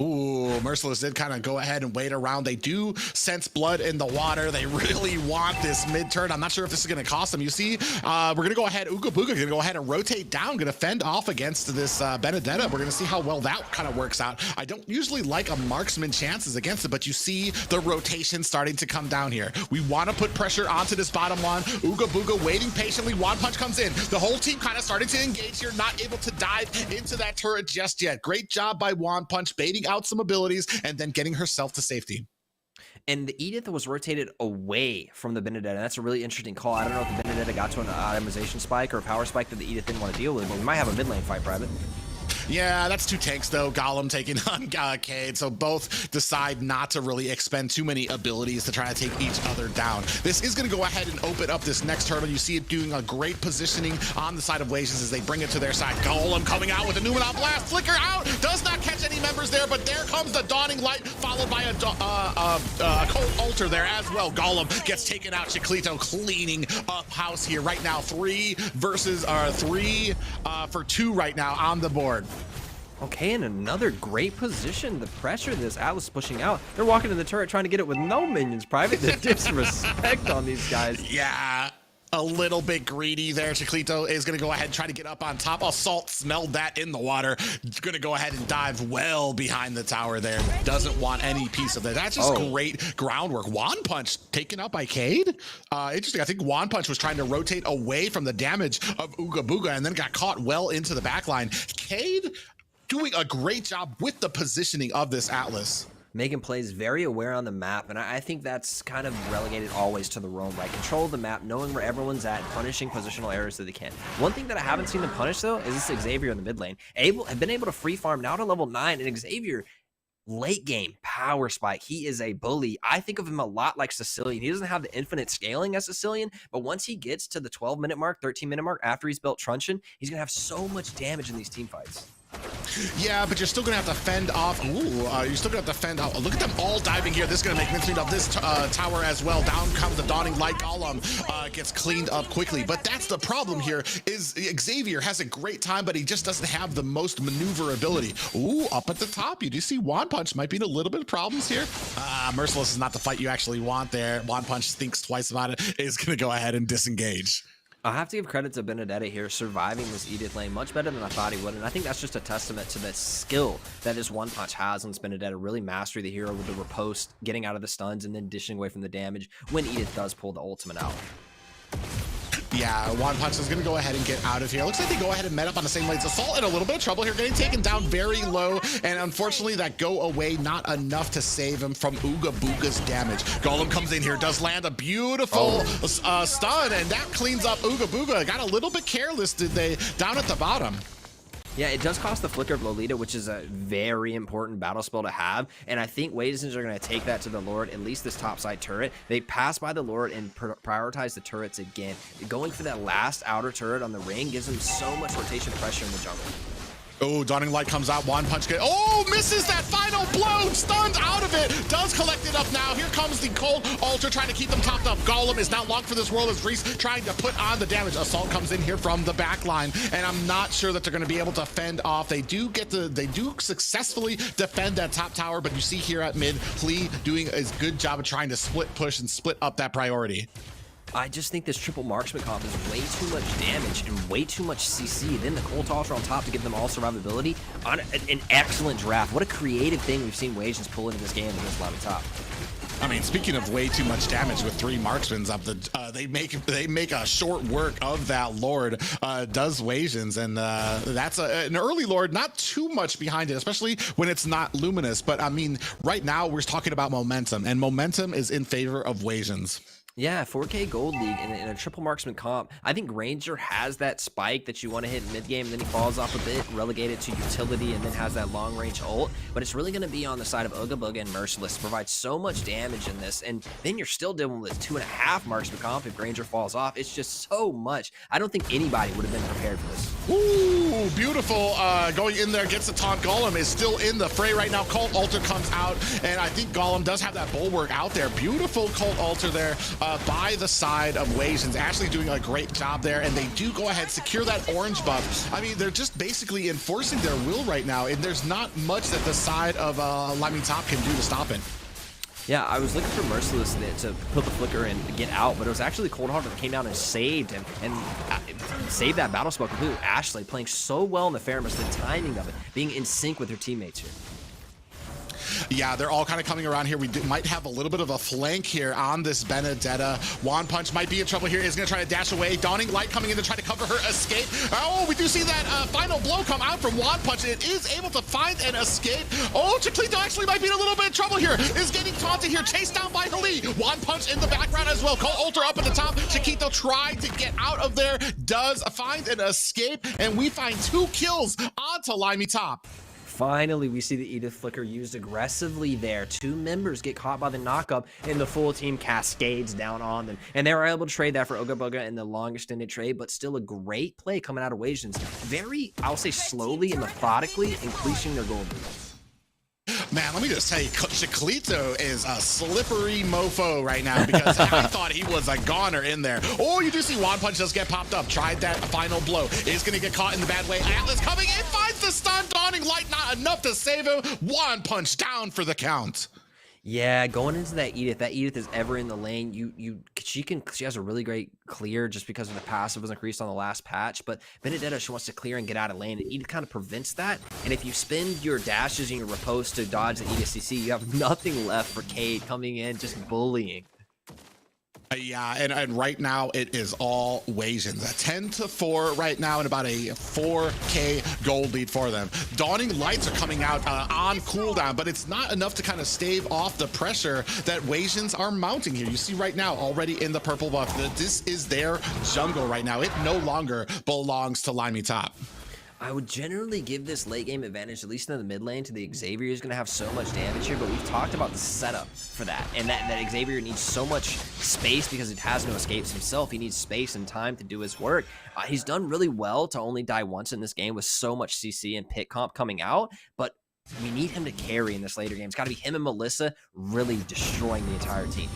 Ooh, Merciless did kind of go ahead and wait around. They do sense blood in the water. They really want this mid turn. I'm not sure if this is going to cost them. You see, we're going to go ahead. Ooga Booga going to go ahead and rotate down, going to fend off against this Benedetta. We're going to see how well that kind of works out. I don't usually like a marksman chances against it, but you see the rotation starting to come down here. We want to put pressure onto this bottom one. Ooga Booga waiting patiently. One Punch comes in. The whole team kind of starting to engage here, not able to dive into that turret just yet. Great job by One Punch, baiting out some abilities and then getting herself to safety. And the Edith was rotated away from the Benedetta. That's a really interesting call. I don't know if the Benedetta got to an itemization spike or a power spike that the Edith didn't want to deal with, but we might have a mid lane fight, Private. Yeah, that's 2 tanks though. Golem taking on Cade, so both decide not to really expend too many abilities to try to take each other down. This is going to go ahead and open up this next turtle. You see it doing a great positioning on the side of Wasians as they bring it to their side. Golem coming out with a Numenon Blast. Flicker out, does not catch any members there, but there comes the Dawning Light, followed by a Cold Altar there as well. Golem gets taken out. Chiclito cleaning up house here right now. 3 for 2 right now on the board. Okay, and another great position. The pressure this Atlas pushing out. They're walking in the turret trying to get it with no minions. Private, the disrespect on these guys. Yeah, a little bit greedy there. Chiclito is going to go ahead and try to get up on top. Assault smelled that in the water. Going to go ahead and dive well behind the tower there. Doesn't want any piece of that. That's just great groundwork. One Punch taken out by Cade. Interesting. I think One Punch was trying to rotate away from the damage of Ooga Booga and then got caught well into the backline. Cade doing a great job with the positioning of this Atlas. Making plays very aware on the map, and I think that's kind of relegated always to the roam, right? Control the map, knowing where everyone's at, punishing positional errors that they can. One thing that I haven't seen them punish, though, is this Xavier in the mid lane. Have been able to free farm now to level 9, and Xavier, late game, power spike. He is a bully. I think of him a lot like Sicilian. He doesn't have the infinite scaling as Sicilian, but once he gets to the 12-minute mark, 13-minute mark, after he's built Truncheon, he's going to have so much damage in these team fights. Yeah, but you're still gonna have to fend off. You're still gonna have to fend off. Look at them all diving here. This is gonna make mincemeat of this tower as well. Down comes the Dawning Light. Golem gets cleaned up quickly. But that's the problem here. Is Xavier has a great time, but he just doesn't have the most maneuverability. Ooh, up at the top, you do see One Punch might be in a little bit of problems here. Merciless is not the fight you actually want there. One Punch thinks twice about it. Is gonna go ahead and disengage. I have to give credit to Benedetta here, surviving this Edith lane much better than I thought he would, and I think that's just a testament to the skill that this One Punch has on this Benedetta, really mastery the hero with the riposte, getting out of the stuns, and then dishing away from the damage when Edith does pull the ultimate out. Yeah, One Punch is going to go ahead and get out of here. Looks like they go ahead and met up on the same lanes. Assault in a little bit of trouble here, getting taken down very low, and unfortunately that go away not enough to save him from Ooga Booga's damage. Golem comes in here, does land a beautiful stun, and that cleans up Ooga Booga. Got a little bit careless, did they, down at the bottom. Yeah, it does cost the Flicker of Lolita, which is a very important battle spell to have, and I think Wasians are going to take that to the Lord, at least this topside turret. They pass by the Lord and prioritize the turrets again. Going for that last outer turret on the ring gives them so much rotation pressure in the jungle. Oh, Dawning Light comes out, One Punch. Misses that final blow, stunned out of it. Does collect it up now. Here comes the Cold Altar trying to keep them topped up. Golem is not long for this world as Reese trying to put on the damage. Assault comes in here from the back line, and I'm not sure that they're going to be able to fend off. They do successfully defend that top tower, but you see here at mid, Lee doing a good job of trying to split push and split up that priority. I just think this triple marksman comp is way too much damage and way too much CC. Then the Cold Tosser on top to give them all survivability on an excellent draft. What a creative thing we've seen Wasians pull into this game against LaimiTop. I mean, speaking of way too much damage with 3 marksmen up the, they make a short work of that Lord, does Wasians, and that's an early Lord, not too much behind it, especially when it's not luminous. But I mean, right now we're talking about momentum, and momentum is in favor of Wasians. Yeah, 4K Gold League in a triple marksman comp. I think Ranger has that spike that you want to hit mid game, and then he falls off a bit, relegated to utility, and then has that long range ult. But it's really going to be on the side of Ooga Booga and Merciless to provide so much damage in this. And then you're still dealing with 2.5 marksman comp if Ranger falls off. It's just so much. I don't think anybody would have been prepared for this. Ooh, beautiful. Going in there, gets the taunt. Golem is still in the fray right now. Cult Altar comes out, and I think Golem does have that bulwark out there. Beautiful Cult Altar there. By the side of Wasians. Ashley doing a great job there, and they do go ahead, secure that orange buff. I mean, they're just basically enforcing their will right now, and there's not much that the side of LaimiTop can do to stop it. Yeah, I was looking for Merciless to put the flicker and get out, but it was actually Cold Heart that came down and saved him and saved that battle spell completely. Ashley playing so well in the Fairness, the timing of it, being in sync with her teammates here. Yeah, they're all kind of coming around here. We might have a little bit of a flank here on this Benedetta. Wand Punch might be in trouble here. Is going to try to dash away. Dawning Light coming in to try to cover her escape. Oh, we do see that final blow come out from Wand Punch. It is able to find an escape. Oh, Chiquito actually might be in a little bit of trouble here. Is getting taunted here. Chased down by Hali. Wand Punch in the background as well. Cult Altar up at the top. Chiquito tried to get out of there. Does find an escape. And we find 2 kills onto LaimiTop. Finally, we see the Edith Flicker used aggressively there. 2 members get caught by the knockup, and the full team cascades down on them. And they were able to trade that for Ooga Booga in the long extended trade, but still a great play coming out of Wasians. Very, I'll say, slowly and methodically increasing their gold lead. Man, let me just tell you, Chiclito is a slippery mofo right now, because I thought he was a goner in there. Oh, you do see Wand Punch just get popped up. Tried that final blow. Is going to get caught in the bad way. Atlas coming in, finds the stun. Dawning Light, not enough to save him. Wand Punch down for the count. Yeah, going into that Edith is ever in the lane. She has a really great clear just because of the passive was increased on the last patch. But Benedetta, she wants to clear and get out of lane, and Edith kind of prevents that. And if you spend your dashes and your riposte to dodge the Edith CC, you have nothing left for Cade coming in just bullying. Yeah, and right now it is all Wasians. A 10-4 right now, and about a 4K gold lead for them. Dawning Lights are coming out on cooldown, but it's not enough to kind of stave off the pressure that Wasians are mounting here. You see right now, already in the purple buff, that this is their jungle right now. It no longer belongs to LaimiTop. I would generally give this late game advantage, at least in the mid lane, to the Xavier. Is going to have so much damage here, but we've talked about the setup for that, and that Xavier needs so much space because it has no escapes himself. He needs space and time to do his work. He's done really well to only die once in this game with so much CC and pit comp coming out, but we need him to carry in this later game. It's got to be him and Melissa really destroying the entire team.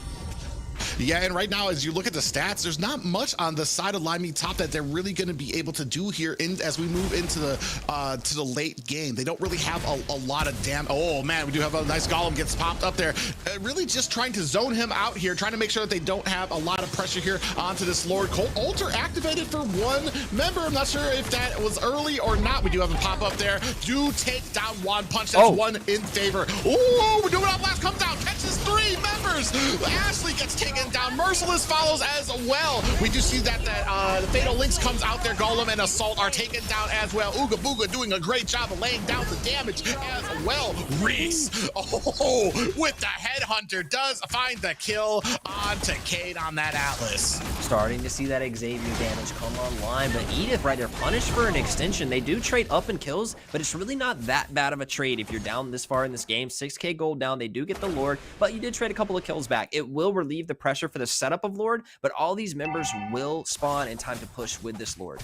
Yeah, and right now, as you look at the stats, there's not much on the side of LaimiTop that they're really going to be able to do here as we move into the late game. They don't really have a lot of damage. Oh man, we do have a nice Golem gets popped up there. Really just trying to zone him out here, trying to make sure that they don't have a lot of pressure here onto this Lord. Colt Altar activated for 1 member. I'm not sure if that was early or not. We do have a pop up there. Do take down Wand Punch. That's 1 in favor. Oh, we're doing it. Blast comes out, catches 3 members. Ashley gets taken down. Merciless follows as well. We do see that the Fatal Links comes out there. Golem and Assault are taken down as well. Ooga Booga doing a great job of laying down the damage as well. Reese, oh, with the Headhunter does find the kill onto Cade on that Atlas. Starting to see that Xavier damage come online, but Edith right there punished for an extension. They do trade up in kills, but it's really not that bad of a trade if you're down this far in this game. 6K gold down, they do get the Lord, but you did trade a couple of kills back. It will relieve the pressure for the setup of Lord, but all these members will spawn in time to push with this Lord.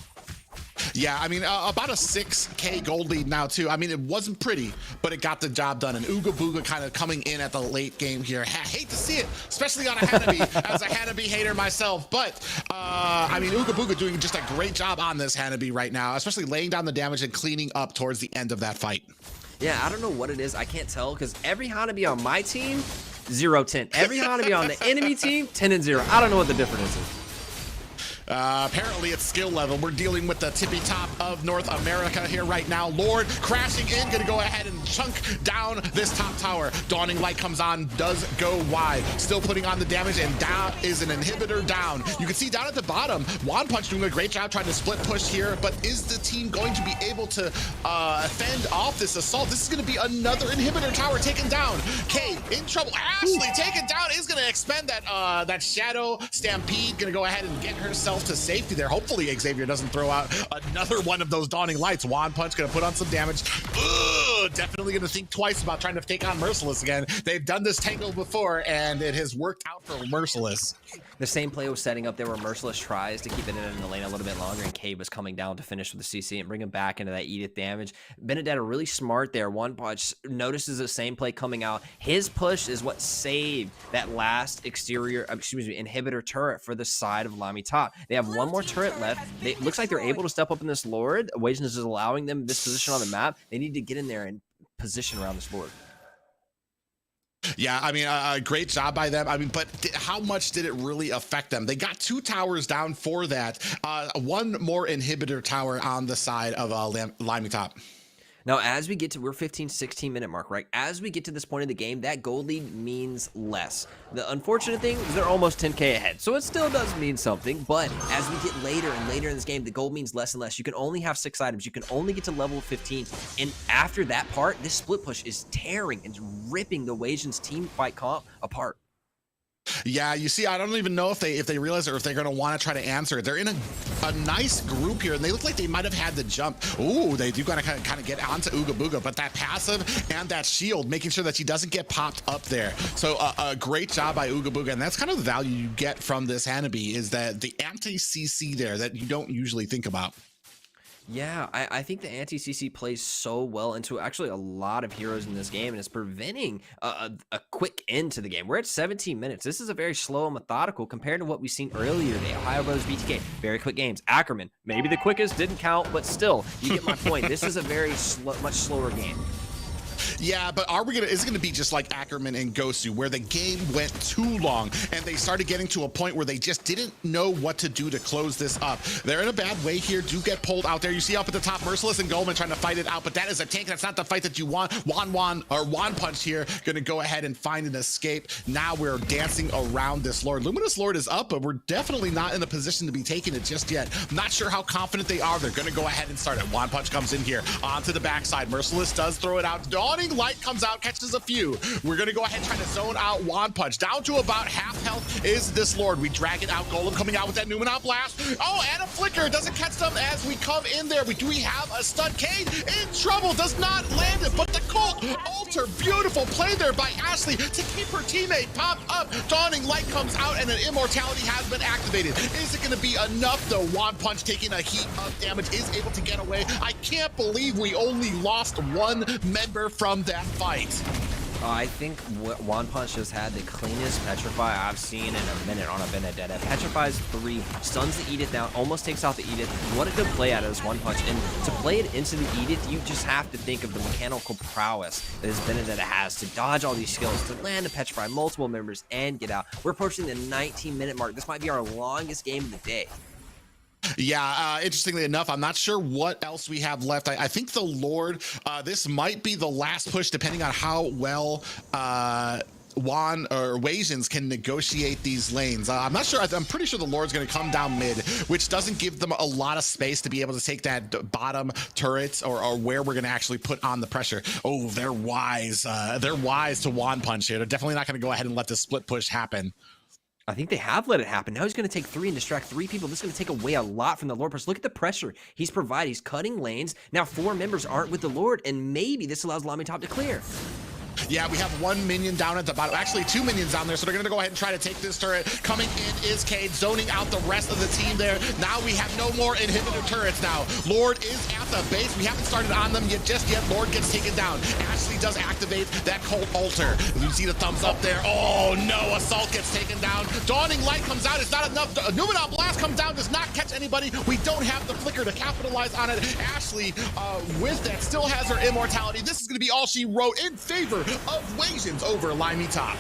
Yeah, I mean, about a 6K gold lead now, too. I mean, it wasn't pretty, but it got the job done. And Ooga Booga kind of coming in at the late game here. I hate to see it, especially on a Hanabi, as a Hanabi hater myself. But, I mean, Ooga Booga doing just a great job on this Hanabi right now, especially laying down the damage and cleaning up towards the end of that fight. Yeah, I don't know what it is. I can't tell, because every Hanabi on my team, 0-10. Every Hanabi on the enemy team, 10-0. I don't know what the difference is. Apparently it's skill level. We're dealing with the tippy top of North America here right now. Lord crashing in, gonna go ahead and chunk down this top tower. Dawning Light comes on, does go wide. Still putting on the damage, and that is an inhibitor down. You can see down at the bottom, One Punch doing a great job trying to split push here, but is the team going to be able to fend off this assault? This is gonna be another inhibitor tower taken down. K in trouble. Ashley taken down, is gonna expend that Shadow Stampede, gonna go ahead and get herself to safety there. Hopefully Xavier doesn't throw out another one of those Dawning Lights. One Punch gonna put on some damage. Definitely gonna think twice about trying to take on Merciless again. They've done this tangle before and it has worked out for Merciless. The same play was setting up. There were Merciless tries to keep it in the lane a little bit longer, and Cave was coming down to finish with the CC and bring him back into that Edith damage. Benedetta really smart there. One Punch notices the same play coming out. His push is what saved that last inhibitor turret for the side of LaimiTop. They have one more turret left. It looks like they're able to step up in this Lord. Wasians is allowing them this position on the map. They need to get in there and position around this Lord. Yeah, I mean, great job by them. I mean, but how much did it really affect them? They got 2 towers down for that. One more inhibitor tower on the side of LaimiTop. Now, as we get to, we're 15-16 minute mark, right? As we get to this point of the game, that gold lead means less. The unfortunate thing is they're almost 10K ahead, so it still does mean something, but as we get later and later in this game, the gold means less and less. You can only have 6 items. You can only get to level 15, and after that part, this split push is tearing and ripping the Wasians team fight comp apart. Yeah, you see, I don't even know if they realize or if they're going to want to try to answer. They're in a nice group here, and they look like they might have had the jump. Ooh, they do got to kind of get onto Ooga Booga, but that passive and that shield, making sure that she doesn't get popped up there. So a great job by Ooga Booga, and that's kind of the value you get from this Hanabi, is that the anti-CC there that you don't usually think about. Yeah, I think the anti-CC plays so well into actually a lot of heroes in this game, and it's preventing a quick end to the game. We're at 17 minutes. This is a very slow and methodical compared to what we've seen earlier today. TheOhioBrothers BTK, very quick games. Ackerman, maybe the quickest, didn't count, but still, you get my point. This is a very much slower game. Yeah, but is it gonna be just like Ackerman and Gosu, where the game went too long and they started getting to a point where they just didn't know what to do to close this up? They're in a bad way here, do get pulled out there. You see up at the top, Merciless and Goldman trying to fight it out, but that is a tank. That's not the fight that you want. One Punch here, gonna go ahead and find an escape. Now we're dancing around this Lord. Luminous Lord is up, but we're definitely not in a position to be taking it just yet. I'm not sure how confident they are. They're gonna go ahead and start it. One Punch comes in here onto the backside. Merciless does throw it out. Dawning Light comes out, catches a few. We're gonna go ahead and try to zone out One Punch. Down to about half health is this Lord. We drag it out. Golem coming out with that Numenor Blast. Oh, and a flicker. Doesn't catch them as we come in there. Do we have a stun? Cade in trouble. Does not land it, but the Colt Alter. Beautiful play there by Ashley to keep her teammate popped up. Dawning Light comes out and an immortality has been activated. Is it gonna be enough though? One Punch taking a heap of damage is able to get away. I can't believe we only lost one member from that fight. I think One Punch has had the cleanest Petrify I've seen in a minute on a Benedetta. Petrifies 3, stuns the Edith down, almost takes out the Edith. What a good play out of this One Punch. And to play it into the Edith, you just have to think of the mechanical prowess that this Benedetta has to dodge all these skills, to land a Petrify, multiple members, and get out. We're approaching the 19-minute mark. This might be our longest game of the day. Yeah, interestingly enough, I'm not sure what else we have left. I think the Lord, this might be the last push, depending on how well Juan or Wasians can negotiate these lanes. I'm not sure. I'm pretty sure the Lord's going to come down mid, which doesn't give them a lot of space to be able to take that bottom turret or where we're going to actually put on the pressure. Oh, they're wise. They're wise to One Punch here. They're definitely not going to go ahead and let the split push happen. I think they have let it happen. Now he's going to take 3 and distract 3 people. This is going to take away a lot from the Lord. Look at the pressure he's provided. He's cutting lanes. Now 4 members aren't with the Lord, and maybe this allows LaimiTop to clear. Yeah, we have 1 minion down at the bottom. Actually, 2 minions down there, so they're going to go ahead and try to take this turret. Coming in is Cade, zoning out the rest of the team there. Now we have no more inhibitor turrets now. Lord is at the base. We haven't started on them just yet. Lord gets taken down. Ashley does activate that Colt Alter. You see the thumbs up there. Oh, no. Assault gets taken down. Dawning Light comes out. It's not enough. Numenor Blast comes down. Does not catch anybody. We don't have the flicker to capitalize on it. Ashley, with that, still has her immortality. This is going to be all she wrote in favor of Wasians over LaimiTop.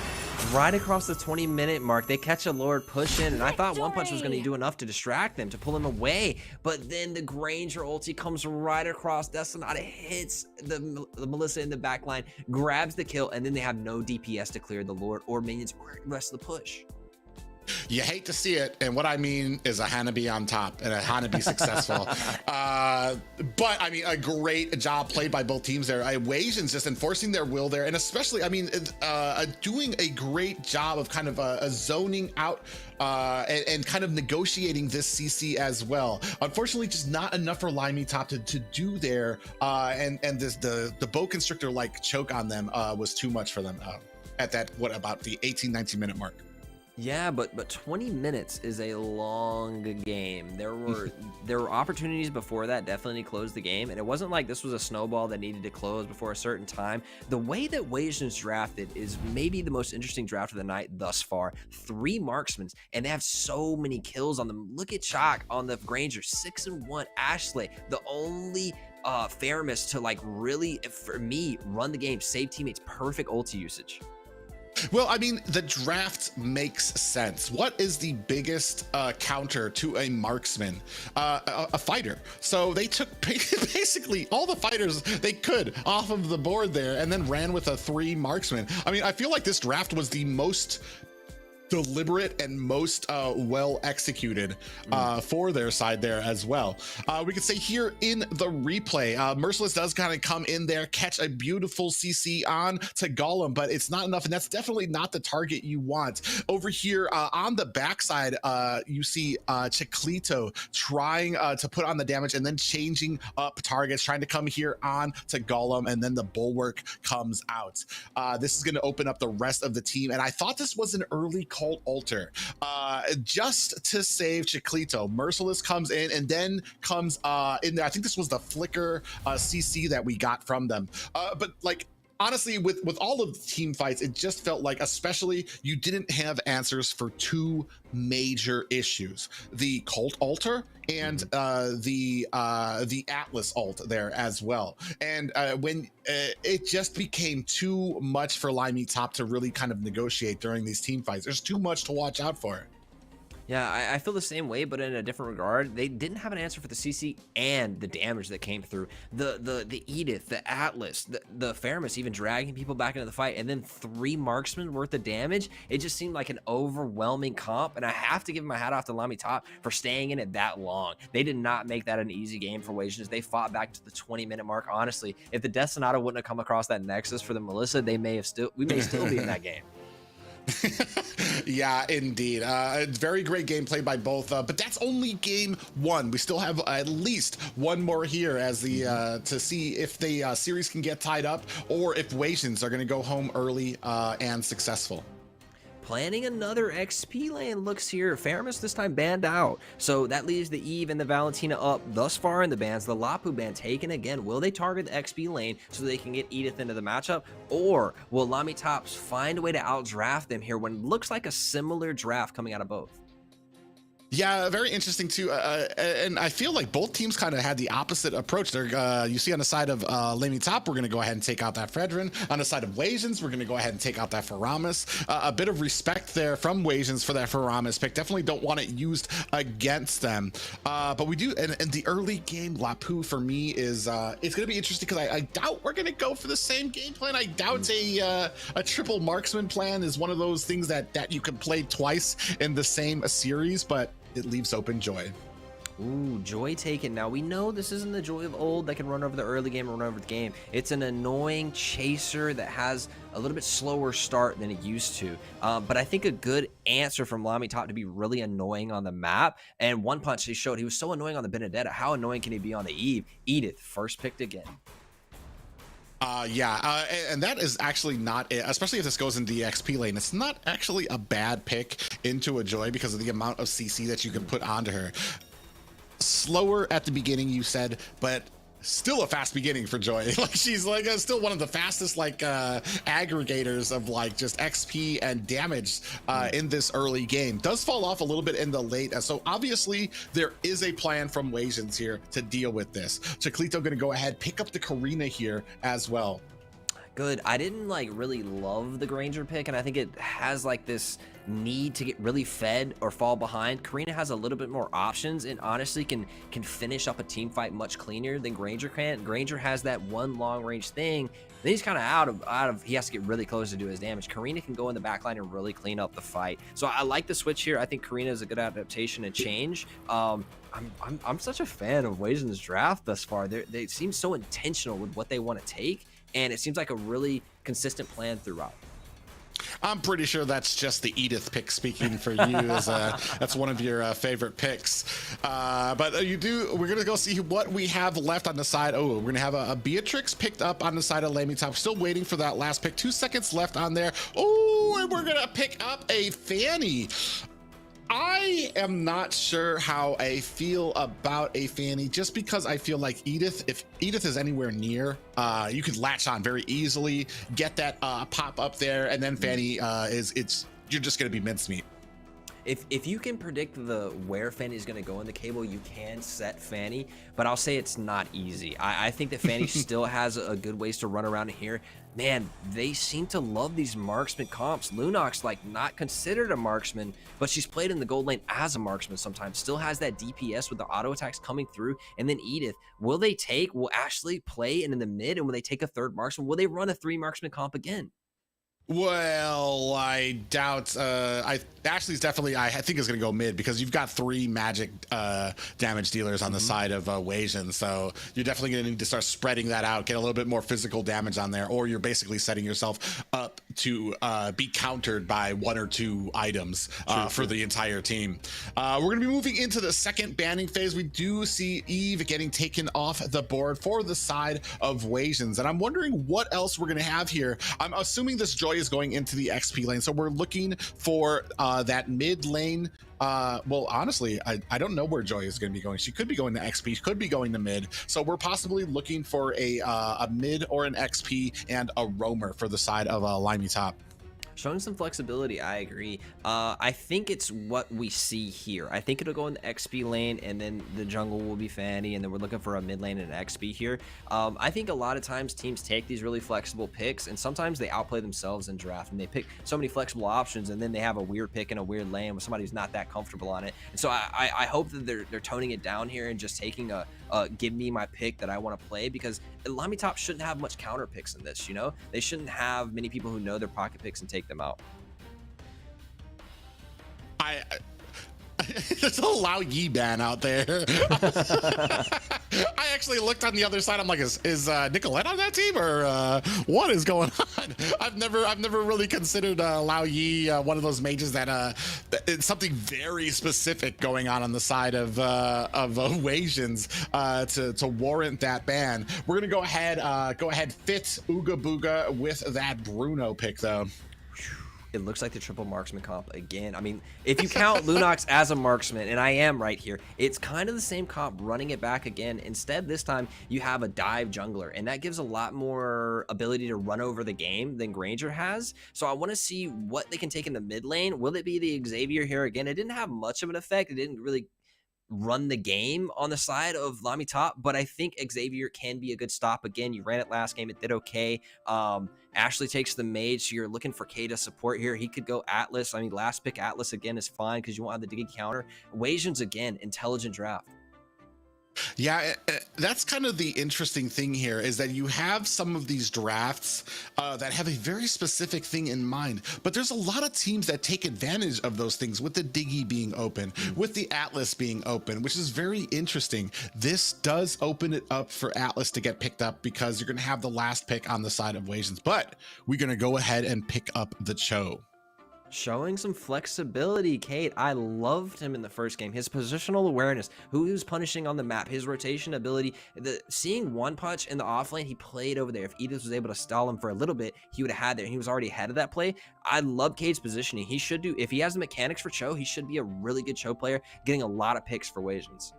right across the 20-minute mark, they catch a Lord push in, and I thought One Punch was going to do enough to distract them, to pull him away, but then the Granger ulti comes right across. Destinata hits the Melissa in the back line, grabs the kill, and then they have no DPS to clear the Lord or minions or the rest of the push. You hate to see it, and what I mean is a Hanabi on top and a Hanabi successful. But I mean, a great job played by both teams there. Wasians just enforcing their will there, and especially, I mean, doing a great job of kind of zoning out and kind of negotiating this CC as well. Unfortunately, just not enough for LaimiTop to do there, and this the bow constrictor like choke on them was too much for them at that about the 18-19 minute mark. Yeah, but 20 minutes is a long game. There were opportunities before that definitely closed the game, and it wasn't like this was a snowball that needed to close before a certain time. The way that Wasians drafted is maybe the most interesting draft of the night thus far. 3 marksmen, and they have so many kills on them. Look at Chalk on the Granger, 6-1. Ashley, the only Faramis to like really, for me, run the game, save teammates, perfect ulti usage. Well, I mean, the draft makes sense. What is the biggest counter to a marksman? A fighter. So they took basically all the fighters they could off of the board there and then ran with a 3 marksman. I mean, I feel like this draft was the most deliberate and most well executed for their side there as well. We could say here in the replay, Merciless does kind of come in there, catch a beautiful CC on to Golem, but it's not enough, and that's definitely not the target you want. Over here on the backside, you see Chiclito trying to put on the damage and then changing up targets, trying to come here on to Golem, and then the Bulwark comes out. This is going to open up the rest of the team, and I thought this was an early call altar just to save Chiclito. Merciless comes in and then comes in there. I think this was the flicker CC that we got from them, but like honestly, with all of the team fights, it just felt like, especially, you didn't have answers for 2 major issues: the Cult Altar and the Atlas ult there as well. And when it just became too much for LaimiTop to really kind of negotiate during these team fights. There's too much to watch out for. Yeah, I feel the same way, but in a different regard. They didn't have an answer for the CC and the damage that came through. The Edith, the Atlas, the Faramis even dragging people back into the fight, and then 3 marksmen worth of damage. It just seemed like an overwhelming comp, and I have to give my hat off to LaimiTop for staying in it that long. They did not make that an easy game for Wasians. They fought back to the 20-minute mark. Honestly, if the Destinata wouldn't have come across that Nexus for the Melissa, we may still be in that game. Yeah, indeed. Very great game played by both, but that's only game 1. We still have at least one more here as the to see if the series can get tied up or if Wasians are going to go home early and successful. Planning another XP lane looks here. Faramis this time banned out. So that leaves the Eve and the Valentina up thus far in the bans. The Lapu ban taken again. Will they target the XP lane so they can get Edith into the matchup? Or will LaimiTop find a way to outdraft them here when it looks like a similar draft coming out of both? Yeah, very interesting too, and I feel like both teams kind of had the opposite approach. They're, you see on the side of LaimiTop, we're going to go ahead and take out that Fredrin. On the side of Wasians, we're going to go ahead and take out that Faramis. A bit of respect there from Wasians for that Faramis pick. Definitely don't want it used against them, but we do. And the early game Lapu for me is it's going to be interesting because I doubt we're going to go for the same game plan. I doubt a triple marksman plan is one of those things that you can play twice in the same series, but it leaves open Joy. Ooh, Joy taken. Now, we know this isn't the Joy of old that can run over the early game or run over the game. It's an annoying chaser that has a little bit slower start than it used to. But I think a good answer from LaimiTop to be really annoying on the map. And One Punch, he showed he was so annoying on the Benedetta. How annoying can he be on the Eve? Edith, first picked again. And that is actually not it, especially if this goes into the XP lane. It's not actually a bad pick into a Joy because of the amount of CC that you can put onto her. Slower at the beginning, you said, but still a fast beginning for Joy. Like she's like still one of the fastest like aggregators of like just XP and damage in this early game. Does fall off a little bit in the late, so obviously there is a plan from Wasians here to deal with this. Chiclito gonna go ahead, pick up the Karina here as well. Good. I didn't like really love the Granger pick, and I think it has like this need to get really fed or fall behind. Karina has a little bit more options and honestly can finish up a team fight much cleaner than Granger can. Granger has that one long range thing. Then he's kind of out of he has to get really close to do his damage. Karina can go in the backline and really clean up the fight. So I like the switch here. I think Karina is a good adaptation and change. I'm such a fan of Wasians' draft thus far. They seem so intentional with what they want to take, and it seems like a really consistent plan throughout. I'm pretty sure that's just the Edith pick speaking for you. As that's one of your favorite picks. But we're gonna go see what we have left on the side. Oh, we're gonna have a Beatrix picked up on the side of LaimiTop. Still waiting for that last pick. 2 seconds left on there. Oh, and we're gonna pick up a Fanny. I am not sure how I feel about a Fanny, just because I feel like Edith, if Edith is anywhere near, you could latch on very easily, get that pop up there, and then Fanny you're just gonna be mincemeat. If you can predict where Fanny is going to go in the cable, you can set Fanny, but I'll say it's not easy. I think that Fanny still has a good ways to run around here. Man, they seem to love these marksman comps. Lunox, like, not considered a marksman, but she's played in the gold lane as a marksman sometimes. Still has that DPS with the auto attacks coming through. And then Edith, will Ashley play in the mid, and will they take a third marksman? Will they run a 3 marksman comp again? Well, I doubt. Ashley's definitely, I think, is going to go mid, because you've got 3 magic damage dealers on the side of Wasians, so you're definitely going to need to start spreading that out, get a little bit more physical damage on there, or you're basically setting yourself up to be countered by 1 or 2 items for the entire team. We're going to be moving into the second banning phase. We do see Eve getting taken off the board for the side of Wasians, and I'm wondering what else we're going to have here. I'm assuming this Joy is going into the XP lane, so we're looking for that mid lane. Well, honestly, I don't know where Joy is going to be going. She could be going to XP, she could be going to mid, so we're possibly looking for a mid or an XP and a roamer for the side of LaimiTop. Showing some flexibility, I agree. I think it's what we see here. I think it'll go in the XP lane, and then the jungle will be Fanny, and then we're looking for a mid lane and an XP here. I think a lot of times teams take these really flexible picks, and sometimes they outplay themselves in draft, and they pick so many flexible options, and then they have a weird pick in a weird lane with somebody who's not that comfortable on it. And so I hope that they're toning it down here and just taking a give me my pick that I want to play, because LaimiTop shouldn't have much counter picks in this, you know? They shouldn't have many people who know their pocket picks and take them out. There's a Lao Yi ban out there. I actually looked on the other side. I'm like, is Nicolette on that team, or what is going on? I've never really considered Lao Yi one of those mages that it's something very specific going on the side of Wasians to warrant that ban. We're gonna go ahead fit Ooga Booga with that Bruno pick though. It looks like the triple marksman comp again. I mean, if you count Lunox as a marksman, and I am right here, it's kind of the same comp running it back again. Instead, this time you have a dive jungler, and that gives a lot more ability to run over the game than Granger has. So I want to see what they can take in the mid lane. Will it be the Xavier here again? It didn't have much of an effect. It didn't really run the game on the side of LaimiTop, but I think Xavier can be a good stop. Again, you ran it last game, it did okay. Ashley takes the mage, so you're looking for K to support here. He could go Atlas. I mean, last pick Atlas again is fine because you won't have the digging counter. Wasians again, intelligent draft. Yeah, that's kind of the interesting thing here, is that you have some of these drafts that have a very specific thing in mind, but there's a lot of teams that take advantage of those things, with the Diggy being open, with the Atlas being open, which is very interesting. This does open it up for Atlas to get picked up, because you're going to have the last pick on the side of Wasians, but we're going to go ahead and pick up the Cho. Showing some flexibility, Kate. I loved him in the first game. His positional awareness, who he was punishing on the map, his rotation ability, seeing one punch in the offlane, he played over there. If Edith was able to stall him for a little bit, he would have had there. He was already ahead of that play. I love Kate's positioning. He should do, if he has the mechanics for Cho, he should be a really good Cho player, getting a lot of picks for Wasians.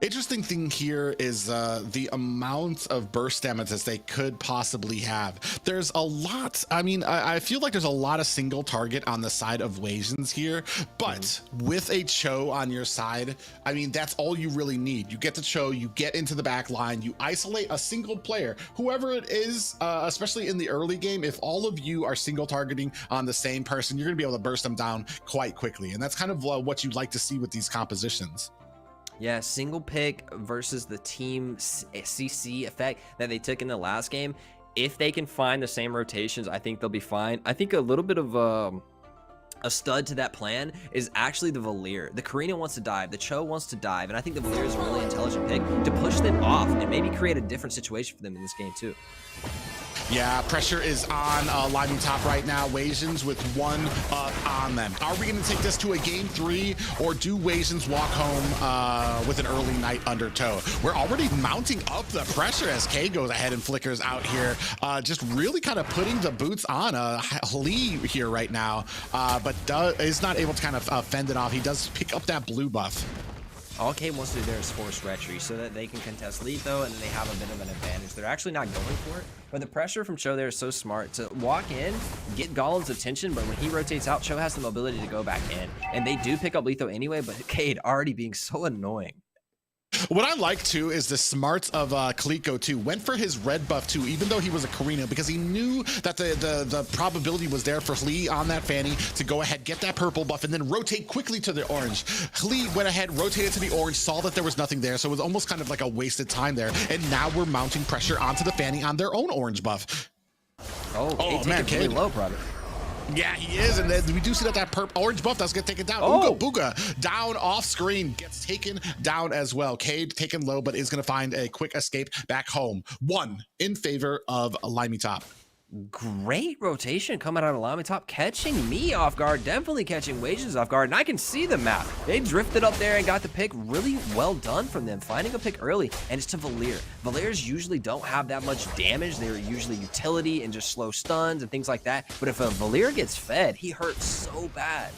Interesting thing here is the amount of burst damage that they could possibly have. There's a lot. I mean, I feel like there's a lot of single target on the side of Wasians here, but with a Cho on your side, I mean, that's all you really need. You get the Cho, you get into the back line, you isolate a single player, whoever it is, especially in the early game. If all of you are single targeting on the same person, you're gonna be able to burst them down quite quickly. And that's kind of what you'd like to see with these compositions. Yeah, single pick versus the team CC effect that they took in the last game. If they can find the same rotations, I think they'll be fine. I think a little bit of a stud to that plan is actually the Valier. The Karina wants to dive, the Cho wants to dive, and I think the Valier is a really intelligent pick to push them off and maybe create a different situation for them in this game too. Yeah, pressure is on LaimiTop right now. Wasians with one up on them. Are we going to take this to a game 3, or do Wasians walk home with an early night under toe? We're already mounting up the pressure as K goes ahead and flickers out here. Just really kind of putting the boots on Lee here right now, but is not able to kind of fend it off. He does pick up that blue buff. All K wants to do there is force retry so that they can contest lead though, and then they have a bit of an advantage. They're actually not going for it, but the pressure from Cho there is so smart to walk in, get Golem's attention, but when he rotates out, Cho has the mobility to go back in, and they do pick up Letho anyway, but Cade already being so annoying. What I like too is the smarts of Kaliko too. Went for his red buff too, even though he was a Karina, because he knew that the probability was there for Lee on that Fanny to go ahead, get that purple buff, and then rotate quickly to the orange. Lee went ahead, rotated to the orange, saw that there was nothing there, so it was almost kind of like a wasted time there. And now we're mounting pressure onto the Fanny on their own orange buff. Oh man, Cade low, brother. Yeah, he is, and then we do see that orange buff that's gonna take it down. Ooga Booga down off screen, gets taken down as well. Cade taken low, but is gonna find a quick escape back home. 1 in favor of LaimiTop. Great rotation coming out of LaimiTop, catching me off guard, definitely catching Wasians off guard, and I can see the map. They drifted up there and got the pick. Really well done from them, finding a pick early, and it's to Valier. Valiers usually don't have that much damage. They're usually utility and just slow stuns and things like that, but if a Valier gets fed, he hurts so bad.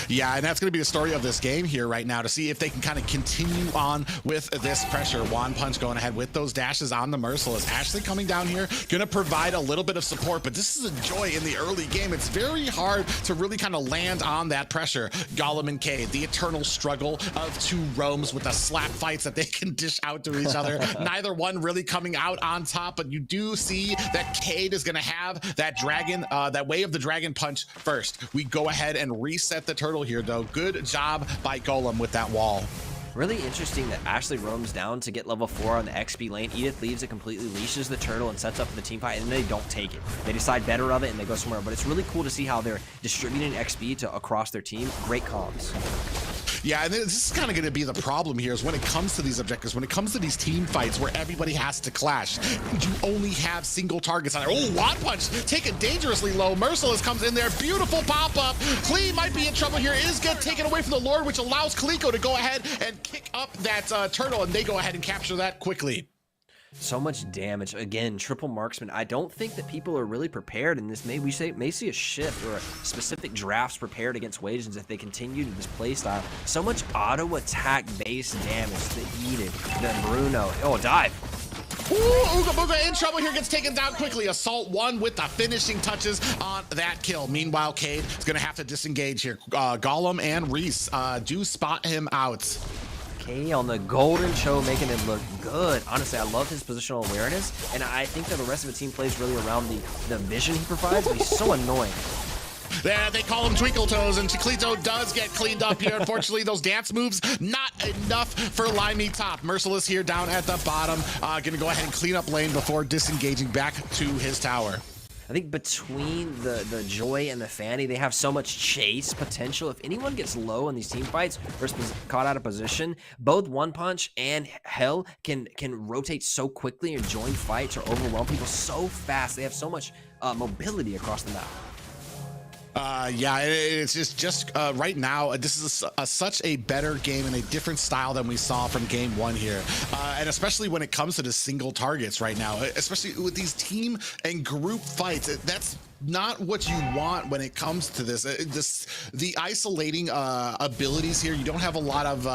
Yeah, and that's going to be the story of this game here right now, to see if they can kind of continue on with this pressure. One Punch going ahead with those dashes on the Merciless. Ashley coming down here, going to provide a little bit of support, but this is a joy in the early game. It's very hard to really kind of land on that pressure. Golem and Cade, the eternal struggle of two roams with the slap fights that they can dish out to each other. Neither one really coming out on top, but you do see that Cade is going to have that dragon, that Way of the Dragon punch first. We go ahead and reset the turtle here though. Good job by Golem with that wall. Really interesting that Ashley roams down to get level 4 on the XP lane. Edith leaves it, completely leashes the turtle and sets up for the team fight, and they don't take it. They decide better of it and they go somewhere. But it's really cool to see how they're distributing XP across their team. Great comms. Yeah, and this is kind of going to be the problem here, is when it comes to these objectives, when it comes to these team fights where everybody has to clash, you only have single targets on there. Oh, One Punch taken dangerously low. Merciless comes in there. Beautiful pop-up. Klee might be in trouble here. Is get taken away from the Lord, which allows Kaliko to go ahead and kick up that turtle, and they go ahead and capture that quickly. So much damage. Again, triple marksman. I don't think that people are really prepared in this. We may see a shift or a specific drafts prepared against Wasians if they continue to this playstyle. So much auto attack base damage. The Edith, the Bruno. Oh, dive. Ooh, Ooga Booga in trouble here, gets taken down quickly. Assault 1 with the finishing touches on that kill. Meanwhile, Cade is going to have to disengage here. Golem and Reese do spot him out. On the golden Cho, making it look good. Honestly, I love his positional awareness, and I think that the rest of the team plays really around the vision he provides. He's so annoying. Yeah, they call him Twinkle Toes, and Chiclito does get cleaned up here. Unfortunately, those dance moves, not enough for LaimiTop. Merciless here down at the bottom. Gonna go ahead and clean up lane before disengaging back to his tower. I think between the Joy and the Fanny, they have so much chase potential. If anyone gets low in these team fights or is caught out of position, both One Punch and Hell can rotate so quickly and join fights or overwhelm people so fast. They have so much mobility across the map. Yeah, it's just right now, this is such a better game and a different style than we saw from game 1 here. And especially when it comes to the single targets right now, especially with these team and group fights, that's not what you want when it comes to this. The isolating abilities here, you don't have a lot of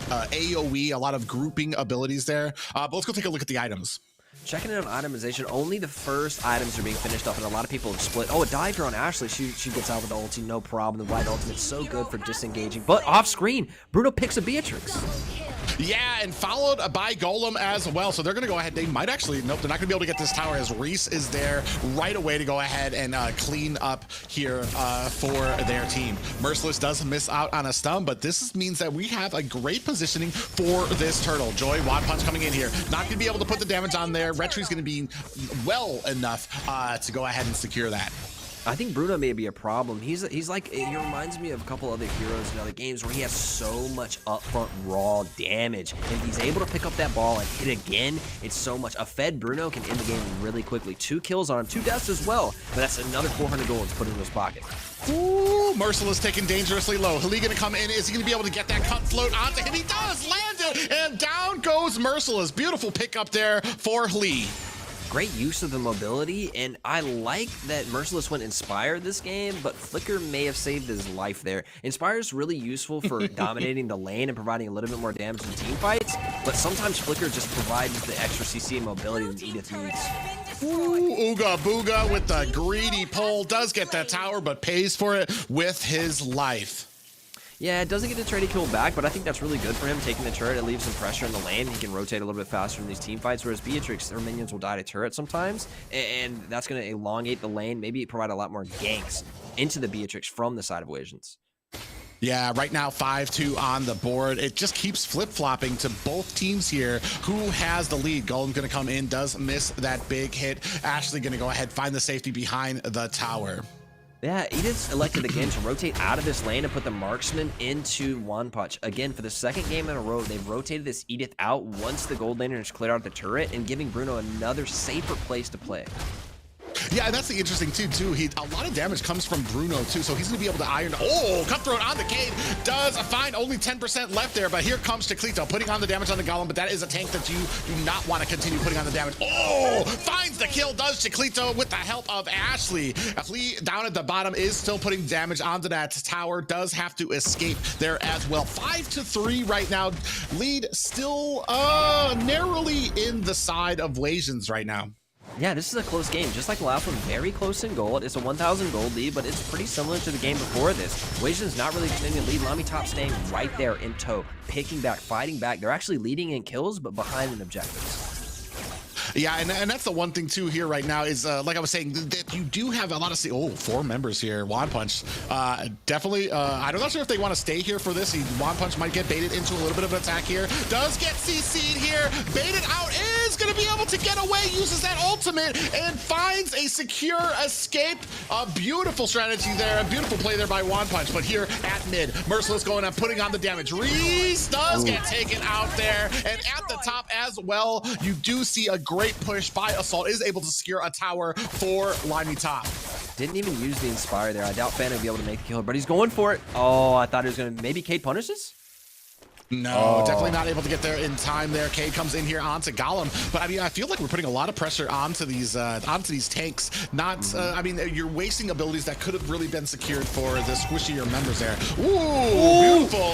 AoE, a lot of grouping abilities there. But let's go take a look at the items. Checking in on itemization, only the first items are being finished up, and a lot of people have split. Oh, a dive here on Ashley. She gets out with the ulti, no problem. The white ultimate's so good for disengaging. But off screen, Bruno picks a Beatrix. Yeah, and followed by Golem as well. So they're going to go ahead. They might actually, nope, they're not going to be able to get this tower as Reese is there right away to go ahead and clean up here for their team. Merciless does miss out on a stun, but this means that we have a great positioning for this turtle. Joy, Wad Punch coming in here. Not going to be able to put the damage on there. Retri's going to be well enough to go ahead and secure that. I think Bruno may be a problem. He's like, he reminds me of a couple other heroes in other games where he has so much upfront raw damage, and he's able to pick up that ball and hit again. It's so much. A fed Bruno can end the game really quickly. 2 kills on him, 2 deaths as well, but that's another 400 gold to put in his pocket. Ooh, Merciless taken dangerously low. Hali gonna come in. Is he gonna be able to get that cut float onto him? He does, land it, and down goes Merciless. Beautiful pick up there for Hali. Great use of the mobility, and I like that Merciless went Inspire this game, but Flicker may have saved his life there. Inspire is really useful for dominating the lane and providing a little bit more damage in team fights, but sometimes Flicker just provides the extra CC and mobility that Edith needs. Ooh, Ooga Booga with the greedy pull. Does get that tower, but pays for it with his life. Yeah, it doesn't get the trade kill back, but I think that's really good for him. Taking the turret, it leaves some pressure in the lane. He can rotate a little bit faster in these team fights, whereas Beatrix, their minions will die to turret sometimes, and that's going to elongate the lane, maybe provide a lot more ganks into the Beatrix from the side of Wasians. Yeah, right now 5-2 on the board. It just keeps flip-flopping to both teams here. Who has the lead? Golem's going to come in, does miss that big hit. Ashley going to go ahead, find the safety behind the tower. Yeah, Edith's elected again to rotate out of this lane and put the marksman into One Punch. Again, for the second game in a row, they've rotated this Edith out once the gold laner has cleared out the turret and giving Bruno another safer place to play. Yeah, and that's the interesting too. A lot of damage comes from Bruno too, so he's gonna be able to iron. Oh, cutthroat on the Cade does find only 10% left there, but here comes Chiclito putting on the damage on the Golem, but that is a tank that you do not want to continue putting on the damage. Oh, finds the kill, does Chiclito with the help of Ashley. Lee down at the bottom is still putting damage onto that tower, does have to escape there as well. 5-3 right now. Lead still narrowly in the side of Wasians right now. Yeah, this is a close game. Just like the last one, very close in gold. It's a 1,000 gold lead, but it's pretty similar to the game before this. Wasian's not really extending the lead. LaimiTop staying right there in tow, picking back, fighting back. They're actually leading in kills, but behind in objectives. Yeah, and that's the one thing too here right now is like I was saying that you do have a lot of 4 members here. Wand Punch definitely I'm not sure if they want to stay here for this. Wand Punch might get baited into a little bit of an attack here. Does get CC'd here, baited out, is gonna be able to get away, uses that ultimate and finds a secure escape. A beautiful strategy there, a beautiful play there by Wand Punch. But here at mid, Merciless going up, putting on the damage. Reese does get taken out there, and at the top as well, you do see a great push by Assault, is able to secure a tower for LaimiTop. Didn't even use the Inspire there. I doubt Fan would be able to make the kill, but he's going for it. Oh, I thought he was going to, maybe Cade punishes? No, definitely not able to get there in time there. Cade comes in here onto Golem, but I mean, I feel like we're putting a lot of pressure onto these tanks. Not, I mean, you're wasting abilities that could have really been secured for the squishier members there. Ooh, beautiful.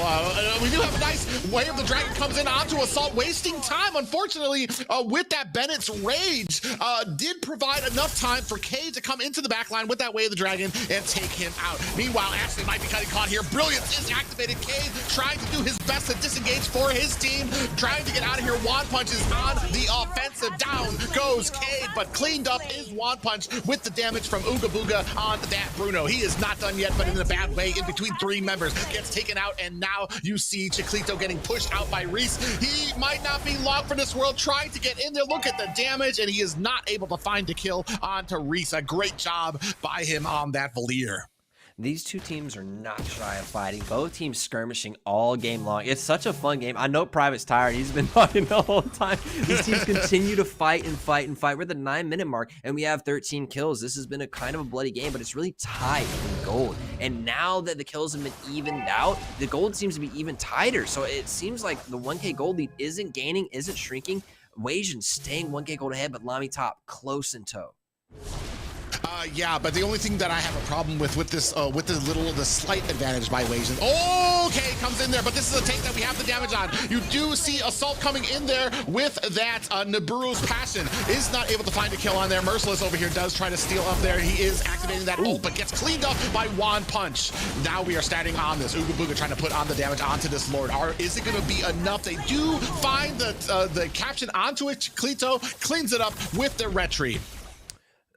We do have a nice Way of the Dragon comes in onto Assault, wasting time, unfortunately, with that Bennett's Rage. Did provide enough time for Cade to come into the backline with that Way of the Dragon and take him out. Meanwhile, Ashley might be cutting caught here. Brilliance is activated. Cade trying to do his best to disengage for his team, trying to get out of here. Wand Punch is on the offensive. Down goes Cade, but cleaned up is Wand Punch with the damage from Ooga Booga on that Bruno. He is not done yet, but in a bad way. In between 3 members, gets taken out, and now you see Chiclito getting pushed out by Reese. He might not be long for this world, trying to get in there. Look at the damage, and he is not able to find a kill onto Reese. A great job by him on that Valier. These two teams are not shy of fighting. Both teams skirmishing all game long. It's such a fun game. I know Private's tired. He's been talking the whole time. These teams continue to fight and fight and fight. We're at the 9-minute mark, and we have 13 kills. This has been a kind of a bloody game, but it's really tied in gold. And now that the kills have been evened out, the gold seems to be even tighter. So it seems like the 1K gold lead isn't gaining, isn't shrinking. Wasians staying 1K gold ahead, but LaimiTop close in tow. Yeah, but the only thing that I have a problem with this, the slight advantage by Wasians. Oh, Cade comes in there, but this is a tank that we have the damage on. You do see Assault coming in there with that Nibiru's Passion. Is not able to find a kill on there. Merciless over here does try to steal up there. He is activating that ult, but gets cleaned up by One Punch. Now we are standing on this. Ooga Booga trying to put on the damage onto this Lord. Is it going to be enough? They do find the caption onto it. Chiclito cleans it up with the retreat.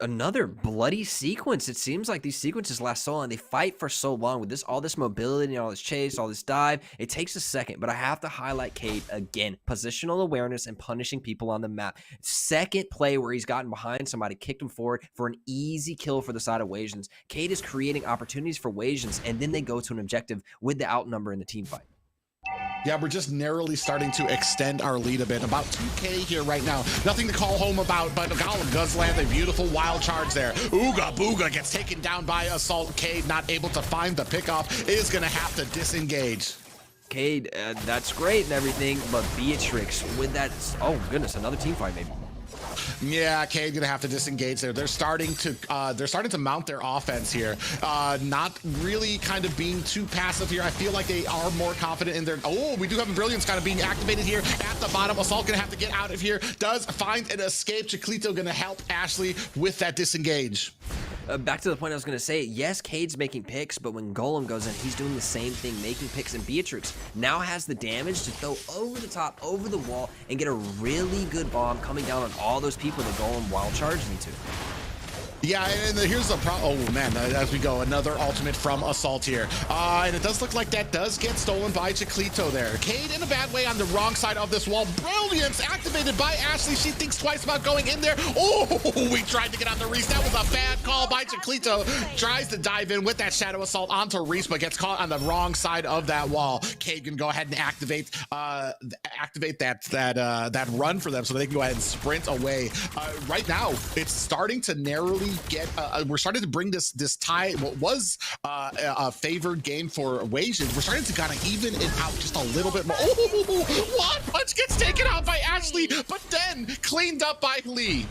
Another bloody sequence. It seems like these sequences last so long. They fight for so long with all this mobility and all this chase, all this dive. It takes a second, but I have to highlight Cade again. Positional awareness and punishing people on the map. Second play where he's gotten behind somebody, kicked him forward for an easy kill for the side of Wasians. Cade is creating opportunities for Wasians, and then they go to an objective with the outnumber in the team fight. Yeah, we're just narrowly starting to extend our lead a bit. About 2K here right now. Nothing to call home about, but Golem does land a beautiful wild charge there. Ooga Booga gets taken down by Assault. Cade not able to find the pickoff, is going to have to disengage. Cade, that's great and everything, but Beatrix with that, oh goodness, another team fight maybe. Yeah, Cade gonna have to disengage there. They're starting to mount their offense here. Not really kind of being too passive here. I feel like they are more confident in their. Oh, we do have a Brilliance kind of being activated here at the bottom. Assault gonna have to get out of here. Does find an escape. Chiclito gonna help Ashley with that disengage. Back to the point I was going to say, yes, Cade's making picks, but when Golem goes in, he's doing the same thing, making picks, and Beatrix now has the damage to throw over the top, over the wall, and get a really good bomb coming down on all those people that Golem wild charged into. Yeah, and here's the problem. Oh man, as we go, another ultimate from Assault here. And it does look like that does get stolen by Chiclito there. Cade in a bad way on the wrong side of this wall. Brilliance activated by Ashley. She thinks twice about going in there. Oh, we tried to get on the Reese. That was a bad call by Chiclito. Tries to dive in with that Shadow Assault onto Reese, but gets caught on the wrong side of that wall. Cade can go ahead and activate that run for them so they can go ahead and sprint away. Right now, it's starting to narrowly get we're starting to bring this tie, what was a favored game for Wasians. We're starting to kind of even it out just a little bit more. Oh, One Punch gets taken out by Ashley, but then cleaned up by Lee.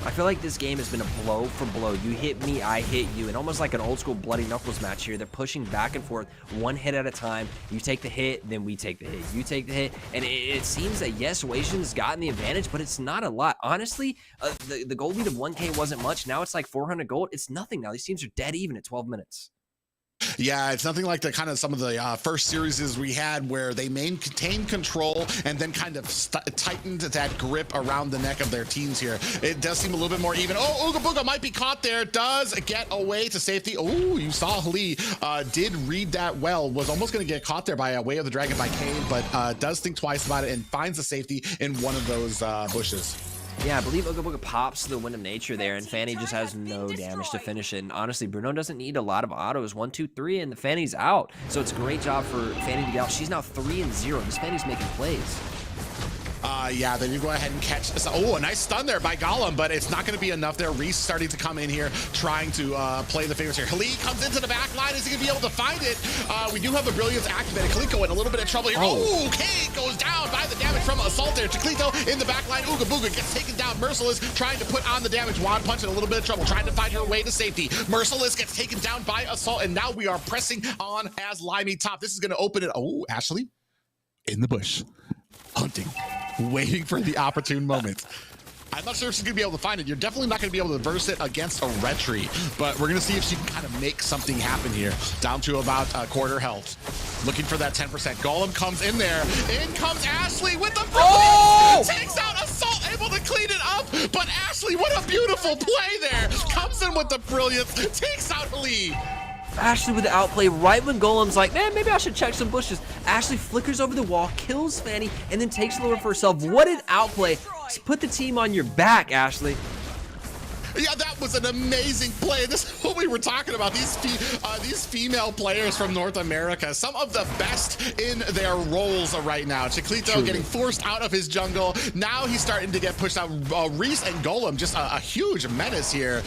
I feel like this game has been a blow for blow. You hit me, I hit you, and almost like an old school Bloody Knuckles match here. They're pushing back and forth, one hit at a time. You take the hit, then we take the hit. You take the hit, and it seems that yes, Wasians gotten the advantage, but it's not a lot. Honestly, the gold lead of 1K wasn't much. Now it's like 400 gold. It's nothing now. These teams are dead even at 12 minutes. Yeah, it's nothing like the kind of some of the first series we had where they maintained control and then kind of tightened that grip around the neck of their teams here. It does seem a little bit more even. Oh, Ooga Booga might be caught there. Does get away to safety. Oh, you saw Lee did read that well. Was almost going to get caught there by Way of the Dragon by Cade, but does think twice about it and finds the safety in one of those bushes. Yeah, I believe Ooga Booga pops the Wind of Nature there, and Fanny just has no damage to finish it. And honestly, Bruno doesn't need a lot of autos. 1, 2, 3, and the Fanny's out. So it's a great job for Fanny to get out. She's now 3-0. This Fanny's making plays. Yeah, then you go ahead and catch. Oh, a nice stun there by Golem, but it's not going to be enough there. Reese starting to come in here, trying to play the favorites here. Lee comes into the back line. Is he going to be able to find it? We do have a Brilliance activated. Chiclito in a little bit of trouble here. Oh, Cade goes down by the damage from Assault there. Chiclito in the back line. Ooga Booga gets taken down. Merciless trying to put on the damage. One Punch in a little bit of trouble, trying to find her way to safety. Merciless gets taken down by Assault, and now we are pressing on as LaimiTop. This is going to open it. Oh, Ashley in the bush, hunting, waiting for the opportune moment. I'm not sure if she's going to be able to find it. You're definitely not going to be able to verse it against a retreat, but we're going to see if she can kind of make something happen here. Down to about quarter health. Looking for that 10%. Golem comes in there. In comes Ashley with the brilliance. Takes out Assault, able to clean it up, but Ashley, what a beautiful play there. Comes in with the brilliance, takes out Lee. Ashley with the outplay right when Golem's like, man, maybe I should check some bushes. Ashley flickers over the wall, kills Fanny, and then takes the Lord for herself. What an outplay. Put the team on your back, Ashley. Yeah, that was an amazing play. This is what we were talking about. These female players from North America, some of the best in their roles right now. Chiclito getting forced out of his jungle. Now he's starting to get pushed out. Reese and Golem, just a huge menace here,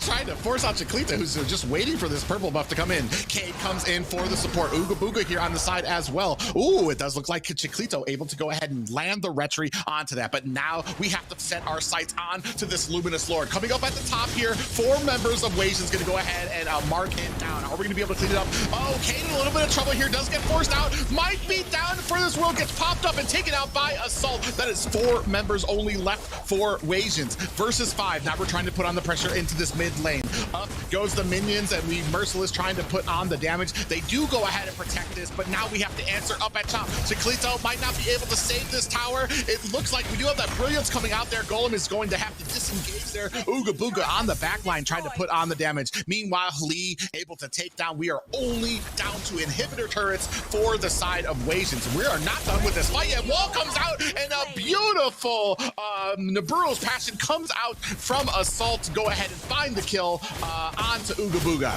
trying to force out Chiclito, who's just waiting for this purple buff to come in. Cade comes in for the support. Ooga Booga here on the side as well. Ooh, it does look like Chiclito able to go ahead and land the retry onto that. But now we have to set our sights on to this Luminous Lord. Coming coming up at the top here. 4 members of Wasians going to go ahead and mark it down. Are we going to be able to clean it up? Oh, Kane in a little bit of trouble here. Does get forced out. Might be down for this world. Gets popped up and taken out by Assault. That is 4 members only left for Wasians versus 5. Now we're trying to put on the pressure into this mid lane. Up goes the minions, and we Merciless trying to put on the damage. They do go ahead and protect this, but now we have to answer up at top. Chiclito might not be able to save this tower. It looks like we do have that brilliance coming out there. Golem is going to have to disengage there. Ooga Booga on the back line trying to put on the damage. Meanwhile, Lee able to take down. We are only down to inhibitor turrets for the side of Wasians. We are not done with this fight yet. Wall comes out, and a beautiful Naburo's Passion comes out from Assault to go ahead and find the kill onto Ooga Booga.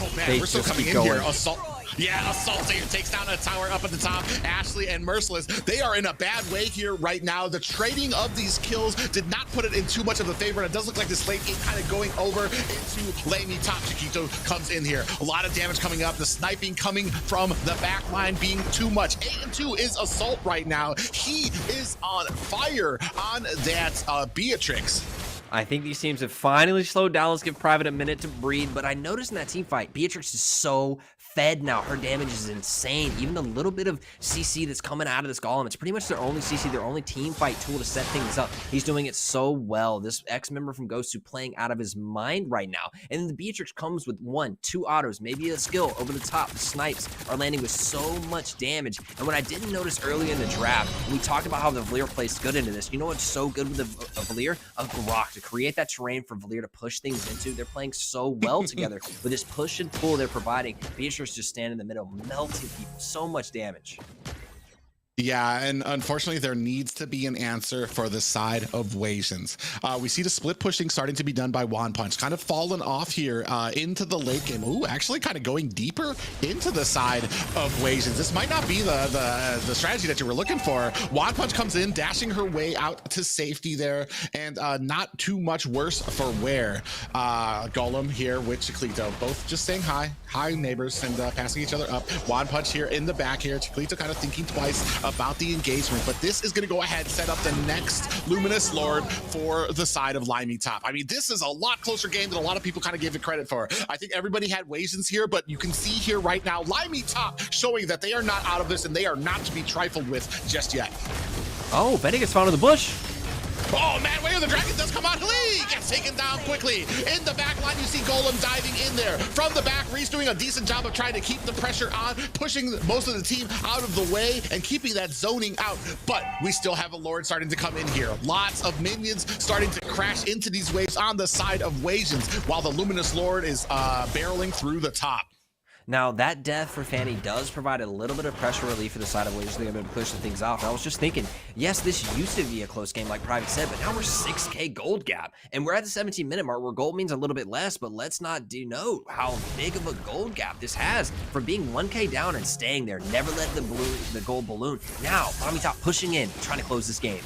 Oh man, we're still coming in here. Assault. Yeah, Assault here takes down a tower up at the top. Ashley and Merciless, they are in a bad way here right now. The trading of these kills did not put it in too much of a favor. And it does look like this late game kind of going over into LaimiTop. Chiquito comes in here. A lot of damage coming up. The sniping coming from the back line being too much. 8-2 is Assault right now. He is on fire on that Beatrix. I think these teams have finally slowed down. Let's give Private a minute to breathe. But I noticed in that team fight, Beatrix is so fed now. Her damage is insane. Even the little bit of CC that's coming out of this Golem, it's pretty much their only CC, their only team fight tool to set things up. He's doing it so well. This ex-member from Gosu playing out of his mind right now. And then the Beatrix comes with 1, 2 autos, maybe a skill over the top. The snipes are landing with so much damage. And what I didn't notice earlier in the draft, we talked about how the Valier plays good into this. You know what's so good with the Valier? A Grok to create that terrain for Valier to push things into. They're playing so well together with this push and pull they're providing. Beatrix just stand in the middle, melting people. So much damage. Yeah, and unfortunately, there needs to be an answer for the side of Wasians. We see the split pushing starting to be done by Wand Punch, kind of fallen off here into the late game. Ooh, actually kind of going deeper into the side of Wasians. This might not be the strategy that you were looking for. Wand Punch comes in, dashing her way out to safety there, and not too much worse for wear. Golem here with Chiclito, both just saying hi neighbors, and passing each other up. Wand Punch here in the back here. Chiclito kind of thinking twice about the engagement, but this is going to go ahead and set up the next Luminous Lord for the side of LaimiTop. I mean, this is a lot closer game than a lot of people kind of gave it credit for. I think everybody had Wasians here, but you can see here right now, LaimiTop showing that they are not out of this and they are not to be trifled with just yet. Oh, Benny gets found in the bush. Oh man, Way of the Dragon does come out. Lee gets taken down quickly. In the back line, you see Golem diving in there. From the back, Reese doing a decent job of trying to keep the pressure on, pushing most of the team out of the way and keeping that zoning out. But we still have a Lord starting to come in here. Lots of minions starting to crash into these waves on the side of Wasians, while the Luminous Lord is barreling through the top. Now, that death for Fanny does provide a little bit of pressure relief for the side of Wasians. They're able to push the things off. I was just thinking, yes, this used to be a close game like Private said, but now we're 6K gold gap. And we're at the 17-minute mark where gold means a little bit less, but let's not denote how big of a gold gap this has from being 1K down and staying there. Never let the gold balloon. Now, LaimiTop pushing in, trying to close this game.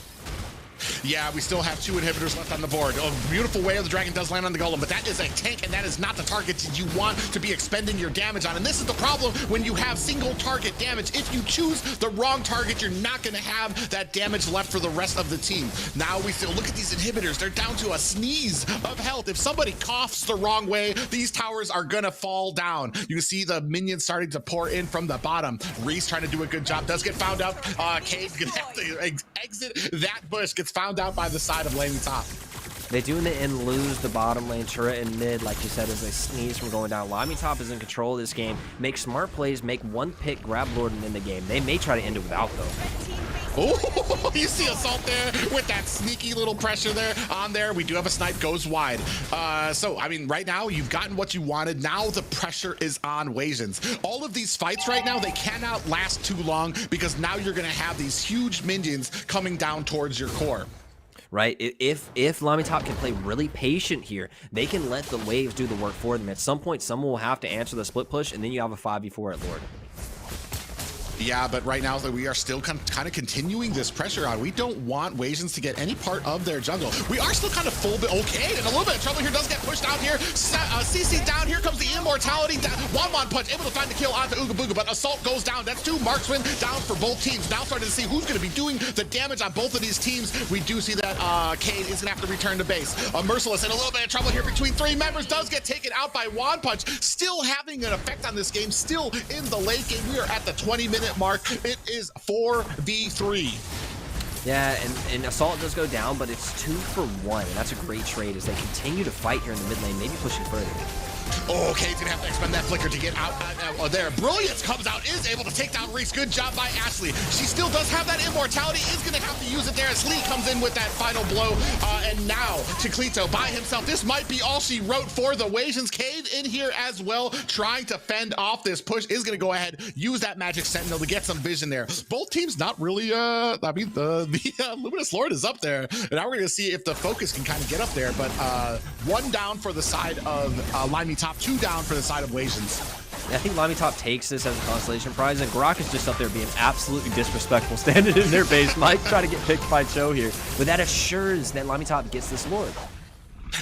Yeah, we still have 2 inhibitors left on the board. A beautiful Way of the Dragon does land on the Golem, but that is a tank, and that is not the target that you want to be expending your damage on. And this is the problem when you have single target damage. If you choose the wrong target, you're not going to have that damage left for the rest of the team. Now we still look at these inhibitors. They're down to a sneeze of health. If somebody coughs the wrong way, these towers are going to fall down. You can see the minions starting to pour in from the bottom. Reese trying to do a good job. Does get found out. Cade's going to have to exit that bush. Gets found out by the side of LaimiTop. They do in the end lose the bottom lane turret and mid, like you said, as they sneeze from going down. LaimiTop is in control of this game. Make smart plays, make one pick, grab Lord and end the game. They may try to end it without, though. Oh, you see Assault there with that sneaky little pressure there on there. We do have a snipe, goes wide. So, I mean, right now, you've gotten what you wanted. Now the pressure is on Wasians. All of these fights right now, they cannot last too long because now you're going to have these huge minions coming down towards your core. Right? If LaimiTop can play really patient here, they can let the waves do the work for them. At some point, someone will have to answer the split push, and then you have a 5v4 at Lord. Yeah, but right now we are still kind of continuing this pressure on. We don't want Wasians to get any part of their jungle. We are still kind of full bit okay, and a little bit of trouble here does get pushed out here. CC down, here comes the immortality. One punch, able to find the kill onto Ooga Booga, but Assault goes down. That's 2 marksmen down for both teams. Now starting to see who's going to be doing the damage on both of these teams. We do see that Cade is going to have to return to base. Merciless in a little bit of trouble here between 3 members, does get taken out by One Punch. Still having an effect on this game, still in the late game. We are at the 20-minute mark. It is 4v3. Yeah, and Assault does go down, but it's 2 for 1, and that's a great trade as they continue to fight here in the mid lane, maybe pushing further. Oh, Cade's gonna have to expend that flicker to get out there. Brilliance comes out, is able to take down Reese. Good job by Ashley. She still does have that immortality, is gonna have to use it there as Lee comes in with that final blow. And now Chiclito by himself. This might be all she wrote for the Wasians. Cade in here as well, trying to fend off this push, is gonna go ahead, use that magic sentinel to get some vision there. Both teams not really, I mean, the Luminous Lord is up there. And now we're gonna see if the focus can kind of get up there, but 1 down for the side of LaimiTop, 2 down for the side of Wasians. I think LaimiTop takes this as a consolation prize, and Grok is just up there being absolutely disrespectful, standing in their base. Mike trying to get picked by Cho here, but that assures that LaimiTop gets this Lord.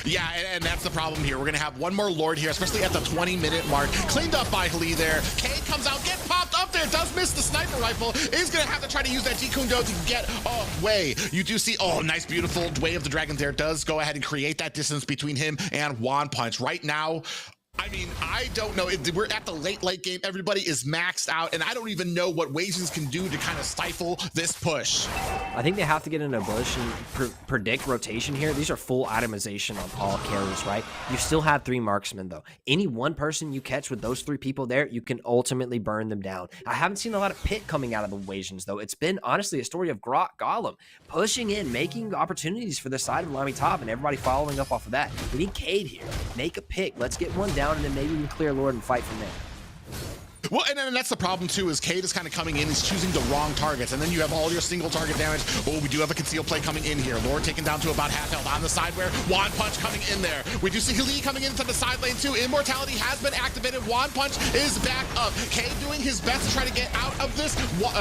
Yeah, and that's the problem here. We're going to have one more Lord here, especially at the 20-minute mark. Cleaned up by Lee there. Cade comes out, get popped up there, does miss the sniper rifle. Is going to have to try to use that Jikundo to get away. You do see, oh, nice, beautiful Way of the Dragon there. Does go ahead and create that distance between him and One Punch. Right now, I mean, I don't know. We're at the late game. Everybody is maxed out, and I don't even know what Wasians can do to kind of stifle this push. I think they have to get in a bush and predict rotation here. These are full itemization on all carries, right? You still have 3 marksmen, though. Any one person you catch with those 3 people there, you can ultimately burn them down. I haven't seen a lot of pit coming out of the Wasians, though. It's been, honestly, a story of Grok, Golem, pushing in, making opportunities for the side of LaimiTop, and everybody following up off of that. We need Cade here. Make a pick. Let's get one down, and then maybe we can clear Lord and fight from there. Well, and then that's the problem too, is Cade is kind of coming in, he's choosing the wrong targets, and then you have all your single target damage. Oh, we do have a concealed play coming in here. Lord taken down to about half health on the side where One Punch coming in there. We do see Lee coming into the side lane too. Immortality has been activated. One Punch is back up. Cade doing his best to try to get out of this.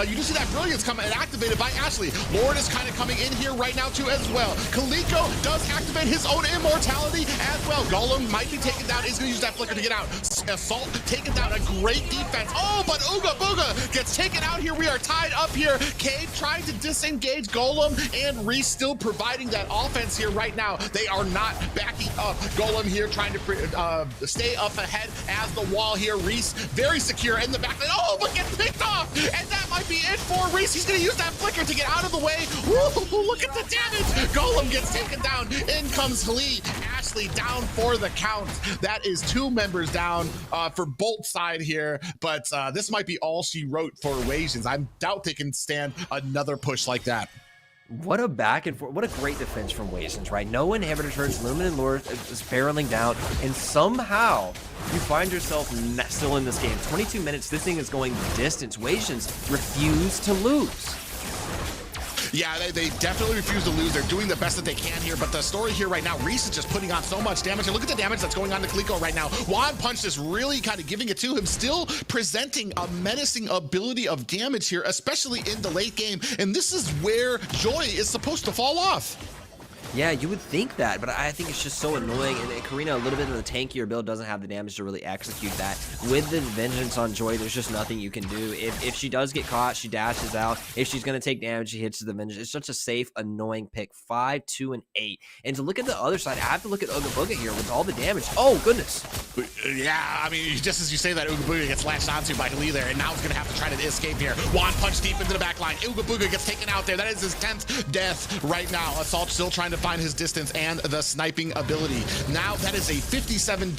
You do see that Brilliance coming and activated by Ashley. Lord is kind of coming in here right now too as well. Kaliko does activate his own immortality as well. Golem might be taken down, is going to use that flicker to get out. Assault taken down, a great defense. Oh, but Ooga Booga gets taken out here. We are tied up here. Cade trying to disengage Golem, and Reese still providing that offense here right now. They are not backing up. Golem here trying to stay up ahead as the wall here. Reese very secure in the back lane. Oh, but gets picked off, and that might be it for Reese. He's going to use that flicker to get out of the way. Woo, look at the damage. Golem gets taken down. In comes Lee. Ashley down for the count. That is 2 members down for Bolt side here, but this might be all she wrote for Wasians. I doubt they can stand another push like that. What a back and forth. What a great defense from Wasians, right? No inhibitor turns, Luminous Lord is barreling down, and somehow you find yourself still in this game. 22 minutes, this thing is going the distance. Wasians refuse to lose. Yeah, they definitely refuse to lose. They're doing the best that they can here, but the story here right now, Reese is just putting on so much damage, and look at the damage that's going on to Kaliko right now. One Punch is really kind of giving it to him, still presenting a menacing ability of damage here, especially in the late game, and this is where Joy is supposed to fall off. Yeah, you would think that, but I think it's just so annoying. And Karina, a little bit of the tankier build, doesn't have the damage to really execute that. With the Vengeance on Joy, there's just nothing you can do. If she does get caught, she dashes out. If she's going to take damage, she hits the Vengeance. It's such a safe, annoying pick. 5, 2, and 8. And to look at the other side, I have to look at Ooga Booga here with all the damage. Oh, goodness. Yeah, I mean, just as you say that, Ooga Booga gets latched onto by Lee there, and now he's going to have to try to escape here. One Punch deep into the back line. Ooga Booga gets taken out there. That is his 10th death right now. Assault still trying to find his distance and the sniping ability. Now that is a 57-second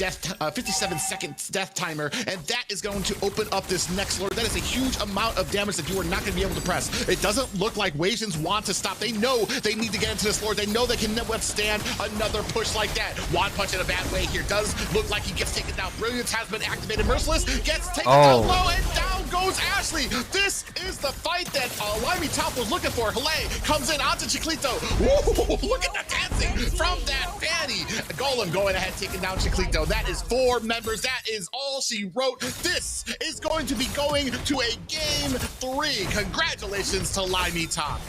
death timer, and that is going to open up this next Lord. That is a huge amount of damage that you are not going to be able to press. It doesn't look like Wasians want to stop. They know they need to get into this Lord. They know they can withstand another push like that. One Punch in a bad way here. Does look like he gets taken down. Brilliance has been activated. Merciless gets taken down low, and down goes Ashley. This is the fight that LaimiTop was looking for. Hale comes in onto Chiclito. Woo, look at the dancing from that Fanny. Golem going ahead, taking down Chiclito. That is 4 members. That is all she wrote. This is going to be going to a game 3. Congratulations to LaimiTop.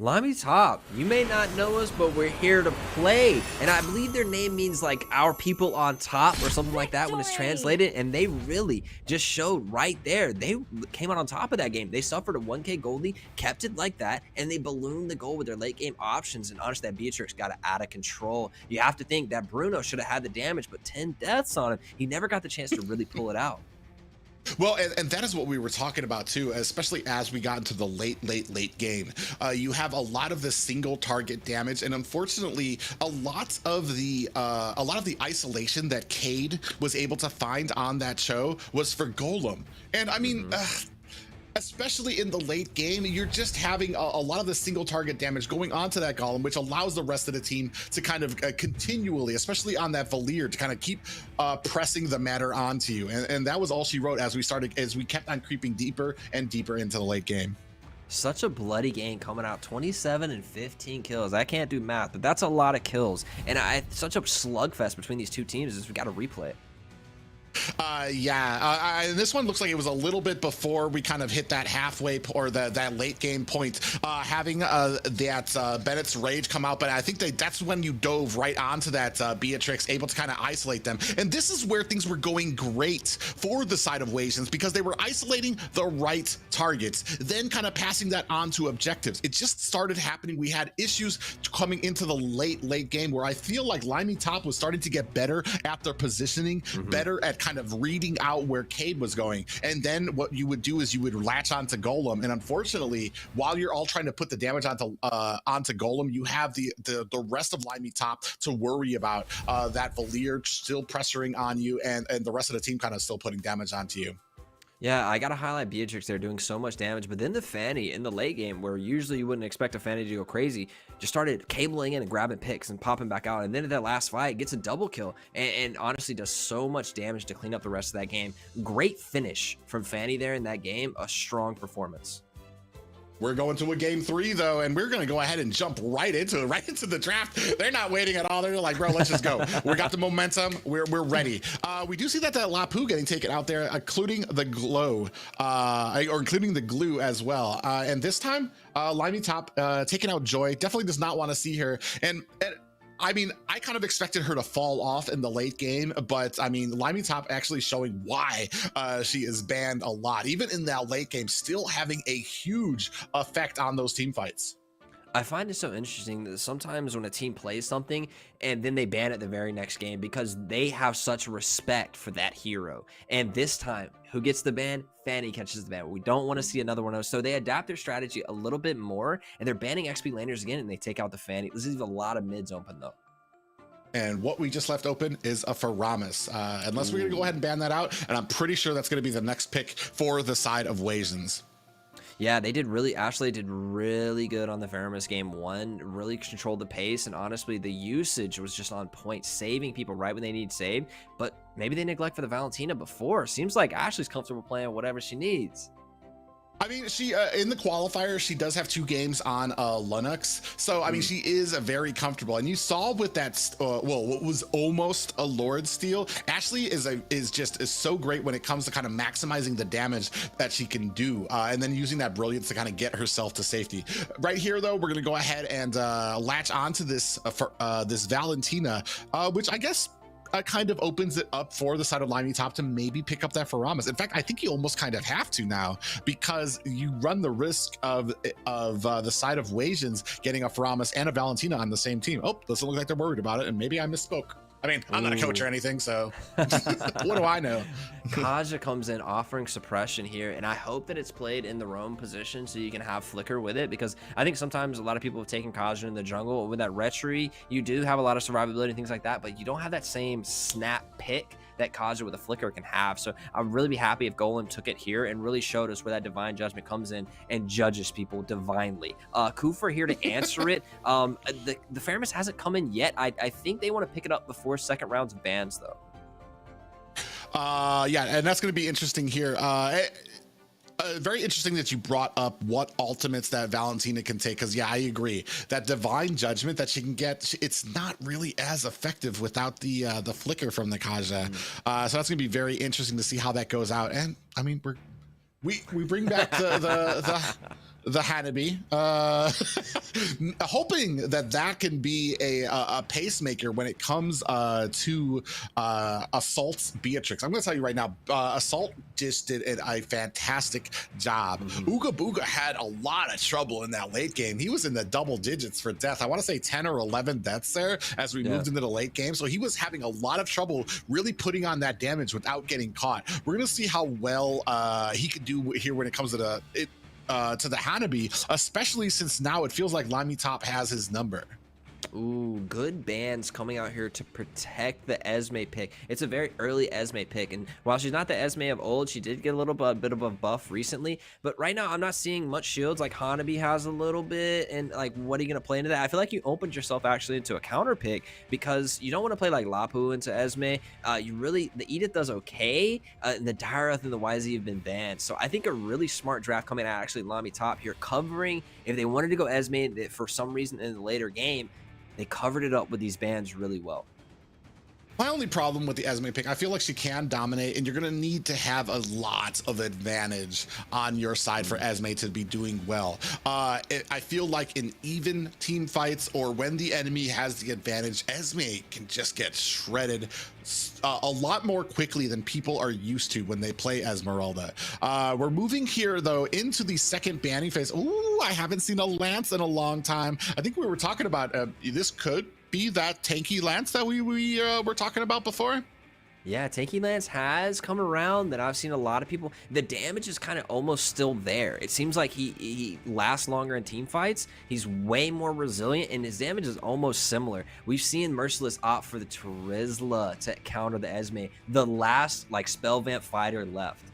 LaimiTop, you may not know us, but we're here to play. And I believe their name means like our people on top or something like that when it's translated. And they really just showed right there. They came out on top of that game. They suffered a 1K gold lead, kept it like that, and they ballooned the goal with their late game options. And honestly, that Beatrix got it out of control. You have to think that Bruno should have had the damage, but 10 deaths on him. He never got the chance to really pull it out. Well, and that is what we were talking about too, especially as we got into the late game. You have a lot of the single target damage, and unfortunately, a lot of the isolation that Cade was able to find on that show was for Golem. And I mean, especially in the late game, you're just having a lot of the single target damage going onto that Golem, which allows the rest of the team to kind of continually, especially on that Valier, to kind of keep pressing the matter onto you. And that was all she wrote as we kept on creeping deeper and deeper into the late game. Such a bloody game coming out, 27 and 15 kills. I can't do math, but that's a lot of kills. And such a slugfest between these two teams as we got to replay it. And this one looks like it was a little bit before we kind of hit that halfway or that late game point, having that Bennett's Rage come out, but I think that's when you dove right onto that Beatrix, able to kind of isolate them. And this is where things were going great for the side of Wasians, because they were isolating the right targets, then kind of passing that on to objectives. It just started happening. We had issues coming into the late game where I feel like LaimiTop was starting to get better at their positioning, better at kind of reading out where Cade was going. And then what you would do is you would latch onto Golem. And unfortunately, while you're all trying to put the damage onto Golem, you have the rest of LaimiTop to worry about, that Valier still pressuring on you, and the rest of the team kind of still putting damage onto you. Yeah, I got to highlight Beatrix there doing so much damage, but then the Fanny in the late game, where usually you wouldn't expect a Fanny to go crazy, just started cabling in and grabbing picks and popping back out. And then at that last fight, gets a double kill and honestly does so much damage to clean up the rest of that game. Great finish from Fanny there in that game, a strong performance. We're going to a game 3 though, and we're going to go ahead and jump right into the draft. They're not waiting at all. They're like, bro, let's just go. We got the momentum. We're ready. We do see that Lapu getting taken out there, including the glow, or including the glue as well. And this time, LaimiTop taking out Joy. Definitely does not want to see her. And I mean, I kind of expected her to fall off in the late game, but I mean, LaimiTop actually showing why she is banned a lot, even in that late game, still having a huge effect on those team fights. I find it so interesting that sometimes when a team plays something and then they ban it the very next game because they have such respect for that hero. And this time, who gets the ban? Fanny catches the ban. We don't want to see another one of those. So they adapt their strategy a little bit more, and they're banning XP laners again, and they take out the Fanny. This leaves a lot of mids open though. And what we just left open is a Faramis. Unless we're going to go ahead and ban that out, and I'm pretty sure that's going to be the next pick for the side of Wasians. Yeah, Ashley did really good on the Faramis game 1, really controlled the pace, and honestly, the usage was just on point, saving people right when they need saved, but maybe they neglect for the Valentina before. Seems like Ashley's comfortable playing whatever she needs. I mean, she in the qualifier, she does have 2 games on Linux, so I mean, she is very comfortable. And you saw with that, what was almost a Lord steal, Ashley is so great when it comes to kind of maximizing the damage that she can do, and then using that brilliance to kind of get herself to safety. Right here, though, we're gonna go ahead and latch onto this this Valentina, which I guess kind of opens it up for the side of LaimiTop to maybe pick up that Faramis. In fact, I think you almost kind of have to now, because you run the risk of the side of Wasians getting a Faramis and a Valentina on the same team. Oh, doesn't look like they're worried about it, and maybe I misspoke. I mean, I'm not a coach or anything, so what do I know? Kaja comes in offering suppression here, and I hope that it's played in the roam position so you can have flicker with it, because I think sometimes a lot of people have taken Kaja in the jungle. With that Retry, you do have a lot of survivability and things like that, but you don't have that same snap pick that Kaja with a flicker can have. So I'd really be happy if Golem took it here and really showed us where that divine judgment comes in and judges people divinely. Kufa here to answer it. The Faramis hasn't come in yet. I think they want to pick it up before second rounds of bans though. Yeah, and that's going to be interesting here. Very interesting that you brought up what ultimates that Valentina can take, because yeah, I agree that divine judgment that she can get, it's not really as effective without the flicker from the Kaja. So that's gonna be very interesting to see how that goes out. And I mean, We bring back the Hanabi, hoping that can be a pacemaker when it comes to Assault's Beatrix. I'm going to tell you right now, Assault just did a fantastic job. Ooga Booga had a lot of trouble in that late game. He was in the double digits for death. I want to say 10 or 11 deaths there as we moved into the late game. So he was having a lot of trouble really putting on that damage without getting caught. We're going to see how well he could do here when it comes to the Hanabi, especially since now it feels like LaimiTop has his number. Ooh, good bans coming out here to protect the Esme pick. It's a very early Esme pick, and while she's not the Esme of old, she did get a little bit of a buff recently. But right now, I'm not seeing much shields like Hanabi has a little bit. And like, what are you gonna play into that? I feel like you opened yourself actually into a counter pick because you don't want to play like Lapu into Esme. The Edith does okay, and the Dyreth and the YZ have been banned. So I think a really smart draft coming out actually LaimiTop here, covering if they wanted to go Esme for some reason in the later game. They covered it up with these bans really well. My only problem with the Esme pick, I feel like she can dominate, and you're going to need to have a lot of advantage on your side for Esme to be doing well. I feel like in even team fights or when the enemy has the advantage, Esme can just get shredded a lot more quickly than people are used to when they play Esmeralda. We're moving here, though, into the second banning phase. Ooh, I haven't seen a Lance in a long time. I think we were talking about this could be that tanky Lance that we were talking about before. Yeah, tanky Lance has come around. That I've seen a lot of people. The damage is kind of almost still there. It seems like he lasts longer in team fights. He's way more resilient, and his damage is almost similar. We've seen Merciless opt for the Trizla to counter the Esme, the last like spell vamp fighter left.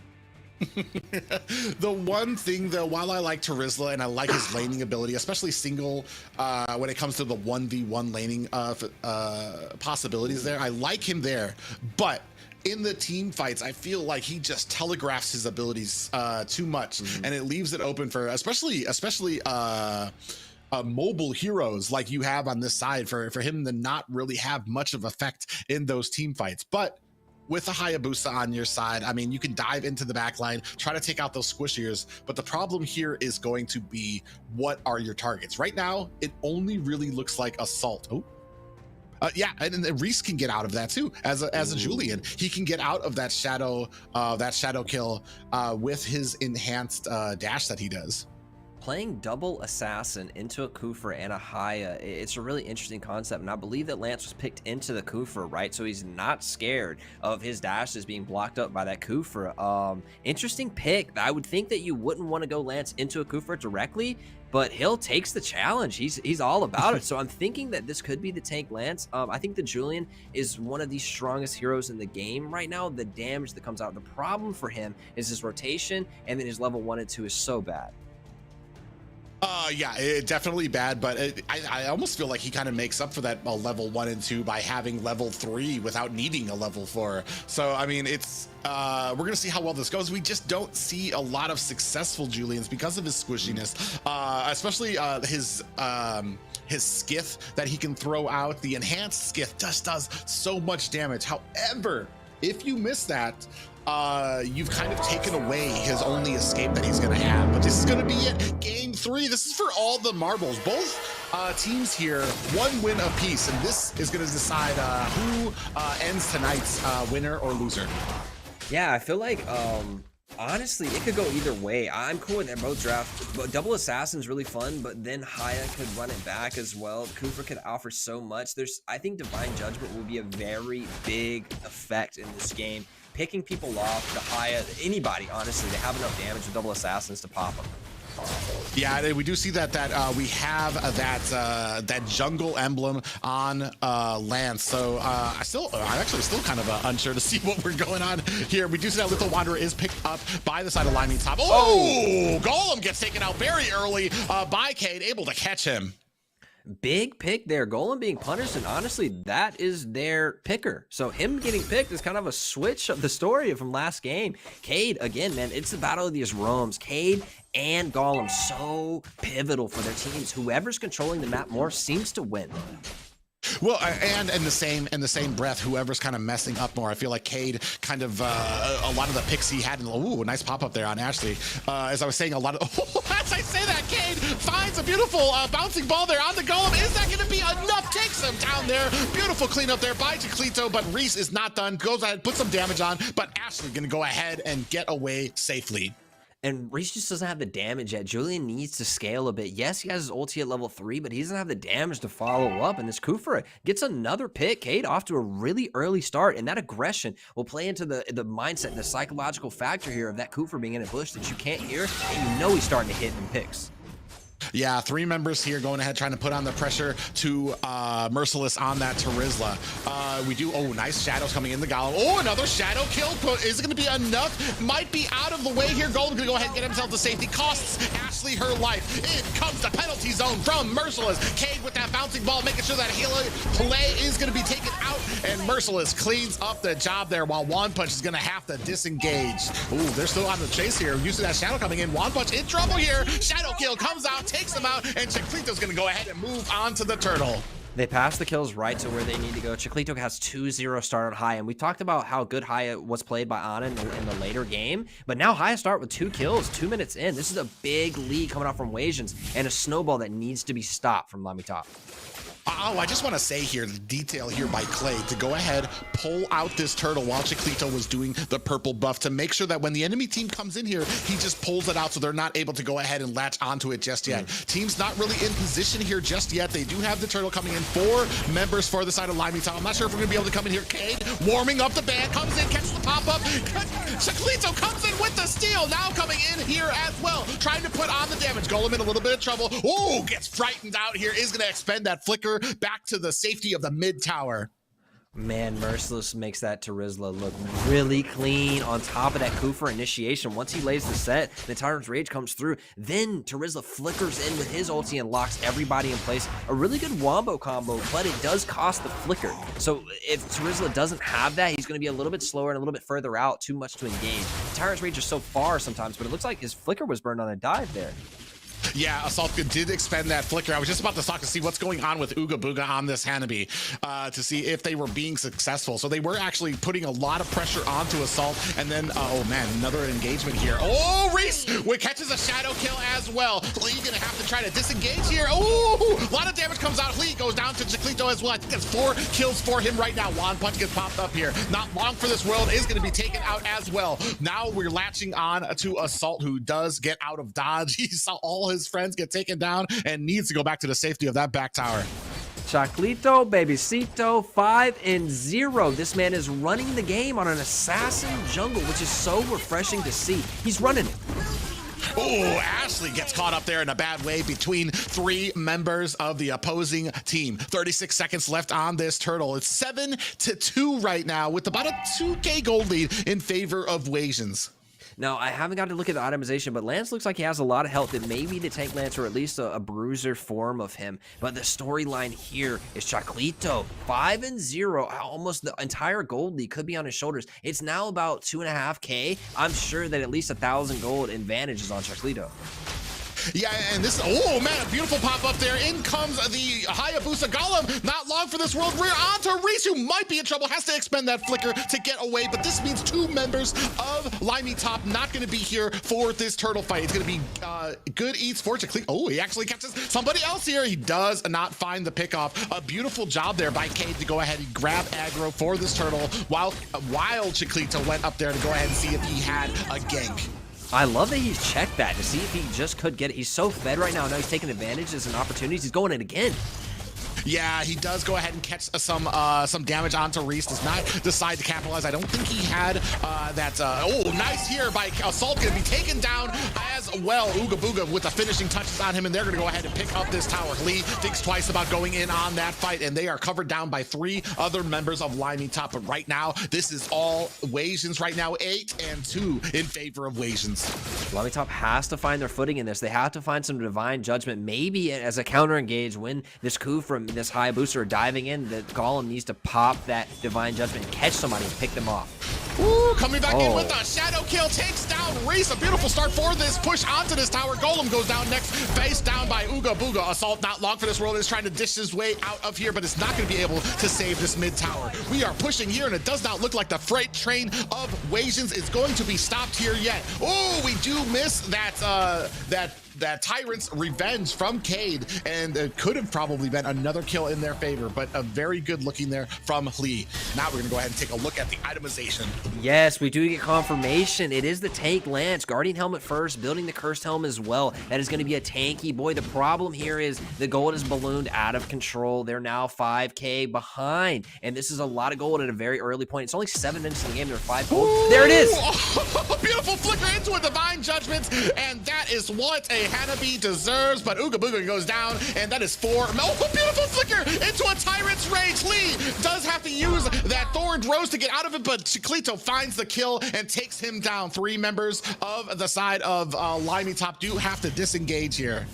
The one thing though, while I like Trizla and I like his laning ability, especially single when it comes to the 1v1 laning possibilities there, I like him there. But in the team fights, I feel like he just telegraphs his abilities too much, and it leaves it open for especially mobile heroes like you have on this side for him to not really have much of effect in those team fights. But with a Hayabusa on your side, I mean, you can dive into the backline, try to take out those squishiers, but the problem here is going to be, what are your targets? Right now, it only really looks like Assault. Oh, yeah, and then Reese can get out of that too. As a Julian, he can get out of that shadow kill with his enhanced dash that he does. Playing double assassin into a Kufra and a Haya, it's a really interesting concept, and I believe that Lance was picked into the Kufra, right? So he's not scared of his dashes being blocked up by that Kufra. Interesting pick. I would think that you wouldn't want to go Lance into a Kufra directly, but Hill takes the challenge. He's all about it. So I'm thinking that this could be the tank Lance. I think the Julian is one of the strongest heroes in the game right now. The damage that comes out, the problem for him is his rotation, and then his level 1 and 2 is so bad. Yeah, it definitely bad, but I almost feel like he kind of makes up for that level 1 and 2 by having level 3 without needing a level 4. So I mean, it's we're gonna see how well this goes. We just don't see a lot of successful Julians because of his squishiness, especially his skith that he can throw out. The enhanced skith just does so much damage. However, if you miss that, you've kind of taken away his only escape that he's going to have. But this is going to be it. Game 3. This is for all the marbles. Both teams here, 1 win apiece, and this is going to decide who ends tonight's winner or loser. Yeah, I feel like honestly, it could go either way. I'm cool with them both drafts. But double assassin's really fun, but then Haya could run it back as well. Kufra could offer so much. I think Divine Judgment will be a very big effect in this game. Picking people off, the Haya, anybody, honestly, they have enough damage with double assassins to pop them. Yeah, we do see that we have that jungle emblem on Lance. So I'm actually still kind of unsure to see what we're going on here. We do see that Little Wanderer is picked up by the side of LaimiTop. Oh, Golem gets taken out very early by Cade, able to catch him. Big pick there. Golem being punished, and honestly, that is their picker. So him getting picked is kind of a switch of the story from last game. Cade, again, man, it's the battle of these roams. Cade and Golem, so pivotal for their teams. Whoever's controlling the map more seems to win. Well, and in the same breath, whoever's kind of messing up more, I feel like Cade kind of a lot of the picks he had. Ooh, nice pop up there on Ashley. As I was saying, a lot of as I say that, Cade finds a beautiful bouncing ball there on the golem. Is that going to be enough? Takes him down there. Beautiful cleanup there by Chiclito, but Reese is not done. Goes ahead, puts some damage on, but Ashley going to go ahead and get away safely. And Reese just doesn't have the damage yet. Julian needs to scale a bit. Yes, he has his ulti at level 3, but he doesn't have the damage to follow up. And this Kufra gets another pick. Cade off to a really early start, and that aggression will play into the mindset and the psychological factor here of that Kufra being in a bush that you can't hear, and you know he's starting to hit in picks. Yeah, 3 members here going ahead trying to put on the pressure to Merciless on that Terizla. We do, nice shadows coming in the Golem. Oh, another shadow kill. Is it going to be enough? Might be out of the way here. Golem's going to go ahead and get himself to safety. Costs Ashley her life. In comes the penalty zone from Merciless. Cade with that bouncing ball, making sure that play is going to be taken out, and Merciless cleans up the job there while One Punch is going to have to disengage. Ooh, they're still on the chase here. Using that shadow coming in. One Punch in trouble here. Shadow kill comes out, takes him out, and Chiclito's going to go ahead and move on to the turtle. They pass the kills right to where they need to go. Chiclito has 2-0 start on Haya, and we talked about how good Haya was played by Ana in the later game, but now Haya start with 2 kills 2 minutes in. This is a big lead coming out from Wasians and a snowball that needs to be stopped from LaimiTop. I just want to say here, the detail here by Clay to go ahead, pull out this turtle while Chiclito was doing the purple buff to make sure that when the enemy team comes in here, he just pulls it out so they're not able to go ahead and latch onto it just yet. Team's not really in position here just yet. They do have the turtle coming in. 4 members for the side of LaimiTop. I'm not sure if we're going to be able to come in here. Cade warming up the band, comes in, catches the pop-up. Chiclito comes in with the steal, now coming in here as well, trying to put on the damage. Golem in a little bit of trouble. Ooh, gets frightened out here, is going to expend that flicker back to the safety of the mid tower. Man, Merciless makes that Terizla look really clean on top of that Kufra initiation. Once he lays the set, the Tyrant's Rage comes through. Then Terizla flickers in with his ulti and locks everybody in place. A really good wombo combo, but it does cost the flicker. So if Terizla doesn't have that, he's going to be a little bit slower and a little bit further out, too much to engage. Tyrant's Rage is so far sometimes, but it looks like his flicker was burned on a dive there. Yeah, Assault did expend that flicker. I was just about to talk to see what's going on with Ooga Booga on this Hanabi to see if they were being successful. So they were actually putting a lot of pressure onto Assault. And then, oh man, another engagement here. Oh, Reese catches a shadow kill as well. Lee gonna have to try to disengage here. Oh, a lot of damage comes out. Lee goes down to Chiclito as well. I think that's 4 kills for him right now. One Punch gets popped up here. Not long for this world, is gonna be taken out as well. Now we're latching on to Assault, who does get out of dodge. He saw all his friends get taken down and needs to go back to the safety of that back tower. Chiclito, Babycito, 5-0. This man is running the game on an assassin jungle, which is so refreshing to see. He's running it. Oh, Ashley gets caught up there in a bad way between 3 members of the opposing team. 36 seconds left on this turtle. It's 7-2 right now with about a 2K gold lead in favor of Wasians. Now, I haven't got to look at the itemization, but Lance looks like he has a lot of health. It may be the Tank Lance or at least a bruiser form of him. But the storyline here is Chiclito, 5-0. Almost the entire gold lead could be on his shoulders. It's now about 2.5K. I'm sure that at least 1,000 gold advantage is on Chiclito. Yeah, and this, oh man, a beautiful pop up there. In comes the Hayabusa Golem. Not long for this world. We're on to Reese, who might be in trouble. Has to expend that flicker to get away, but this means 2 members of LaimiTop not going to be here for this turtle fight. It's going to be good eats for Chiclito. Oh, he actually catches somebody else here. He does not find the pickoff. A beautiful job there by Cade to go ahead and grab aggro for this turtle while Chiclito went up there to go ahead and see if he had a gank. I love that he's checked that to see if he just could get it. He's so fed right now. Now he's taking advantages and opportunities. He's going in again. Yeah, he does go ahead and catch some damage onto Reese. Does not decide to capitalize. I don't think he had that. Oh, nice here by Assault. Going to be taken down as well. Ooga Booga with the finishing touches on him, and they're going to go ahead and pick up this tower. Lee thinks twice about going in on that fight, and they are covered down by 3 other members of LaimiTop. But right now, this is all Wasians right now, 8-2 in favor of Wasians. LaimiTop has to find their footing in this. They have to find some divine judgment, maybe as a counter engage when this Kufra this Hayabusa are diving in. The Golem needs to pop that Divine Judgment and catch somebody and pick them off. Ooh, coming back in with a shadow kill, takes down Reese. A beautiful start for this push onto this tower. Golem goes down next, face down by Ooga Booga. Assault not long for this world, is trying to dish his way out of here, but it's not going to be able to save this mid tower. We are pushing here, and it does not look like the freight train of Wasians is going to be stopped here yet. Oh, we do miss that Tyrant's revenge from Cade, and it could have probably been another kill in their favor, but a very good looking there from Lee. Now we're gonna go ahead and take a look at the itemization. Yes, we do get confirmation. It is the tank Lance, Guardian Helmet first, building the Cursed Helm as well. That is going to be a tanky boy. The problem here is the gold is ballooned out of control. They're now 5K behind, and this is a lot of gold at a very early point. It's only 7 minutes in the game. They're 5 gold. Ooh, there it is. Beautiful flicker into a Divine Judgment, and that is what a Hanabi deserves, but Ooga Booga goes down, and that is 4. Oh, beautiful flicker into a Tyrant's Rage. Lee does have to use that Thorned Rose to get out of it, but Chiclito finds the kill and takes him down. 3 members of the side of LaimiTop do have to disengage here.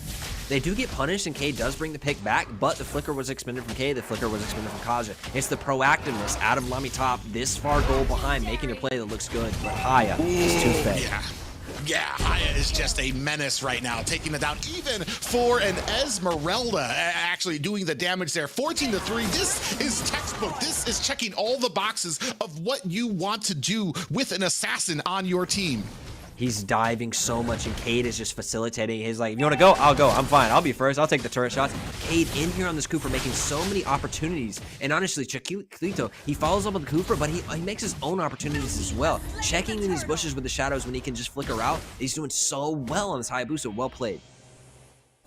They do get punished, and Cade does bring the pick back, but the flicker was expended from Cade, the flicker was expended from Kaja. It's the proactiveness out of LaimiTop, this far goal behind, making a play that looks good, but Haya is too fake. Yeah, Haya is just a menace right now, taking it down even for an Esmeralda, actually doing the damage there. 14-3, this is textbook. This is checking all the boxes of what you want to do with an assassin on your team. He's diving so much, and Cade is just facilitating. He's like, if you want to go, I'll go. I'm fine. I'll be first. I'll take the turret shots. Cade in here on this Cooper making so many opportunities. And honestly, Chiclito, he follows up with the Cooper, but he makes his own opportunities as well. Checking in these bushes with the shadows when he can just flicker out. He's doing so well on this Hayabusa. Well played.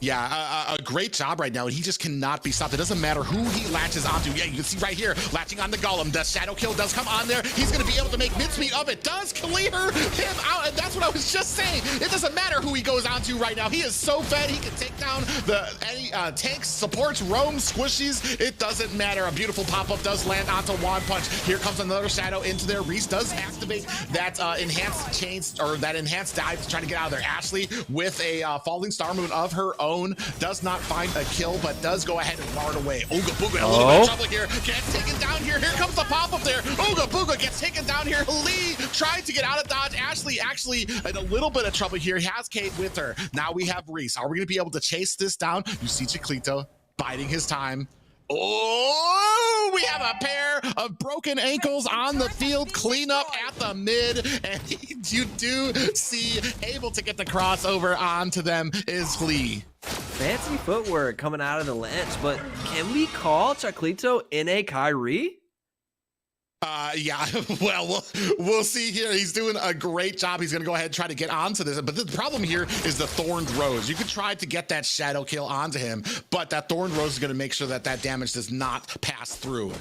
Yeah, a great job right now, and he just cannot be stopped. It doesn't matter who he latches onto. Yeah, you can see right here, latching on the Golem. The shadow kill does come on there. He's going to be able to make mincemeat of it. Does clear him out, and that's what I was just saying. It doesn't matter who he goes onto right now. He is so fed. He can take down any tanks, supports, roams, squishies. It doesn't matter. A beautiful pop-up does land onto Wand Punch. Here comes another shadow into there. Reese does activate that enhanced chains, or that enhanced dive to try to get out of there. Ashley with a falling star moon of her own. Does not find a kill, but does go ahead and bar it away. Ooga Booga, a little bit of trouble here. Gets taken down here. Here comes the pop-up there. Ooga Booga gets taken down here. Lee trying to get out of dodge. Ashley actually in a little bit of trouble here. Has Cade with her. Now we have Reese. Are we going to be able to chase this down? You see Chiclito biding his time. Oh, we have a pair of broken ankles on the field. Cleanup at the mid, and you do see able to get the crossover onto them is Lee. Fancy footwork coming out of the Lance, but can we call Chiclito NA Kyrie? Yeah, well, we'll see here. He's doing a great job. He's going to go ahead and try to get onto this. But the problem here is the Thorned Rose. You could try to get that shadow kill onto him, but that Thorned Rose is going to make sure that that damage does not pass through.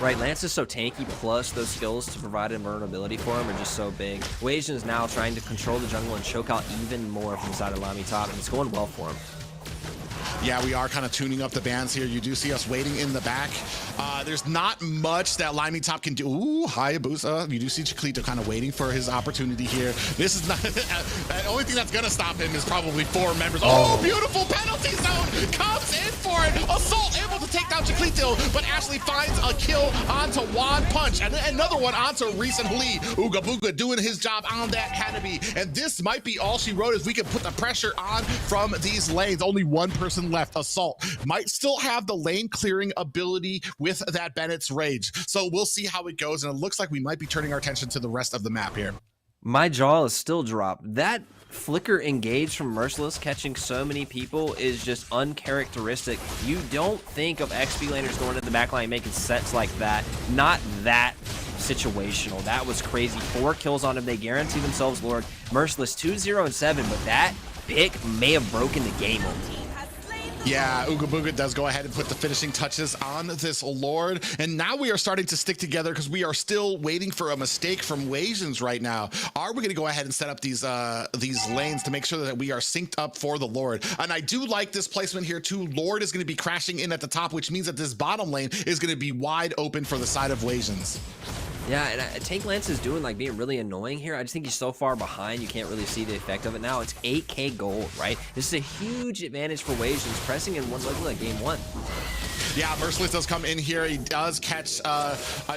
Right, Lance is so tanky, plus those skills to provide invulnerability for him are just so big. Wasian is now trying to control the jungle and choke out even more from the side of LaimiTop, and it's going well for him. Yeah, we are kind of tuning up the bands here. You do see us waiting in the back. There's not much that LaimiTop can do. Ooh, Hayabusa. You do see Chiclito kind of waiting for his opportunity here. This is not... the only thing that's going to stop him is probably 4 members. Oh, beautiful penalty zone! Comes in for it. Assault able to take down Chiclito, but Ashley finds a kill onto Wand Punch. And another one onto Reese and Lee. Ooga Booga doing his job on that Hanabi. And this might be all she wrote, if we can put the pressure on from these lanes. Only one person left. Assault might still have the lane clearing ability with that Bennett's Rage. So we'll see how it goes, and it looks like we might be turning our attention to the rest of the map here. My jaw is still dropped. That flicker engage from Merciless catching so many people is just uncharacteristic. You don't think of XP laners going to the backline making sets like that. Not that situational. That was crazy. 4 kills on him. They guarantee themselves Lord. Merciless 2-0-7, but that pick may have broken the game over. Yeah, Ooga Booga does go ahead and put the finishing touches on this Lord. And now we are starting to stick together because we are still waiting for a mistake from Wasians right now. Are we going to go ahead and set up these lanes to make sure that we are synced up for the Lord? And I do like this placement here too. Lord is going to be crashing in at the top, which means that this bottom lane is going to be wide open for the side of Wasians. Yeah, and Tank Lance is doing like being really annoying here. I just think he's so far behind, you can't really see the effect of it now. It's 8K gold, right? This is a huge advantage for Wasians, pressing in one level like game 1. Yeah, Merciless does come in here. He does catch a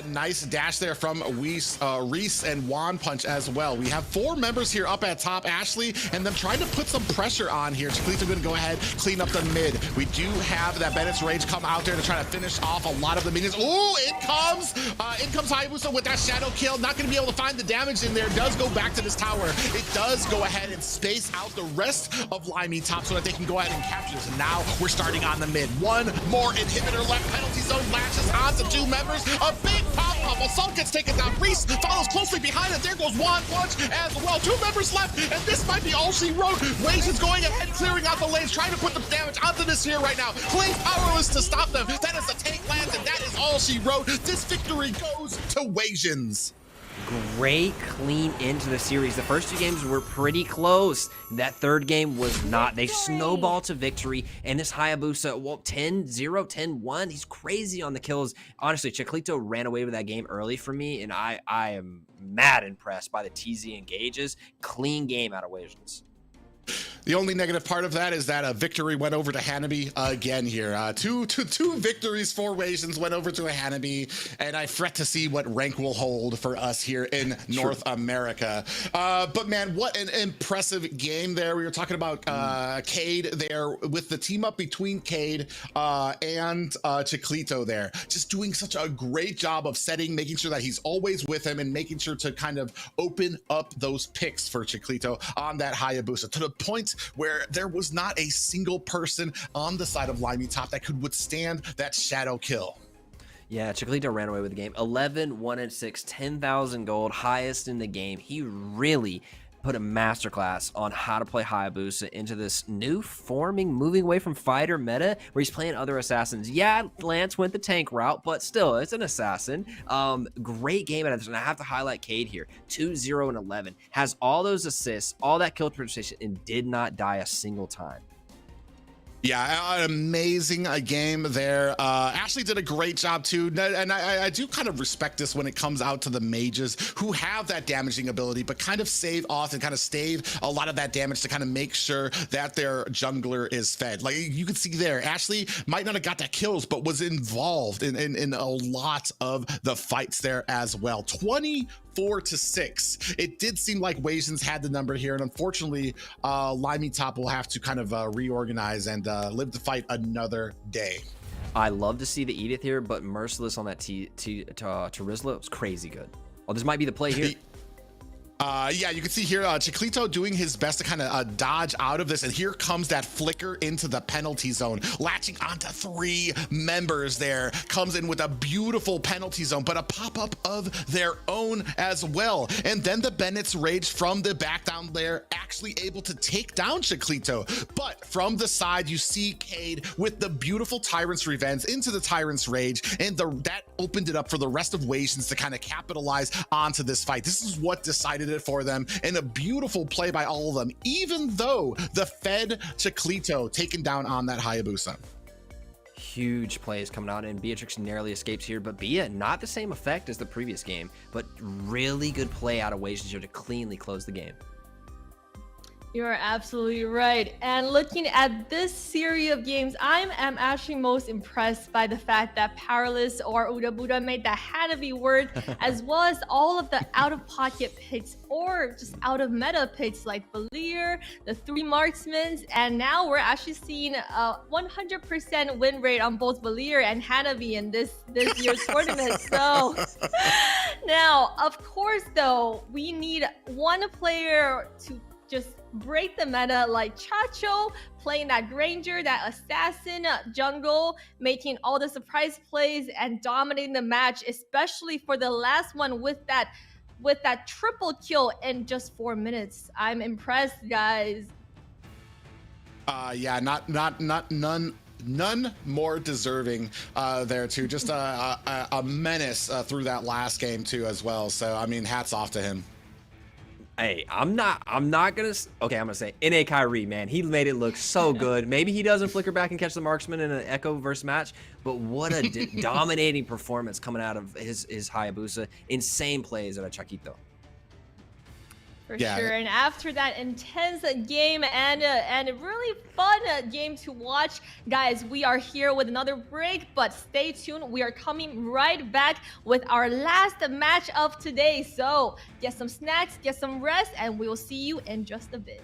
nice dash there from Reese and Juan Punch as well. We have 4 members here up at top, Ashley, and them trying to put some pressure on here. Chiclito going to go ahead, clean up the mid. We do have that Bennett's Rage come out there to try to finish off a lot of the minions. Ooh, in comes Hayabusa with that shadow kill. Not going to be able to find the damage in there. Does go back to this tower. It does go ahead and space out the rest of LaimiTop so that they can go ahead and capture this. And now we're starting on the mid. One more inhibitor left. Penalty zone latches onto 2 members. A big pop-up. Assault gets taken down. Reese follows closely behind it. There goes Juan Punch as well. 2 members left, and this might be all she wrote. Wasians going ahead, clearing out the lanes, trying to put the damage onto this here right now. Clay's powerless to stop them. That is the tank lands, and that is all she wrote. This victory goes to Wasians. Great clean into the series. The first 2 games were pretty close. That 3rd game was not. They snowballed to victory, and this Hayabusa, well, 10-0, 10-1. He's crazy on the kills. Honestly, Chiclito ran away with that game early for me, and I am mad impressed by the TZ engages. Clean game out of Wasians. The only negative part of that is that a victory went over to Hanabi again here. Two victories for Wasians went over to a Hanabi, and I fret to see what rank will hold for us here in North America. But man, what an impressive game there. We were talking about Cade there with the team up between Cade and Chiclito there. Just doing such a great job of setting, making sure that he's always with him and making sure to kind of open up those picks for Chiclito on that Hayabusa to the point where there was not a single person on the side of LaimiTop that could withstand that shadow kill. Yeah, Chiclito ran away with the game. 11, 1-6, 10,000 gold, highest in the game. He really put a masterclass on how to play Hayabusa into this new forming, moving away from fighter meta where he's playing other assassins. Yeah, Lance went the tank route, but still, it's an assassin. Great game out of this, and I have to highlight Cade here. 2-0 and 11. Has all those assists, all that kill participation, and did not die a single time. Yeah, an amazing game there. Ashley did a great job too, and I do kind of respect this when it comes out to the mages who have that damaging ability, but kind of save off and kind of stave a lot of that damage to kind of make sure that their jungler is fed. Like you can see there, Ashley might not have got that kills, but was involved in a lot of the fights there as well. 24-6. It did seem like Wasians had the number here, and unfortunately, LaimiTop will have to kind of reorganize and live to fight another day. I love to see the Edith here, but Merciless on that Terizla was crazy good. Oh, this might be the play here. Yeah, you can see here Chiclito doing his best to kind of dodge out of this, and here comes that flicker into the penalty zone, latching onto 3 members there, comes in with a beautiful penalty zone, but a pop-up of their own as well. And then the Bennett's Rage from the back down there, actually able to take down Chiclito. But from the side, you see Cade with the beautiful Tyrant's Revenge into the Tyrant's Rage, and that opened it up for the rest of Wasians to kind of capitalize onto this fight. This is what decided it for them, and a beautiful play by all of them, even though the fed Chiclito taken down on that Hayabusa. Huge plays coming out, and Beatrix narrowly escapes here, but Bia, not the same effect as the previous game, but really good play out of Wasians here to cleanly close the game. You're absolutely right. And looking at this series of games, I am actually most impressed by the fact that Powerless or Uda Buddha made that Hanabi word, as well as all of the out-of-pocket picks or just out-of-meta picks like Valir, the 3 marksmen, and now we're actually seeing a 100% win rate on both Valir and Hanabi in this year's tournament. So now, of course, though, we need one player to just break the meta, like Chacho playing that Granger, that assassin jungle, making all the surprise plays and dominating the match, especially for the last one with that triple kill in just 4 minutes. I'm impressed, guys. Yeah, none more deserving there too. Just a menace through that last game too as well. So I mean, hats off to him. Hey, I'm not gonna. Okay, I'm gonna say NA Kyrie, man. He made it look so good. Maybe he doesn't flicker back and catch the marksman in an Echo versus match, but what a dominating performance coming out of his Hayabusa. Insane plays out of Chiquito. For Yeah. sure. And after that intense game and a really fun game to watch, guys, we are here with another break, but stay tuned. We are coming right back with our last match of today. So get some snacks, get some rest, and we will see you in just a bit.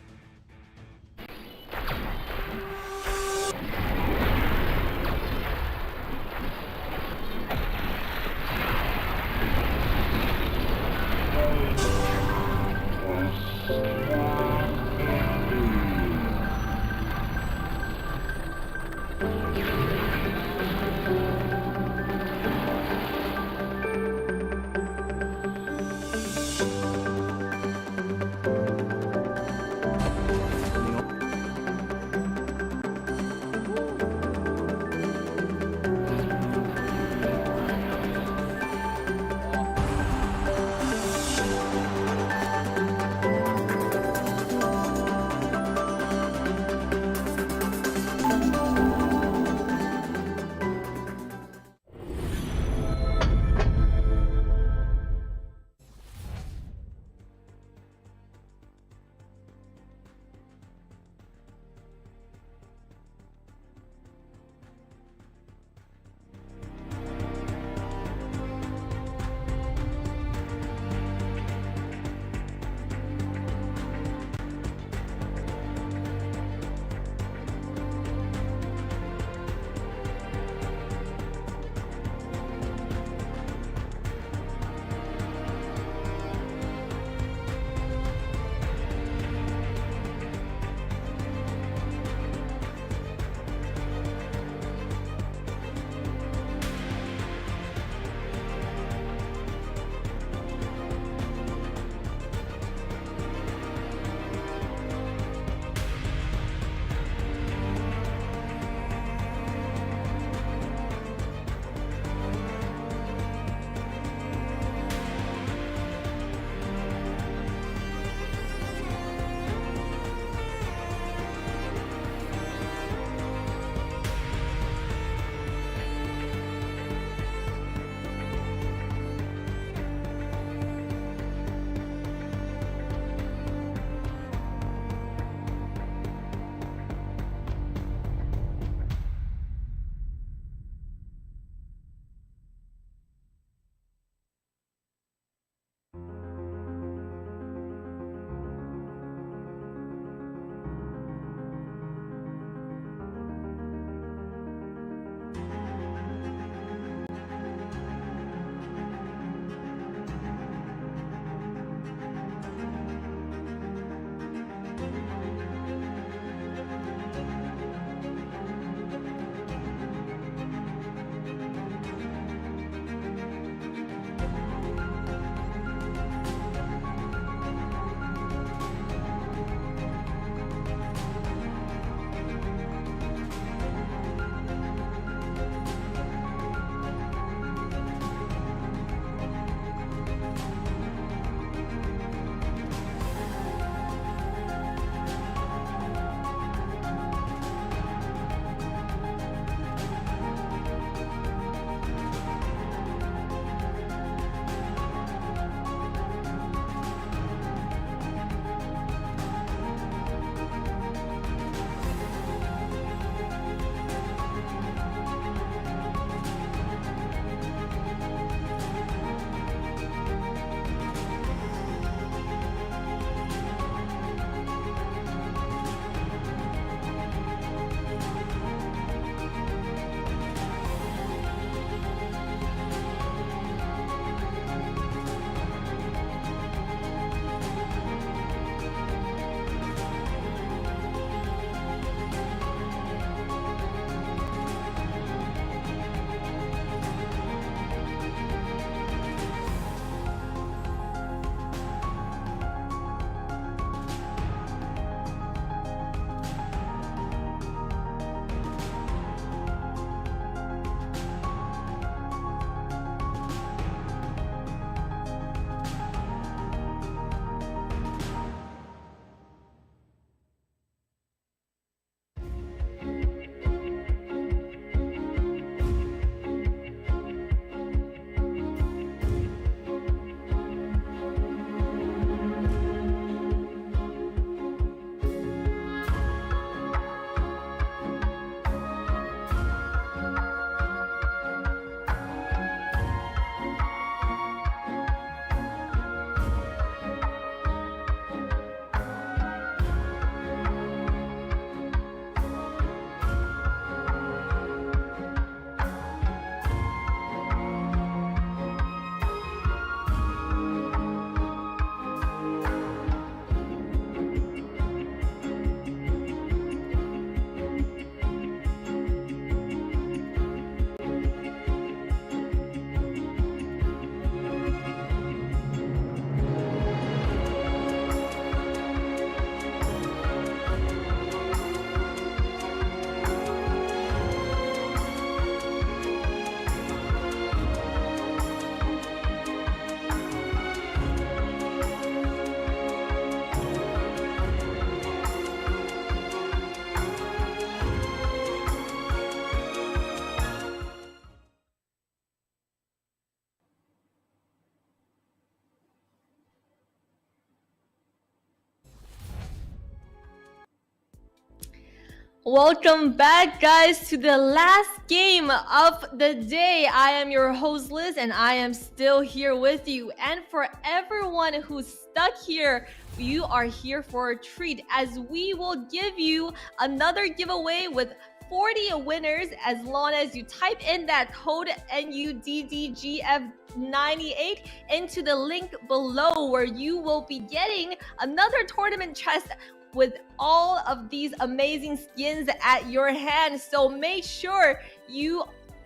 Welcome back, guys, to the last game of the day. I am your host, Liz, and I am still here with you. And for everyone who's stuck here, you are here for a treat, as we will give you another giveaway with 40 winners as long as you type in that code NUDDGF98 into the link below, where you will be getting another tournament chest with all of these amazing skins at your hand. So make sure you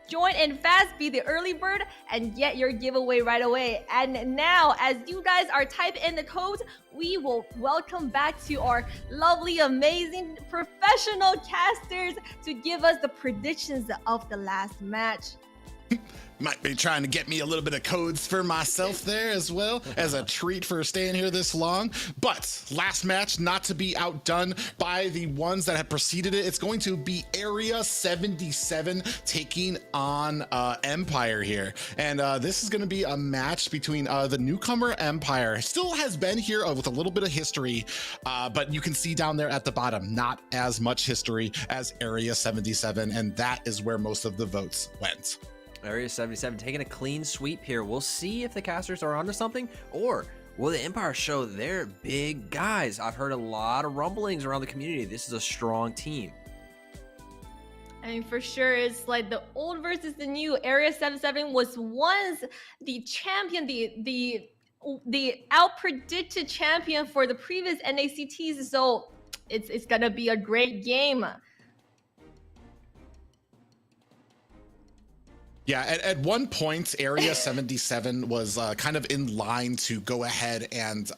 join in fast, be the early bird, and get your giveaway right away. And now, as you guys are typing in the codes, we will welcome back to our lovely, amazing, professional casters to give us the predictions of the last match. Might be trying to get me a little bit of codes for myself there as well, as a treat for staying here this long. But last match, not to be outdone by the ones that have preceded it. It's going to be Area 77 taking on Empire here. And this is going to be a match between the newcomer Empire. Still has been here with a little bit of history, but you can see down there at the bottom, not as much history as Area 77. And that is where most of the votes went. Area 77 taking a clean sweep here. We'll see if the casters are onto something, or will the Empire show their big guys? I've heard a lot of rumblings around the community. This is a strong team. I mean, for sure, it's like the old versus the new. Area 77 was once the champion, the out-predicted champion for the previous NACTs, so it's gonna be a great game. Yeah, at one point, Area 77 was kind of in line to go ahead and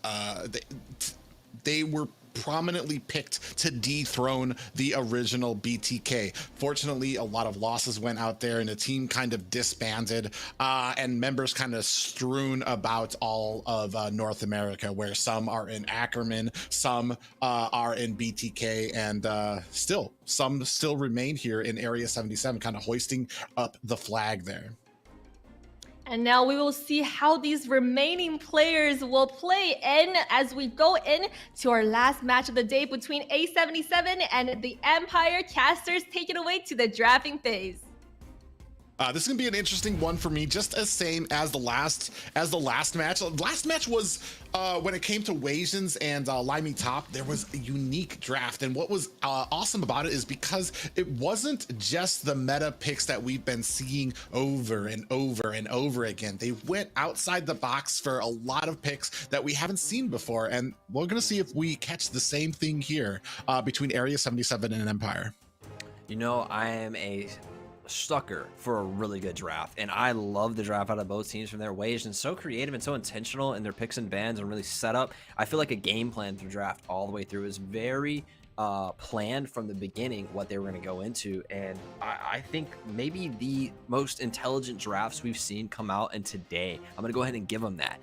they were prominently picked to dethrone the original BTK. Fortunately, a lot of losses went out there and the team kind of disbanded, and members kind of strewn about all of North America, where some are in Ackerman, some are in BTK, and some still remain here in Area 77, kind of hoisting up the flag there. And now we will see how these remaining players will play in as we go in to our last match of the day between A77 and the Empire. Casters, take it away to the drafting phase. This is gonna be an interesting one for me, just as same as the last match. Last match was when it came to Wasians and LaimiTop, there was a unique draft, and what was awesome about it is because it wasn't just the meta picks that we've been seeing over and over and over again. They went outside the box for a lot of picks that we haven't seen before, and we're gonna see if we catch the same thing here between Area 77 and Empire. You know, I am a sucker for a really good draft, and I love the draft out of both teams from their ways, and so creative and so intentional in their picks and bans and really set up. I feel like a game plan through draft all the way through is very planned from the beginning what they were going to go into, and I think maybe the most intelligent drafts we've seen come out in today. I'm going to go ahead and give them that.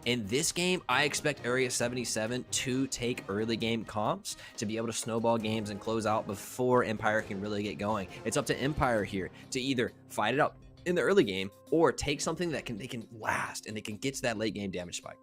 In this game, I expect Area 77 to take early game comps to be able to snowball games and close out before Empire can really get going. It's up to Empire here to either fight it up in the early game or take something that they can last and they can get to that late game damage spike.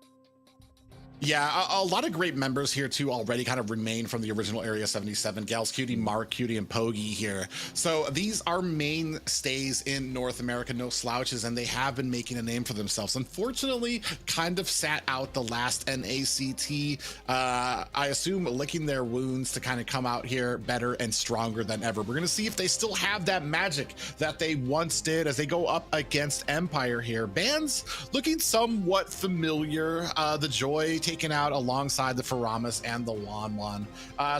Yeah, a lot of great members here too already kind of remain from the original Area 77. Gals Cutie, Mark Cutie, and Pogi here. So these are mainstays in North America, no slouches, and they have been making a name for themselves. Unfortunately, kind of sat out the last NACT. I assume licking their wounds to kind of come out here better and stronger than ever. We're gonna see if they still have that magic that they once did as they go up against Empire here. Bans looking somewhat familiar. The Joy taken out alongside the Faramas and the Wan.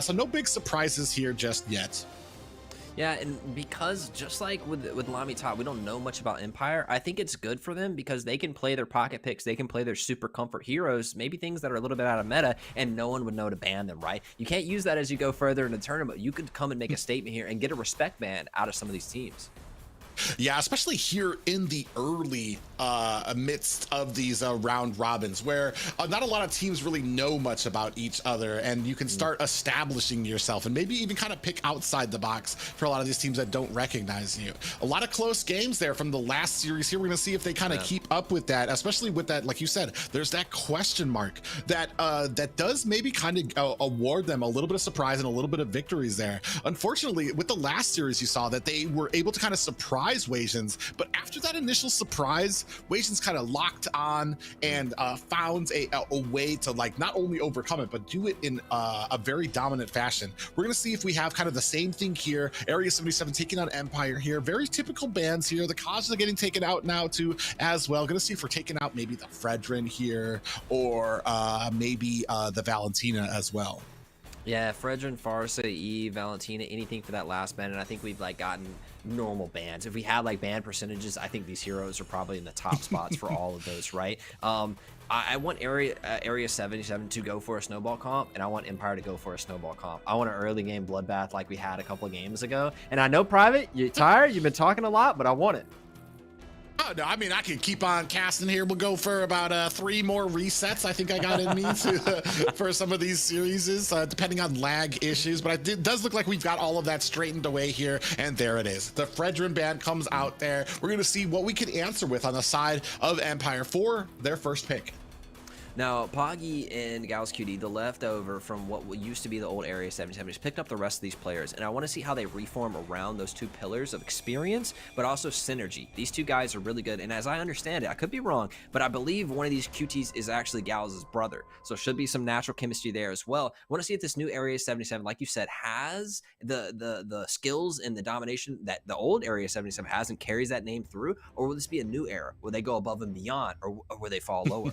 So no big surprises here just yet. Yeah, and because just like with LaimiTop, we don't know much about Empire. I think it's good for them because they can play their pocket picks, they can play their super comfort heroes, maybe things that are a little bit out of meta, and no one would know to ban them, right? You can't use that as you go further in the tournament. You could come and make a statement here and get a respect ban out of some of these teams. Yeah, especially here in the early midst of these round robins, where not a lot of teams really know much about each other, and you can start establishing yourself and maybe even kind of pick outside the box for a lot of these teams that don't recognize you. A lot of close games there from the last series here. We're going to see if they kind of keep up with that, especially with that, like you said, there's that question mark that that does maybe kind of award them a little bit of surprise and a little bit of victories there. Unfortunately, with the last series, you saw that they were able to kind of surprise Wasians, but after that initial surprise, Wasians kind of locked on and found a way to like not only overcome it, but do it in a very dominant fashion. We're gonna see if we have kind of the same thing here. Area 77 taking on Empire here. Very typical bans here. The Kajas are getting taken out now too as well. Gonna see if we're taking out maybe the Fredrin here, or maybe the Valentina as well. Yeah, Fredrin, Farsa, Eve, Valentina, anything for that last ban, and I think we've like gotten normal bans. If we had like ban percentages, I think these heroes are probably in the top spots for all of those, right? I want Area 77 to go for a snowball comp, and I want Empire to go for a snowball comp. I want an early game bloodbath like we had a couple of games ago. And I know, Private, you're tired, you've been talking a lot, but I want it. Oh, no, I mean, I can keep on casting here. We'll go for about 3 more resets. I think I got in me for some of these series, depending on lag issues. But it does look like we've got all of that straightened away here. And there it is. The Fredrin band comes out there. We're going to see what we can answer with on the side of Empire for their first pick. Now, Poggy and Gals QD, the leftover from what used to be the old Area 77, has picked up the rest of these players, and I want to see how they reform around those two pillars of experience, but also synergy. These two guys are really good, and as I understand it, I could be wrong, but I believe one of these QTs is actually Gals' brother, so should be some natural chemistry there as well. I want to see if this new Area 77, like you said, has the skills and the domination that the old Area 77 has and carries that name through, or will this be a new era? Will they go above and beyond, or will they fall lower?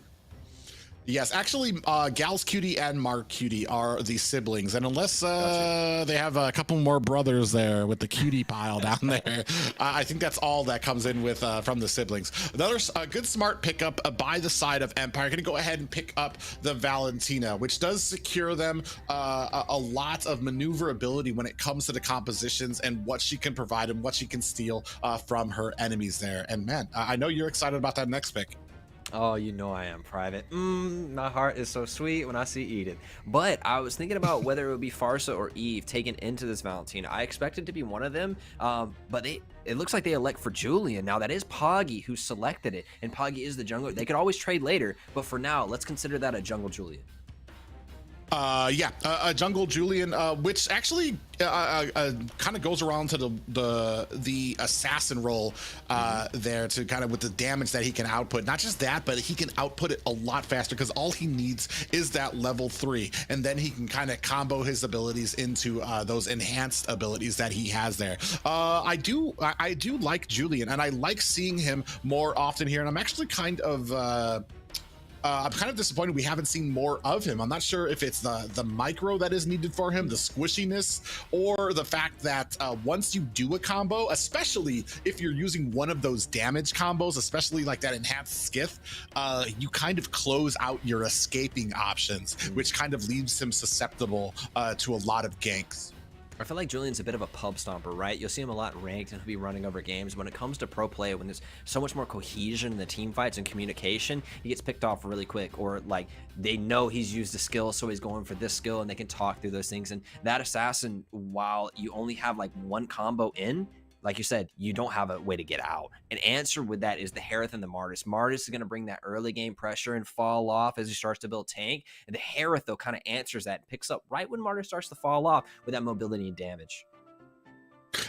Yes, actually, Gals Cutie and Mark Cutie are the siblings, and unless they have a couple more brothers there with the cutie pile down there, I think that's all that comes in with from the siblings. Another good smart pickup by the side of Empire. Going to go ahead and pick up the Valentina, which does secure them a lot of maneuverability when it comes to the compositions and what she can provide and what she can steal from her enemies there. And man, I know you're excited about that next pick. Oh, you know I am, Private. My heart is so sweet when I see Eden. But I was thinking about whether it would be Farsa or Eve taken into this Valentina. I expected to be one of them, but it looks like they elect for Julian. Now, that is Poggy who selected it, and Poggy is the jungler. They could always trade later, but for now, let's consider that a jungle Julian. A jungle Julian, which actually kind of goes around to the assassin role there, to kind of with the damage that he can output. Not just that, but he can output it a lot faster because all he needs is that level 3, and then he can kind of combo his abilities into those enhanced abilities that he has there. I do like Julian, and I like seeing him more often here, and I'm actually kind of I'm kind of disappointed we haven't seen more of him. I'm not sure if it's the micro that is needed for him, the squishiness, or the fact that once you do a combo, especially if you're using one of those damage combos, especially like that enhanced skiff, you kind of close out your escaping options, which kind of leaves him susceptible to a lot of ganks. I feel like Julian's a bit of a pub stomper, right? You'll see him a lot ranked and he'll be running over games. When it comes to pro play, when there's so much more cohesion in the team fights and communication, he gets picked off really quick, or like they know he's used a skill, so he's going for this skill, and they can talk through those things. And that assassin, while you only have like one combo in, like you said, you don't have a way to get out. An answer with that is the Harith and the Martis. Martis is going to bring that early game pressure and fall off as he starts to build tank. And the Harith, though, kind of answers that and picks up right when Martis starts to fall off with that mobility and damage.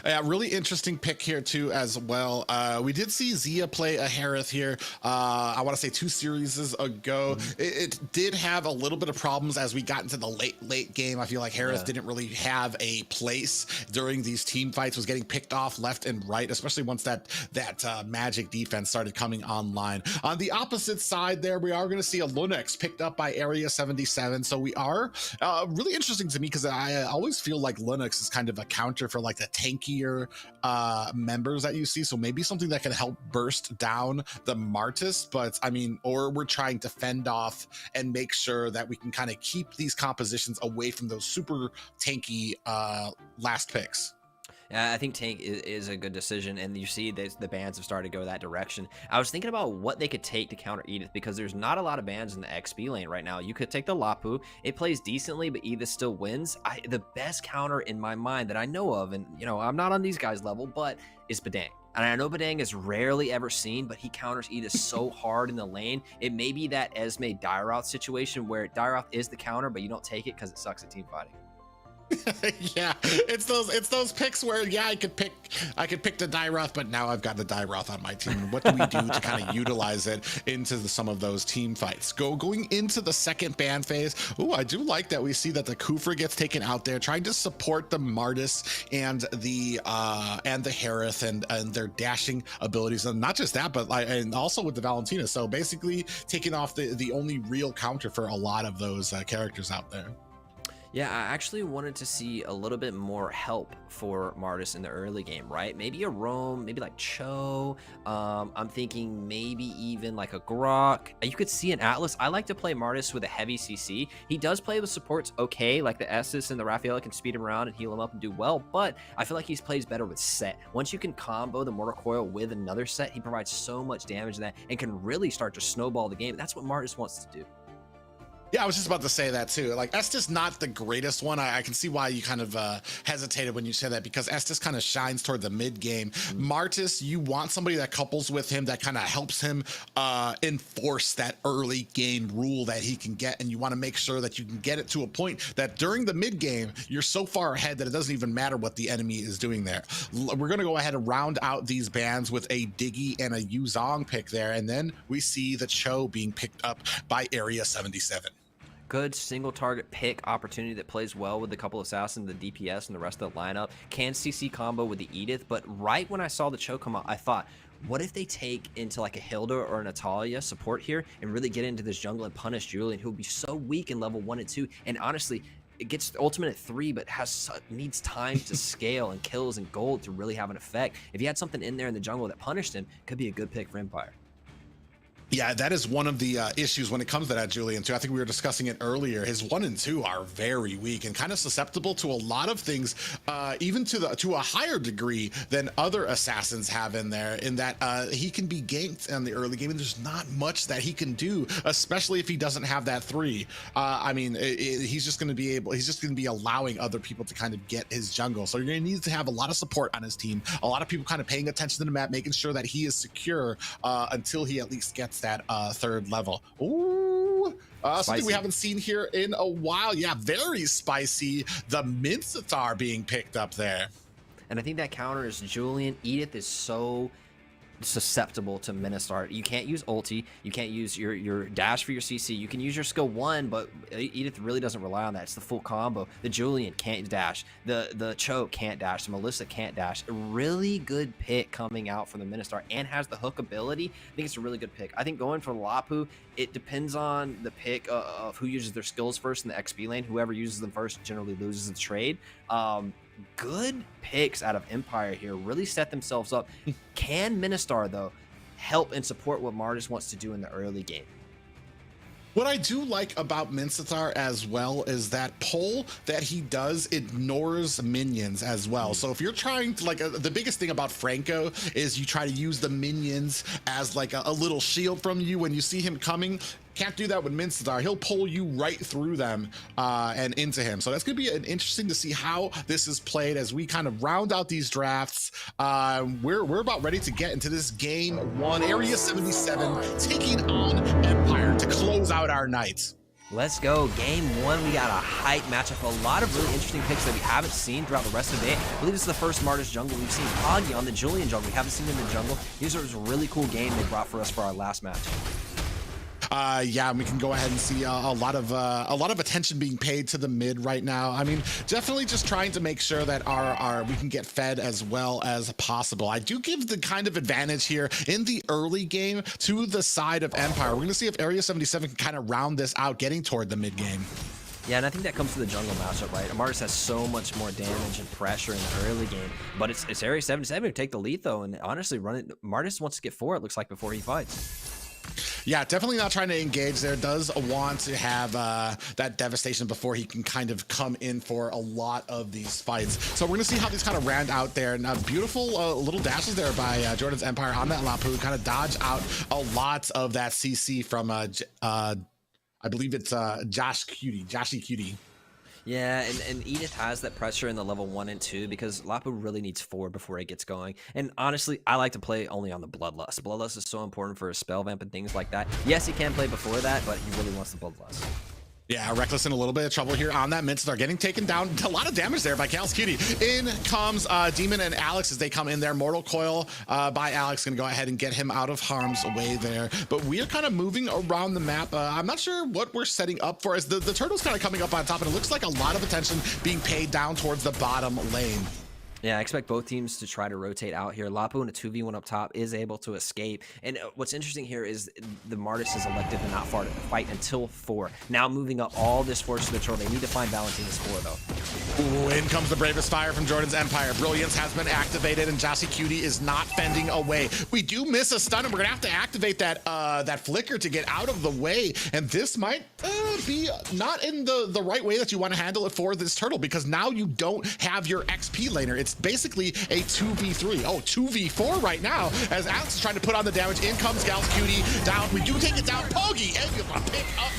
Yeah, really interesting pick here too as well. We did see Zia play a Harith here, I want to say 2 series ago. It did have a little bit of problems as we got into the late game. I feel like Harith didn't really have a place during these team fights, was getting picked off left and right, especially once that magic defense started coming online. On the opposite side there, we are going to see a Lunex picked up by Area 77. So we are really interesting to me, because I always feel like Lunex is kind of a counter for like the tankier members that you see, so maybe something that can help burst down the Martis. But I mean, or we're trying to fend off and make sure that we can kind of keep these compositions away from those super tanky last picks. I think tank is a good decision, and you see the bans have started to go that direction. I was thinking about what they could take to counter Edith, because there's not a lot of bans in the XP lane right now. You could take the Lapu. It plays decently, but Edith still wins. The best counter in my mind that I know of, and I'm not on these guys' level, but is Badang. And I know Badang is rarely ever seen, but he counters Edith so hard in the lane. It may be that Esme Dairoth situation where Dairoth is the counter, but you don't take it because it sucks at team fighting. Yeah, it's those picks where I could pick the Dairoth, but now I've got the Dairoth on my team. What do we do to kind of utilize it into some of those team fights? Going into the second ban phase. Oh, I do like that we see that the Kufra gets taken out there, trying to support the Martis and the Harith and their dashing abilities, and not just that, but and also with the Valentina. So basically taking off the only real counter for a lot of those characters out there. Yeah, I actually wanted to see a little bit more help for Martis in the early game, right? Maybe a roam, maybe like Cho. I'm thinking maybe even like a Grok. You could see an Atlas. I like to play Martis with a heavy CC. He does play with supports okay, like the Estes and the Raphael can speed him around and heal him up and do well, but I feel like he plays better with set. Once you can combo the Mortal Coil with another set, he provides so much damage in that and can really start to snowball the game. That's what Martis wants to do. Yeah, I was just about to say that too. Like, Estes not the greatest one. I can see why you kind of hesitated when you said that, because Estes kind of shines toward the mid game. Martis, you want somebody that couples with him, that kind of helps him enforce that early game rule that he can get, and you want to make sure that you can get it to a point that during the mid game you're so far ahead that it doesn't even matter what the enemy is doing there. We're gonna go ahead and round out these bans with a Diggy and a Yuzong pick there, and then we see the Cho being picked up by Area 77. Good single target pick opportunity that plays well with a couple assassins, the DPS, and the rest of the lineup. Can CC combo with the Edith, but right when I saw the Cho come out, I thought, what if they take into like a Hilda or a Natalia support here and really get into this jungle and punish Julian, who will be so weak in level 1 and 2, and honestly, it gets ultimate at 3, but needs time to scale and kills and gold to really have an effect. If you had something in there in the jungle that punished him, could be a good pick for Empire. Yeah, that is one of the issues when it comes to that Julian too. I think we were discussing it earlier. His 1 and 2 are very weak and kind of susceptible to a lot of things, even to a higher degree than other assassins have in there. In that he can be ganked in the early game, and there's not much that he can do, especially if he doesn't have that 3. I mean, he's just going to be allowing other people to kind of get his jungle. So you're going to need to have a lot of support on his team, a lot of people kind of paying attention to the map, making sure that he is secure until he at least gets that 3rd level. Ooh, something we haven't seen here in a while. Yeah, very spicy. The Mincetar being picked up there. And I think that counters Julian. Edith is so susceptible to Ministar. You can't use ulti, you can't use your dash for your CC. You can use your skill 1, but Edith really doesn't rely on that. It's the full combo. The Julian can't dash, the Cho can't dash, the Melissa can't dash. A really good pick coming out from the Ministar, and has the hook ability. I think it's a really good pick. I think going for Lapu, it depends on the pick of who uses their skills first in the XP lane. Whoever uses them first generally loses the trade. Good picks out of Empire here, really set themselves up. Can Ministar, though, help and support what Martis wants to do in the early game? What I do like about Mincetar as well is that pull that he does ignores minions as well. So if you're trying to, like, the biggest thing about Franco is you try to use the minions as like a little shield from you when you see him coming. Can't do that with Mincetar. He'll pull you right through them and into him. So that's going to be interesting to see how this is played as we kind of round out these drafts. We're about ready to get into this game 1. Area 77 taking on Empire to close out our night. Let's go. Game 1, we got a hype matchup. A lot of really interesting picks that we haven't seen throughout the rest of the day. I believe this is the first Martis jungle. We've seen Poggy on the Julian jungle. We haven't seen him in the jungle. These are a really cool game they brought for us for our last match. Yeah, we can go ahead and see a lot of attention being paid to the mid right now. I mean, definitely just trying to make sure that we can get fed as well as possible. I do give the kind of advantage here in the early game to the side of Empire. We're gonna see if Area 77 can kind of round this out, getting toward the mid game. Yeah, and I think that comes to the jungle matchup, right? Martis has so much more damage and pressure in the early game, but it's Area 77 to take the lead, though, and honestly, Martis wants to get 4, it looks like, before he fights. Yeah, definitely not trying to engage there. Does want to have that devastation before he can kind of come in for a lot of these fights. So we're going to see how these kind of round out there. Now, beautiful little dashes there by Jordan's Empire on that Lapu. Kind of dodge out a lot of that CC from, I believe it's Joshy Cutie. Yeah, and Edith has that pressure in the level 1 and 2 because Lapu really needs 4 before it gets going. And honestly, I like to play only on the Bloodlust. Bloodlust is so important for his spell vamp and things like that. Yes, he can play before that, but he really wants the Bloodlust. Yeah, Reckless in a little bit of trouble here on that Mintstar, getting taken down. A lot of damage there by Cal's Cutie. In comes Demon and Alex as they come in there. Mortal Coil by Alex, gonna go ahead and get him out of harm's way there. But we are kind of moving around the map. I'm not sure what we're setting up for as the turtle's kind of coming up on top, and it looks like a lot of attention being paid down towards the bottom lane. Yeah, I expect both teams to try to rotate out here. Lapu in a 2v1 up top is able to escape. And what's interesting here is the Martis is elected to not fight until 4. Now moving up all this force to the turtle. They need to find Valentina's 4, though. Ooh, in comes the bravest fire from Jordan's Empire. Brilliance has been activated, and Joshy Cutie is not fending away. We do miss a stun, and we're going to have to activate that that flicker to get out of the way. And this might be not in the right way that you want to handle it for this turtle, because now you don't have your XP laner. It's basically a 2v3. Oh, 2v4 right now as Alex is trying to put on the damage. In comes Gal's Cutie down. We do take it down. Pogi able to pick up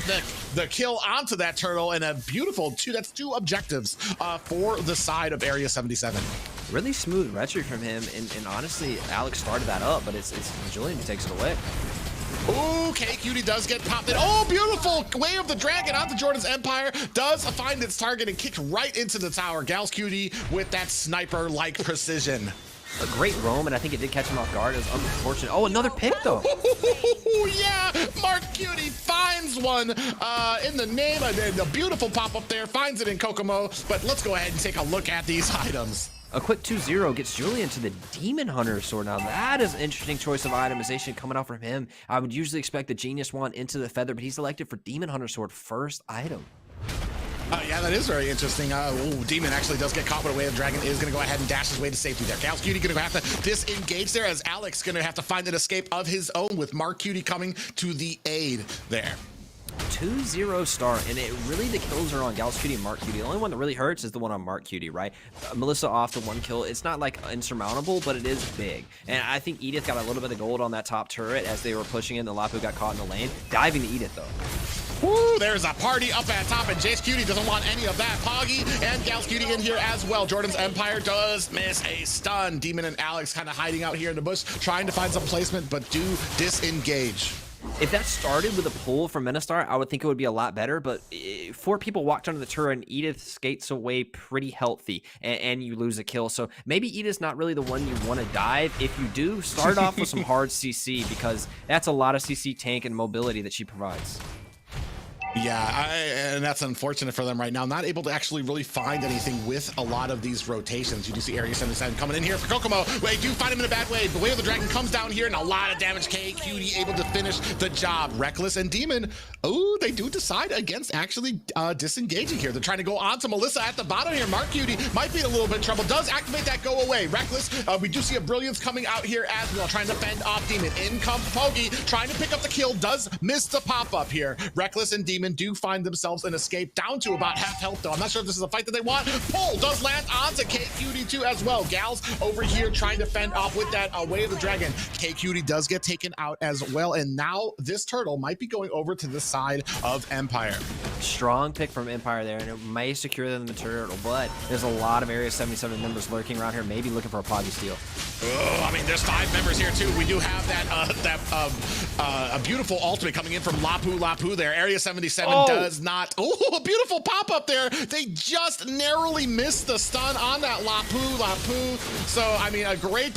the kill onto that turtle, and a beautiful that's 2 objectives for the side of Area 77. Really smooth retro from him, and honestly, Alex started that up, but it's Julian who takes it away. Okay, Cutie does get popped in. Oh, beautiful Way of the Dragon onto Jordan's Empire. Does find its target and kicked right into the tower. Gal's Cutie with that sniper-like precision. A great roam, and I think it did catch him off guard. It was unfortunate. Oh, another pick, though. Yeah, Mark Cutie finds one in the name of the beautiful pop-up there. Finds it in Kokomo, but let's go ahead and take a look at these items. A quick 2-0 gets Julian to the Demon Hunter sword. Now that is an interesting choice of itemization coming out from him. I would usually expect the Genius Wand into the Feather, but he's elected for Demon Hunter sword first item. Yeah, that is very interesting. Demon actually does get caught with a Way of Dragon. Is going to go ahead and dash his way to safety there. Gal's Cutie going to have to disengage there as Alex going to have to find an escape of his own with Mark Cutie coming to the aid there. 2-0 start, and it really, the kills are on Gal's Cutie and Mark Cutie. The only one that really hurts is the one on Mark Cutie, right? Melissa off the 1 kill. It's not like insurmountable, but it is big. And I think Edith got a little bit of gold on that top turret as they were pushing in. The Lapu got caught in the lane. Diving to Edith, though. Woo, there's a party up at top, and Jace Cutie doesn't want any of that. Poggy and Gal's Cutie in here as well. Jordan's Empire does miss a stun. Demon and Alex kind of hiding out here in the bush, trying to find some placement, but do disengage. If that started with a pull from Ministar, I would think it would be a lot better, but 4 people walked under the turret and Edith skates away pretty healthy, and you lose a kill. So maybe Edith's not really the one you want to dive. If you do, start off with some hard CC, because that's a lot of CC tank and mobility that she provides. Yeah, and that's unfortunate for them right now. Not able to actually really find anything with a lot of these rotations. You do see Area 77 coming in here for Kokomo. They do find him in a bad way. The Way of the Dragon comes down here and a lot of damage. Cutie able to finish the job. Reckless and Demon, oh, they do decide against actually disengaging here. They're trying to go on to Melissa at the bottom here. Mark Cutie might be in a little bit of trouble. Does activate that go away. Reckless, we do see a Brilliance coming out here as well, trying to fend off Demon. In comes Pogi, trying to pick up the kill. Does miss the pop-up here. Reckless and Demon do find themselves an escape down to about half health, though. I'm not sure if this is a fight that they want. Pull does land onto Cutie too as well. Gals over here trying to fend off with that Way of the Dragon. Cutie does get taken out as well, and now this turtle might be going over to the side of Empire. Strong pick from Empire there, and it may secure them the turtle, but there's a lot of Area 77 members lurking around here, maybe looking for a Poggy steal. Oh, I mean, there's 5 members here too. We do have that a beautiful ultimate coming in from Lapu there. Area 77 does not. Oh, a beautiful pop up there. They just narrowly missed the stun on that Lapu. So I mean, a great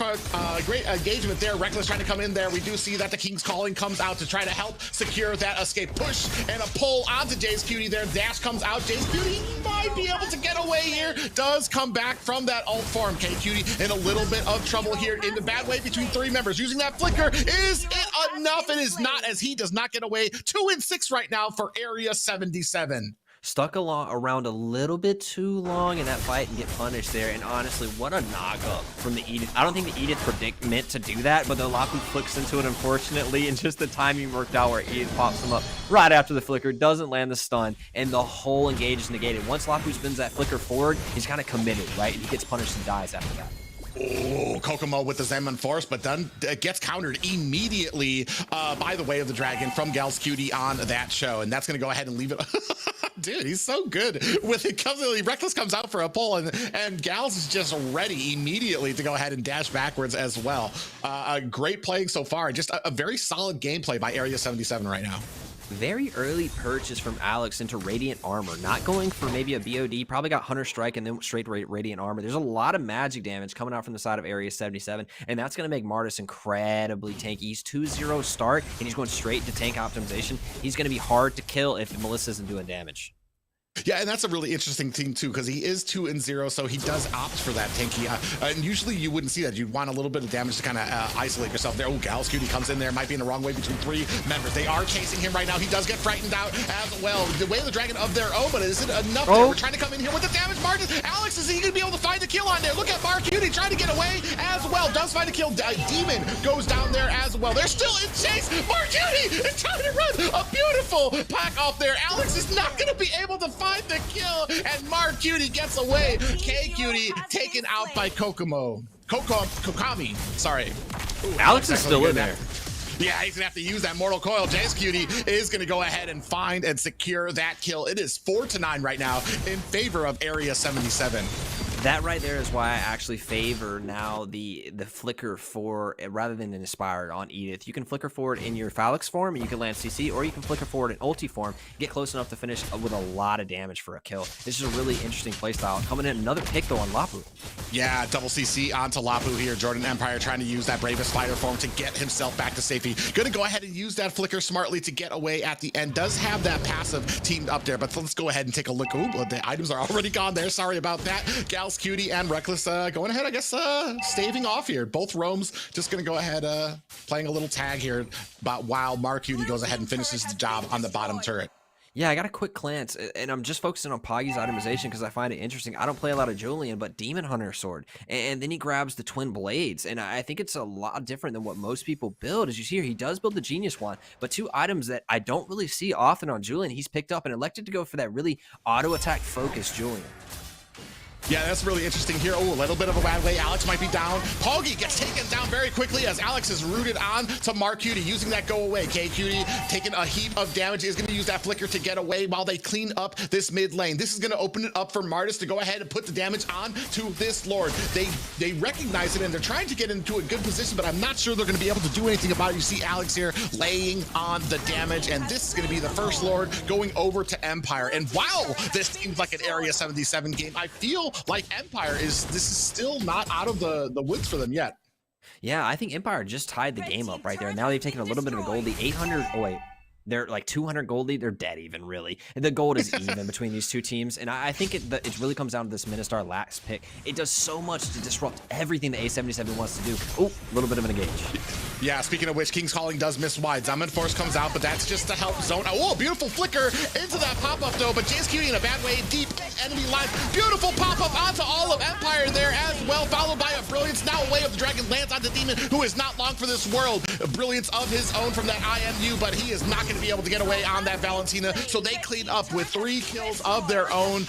engagement there. Reckless trying to come in there. We do see that the King's Calling comes out to try to help secure that escape. Push and a pull onto Jace Cutie there. Dash comes out. Jace Cutie might be able to get away here. Does come back from that ult form. Cutie in a little bit of trouble here in the bad way between 3 members. Using that flicker, is it enough? It is not, as he does not get away. 2 and 6 right now for Area 77. Stuck around a little bit too long in that fight and get punished there. And honestly, what a knock-up from the Edith. I don't think the Edith meant to do that, but the Lapu flicks into it, unfortunately, and just the timing worked out where Edith pops him up right after the flicker, doesn't land the stun, and the whole engage is negated. Once Lapu spins that flicker forward, he's kind of committed, right? And he gets punished and dies after that. Oh, Kokomo with the Zenman Force, but then gets countered immediately by the Way of the Dragon from Gal's Cutie on that show, and that's going to go ahead and leave it. Dude, he's so good with it. Reckless comes out for a pull, and Gals is just ready immediately to go ahead and dash backwards as well. Great playing so far. Just a very solid gameplay by Area 77 right now. Very early purchase from Alex into Radiant Armor, not going for maybe a BOD, probably got Hunter Strike and then straight Radiant Armor. There's a lot of magic damage coming out from the side of Area 77, and that's going to make Martis incredibly tanky. He's 2-0 start, and he's going straight to tank optimization. He's going to be hard to kill if Melissa isn't doing damage. Yeah, and that's a really interesting thing too, because he is 2-0, so he does opt for that tanky. And usually you wouldn't see that. You'd want a little bit of damage to kind of isolate yourself there. Oh, Gal's Cutie comes in there, might be in the wrong way between 3 members. They are chasing him right now. He does get frightened out as well. The Way of the Dragon of their own, but is it enough there? We're trying to come in here with the damage margin. Alex, is he going to be able to find the kill on there? Look at Cutie trying to get away as well. Does find a kill. Demon goes down there as well. They're still in chase. Cutie is trying to run a beautiful pack off there. Alex is not going to be able to find the kill. And Cutie gets away. Cutie taken out by Kokami. Sorry. Ooh, Alex is still in there. Yeah, he's gonna have to use that Mortal Coil. Cutie is gonna go ahead and find and secure that kill. It is 4-9 right now in favor of Area 77. That right there is why I actually favor now the flicker for rather than an Inspired on Edith. You can flicker forward in your Phalanx form and you can land CC, or you can flicker forward in ulti form, get close enough to finish with a lot of damage for a kill. This is a really interesting playstyle. Coming in another pick though on Lapu. Yeah, double CC onto Lapu here. Jordan Empire trying to use that Bravest Fighter form to get himself back to safety. Gonna go ahead and use that flicker smartly to get away at the end. Does have that passive teamed up there, but let's go ahead and take a look. Ooh, the items are already gone there. Sorry about that. Gal's Cutie and Reckless going ahead, I guess, staving off here. Both roams just gonna go ahead playing a little tag here, but while Cutie goes ahead and finishes the job on the bottom turret. Yeah, I got a quick glance, and I'm just focusing on Poggy's itemization because I find it interesting. I don't play a lot of Julian, but Demon Hunter Sword. And then he grabs the Twin Blades, and I think it's a lot different than what most people build. As you see here, he does build the Genius Wand, but 2 items that I don't really see often on Julian, he's picked up and elected to go for that really auto-attack focused Julian. Yeah, that's really interesting here. Oh, a little bit of a bad way. Alex might be down. Poggy gets taken down very quickly as Alex is rooted on to Cutie, using that go away. Cutie taking a heap of damage. Is going to use that flicker to get away while they clean up this mid lane. This is going to open it up for Martis to go ahead and put the damage on to this Lord. They recognize it and they're trying to get into a good position, but I'm not sure they're going to be able to do anything about it. You see Alex here laying on the damage, and this is going to be the first Lord going over to Empire. And wow, this seems like an Area 77 game. I feel like Empire this is still not out of the woods for them yet. Yeah, I think Empire just tied the game up right there. Now they've taken a little bit of a goldie. 800, oh wait, they're like 200 goldie. They're dead even, really. And the gold is even between these 2 teams. And I think it really comes down to this Ministar Lax pick. It does so much to disrupt everything that A77 wants to do. Oh, a little bit of an engage. Yeah, speaking of which, King's Calling does miss wide. Zenman Force comes out, but that's just to help zone. Oh, beautiful flicker into that pop-up though, but Cutie in a bad way, deep enemy line. Beautiful pop-up onto all of Empire there as well, followed by a Brilliance. Now Way of the Dragon lands onto Demon, who is not long for this world. A Brilliance of his own from that IMU, but he is not going to be able to get away on that Valentina, so they clean up with 3 kills of their own.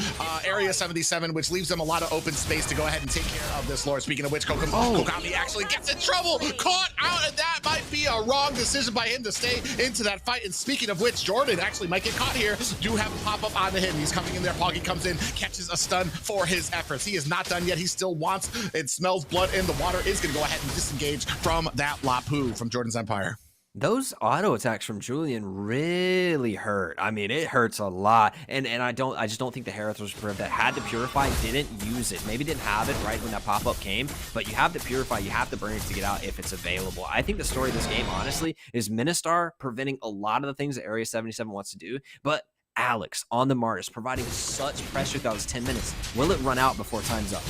Area 77, which leaves them a lot of open space to go ahead and take care of this Lord. Speaking of which, Kokami actually gets in trouble, caught out, and that might be a wrong decision by him to stay into that fight. And speaking of which, Jordan actually might get caught here. Do have a pop-up onto him. He's coming in there. Poggy comes in, catches a stun for his efforts. He is not done yet. He still wants, it smells blood in the water, is going to go ahead and disengage from that Lapu from Jordan's Empire. Those auto attacks from Julian really hurt. I mean, it hurts a lot. And I just don't think the Hereth was prepared. That had to Purify, didn't use it. Maybe didn't have it right when that pop-up came, but you have to Purify, you have to burn it to get out if it's available. I think the story of this game, honestly, is Ministar preventing a lot of the things that Area 77 wants to do, but Alex on the Martis providing such pressure throughout those 10 minutes. Will it run out before time's up?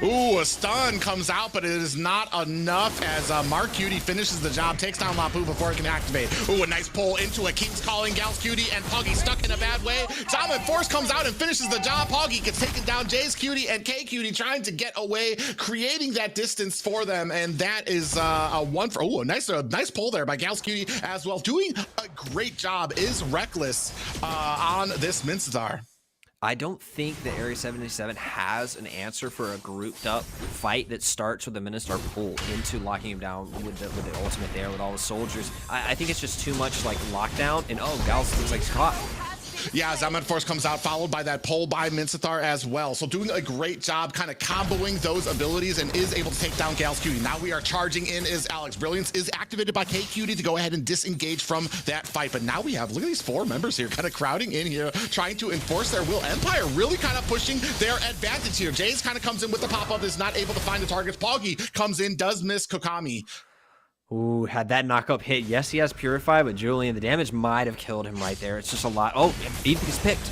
Ooh, a stun comes out, but it is not enough as Mark Cutie finishes the job, takes down Lapu before it can activate. Ooh, a nice pull into a King's Calling. Gals Cutie and Poggy stuck in a bad way. Dominant Force comes out and finishes the job. Poggy gets taken down. Jay's Cutie and K Cutie trying to get away, creating that distance for them, and that is a one for. Ooh, a nice pull there by Gals Cutie as well. Doing a great job is Reckless on this Mincetar. I don't think the Area 77 has an answer for a grouped up fight that starts with the Ministar pull into locking him down with the ultimate there with all the soldiers. I think it's just too much like lockdown, and oh, Gals looks like he's caught. Yeah, Zaman Force comes out, followed by that pull by Mincetar as well. So doing a great job kind of comboing those abilities and is able to take down Gals Cutie. Now we are charging in is Alex. Brilliance is activated by K Cutie to go ahead and disengage from that fight. But now we have, look at these 4 members here kind of crowding in here, trying to enforce their will. Empire really kind of pushing their advantage here. Jays kind of comes in with the pop-up, is not able to find the targets. Poggy comes in, does miss Kokami. Ooh, had that knockup hit. Yes, he has Purify, but Julian, the damage might have killed him right there. It's just a lot. Oh, Edith is picked.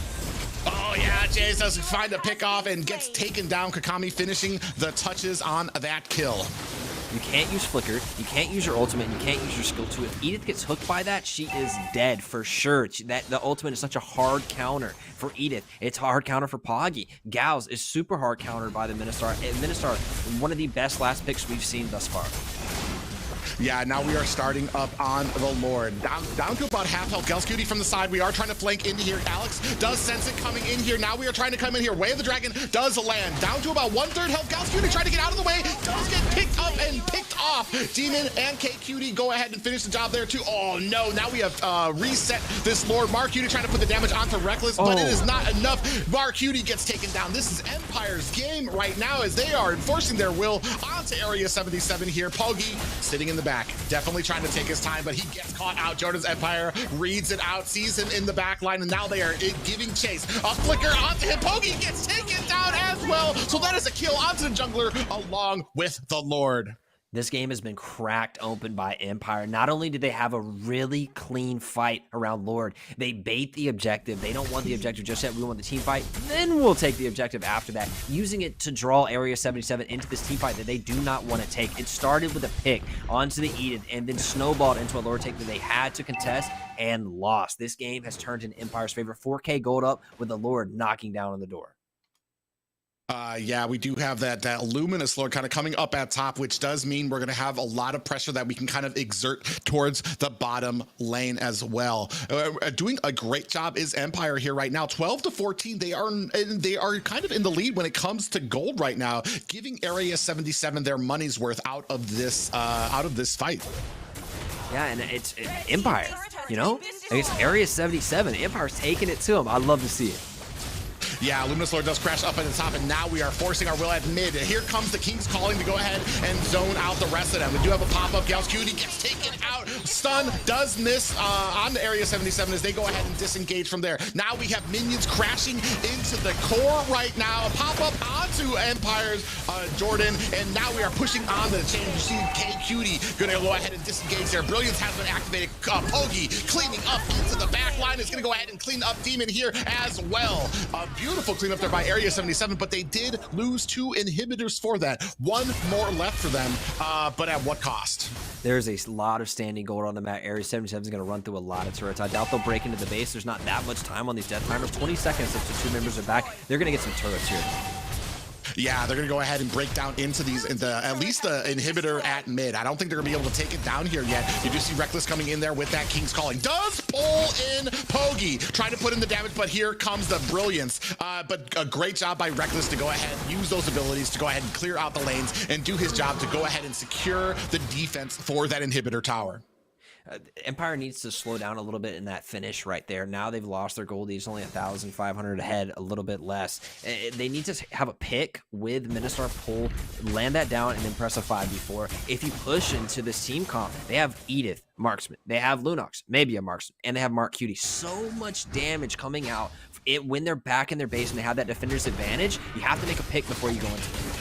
Oh yeah, Jays doesn't find a pick off and gets taken down. Kokami finishing the touches on that kill. You can't use Flicker, you can't use your ultimate, and you can't use your skill 2. If Edith gets hooked by that, she is dead for sure. The ultimate is such a hard counter for Edith. It's a hard counter for Poggy. Gals is super hard countered by the Ministar. Ministar, one of the best last picks we've seen thus far. Yeah, now we are starting up on the Lord. Down to about half health. Gals Cutie from the side. We are trying to flank into here. Alex does sense it coming in here. Now we are trying to come in here. Way of the Dragon does land. Down to about 1/3 health. Gals Cutie trying to get out of the way. Does get picked up and picked off. Demon and K Cutie go ahead and finish the job there too. Oh no, now we have reset this Lord. Mark Cutie trying to put the damage onto Reckless, but it is not enough. Mark Cutie gets taken down. This is Empire's game right now as they are enforcing their will onto Area 77 here. Poggy sitting in the back, definitely trying to take his time, but he gets caught out. Jordan's Empire reads it out, sees him in the back line, and now they are giving chase. A flicker onto him. Poggy gets taken down as well. So that is a kill onto the jungler along with the Lord. This game has been cracked open by Empire. Not only did they have a really clean fight around Lord, they bait the objective. They don't want the objective just yet. We want the team fight, then we'll take the objective after that, using it to draw Area 77 into this team fight that they do not want to take. It started with a pick onto the Edith and then snowballed into a Lord take that they had to contest and lost. This game has turned in Empire's favor. 4K gold up with the Lord knocking down on the door. Yeah, we do have that Luminous Lord kind of coming up at top, which does mean we're going to have a lot of pressure that we can kind of exert towards the bottom lane as well. Doing a great job is Empire here right now. 12-14, they are kind of in the lead when it comes to gold right now, giving Area 77 their money's worth out of this fight. Yeah, and it's Empire, you know? It's Area 77. Empire's taking it to them. I love to see it. Yeah, Luminous Lord does crash up at the top, and now we are forcing our will at mid. Here comes the King's Calling to go ahead and zone out the rest of them. We do have a pop-up. Gals Cutie gets taken out. Stun does miss on the Area 77 as they go ahead and disengage from there. Now we have minions crashing into the core right now. A pop-up onto Empire's Jordan, and now we are pushing on the chain. You see K Cutie gonna go ahead and disengage there. Brilliance has been activated. Poggy cleaning up into the back line. Is gonna go ahead and clean up Demon here as well. Beautiful cleanup there by Area 77, but they did lose 2 inhibitors for that. 1 more left for them, but at what cost? There's a lot of standing gold on the map. Area 77 is going to run through a lot of turrets. I doubt they'll break into the base. There's not that much time on these death timers. 20 seconds if the 2 members are back. They're going to get some turrets here. Yeah, they're gonna go ahead and break down into these, at least the inhibitor at mid. I don't think they're gonna be able to take it down here yet. You do see Reckless coming in there with that King's Calling. Does pull in Poggy, trying to put in the damage, but here comes the Brilliance. But a great job by Reckless to go ahead, use those abilities to go ahead and clear out the lanes and do his job to go ahead and secure the defense for that inhibitor tower. Empire needs to slow down a little bit in that finish right there. Now they've lost their gold. He's only 1,500 ahead, a little bit less. They need to have a pick with Ministar pull, land that down, and then press a 5v4. If you push into this team comp, they have Edith, Marksman. They have Lunox, maybe a Marksman, and they have Mark Cutie. So much damage coming out when they're back in their base and they have that defender's advantage. You have to make a pick before you go into it.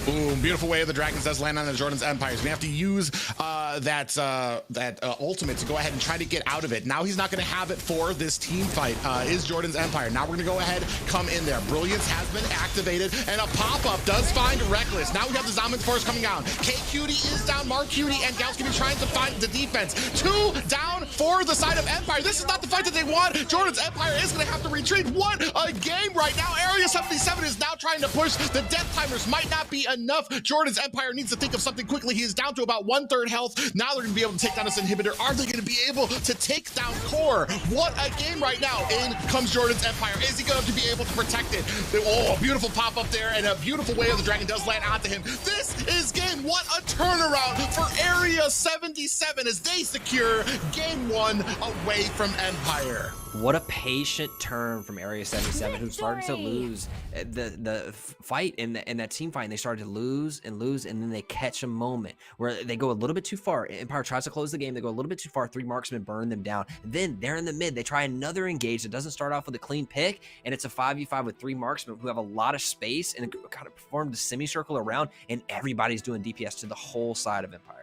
Boom, beautiful way of the Dragons does land on the Jordan's Empires. We have to use that ultimate to go ahead and try to get out of it. Now he's not going to have it for this team fight, is Jordan's Empire. Now we're going to go ahead, come in there. Brilliance has been activated, and a pop-up does find Reckless. Now we have the Zombie Force coming out. K-Cutie is down, Mark Cutie, and Gal's going to be trying to find the defense. 2 down for the side of Empire. This is not the fight that they want. Jordan's Empire is going to have to retreat. What a game right now. Area 77 is now trying to push. The death timers might not be enough. Jordan's Empire needs to think of something quickly. He is down to about 1/3 health. Now they're going to be able to take down this inhibitor. Are they going to be able to take down Core? What a game right now. In comes Jordan's Empire. Is he going to be able to protect it? Oh, a beautiful pop up there, and a beautiful way of the Dragon does land onto him. This is game. What a turnaround for Area 77 as they secure game 1 away from Empire. What a patient turn from Area 77, who started to lose the fight in that team fight, and they started to lose, and then they catch a moment where they go a little bit too far. Empire tries to close the game. They go a little bit too far. 3 marksmen burn them down. Then they're in the mid. They try another engage that doesn't start off with a clean pick, and it's a 5v5 with 3 marksmen who have a lot of space and kind of formed a semicircle around, and everybody's doing DPS to the whole side of Empire.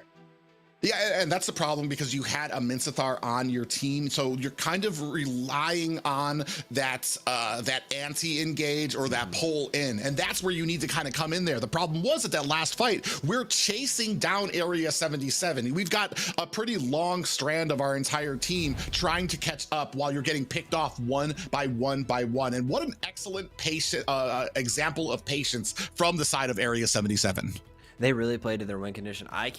Yeah, and that's the problem because you had a Minsathar on your team, so you're kind of relying on that anti-engage or that pull in, and that's where you need to kind of come in there. The problem was at that last fight, we're chasing down Area 77. We've got a pretty long strand of our entire team trying to catch up while you're getting picked off one by one. And what an excellent example of patience from the side of Area 77. They really played to their win condition. I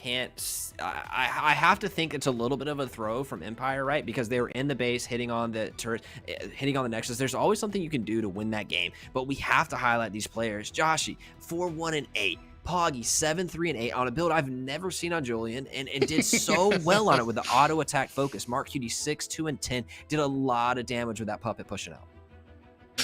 have to think it's a little bit of a throw from Empire, right? Because they were in the base, hitting on the turret, hitting on the Nexus. There's always something you can do to win that game, but we have to highlight these players. Joshi, 4-1-8. Poggy, 7-3-8 on a build I've never seen on Julian, and did so well on it with the auto attack focus. Mark Cutie, 6-2-10, did a lot of damage with that puppet pushing out.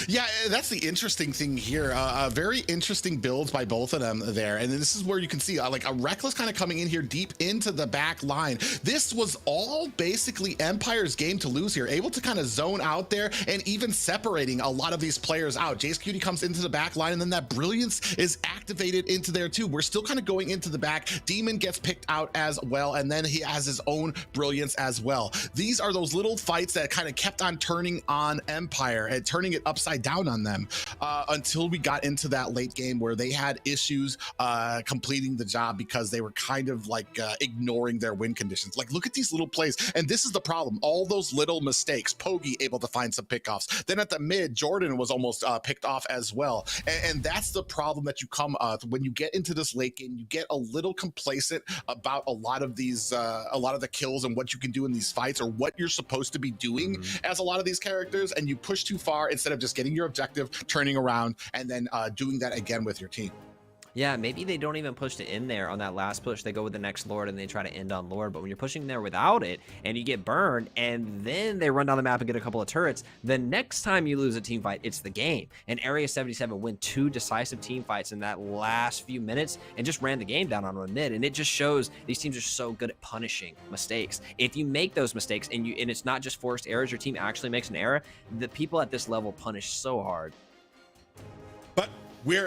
Yeah, that's the interesting thing here. Very interesting builds by both of them there. And this is where you can see like a Reckless kind of coming in here deep into the back line. This was all basically Empire's game to lose here, able to kind of zone out there and even separating a lot of these players out. Jace Cutie comes into the back line, and then that Brilliance is activated into there too. We're still kind of going into the back. Demon gets picked out as well, and then he has his own Brilliance as well. These are those little fights that kind of kept on turning on Empire and turning it upside down on them until we got into that late game where they had issues completing the job because they were kind of like ignoring their win conditions. Like, look at these little plays, and this is the problem. All those little mistakes. Pogi able to find some pickoffs. Then at the mid, Jordan was almost picked off as well, and that's the problem that you come when you get into this late game. You get a little complacent about a lot of these a lot of the kills and what you can do in these fights, or what you're supposed to be doing as a lot of these characters, and you push too far instead of just getting your objective, turning around, and then doing that again with your team. Yeah, maybe they don't even push to end there on that last push. They go with the next Lord and they try to end on Lord. But when you're pushing there without it and you get burned and then they run down the map and get a couple of turrets, the next time you lose a team fight, it's the game. And Area 77 win 2 decisive team fights in that last few minutes and just ran the game down on mid. And it just shows these teams are so good at punishing mistakes. If you make those mistakes and it's not just forced errors, your team actually makes an error, the people at this level punish so hard. But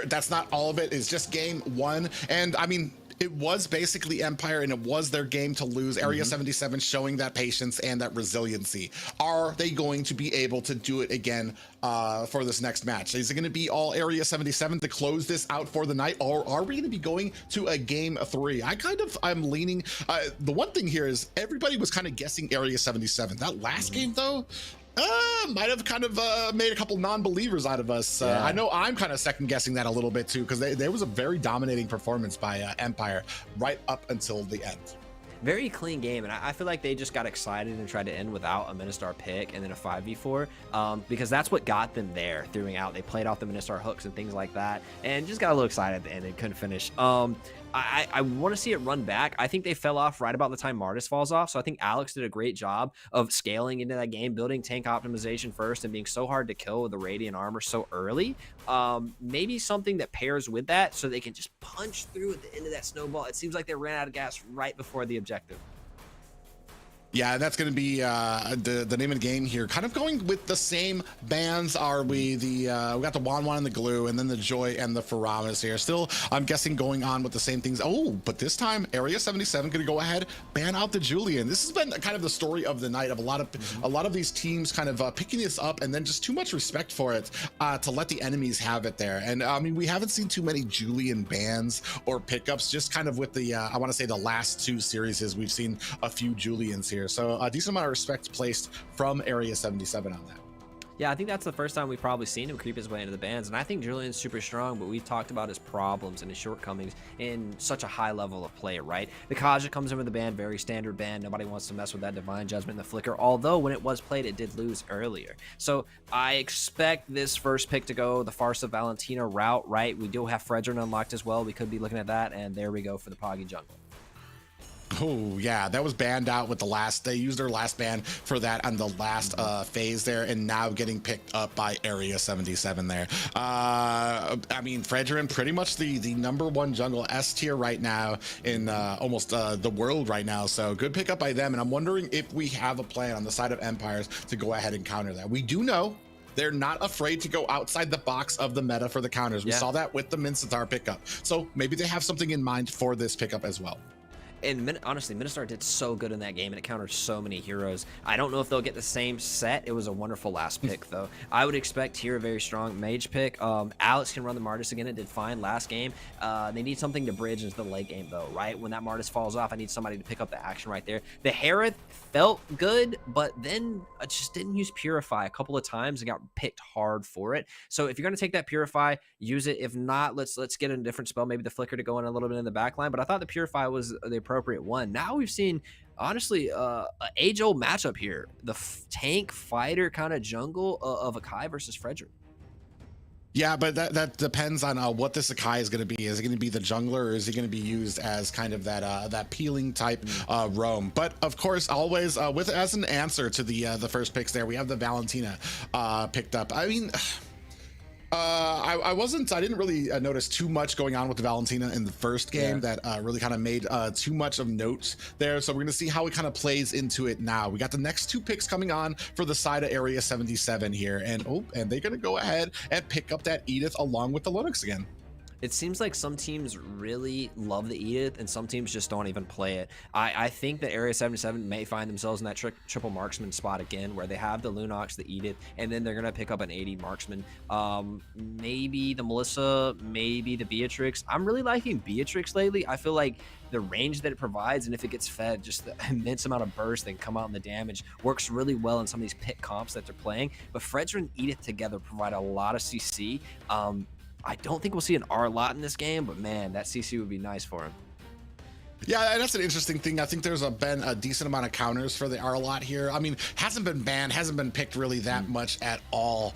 that's not all of it. It's just game 1, and I mean, it was basically Empire, and it was their game to lose. Area 77 showing that patience and that resiliency. Are they going to be able to do it again for this next match? Is it going to be all Area 77 to close this out for the night, or are we going to be going to a game 3? I'm leaning. The one thing here is everybody was kind of guessing Area 77. That last game though, might have kind of made a couple non-believers out of us. I know I'm kind of second guessing that a little bit too, because there was a very dominating performance by Empire right up until the end. Very clean game, and I feel like they just got excited and tried to end without a Ministar pick and then a 5v4 because that's what got them there throughout. They played off the Ministar hooks and things like that and just got a little excited at the end and couldn't finish. I want to see it run back. I think they fell off right about the time Martis falls off, so I think Alex did a great job of scaling into that game, building tank optimization first and being so hard to kill with the Radiant armor so early. Maybe something that pairs with that so they can just punch through at the end of that snowball. It seems like they ran out of gas right before the objective. Yeah, that's going to be the name of the game here. Kind of going with the same bands are we. We got the Wanwan and the Glue, and then the Joy and the Faramas here. Still, I'm guessing going on with the same things. Oh, but this time Area 77 going to go ahead, ban out the Julian. This has been kind of the story of the night of a lot of these teams kind of picking this up, and then just too much respect for it to let the enemies have it there. And I mean, we haven't seen too many Julian bans or pickups. Just kind of with the I want to say the last 2 series, we've seen a few Julians here. So a decent amount of respect placed from Area 77 on that. Yeah, I think that's the first time we've probably seen him creep his way into the bans, and I think Julian's super strong, but we've talked about his problems and his shortcomings in such a high level of play, right? The Kaja comes in with the ban, very standard ban. Nobody wants to mess with that Divine Judgment and the Flicker, although when it was played, it did lose earlier. So I expect this first pick to go the Farsa Valentina route, right? We do have Fredrin unlocked as well. We could be looking at that, and there we go for the Poggy jungle. Oh yeah, that was banned out with the last. They used their last ban for that on the last phase there, and now getting picked up by Area 77 there. I mean, Fredrin pretty much the #1 jungle S tier right now in almost the world right now. So good pickup by them, and I'm wondering if we have a plan on the side of Empires to go ahead and counter that. We do know they're not afraid to go outside the box of the meta for the counters. We saw that with the Mincetar pickup, so maybe they have something in mind for this pickup as well. And honestly, Ministar did so good in that game, and it countered so many heroes. I don't know if they'll get the same set. It was a wonderful last pick, though. I would expect here a very strong mage pick. Alex can run the Martis again. It did fine last game. They need something to bridge into the late game, though, right? When that Martis falls off, I need somebody to pick up the action right there. The Harith felt good, but then I just didn't use Purify a couple of times and got picked hard for it. So if you're going to take that Purify, use it. If not, let's get a different spell, maybe the Flicker to go in a little bit in the back line. But I thought the Purify was the appropriate one. Now we've seen, honestly, an age-old matchup here. The tank fighter kind of jungle of Akai versus Fredrin. Yeah, but that depends on what this Akai is going to be. Is it going to be the jungler, or is he going to be used as kind of that peeling type roam? But of course, always with as an answer to the first picks there, we have the Valentina picked up. I mean, I didn't really notice too much going on with the Valentina in the first game that really kind of made too much of notes there. So we're going to see how it kind of plays into it now. We got the next 2 picks coming on for the side of Area 77 here. And they're going to go ahead and pick up that Edith along with the Linux again. It seems like some teams really love the Edith and some teams just don't even play it. I think that Area 77 may find themselves in that triple marksman spot again, where they have the Lunox, the Edith, and then they're going to pick up an 80 marksman. Maybe the Melissa, maybe the Beatrix. I'm really liking Beatrix lately. I feel like the range that it provides, and if it gets fed, just the immense amount of burst that can come out in the damage works really well in some of these pit comps that they're playing. But Fredrin and Edith together provide a lot of CC. I don't think we'll see an R lot in this game, but man, that CC would be nice for him. Yeah, and that's an interesting thing. I think there's been a decent amount of counters for the R lot here. I mean, hasn't been banned, hasn't been picked really that much at all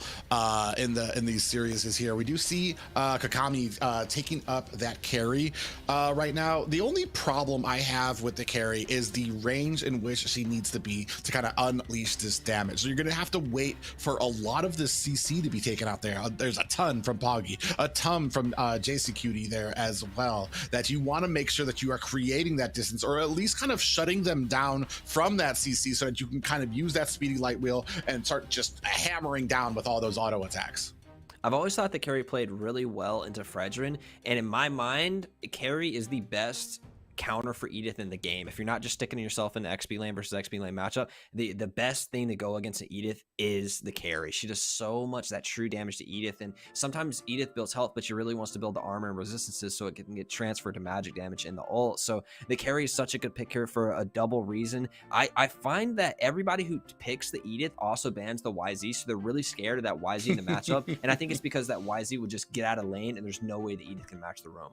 in these series here. We do see Kakami taking up that carry right now. The only problem I have with the carry is the range in which she needs to be to kind of unleash this damage. So you're gonna have to wait for a lot of this CC to be taken out there. There's a ton from Poggy, a ton from JCQD there as well, that you want to make sure that you are creating that distance, or at least kind of shutting them down from that CC, so that you can kind of use that speedy light wheel and start just hammering down with all those auto attacks. I've always thought that carry played really well into Fredrin, and in my mind, carry is the best counter for Edith in the game. If you're not just sticking yourself in the XP lane versus XP lane matchup, the best thing to go against an Edith is the carry. She does so much that true damage to Edith, and sometimes Edith builds health, but she really wants to build the armor and resistances so it can get transferred to magic damage in the ult. So the carry is such a good pick here for a double reason. I find that everybody who picks the Edith also bans the YZ, so they're really scared of that YZ in the matchup, and I think it's because that YZ would just get out of lane, and there's no way the Edith can match the roam.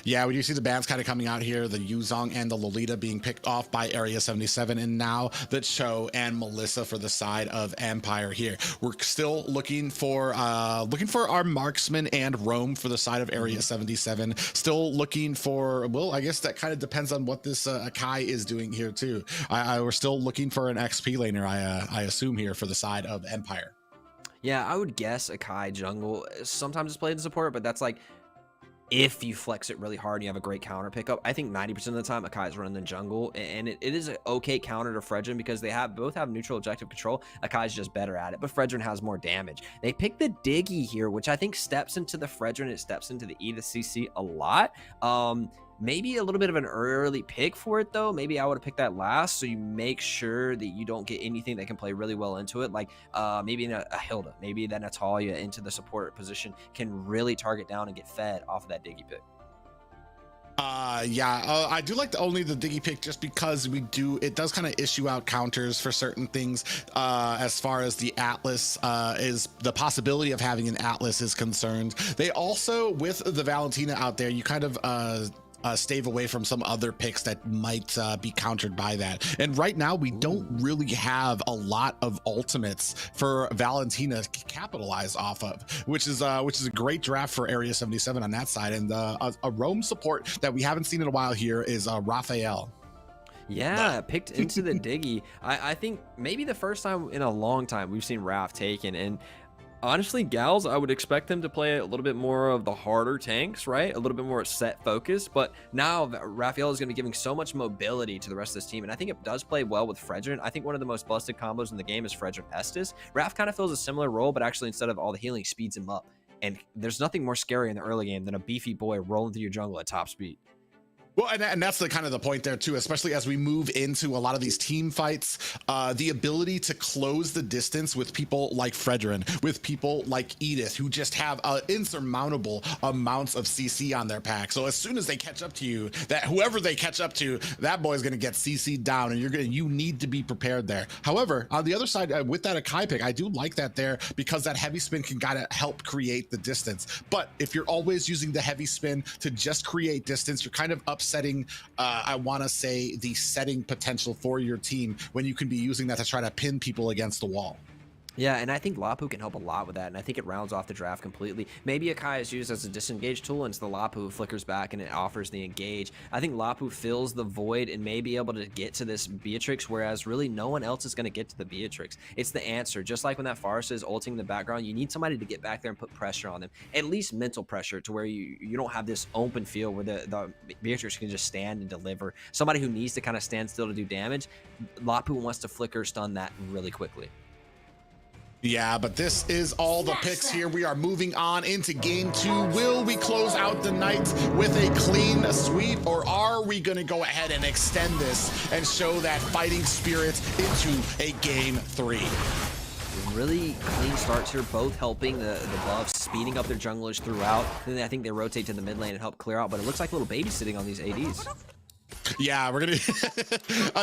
Yeah, we do see the bans kind of coming out here, the Yuzong and the Lolita being picked off by Area 77, and now the Cho and Melissa for the side of Empire here. We're still looking for our marksman and roam for the side of Area 77. Still looking for, well, I guess that kind of depends on what this Akai is doing here too. We're still looking for an XP laner, I assume, here for the side of Empire. Yeah, I would guess Akai jungle. Sometimes it's played in support, but that's like if you flex it really hard and you have a great counter pickup. I think 90% of the time Akai is running the jungle, and it is an okay counter to Fredrin because they both have neutral objective control. Akai is just better at it, but Fredrin has more damage. They pick the Diggy here, which I think steps into the Fredrin, it steps into the E to CC a lot. Maybe a little bit of an early pick for it though. Maybe I would have picked that last, so you make sure that you don't get anything that can play really well into it, like maybe a Hilda, maybe that Natalia into the support position can really target down and get fed off of that Diggy pick. I do like only the Diggy pick just because it does kind of issue out counters for certain things. As far as the Atlas is the possibility of having an Atlas is concerned. They also, with the Valentina out there, you kind of stave away from some other picks that might be countered by that. And right now we don't really have a lot of ultimates for Valentina to capitalize off of, which is a great draft for Area 77 on that side. And a roam support that we haven't seen in a while here is Raphael. Yeah, picked into the Diggy. I think maybe the first time in a long time we've seen Raph taken, and honestly, Gals, I would expect them to play a little bit more of the harder tanks, right? A little bit more set focus, but now Raphael is going to be giving so much mobility to the rest of this team, and I think it does play well with Fredrin. I think one of the most busted combos in the game is Fredrin Estes. Raph kind of fills a similar role, but actually instead of all the healing, speeds him up. And there's nothing more scary in the early game than a beefy boy rolling through your jungle at top speed. Well, and that's the kind of the point there too, especially as we move into a lot of these team fights, the ability to close the distance with people like Fredrin, with people like Edith, who just have insurmountable amounts of CC on their pack. So as soon as they catch up to you, that whoever they catch up to, that boy is going to get CC'd down, and you need to be prepared there. However, on the other side, with that Akai pick, I do like that there because that heavy spin can kind of help create the distance. But if you're always using the heavy spin to just create distance, you're kind of upsetting, I want to say, the setting potential for your team when you can be using that to try to pin people against the wall. Yeah, and I think Lapu can help a lot with that, and I think it rounds off the draft completely. Maybe Akai is used as a disengage tool, and it's the Lapu who flickers back and it offers the engage. I think Lapu fills the void and may be able to get to this Beatrix, whereas really no one else is going to get to the Beatrix. It's the answer. Just like when that Forest is ulting in the background, you need somebody to get back there and put pressure on them. At least mental pressure, to where you don't have this open field where the Beatrix can just stand and deliver. Somebody who needs to kind of stand still to do damage. Lapu wants to flicker stun that really quickly. Yeah, but this is all the picks here. We are moving on into game 2. Will we close out the night with a clean sweep, or are we going to go ahead and extend this and show that fighting spirit into a game 3? Really clean starts here, both helping the buffs, speeding up their junglers throughout. Then I think they rotate to the mid lane and help clear out, but it looks like a little baby sitting on these ADs. Yeah, we're gonna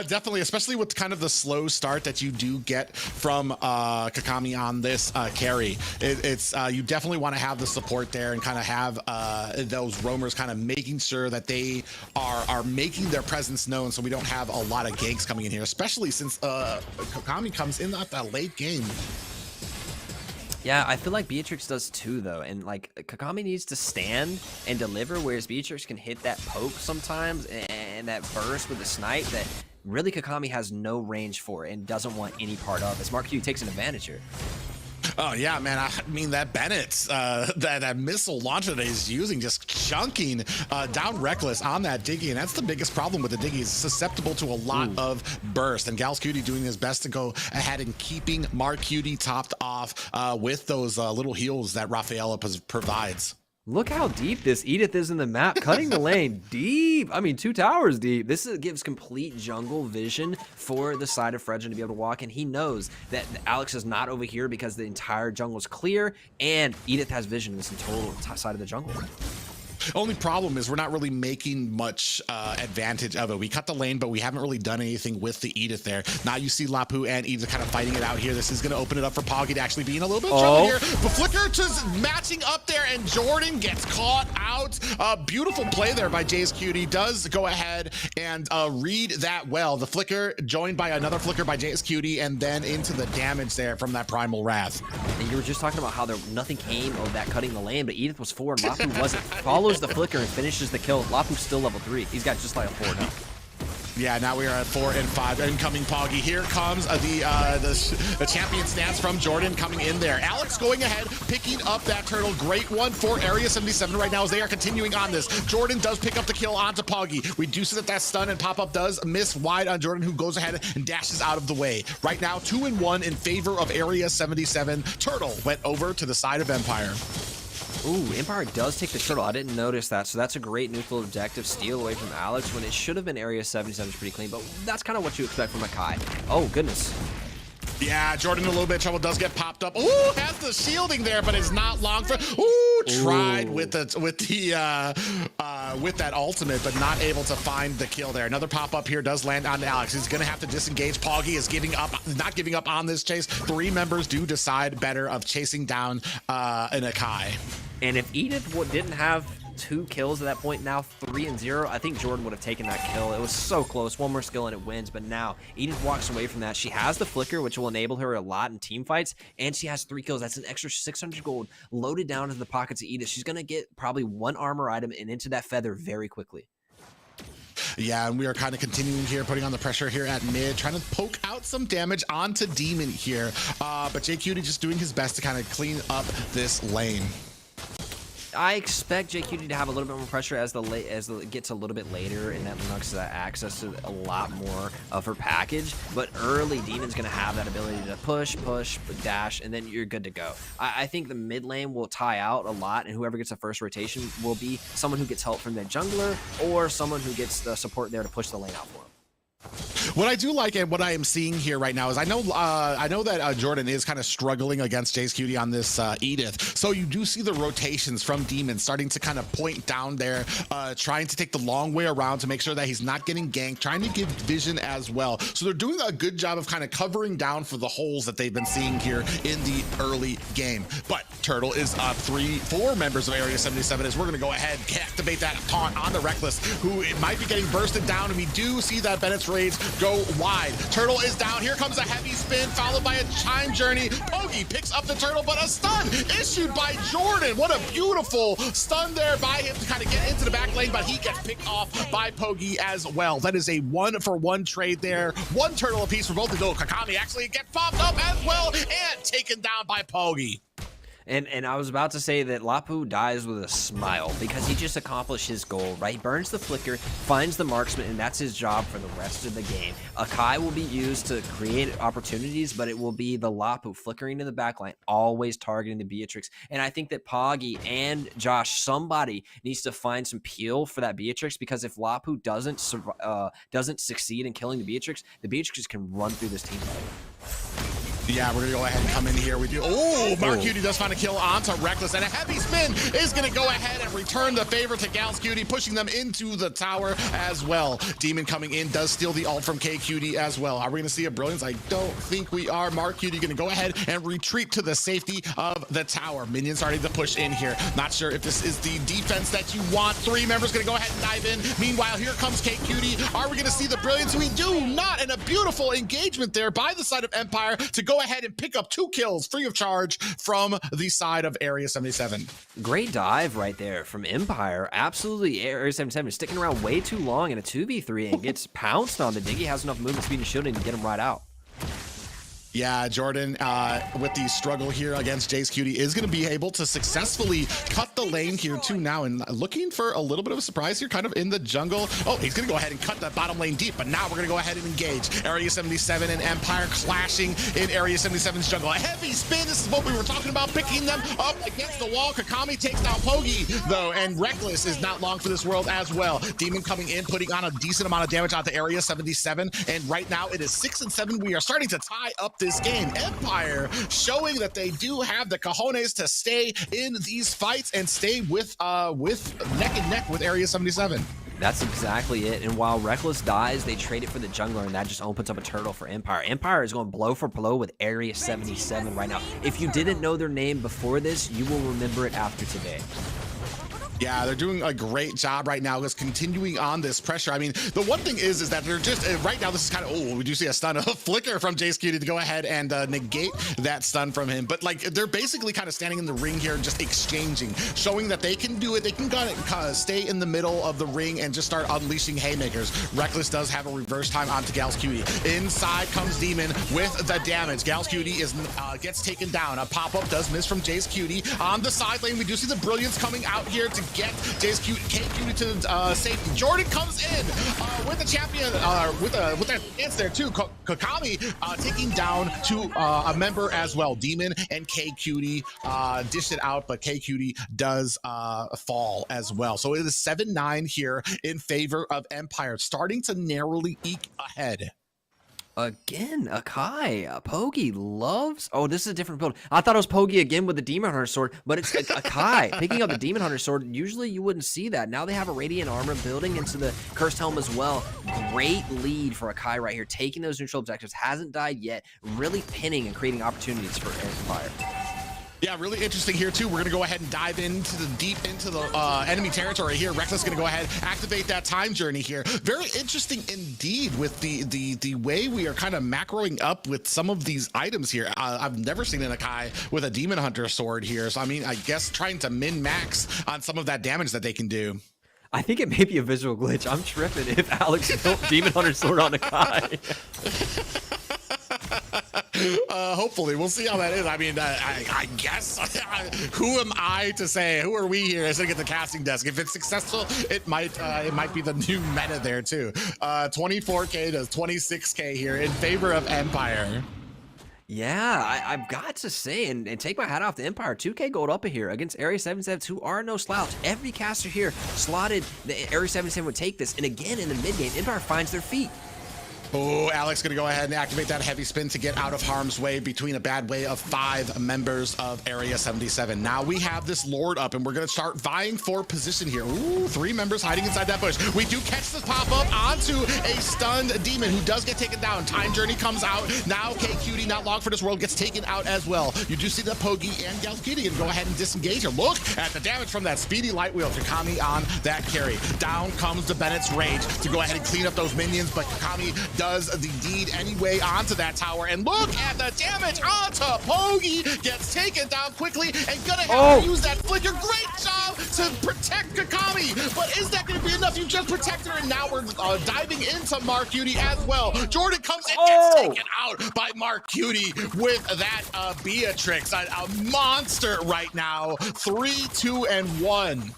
definitely, especially with kind of the slow start that you do get from Kakami on this carry. It's you definitely want to have the support there and kind of have those roamers kind of making sure that they are making their presence known, so we don't have a lot of ganks coming in here, especially since Kakami comes in at that late game. Yeah, I feel like Beatrix does too, though, and like Kakami needs to stand and deliver, whereas Beatrix can hit that poke sometimes and that burst with the snipe that really Kakami has no range for and doesn't want any part of, as Mark Q takes an advantage here. Oh yeah, man. I mean, that Bennett, that missile launcher that he's using, just chunking down Reckless on that Diggy, and that's the biggest problem with the Diggy. Is susceptible to a lot of burst, and Gals Cutie doing his best to go ahead and keeping Mark Cutie topped off with those little heals that Rafaela provides. Look how deep this Edith is in the map, cutting the lane deep. I mean, 2 towers deep. This gives complete jungle vision for the side of Fredrin to be able to walk, and he knows that Alex is not over here because the entire jungle is clear, and Edith has vision in this total side of the jungle. Only problem is we're not really making much advantage of it. We cut the lane, but we haven't really done anything with the Edith there. Now you see Lapu and Edith kind of fighting it out here. This is going to open it up for Poggy to actually being a little bit of trouble here. But Flicker just matching up there, and Jordan gets caught out. Beautiful play there by Jace Cutie. Does go ahead and read that well. The Flicker joined by another Flicker by Jace Cutie, and then into the damage there from that Primal Wrath. And you were just talking about how nothing came of that cutting the lane, but Edith was 4 and Lapu wasn't. Follows the flicker and finishes the kill. Lapu's still level 3. He's got just like a 4 now. Yeah, now we are at 4 and 5. Incoming Poggy. Here comes the champion stance from Jordan coming in there. Alex going ahead, picking up that turtle. Great one for Area 77 right now as they are continuing on this. Jordan does pick up the kill onto Poggy. We do see that stun and pop-up does miss wide on Jordan, who goes ahead and dashes out of the way. Right now, 2 and 1 in favor of Area 77. Turtle went over to the side of Empire. Ooh, Empire does take the turtle. I didn't notice that, so that's a great neutral objective steal away from Alex when it should have been Area 77 is pretty clean, but that's kind of what you expect from a Kai. Oh, goodness. Yeah, Jordan in a little bit of trouble, does get popped up. Ooh, has the shielding there, but it's not long for. Ooh, tried with that ultimate, but not able to find the kill there. Another pop up here does land on Alex. He's gonna have to disengage. Poggy is not giving up on this chase. 3 members do decide better of chasing down an Akai. And if Edith didn't have 2 kills at that point, now 3 and 0, I think Jordan would have taken that kill. It was so close. One more skill and it wins, but now Edith walks away from that. She has the flicker, which will enable her a lot in team fights, and she has 3 kills. That's an extra 600 gold loaded down into the pockets of Edith. She's going to get probably 1 armor item and into that feather very quickly. Yeah, and we are kind of continuing here, putting on the pressure here at mid, trying to poke out some damage onto Demon here. But JQT just doing his best to kind of clean up this lane. I expect JQT to have a little bit more pressure as it gets a little bit later, and that Linux has access to a lot more of her package. But early, Demon's going to have that ability to push, dash, and then you're good to go. I think the mid lane will tie out a lot, and whoever gets the first rotation will be someone who gets help from their jungler or someone who gets the support there to push the lane out for them. What I do like and what I am seeing here right now is I know that Jordan is kind of struggling against JQT on this Edith. So you do see the rotations from Demon starting to kind of point down there, trying to take the long way around to make sure that he's not getting ganked, trying to give vision as well. So they're doing a good job of kind of covering down for the holes that they've been seeing here in the early game. But Turtle is up 4 members of Area 77 as we're going to go ahead and activate that taunt on the Reckless, who it might be getting bursted down, and we do see that Bennett's raids go wide. Turtle is down. Here comes a heavy spin followed by a chime journey. Poggy picks up the turtle, but a stun issued by Jordan. What a beautiful stun there by him to kind of get into the back lane, but he gets picked off by Poggy as well. That is a 1-for-1 trade there. 1 turtle apiece for both of them. Kakami actually gets popped up as well and taken down by Poggy. And I was about to say that Lapu dies with a smile because he just accomplished his goal, right? Burns the flicker, finds the marksman, and that's his job for the rest of the game. Akai will be used to create opportunities, but it will be the Lapu flickering in the backline, always targeting the Beatrix. And I think that Poggy and Josh, somebody needs to find some peel for that Beatrix, because if Lapu doesn't succeed in killing the Beatrix can run through this team fight. Yeah, we're gonna go ahead and come in here. We do. Oh, MarkCutie does find a kill onto Reckless, and a heavy spin is gonna go ahead and return the favor to GalsCutie, pushing them into the tower as well. Demon coming in does steal the ult from KQT as well. Are we gonna see a Brilliance? I don't think we are. MarkCutie gonna go ahead and retreat to the safety of the tower. Minions starting to push in here. Not sure if this is the defense that you want. 3 members gonna go ahead and dive in. Meanwhile, here comes KQT. Are we gonna see the Brilliance? We do not, and a beautiful engagement there by the side of Empire to go ahead and pick up 2 kills free of charge from the side of Area 77. Great dive right there from Empire. Absolutely, Area 77 is sticking around way too long in a 2v3 and gets pounced on. The Diggy has enough movement speed and shielding to get him right out. Yeah, Jordan, with the struggle here against JQT, is going to be able to successfully cut the lane here too now, and looking for a little bit of a surprise here, kind of in the jungle. Oh, he's going to go ahead and cut that bottom lane deep, but now we're going to go ahead and engage. Area 77 and Empire clashing in Area 77's jungle. A heavy spin, this is what we were talking about, picking them up against the wall. Kakami takes down Poggy, though, and Reckless is not long for this world as well. Demon coming in, putting on a decent amount of damage onto Area 77, and right now it is 6 and 7. We are starting to tie up this game. Empire showing that they do have the cojones to stay in these fights and stay with neck and neck with Area 77. That's exactly it. And while Reckless dies, they trade it for the jungler, and that just opens up a turtle for Empire. Empire is going blow for blow with Area 77 right now. If you didn't know their name before this, you will remember it after today. Yeah, they're doing a great job right now, just continuing on this pressure. I mean, the one thing is that they're just right now. This is kind of we do see a stun, a flicker from Jace Cutie to go ahead and negate that stun from him. But like they're basically kind of standing in the ring here, just exchanging, showing that they can do it. They can kind of stay in the middle of the ring and just start unleashing haymakers. Reckless does have a reverse time onto Gals Cutie. Inside comes Demon with the damage. Gals Cutie is gets taken down. A pop-up does miss from Jace Cutie. On the side lane, we do see the Brilliance coming out here to get Jace Cutie, K-Cutie to safety. Jordan comes in with the champion, with a chance there too. Kokami taking down to a member as well. Demon and K-Cutie dish it out, but K-Cutie does fall as well. So it is 7-9 here in favor of Empire, starting to narrowly eke ahead. Again, Akai, Pogi loves. Oh, this is a different build. I thought it was Pogi again with the Demon Hunter sword, but it's Akai picking up the Demon Hunter sword. Usually you wouldn't see that. Now they have a Radiant Armor building into the Cursed Helm as well. Great lead for Akai right here, taking those neutral objectives. Hasn't died yet. Really pinning and creating opportunities for Empire. Yeah, really interesting here too. We're gonna go ahead and dive into the deep into the enemy territory here. Reckless gonna go ahead, activate that time journey here. Very interesting indeed with the way we are kind of macroing up with some of these items here. I've never seen an Akai with a Demon Hunter sword here. So I mean, I guess trying to min-max on some of that damage that they can do. I think it may be a visual glitch. I'm tripping if Alex built Demon Hunter sword on Akai. Hopefully we'll see how that is. I mean, I guess who am I to say? Who are we here sitting at the casting desk? If it's successful, it might be the new meta there too. 24k to 26k here in favor of Empire. Yeah, I've got to say, and take my hat off to Empire. 2k gold up here against Area 77s, who are no slouch. Every caster here slotted the Area 77 would take this, and again in the mid game, Empire finds their feet. Oh, Alex gonna go ahead and activate that heavy spin to get out of harm's way between a bad way of 5 members of Area 77. Now we have this Lord up and we're gonna start vying for position here. Ooh, 3 members hiding inside that bush. We do catch this pop up onto a stunned Demon who does get taken down. Time Journey comes out. Now K-Cutie, not long for this world, gets taken out as well. You do see the Pogi and Gals Cutie and go ahead and disengage her. Look at the damage from that speedy light wheel. Kakami on that carry. Down comes the Bennett's Rage to go ahead and clean up those minions, but Kakami does the deed anyway onto that tower, and look at the damage onto Pogi. Gets taken down quickly and gonna have to use that flicker. Great job to protect Kakami, but is that gonna be enough? You just protected her, and now we're diving into Mark Cutie as well. Jordan comes and gets taken out by Mark Cutie with that Beatrix, a monster right now. 3, 2, and 1.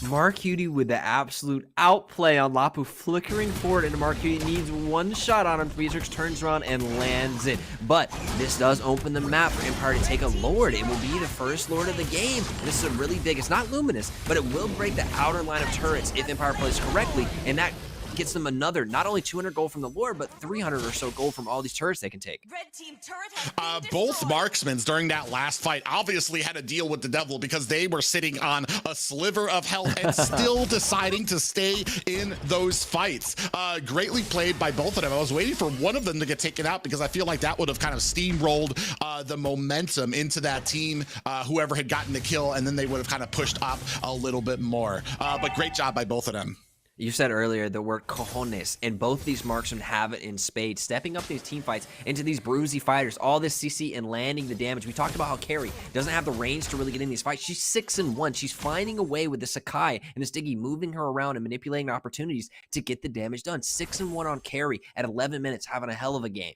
Mark Cutie with the absolute outplay on Lapu, flickering forward into Mark Cutie. Needs one shot on him. Beatrix turns around and lands it. But this does open the map for Empire to take a Lord. It will be the first Lord of the game. This is a really big, it's not luminous, but it will break the outer line of turrets if Empire plays correctly, and that gets them another, not only 200 gold from the Lord, but 300 or so gold from all these turrets they can take. Red team turret both marksmen during that last fight obviously had to deal with the devil because they were sitting on a sliver of health and still deciding to stay in those fights. Greatly played by both of them. I was waiting for one of them to get taken out because I feel like that would have kind of steamrolled the momentum into that team, whoever had gotten the kill, and then they would have kind of pushed up a little bit more. But great job by both of them. You said earlier the word cojones, and both these marksmen have it in spades, stepping up these team fights into these bruisey fighters, all this CC and landing the damage. We talked about how Carrie doesn't have the range to really get in these fights. She's 6-1. She's finding a way with the Sakai and this Diggy, moving her around and manipulating opportunities to get the damage done. 6-1 on Carrie at 11 minutes, having a hell of a game.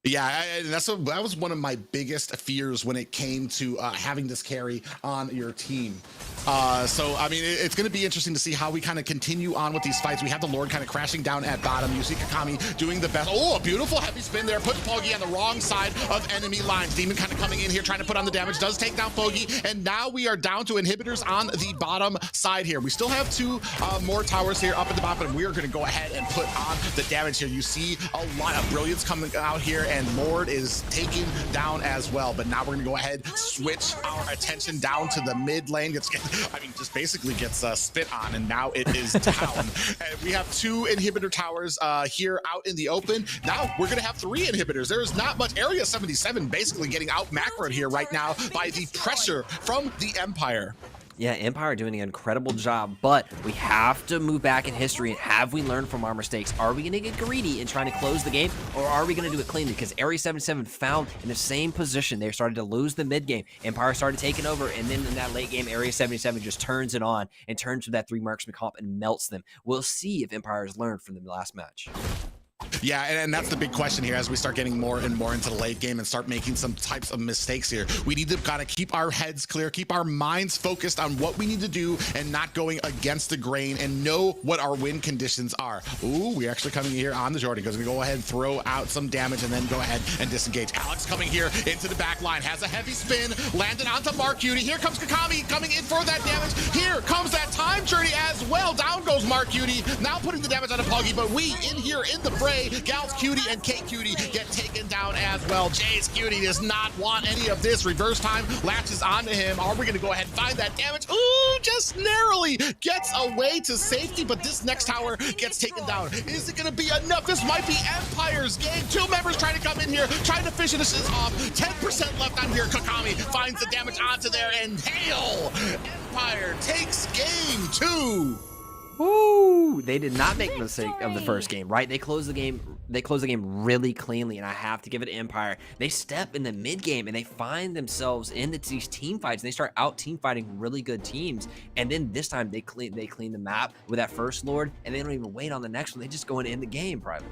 Yeah, that was one of my biggest fears when it came to having this carry on your team. So, I mean, it's going to be interesting to see how we kind of continue on with these fights. We have the Lord kind of crashing down at bottom. You see Kakami doing the best. Oh, a beautiful heavy spin there. Puts Pogi on the wrong side of enemy lines. Demon kind of coming in here, trying to put on the damage. Does take down Pogi. And now we are down to inhibitors on the bottom side here. We still have 2 more towers here up at the bottom, and we are going to go ahead and put on the damage here. You see a lot of brilliance coming out here, and Lord is taken down as well. But now we're gonna go ahead, switch our attention down to the mid lane. Just basically gets spit on, and now it is down. And we have 2 inhibitor towers here out in the open. Now we're gonna have 3 inhibitors. There is not much. Area 77 basically getting out macroed here right now by the pressure from the Empire. Yeah, Empire doing an incredible job, but we have to move back in history. And have we learned from our mistakes? Are we going to get greedy in trying to close the game, or are we going to do it cleanly? Because Area 77 found in the same position. They started to lose the mid game. Empire started taking over, and then in that late game, Area 77 just turns it on and turns to that 3 marksman comp and melts them. We'll see if Empire has learned from the last match. Yeah, and that's the big question here as we start getting more and more into the late game and start making some types of mistakes here. We need to kind of keep our heads clear, keep our minds focused on what we need to do and not going against the grain, and know what our win conditions are. Ooh, we're actually coming here on the Jordan because we go ahead and throw out some damage and then go ahead and disengage. Alex coming here into the back line, has a heavy spin, landed onto Mark Cutie. Here comes Kakami coming in for that damage. Here comes that time journey as well. Down goes Mark Cutie, now putting the damage on a Puggy, but we in here in the fray. Gals Cutie and Kate Cutie get taken down as well. Jay's Cutie does not want any of this. Reverse time latches onto him. Are we going to go ahead and find that damage? Ooh, just narrowly gets away to safety, but this next tower gets taken down. Is it going to be enough? This might be Empire's game. 2 members trying to come in here, trying to finish this off. 10% left on here. Kakami finds the damage onto there, and hail! Empire takes game 2. Woo! They did not make the mistake of the first game, right? They closed the game. They closed the game really cleanly, and I have to give it to Empire. They step in the mid game and they find themselves in these team fights. And they start out team fighting really good teams, and then this time they clean the map with that first Lord, and they don't even wait on the next one. They just go in the game, Private.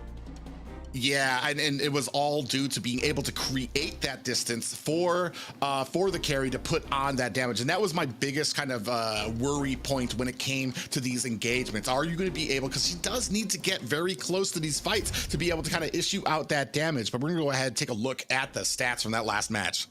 Yeah, and it was all due to being able to create that distance for the carry to put on that damage. And that was my biggest kind of worry point when it came to these engagements. Are you going to be able, because she does need to get very close to these fights to be able to kind of issue out that damage. But we're gonna go ahead and take a look at the stats from that last match.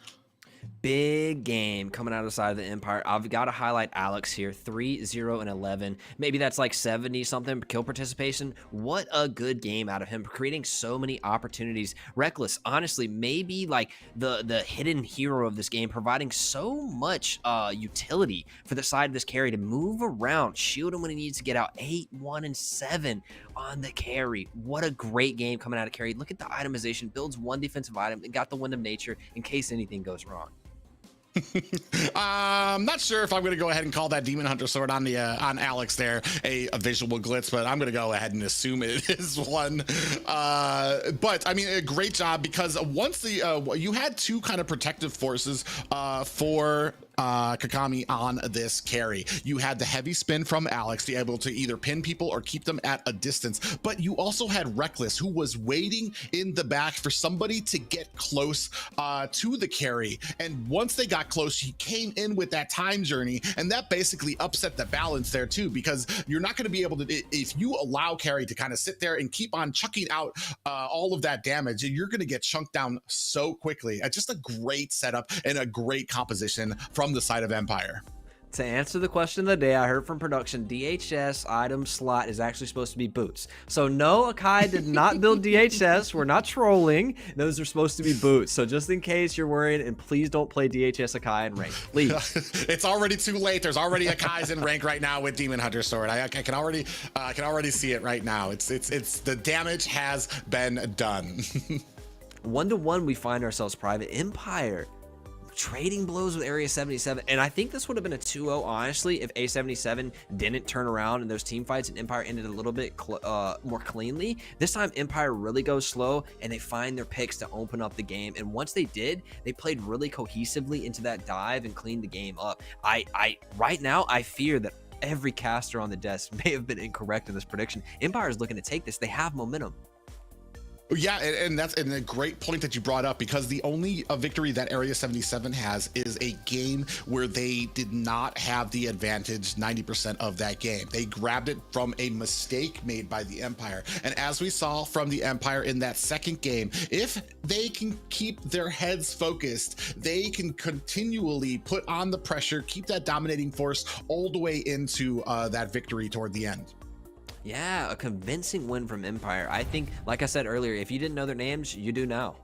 Big game coming out of the side of the Empire. I've got to highlight Alex here, 3-0-11. Maybe that's like 70 something kill participation. What a good game out of him, creating so many opportunities. Reckless, honestly, maybe like the hidden hero of this game, providing so much utility for the side of this carry to move around, shield him when he needs to get out. 8, 1, and 7 on the carry. What a great game coming out of carry. Look at the itemization, builds 1 defensive item and got the Wind of Nature in case anything goes wrong. I'm not sure if I'm going to go ahead and call that Demon Hunter sword on Alex there a visual glitch, but I'm going to go ahead and assume it is one. But I mean, a great job, because once you had 2 kind of protective forces for Kakami on this carry. You had the heavy spin from Alex to be able to either pin people or keep them at a distance, but you also had Reckless, who was waiting in the back for somebody to get close to the carry, and once they got close, he came in with that time journey, and that basically upset the balance there too, because you're not going to be able to, if you allow carry to kind of sit there and keep on chucking out all of that damage, you're going to get chunked down so quickly. Just a great setup and a great composition from the side of Empire. To answer the question of the day, I heard from production, DHS item slot is actually supposed to be boots. So no, Akai did not build DHS. We're not trolling. Those are supposed to be boots. So just in case you're worried, and please don't play DHS Akai in rank, please. It's already too late. There's already Akai's in rank right now with Demon Hunter Sword. I can already see it right now. It's the damage has been done. 1-to-1, we find ourselves Private. Empire trading blows with Area 77, and I think this would have been a 2-0 honestly if A77 didn't turn around in those team fights and Empire ended a little bit more cleanly. This time Empire really goes slow and they find their picks to open up the game, and once they did, they played really cohesively into that dive and cleaned the game up. Right now I fear that every caster on the desk may have been incorrect in this prediction. Empire is looking to take this. They have momentum. Yeah, and that's a great point that you brought up, because the only victory that Area 77 has is a game where they did not have the advantage 90% of that game. They grabbed it from a mistake made by the Empire. And as we saw from the Empire in that second game, if they can keep their heads focused, they can continually put on the pressure, keep that dominating force all the way into that victory toward the end. Yeah, a convincing win from Empire. I think, like I said earlier, if you didn't know their names, you do now.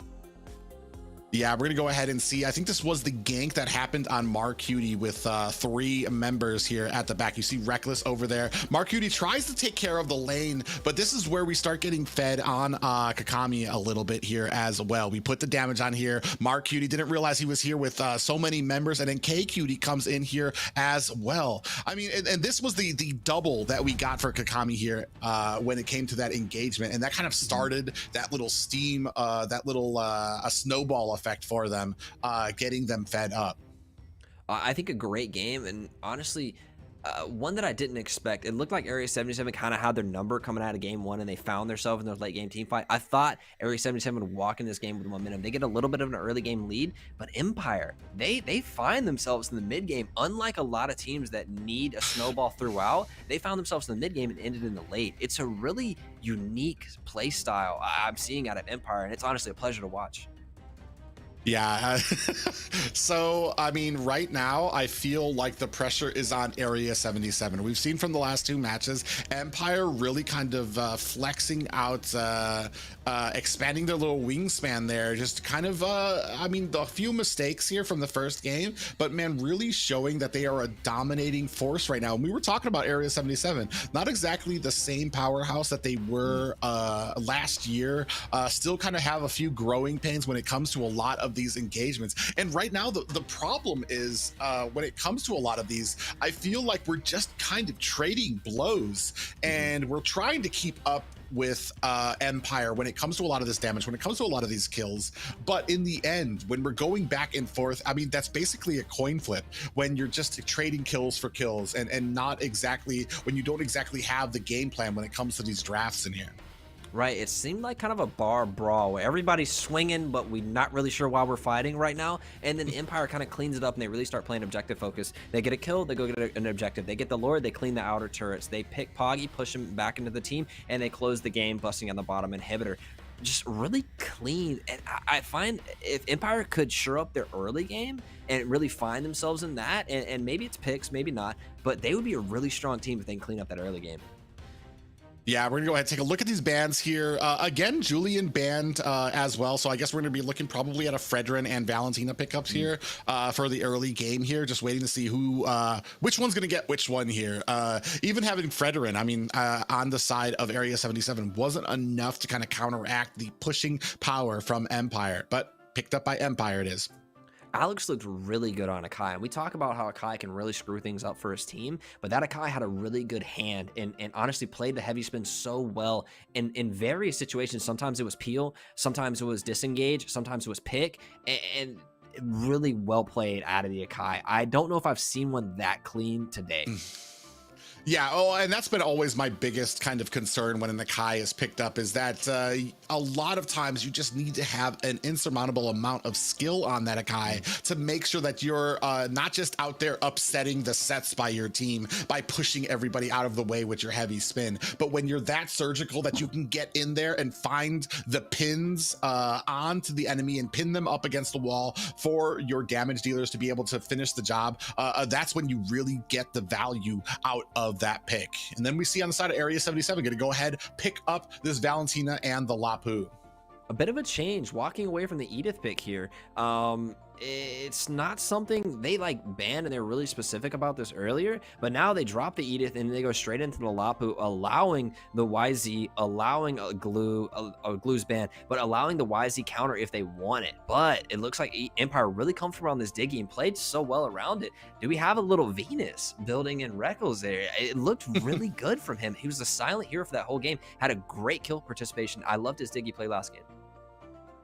Yeah, we're gonna go ahead and see. I think this was the gank that happened on Marcutie with 3 members here at the back. You see Reckless over there. Marcutie tries to take care of the lane, but this is where we start getting fed on Kakami a little bit here as well. We put the damage on here. Marcutie didn't realize he was here with so many members, and then KQT comes in here as well. I mean, and this was the double that we got for Kakami here when it came to that engagement, and that kind of started that little steam, that little a snowball effect for them, getting them fed up. I think a great game, and honestly, one that I didn't expect. It looked like Area 77 kind of had their number coming out of game 1, and they found themselves in their late game team fight. I thought Area 77 would walk in this game with momentum. They get a little bit of an early game lead, but Empire, they find themselves in the mid game. Unlike a lot of teams that need a snowball throughout, they found themselves in the mid game and ended in the late. It's a really unique play style I'm seeing out of Empire, and it's honestly a pleasure to watch. Yeah, so I mean, right now I feel like the pressure is on Area 77. We've seen from the last 2 matches, Empire really kind of flexing out, expanding their little wingspan there. Just kind of, I mean, a few mistakes here from the first game, but man, really showing that they are a dominating force right now. And we were talking about Area 77, not exactly the same powerhouse that they were last year. Still kind of have a few growing pains when it comes to a lot of these engagements. And right now the problem is when it comes to a lot of these, I feel like we're just kind of trading blows, and we're trying to keep up with Empire when it comes to a lot of this damage, when it comes to a lot of these kills. But in the end, when we're going back and forth, I mean, that's basically a coin flip when you're just trading kills for kills, and not exactly when you don't exactly have the game plan when it comes to these drafts in here. Right, it seemed like kind of a bar brawl where everybody's swinging, but we're not really sure why we're fighting right now. And then Empire kind of cleans it up, and they really start playing objective focus. They get a kill, they go get an objective. They get the Lord, they clean the outer turrets. They pick Poggy, push him back into the team, and they close the game, busting on the bottom inhibitor. Just really clean. And I find if Empire could shore up their early game and really find themselves in that, and maybe it's picks, maybe not, but they would be a really strong team if they can clean up that early game. Yeah, we're gonna go ahead and take a look at these bans here. Again, Julian banned as well, so I guess we're gonna be looking probably at a Fredrin and Valentina pickups here for the early game here. Just waiting to see who, which one's gonna get which one here. Even having Fredrin, I mean, on the side of Area 77 wasn't enough to kind of counteract the pushing power from Empire, but picked up by Empire it is. Alex looked really good on Akai, and we talk about how Akai can really screw things up for his team, but that Akai had a really good hand and honestly played the heavy spin so well in various situations. Sometimes it was peel, sometimes it was disengage, sometimes it was pick, and really well played out of the Akai. I don't know if I've seen one that clean today. Yeah, oh, and that's been always my biggest kind of concern when an Akai is picked up, is that a lot of times you just need to have an insurmountable amount of skill on that Akai to make sure that you're not just out there upsetting the sets by your team by pushing everybody out of the way with your heavy spin, but when you're that surgical that you can get in there and find the pins onto the enemy and pin them up against the wall for your damage dealers to be able to finish the job, that's when you really get the value out of that pick. And then we see on the side of Area 77 gonna go ahead, pick up this Valentina and the Lapu. A bit of a change, walking away from the Edith pick here. It's not something they like banned, and they're really specific about this earlier, but now they drop the Edith and they go straight into the Lapu, allowing the YZ, allowing a Glue's ban, but allowing the YZ counter if they want it. But it looks like Empire really comfortable on this Diggy and played so well around it. Do we have a little Venus building in Reckles there? It looked really good from him. He was a silent hero for that whole game, had a great kill participation. I loved his Diggy play last game.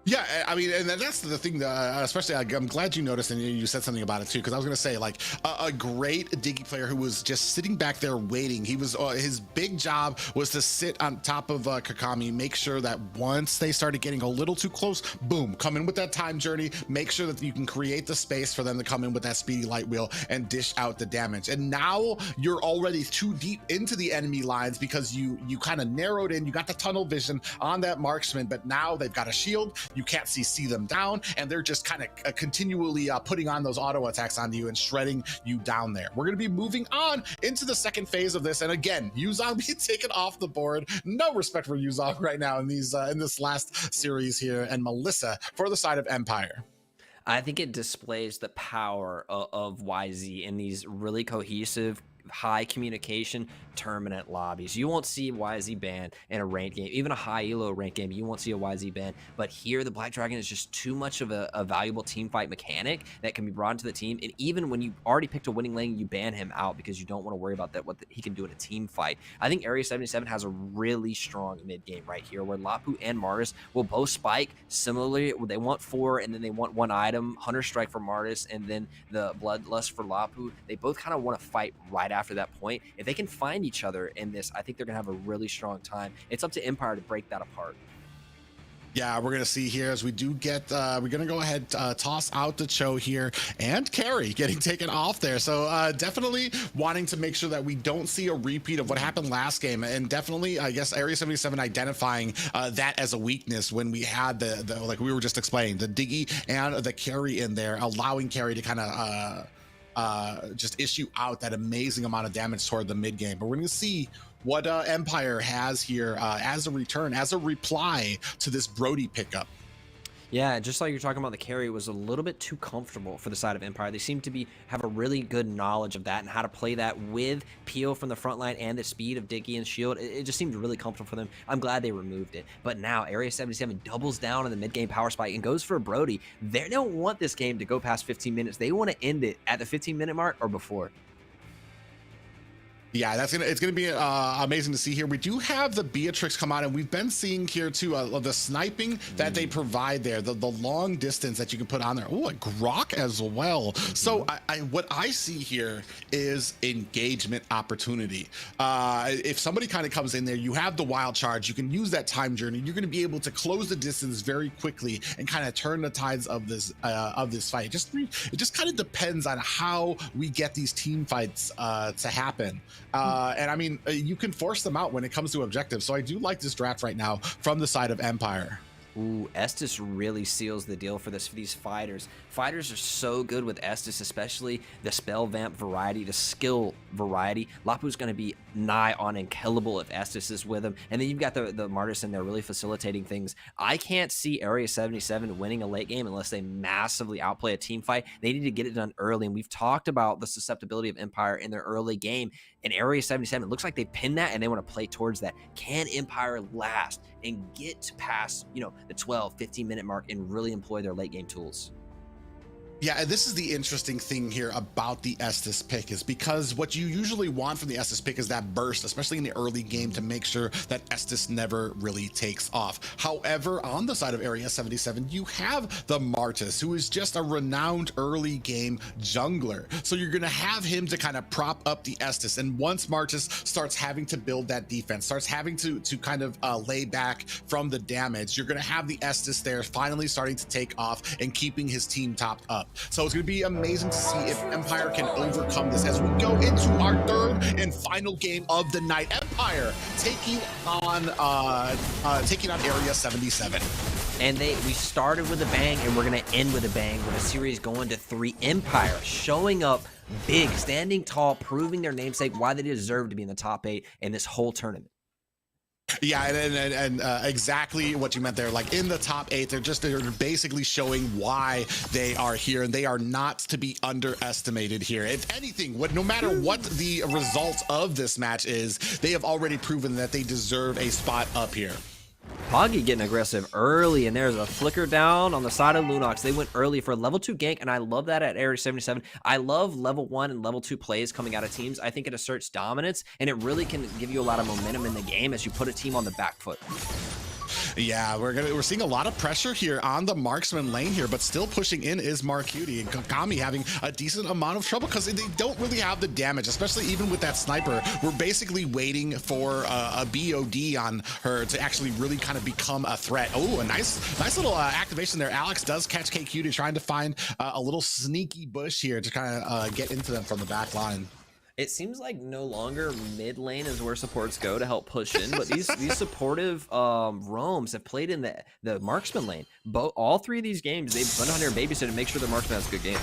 Yeah, I mean, and that's the thing that, especially, I'm glad you noticed and you said something about it too, because I was going to say, like, a great Diggy player who was just sitting back there waiting. He was, his big job was to sit on top of Kakami, make sure that once they started getting a little too close, boom, come in with that time journey, make sure that you can create the space for them to come in with that speedy light wheel and dish out the damage. And now you're already too deep into the enemy lines because you kind of narrowed in, you got the tunnel vision on that marksman, but now they've got a shield. You can't see them down, and they're just kind of continually putting on those auto attacks onto you and shredding you down there. We're going to be moving on into the second phase of this, and again, Yuzong being taken off the board. No respect for Yuzong right now in these in this last series here, and Melissa for the side of Empire. I think it displays the power of YZ in these really cohesive, high communication tournament lobbies. You won't see YZ banned in a ranked game, even a high elo ranked game. You won't see a YZ banned, but here the Black Dragon is just too much of a valuable team fight mechanic that can be brought into the team. And even when you already picked a winning lane, you ban him out because you don't want to worry about that, he can do in a team fight. I think Area 77 has a really strong mid game right here where Lapu and Martis will both spike similarly. They want 4 and then they want 1 item, Hunter Strike for Martis and then the Bloodlust for Lapu. They both kind of want to fight right after that point. If they can find each other in this, I think they're gonna have a really strong time. It's up to Empire to break that apart. Yeah, we're gonna see here as we do get we're gonna go ahead toss out the Cho here and Carry getting taken off there, so definitely wanting to make sure that we don't see a repeat of what happened last game, and definitely I guess Area 77 identifying that as a weakness when we had the like we were just explaining, the Diggy and the Carry in there, allowing Carry to kind of just issue out that amazing amount of damage toward the mid game. But we're going to see what Empire has here as a return, as a reply to this Brody pickup. Yeah, just like you're talking about, the carry was a little bit too comfortable for the side of Empire. They seem to have a really good knowledge of that and how to play that with Peel from the front line and the speed of Dicky and Shield. It just seemed really comfortable for them. I'm glad they removed it. But now Area 77 doubles down on the mid-game power spike and goes for a Brody. They don't want this game to go past 15 minutes. They want to end it at the 15-minute mark or before. Yeah, it's gonna be amazing to see here. We do have the Beatrix come out, and we've been seeing here too the sniping that they provide there, the long distance that you can put on there. Oh, a Grok as well. So what I see here is engagement opportunity. If somebody kind of comes in there, you have the wild charge, you can use that time journey. You're going to be able to close the distance very quickly and kind of turn the tides of this fight. It just kind of depends on how we get these team fights to happen. And I mean, you can force them out when it comes to objectives. So I do like this draft right now from the side of Empire. Ooh, Estes really seals the deal for these fighters. Fighters are so good with Estes, especially the spell vamp variety, the skill variety. Lapu's going to be nigh on unkillable if Estes is with him. And then you've got the Martis in there really facilitating things. I can't see Area 77 winning a late game unless they massively outplay a team fight. They need to get it done early. And we've talked about the susceptibility of Empire in their early game. In Area 77, it looks like they pinned that and they want to play towards that. Can Empire last and get past, the 12, 15-minute mark and really employ their late game tools? Yeah, and this is the interesting thing here about the Estes pick, is because what you usually want from the Estes pick is that burst, especially in the early game, to make sure that Estes never really takes off. However, on the side of Area 77, you have the Martis, who is just a renowned early game jungler. So you're going to have him to kind of prop up the Estes. And once Martis starts having to build that defense, starts having to kind of lay back from the damage, you're going to have the Estes there finally starting to take off and keeping his team topped up. So it's going to be amazing to see if Empire can overcome this as we go into our third and final game of the night. Empire taking on Area 77. And we started with a bang and we're going to end with a bang with a series going to 3. Empire showing up big, standing tall, proving their namesake, why they deserve to be in the top 8 in this whole tournament. Yeah, and exactly what you meant there. Like in the top 8, they're basically showing why they are here, and they are not to be underestimated here. If anything, no matter what the result of this match is, they have already proven that they deserve a spot up here. Poggy getting aggressive early, and there's a flicker down on the side of Lunox. They went early for a level 2 gank, and I love that at Area 77. I love level 1 and level 2 plays coming out of teams. I think it asserts dominance, and it really can give you a lot of momentum in the game as you put a team on the back foot. Yeah, we're seeing a lot of pressure here on the marksman lane here, but still pushing in is Marcuti, and Kagami having a decent amount of trouble because they don't really have the damage, especially even with that sniper. We're basically waiting for a BOD on her to actually really kind of become a threat. Oh, a nice little activation there. Alex does catch KQ to trying to find a little sneaky bush here to kind of get into them from the back line. It seems like no longer mid lane is where supports go to help push in, but these supportive roams have played in the marksman lane. All 3 of these games, they've been on here babysit and make sure the marksman has a good game.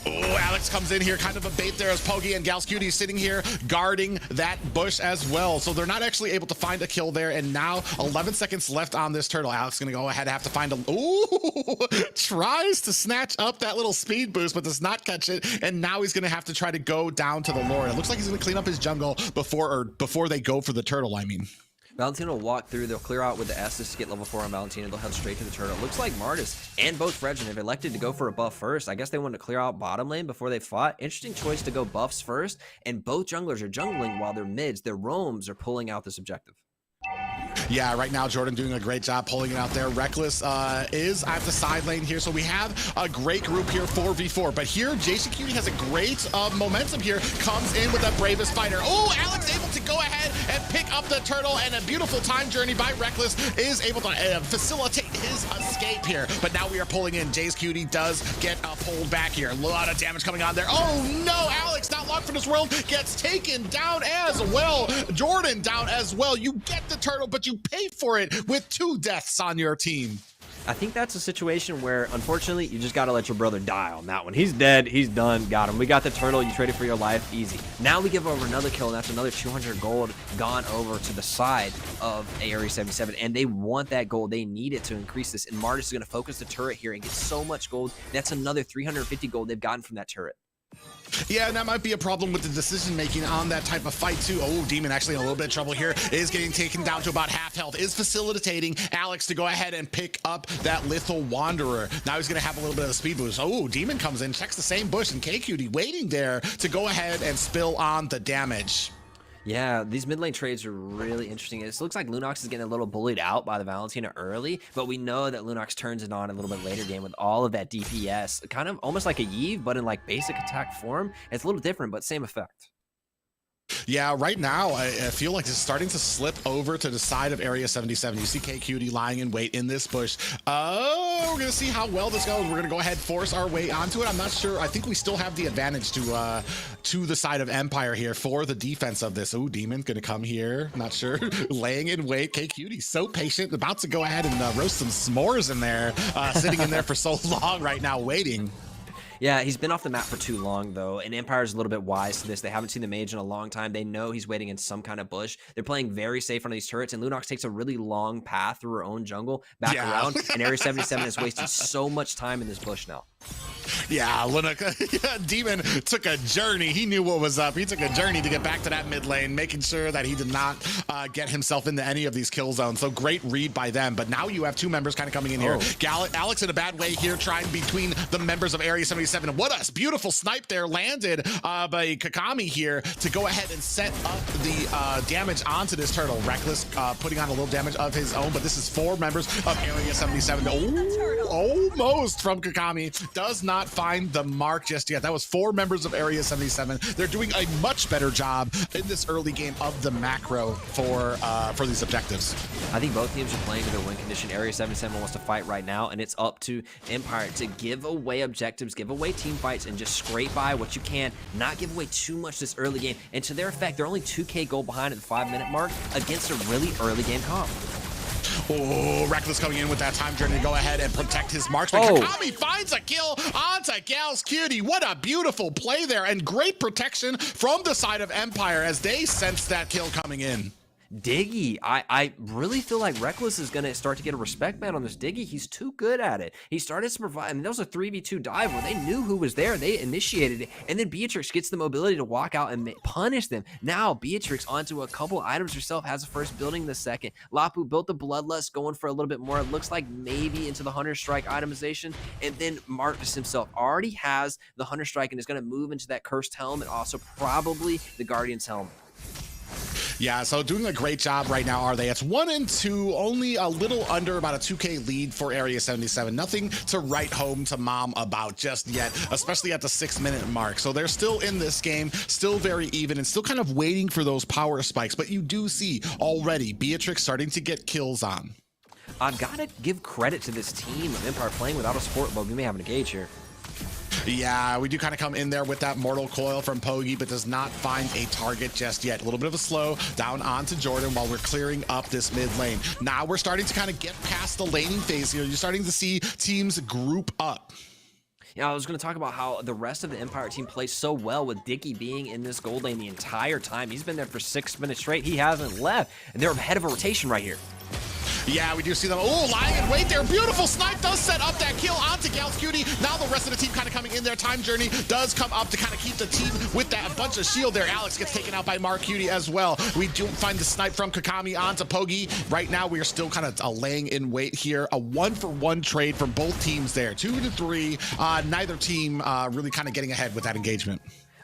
Oh, Alex comes in here, kind of a bait there as Pogi and Gals Cutie sitting here guarding that bush as well. So they're not actually able to find a kill there. And now 11 seconds left on this turtle. Alex gonna go ahead and have to find a, ooh, tries to snatch up that little speed boost, but does not catch it. And now he's gonna have to try to go down to the Lord. It looks like he's gonna clean up his jungle before they go for the turtle, I mean. Valentina will walk through. They'll clear out with the Estes to get level 4 on Valentina. They'll head straight to the turtle. Looks like Martis and both Regin have elected to go for a buff first. I guess they wanted to clear out bottom lane before they fought. Interesting choice to go buffs first. And both junglers are jungling while their mids, their roams are pulling out this objective. Yeah, right now Jordan doing a great job pulling it out there. Reckless is at the side lane here, so we have a great group here, 4v4. But here, Jason Cutie has a great momentum here, comes in with that bravest fighter. Oh, Alex able to go ahead and pick up the turtle, and a beautiful time journey by Reckless is able to facilitate his escape here. But now we are pulling in. Jace Cutie does get pulled back here. A lot of damage coming on there. Oh no, Alex, not long for this world, gets taken down as well. Jordan down as well. You get the turtle, but you pay for it with 2 deaths on your team. I think that's a situation where, unfortunately, you just got to let your brother die on that one. He's dead. He's done. Got him. We got the turtle. You traded for your life. Easy. Now we give over another kill, and that's another 200 gold gone over to the side of Area 77, and they want that gold. They need it to increase this, and Martis is going to focus the turret here and get so much gold. That's another 350 gold they've gotten from that turret. Yeah, and that might be a problem with the decision making on that type of fight too. Oh, Demon actually in a little bit of trouble here, is getting taken down to about half health, is facilitating Alex to go ahead and pick up that Lethal Wanderer. Now he's gonna have a little bit of a speed boost. Oh, Demon comes in, checks the same bush, and KQD waiting there to go ahead and spill on the damage. Yeah, these mid lane trades are really interesting. It looks like Lunox is getting a little bullied out by the Valentina early, but we know that Lunox turns it on a little bit later game with all of that DPS. Kind of almost like a Yve, but in like basic attack form. It's a little different, but same effect. Yeah, right now, I feel like it's starting to slip over to the side of Area 77. You see KQD lying in wait in this bush. We're going to see how well this goes. We're going to go ahead, force our way onto it. I'm not sure. I think we still have the advantage to the side of Empire here for the defense of this. Oh, Demon going to come here. Not sure. Laying in wait. KQD so patient, about to go ahead and roast some s'mores in there, sitting in there for so long right now, waiting. Yeah, he's been off the map for too long, though, and Empire's a little bit wise to this. They haven't seen the mage in a long time. They know he's waiting in some kind of bush. They're playing very safe on these turrets, and Lunox takes a really long path through her own jungle, back around, and Area 77 has wasted so much time in this bush now. Yeah, Demon took a journey. He knew what was up. He took a journey to get back to that mid lane, making sure that he did not get himself into any of these kill zones. So great read by them. But now you have 2 members kind of coming in here. Alex in a bad way here, trying between the members of Area 77. What a beautiful snipe there landed by Kakami here to go ahead and set up the damage onto this turtle. Reckless putting on a little damage of his own, but this is 4 members of Area 77. Oh, almost from Kakami. Does not find the mark just yet. That was 4 members of Area 77. They're doing a much better job in this early game of the macro for these objectives. I think both teams are playing to their win condition. Area 77 wants to fight right now, and it's up to Empire to give away objectives, give away team fights, and just scrape by what you can, not give away too much this early game. And to their effect, they're only 2K gold behind at the 5-minute mark against a really early game comp. Oh, Reckless coming in with that time journey to go ahead and protect his marksman. Kakami finds a kill onto Gals Cutie. What a beautiful play there, and great protection from the side of Empire as they sense that kill coming in. Diggy, I really feel like Reckless is going to start to get a respect ban on this Diggy. He's too good at it. He started to provide, I mean, that was a 3v2 dive where they knew who was there. They initiated it, and then Beatrix gets the mobility to walk out and punish them. Now, Beatrix onto a couple items herself, has a first, building the second. Lapu built the Bloodlust, going for a little bit more. It looks like maybe into the Hunter Strike itemization, and then Marcus himself already has the Hunter Strike and is going to move into that Cursed Helm and also probably the Guardian's Helm. Yeah, so doing a great job right now, are they? It's 1 and 2, only a little under about a 2K lead for Area 77. Nothing to write home to mom about just yet, especially at the 6-minute mark. So they're still in this game, still very even, and still kind of waiting for those power spikes. But you do see already Beatrix starting to get kills on. I've got to give credit to this team of Empire playing without a support, but we may have an engage here. Yeah, we do kind of come in there with that Mortal Coil from Pogi, but does not find a target just yet. A little bit of a slow down onto Jordan while we're clearing up this mid lane. Now we're starting to kind of get past the laning phase here. You're starting to see teams group up. Yeah, I was going to talk about how the rest of the Empire team plays so well with Dicky being in this gold lane the entire time. He's been there for 6 minutes straight. He hasn't left, and they're ahead of a rotation right here. Yeah, we do see them. Oh, lying in wait there. Beautiful snipe does set up that kill onto Gals Cutie. Now the rest of the team kind of coming in there. Time Journey does come up to kind of keep the team with that bunch of shield there. Alex gets taken out by Mark Cutie as well. We do find the snipe from Kakami onto Pogi. Right now, we are still kind of laying in wait here. A 1-for-1 trade from both teams there. 2-3. Neither team really kind of getting ahead with that engagement.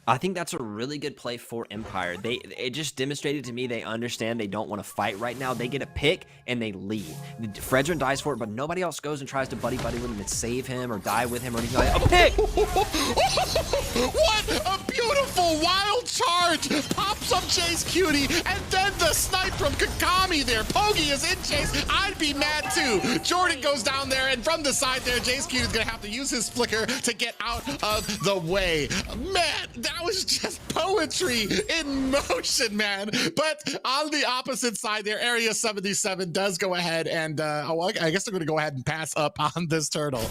I think that's a really good play for Empire. It just demonstrated to me they understand they don't want to fight right now. They get a pick and they leave. Fredrin dies for it, but nobody else goes and tries to buddy with him and save him or die with him or anything like that. A pick! What a beautiful wild charge! Pops up Chase Cutie, and then the snipe from Kakami there. Pogi is in chase. I'd be mad too. Jordan goes down there, and from the side there, Chase Cutie is gonna have to use his flicker to get out of the way. Man, that was just poetry in motion, man. But on the opposite side there, Area 77 does go ahead and I guess they're going to go ahead and pass up on this turtle.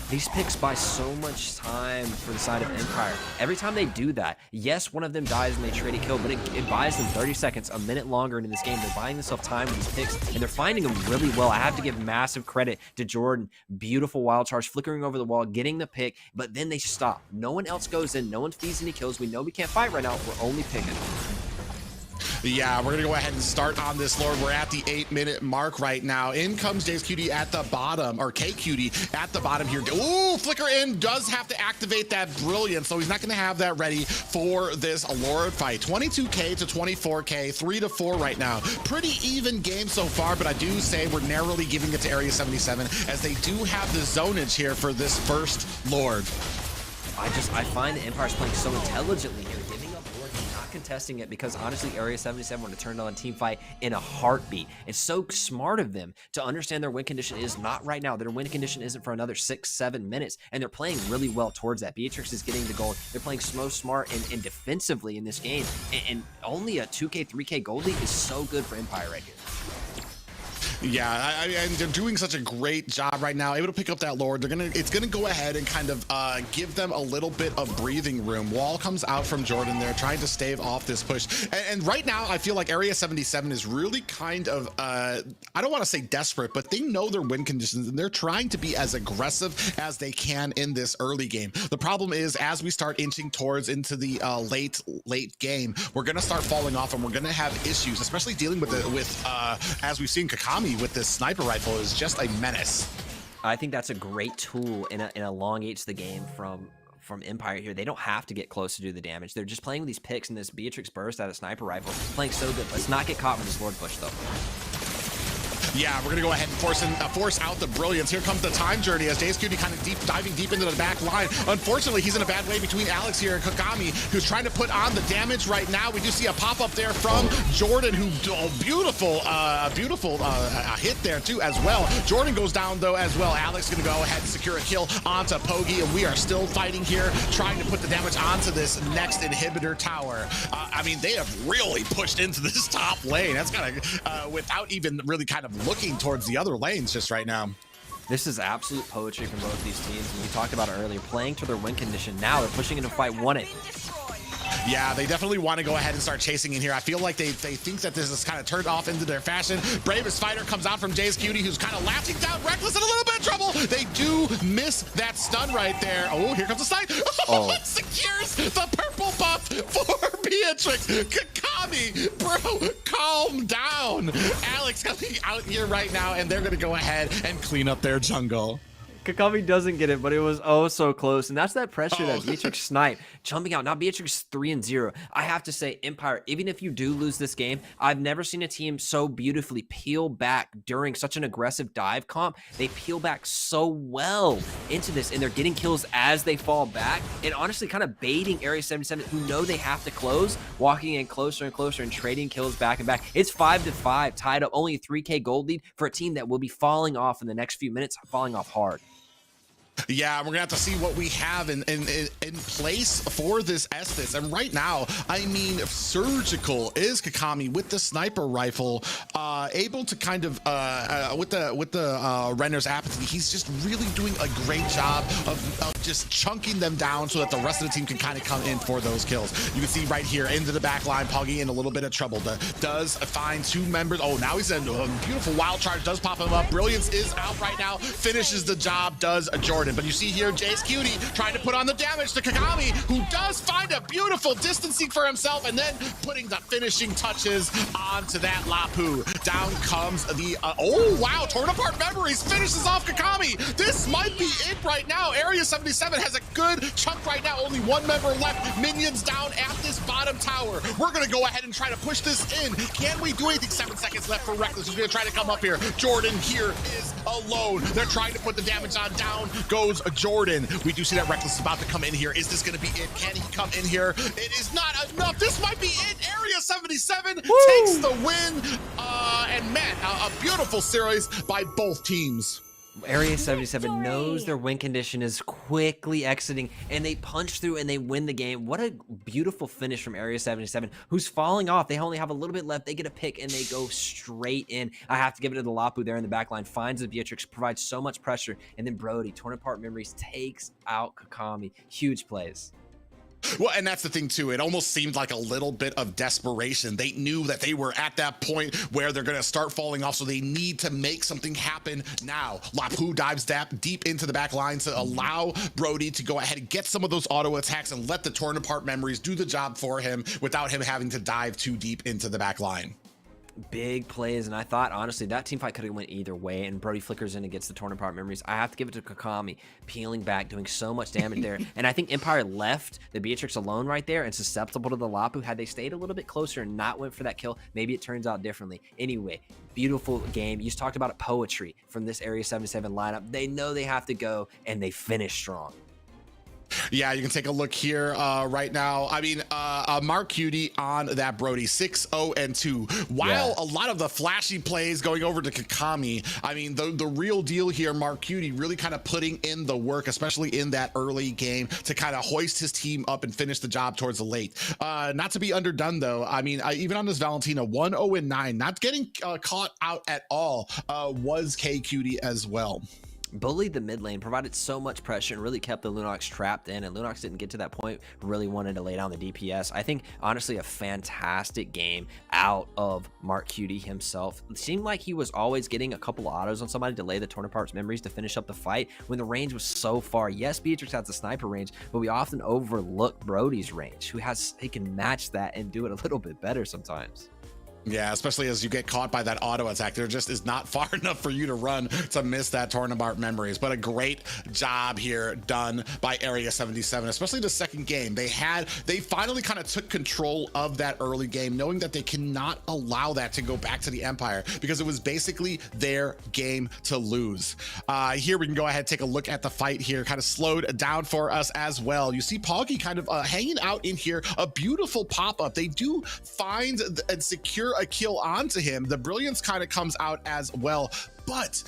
These picks buy so much time for the side of Empire. Every time they do that, yes, one of them dies and they trade a kill, but it buys them 30 seconds, a minute longer into this game. They're buying themselves time with these picks, and they're finding them really well. I have to give massive credit to Jordan. Beautiful wild charge, flickering over the wall, getting the pick, but then they stop. No one else goes in. No one feeds any kills. We know we can't fight right now. We're only picking. Yeah, we're gonna go ahead and start on this, Lord. We're at the 8-minute mark right now. In comes Jace Cutie at the bottom, or K Cutie at the bottom here. Ooh, flicker in, does have to activate that brilliance, so he's not gonna have that ready for this Lord fight. 22K to 24K, 3-4 right now. Pretty even game so far, but I do say we're narrowly giving it to Area 77 as they do have the zonage here for this first Lord. I find the Empire's playing so intelligently here, giving up Lord, not contesting it, because honestly, Area 77 would have turned on a team fight in a heartbeat. It's so smart of them to understand their win condition is not right now. Their win condition isn't for another 6-7 minutes, and they're playing really well towards that. Beatrix is getting the gold. They're playing smart and defensively in this game, and only a 2K, 3K gold lead is so good for Empire right here. Yeah, and they're doing such a great job right now, able to pick up that Lord. It's gonna go ahead and kind of give them a little bit of breathing room. Wall comes out from Jordan there, trying to stave off this push. And right now, I feel like Area 77 is really kind of, I don't want to say desperate, but they know their win conditions, and they're trying to be as aggressive as they can in this early game. The problem is, as we start inching towards into the late game, we're gonna start falling off, and we're gonna have issues, especially dealing with as we've seen Kakami with this sniper rifle is just a menace. I think that's a great tool and elongates the game from Empire here. They don't have to get close to do the damage. They're just playing with these picks and this Beatrix burst out of sniper rifle. Playing so good. Let's not get caught with this Lord push though. Yeah, we're gonna go ahead and force out the brilliance. Here comes the time journey as Jace Cutie kind of diving deep into the back line. Unfortunately, he's in a bad way between Alex here and Kakami, who's trying to put on the damage right now. We do see a pop up there from Jordan, who beautiful hit there too as well. Jordan goes down though as well. Alex gonna go ahead and secure a kill onto Pogi, and we are still fighting here, trying to put the damage onto this next inhibitor tower. I mean, they have really pushed into this top lane. That's kind of without even really kind of looking towards the other lanes just right now. This is absolute poetry from both these teams, and we talked about it earlier, playing to their win condition. Now they're pushing into fight, won it. Yeah, they definitely want to go ahead and start chasing in here. I feel like they think that this is kind of turned off into their fashion. Bravest Fighter comes out from Jace Cutie, who's kind of latching down Reckless in a little bit of trouble. They do miss that stun right there. Oh, here comes the snipe. Oh, it secures the purple buff for Beatrix. Kakami, bro, calm down. Alex coming out here right now, and they're going to go ahead and clean up their jungle. Kakami doesn't get it, but it was oh so close. And that's that pressure that Beatrix sniped. Jumping out. Now Beatrix 3-0. I have to say, Empire, even if you do lose this game, I've never seen a team so beautifully peel back during such an aggressive dive comp. They peel back so well into this, and they're getting kills as they fall back. And honestly, kind of baiting Area 77, who know they have to close, walking in closer and closer and trading kills back and back. It's 5-5, tied up, only a 3K gold lead for a team that will be falling off in the next few minutes, falling off hard. Yeah, we're gonna have to see what we have in place for this Estes. And right now, I mean, surgical is Kakami with the sniper rifle, able to kind of with the Renner's apathy. He's just really doing a great job of just chunking them down so that the rest of the team can kind of come in for those kills. You can see right here into the back line, Poggy in a little bit of trouble. Does find 2 members. Oh, now he's in a beautiful wild charge, does pop him up. Brilliance is out right now, finishes the job, does Jordan. But you see here, Jace Cutie trying to put on the damage to Kagami, who does find a beautiful distancing for himself, and then putting the finishing touches onto that Lapu. Down comes the, oh wow, torn apart memories, finishes off Kagami. This might be it right now. Area 77 has a good chunk right now, only 1 member left. Minions down at this bottom tower. We're gonna go ahead and try to push this in. Can we do anything? 7 seconds left for Reckless, who's gonna try to come up here. Jordan here is alone. They're trying to put the damage on. Down goes Jordan. We do see that Reckless is about to come in here. Is this gonna be it? Can he come in here? It is not enough. This might be it. Area 77 takes the win. And man, a beautiful series by both teams. Area 77 knows their win condition is quickly exiting, and they punch through and they win the game. What a beautiful finish from Area 77, who's falling off. They only have a little bit left. They get a pick and they go straight in. I have to give it to the Lapu there in the back line. Finds the Beatrix, provides so much pressure, and then Brody, torn apart memories, takes out Kakami. Huge plays. Well, and that's the thing too. It almost seemed like a little bit of desperation. They knew that they were at that point where they're going to start falling off, so they need to make something happen now. Lapu dives deep into the back line to allow Brody to go ahead and get some of those auto attacks and let the torn apart memories do the job for him without him having to dive too deep into the back line. Big plays, and I thought honestly that team fight could have went either way, and Brody flickers in and gets the torn apart memories. I have to give it to Kakami, peeling back, doing so much damage there. And I think Empire left the Beatrix alone right there and susceptible to the Lapu. Had they stayed a little bit closer and not went for that kill, maybe it turns out differently. Anyway, beautiful game. You just talked about poetry from this Area 77 lineup. They know they have to go, and they finish strong. Yeah, you can take a look here right now. I mean, Mark Cutie on that Brody, 6-0-2. While a lot of the flashy plays going over to Kakami, I mean, the real deal here, Mark Cutie really kind of putting in the work, especially in that early game, to kind of hoist his team up and finish the job towards the late. Not to be underdone, though. I mean, even on this Valentina, 1-0-9, not getting caught out at all, was K Cutie as well. Bullied the mid lane, provided so much pressure, and really kept the Lunox trapped in, and Lunox didn't get to that point, really wanted to lay down the DPS. I think, honestly, a fantastic game out of Mark Cutie himself. It seemed like he was always getting a couple of autos on somebody to lay the torn apart memories to finish up the fight when the range was so far. Yes, Beatrix has the sniper range, but we often overlook Brody's range, he can match that and do it a little bit better sometimes. Yeah, especially as you get caught by that auto attack. There just is not far enough for you to run to miss that torn apart memories. But a great job here done by Area 77, especially the second game. They finally kind of took control of that early game, knowing that they cannot allow that to go back to the Empire because it was basically their game to lose. Here we can go ahead and take a look at the fight here, kind of slowed down for us as well. You see Poggy kind of hanging out in here, a beautiful pop-up. They do find and secure a kill onto him. The brilliance kind of comes out as well. But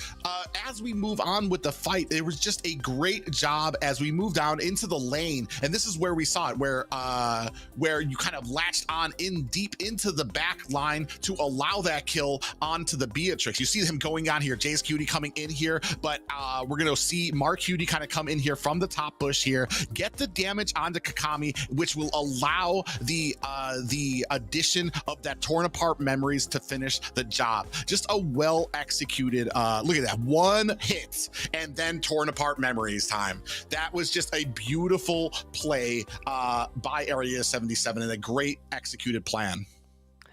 as we move on with the fight, it was just a great job as we move down into the lane. And this is where we saw it, where you kind of latched on in deep into the back line to allow that kill onto the Beatrix. You see him going on here, Jace Cutie coming in here, but we're going to see Mark Cutie kind of come in here from the top bush here, get the damage onto Kakami, which will allow the addition of that torn apart memories to finish the job. Just a well executed look at that, one hit and then torn apart memories time. That was just a beautiful play by Area 77 and a great executed plan.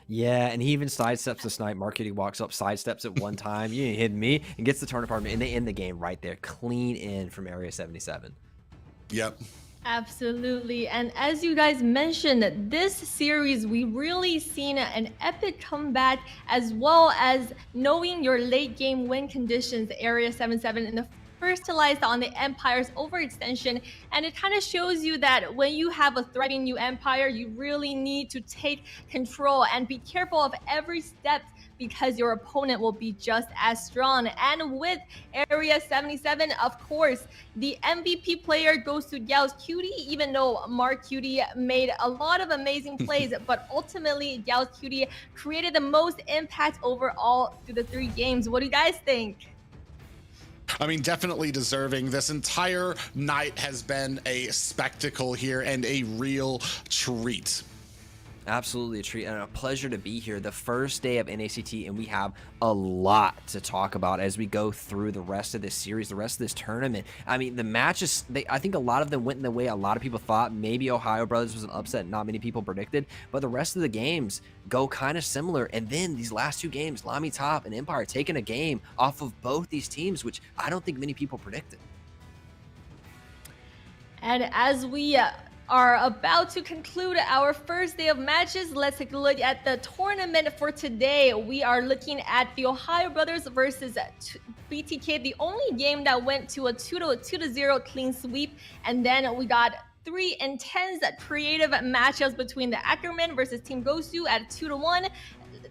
Yeah, and he even sidesteps the snipe. Mark Cutie walks up, sidesteps it one time, you ain't hitting me, and gets the turn apart, and they end the game right there. Clean in from Area 77. Yep. Absolutely. And as you guys mentioned, this series, we really seen an epic comeback as well as knowing your late game win conditions, Area 77 in the fertilized on the Empire's overextension, and it kind of shows you that when you have a threatening new Empire, you really need to take control and be careful of every step because your opponent will be just as strong. And with Area 77, of course, the MVP player goes to Gyao's Cutie, even though Mark Cutie made a lot of amazing plays, but ultimately Gyao's Cutie created the most impact overall through the 3 games. What do you guys think? I mean, definitely deserving. This entire night has been a spectacle here and a real treat. Absolutely a treat and a pleasure to be here. The first day of NACT, and we have a lot to talk about as we go through the rest of this series, the rest of this tournament. I mean, the matches, I think a lot of them went in the way a lot of people thought. Maybe OhioBrothers was an upset not many people predicted, but the rest of the games go kind of similar. And then these last two games, LaimiTop and Empire taking a game off of both these teams, which I don't think many people predicted. And as we are about to conclude our first day of matches, let's take a look at the tournament for today. We are looking at the OhioBrothers versus BTK, the only game that went to a 2-0 clean sweep. And then we got 3 intense creative matchups between the Ackerman versus Team Gosu at 2-1.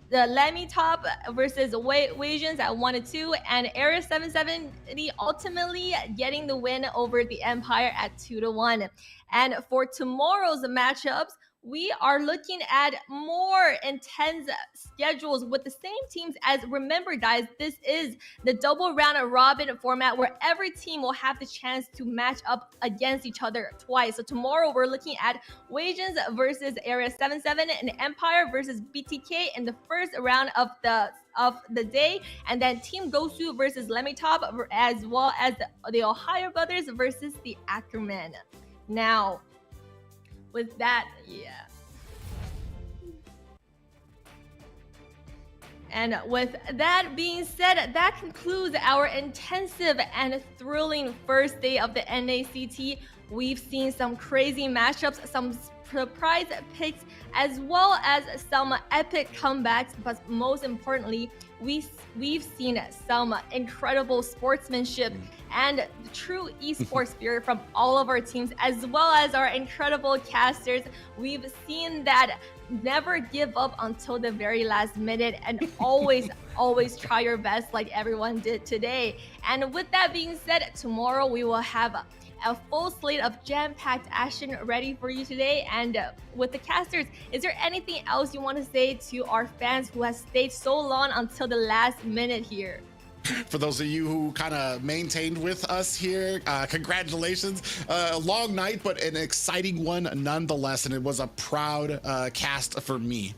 The LaimiTop versus Wasians at 1-2, and Area 770 ultimately getting the win over the Empire at 2-1. And for tomorrow's matchups, we are looking at more intense schedules with the same teams. As remember, guys, this is the double round robin format where every team will have the chance to match up against each other twice. So tomorrow we're looking at Wasians versus Area 77 and Empire versus BTK in the first round of the day, and then Team Gosu versus LaimiTop, as well as the OhioBrothers versus the Ackerman. Now, with that, And with that being said, that concludes our intensive and thrilling first day of the NACT. We've seen some crazy matchups, some surprise picks, as well as some epic comebacks, but most importantly, we've seen some incredible sportsmanship and true esports spirit from all of our teams, as well as our incredible casters. We've seen that never give up until the very last minute and always try your best like everyone did today. And with that being said, tomorrow we will have a full slate of jam-packed action ready for you today. And with the casters, is there anything else you want to say to our fans who have stayed so long until the last minute here? For those of you who kind of maintained with us here, congratulations. A long night, but an exciting one nonetheless, and it was a proud cast for me.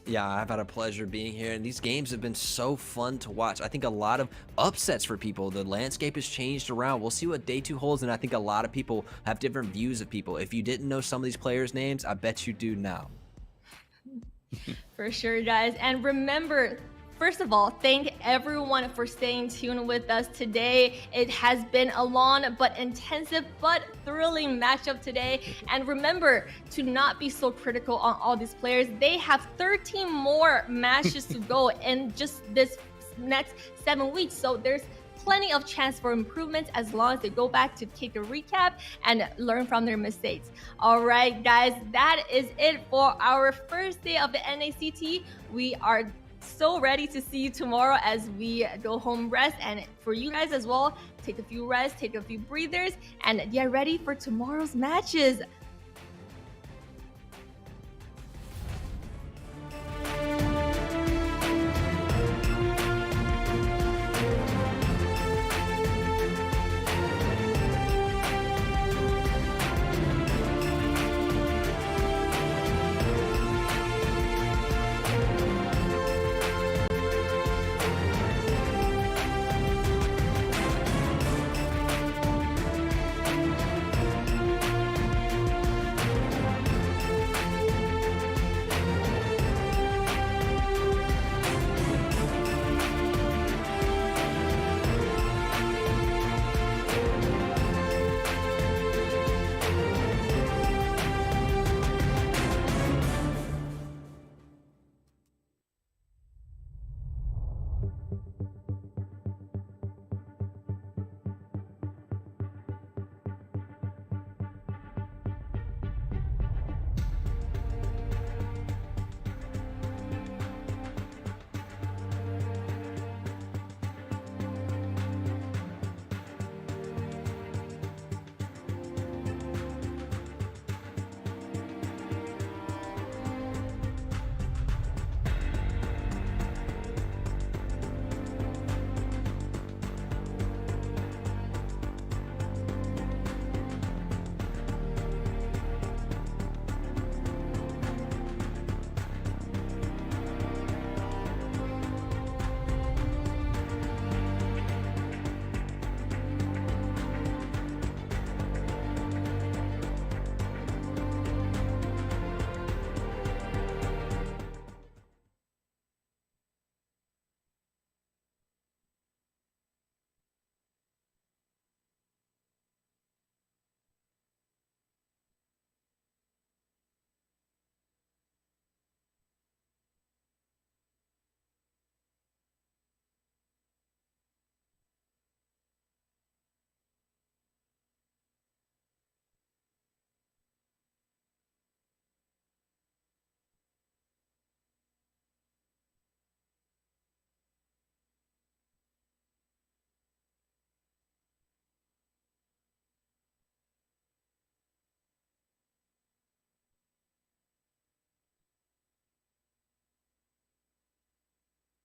Yeah, I've had a pleasure being here, and these games have been so fun to watch. I think a lot of upsets for people. The landscape has changed around. We'll see what day 2 holds, and I think a lot of people have different views of people. If you didn't know some of these players' names, I bet you do now. For sure, guys. And remember, first of all, thank everyone for staying tuned with us today. It has been a long but intensive but thrilling matchup today. And remember to not be so critical on all these players. They have 13 more matches to go in just this next 7 weeks. So there's plenty of chance for improvements as long as they go back to take a recap and learn from their mistakes. All right, guys, that is it for our first day of the NACT. We are so ready to see you tomorrow as we go home rest, and for you guys as well, take a few rests, take a few breathers, and get ready for tomorrow's matches.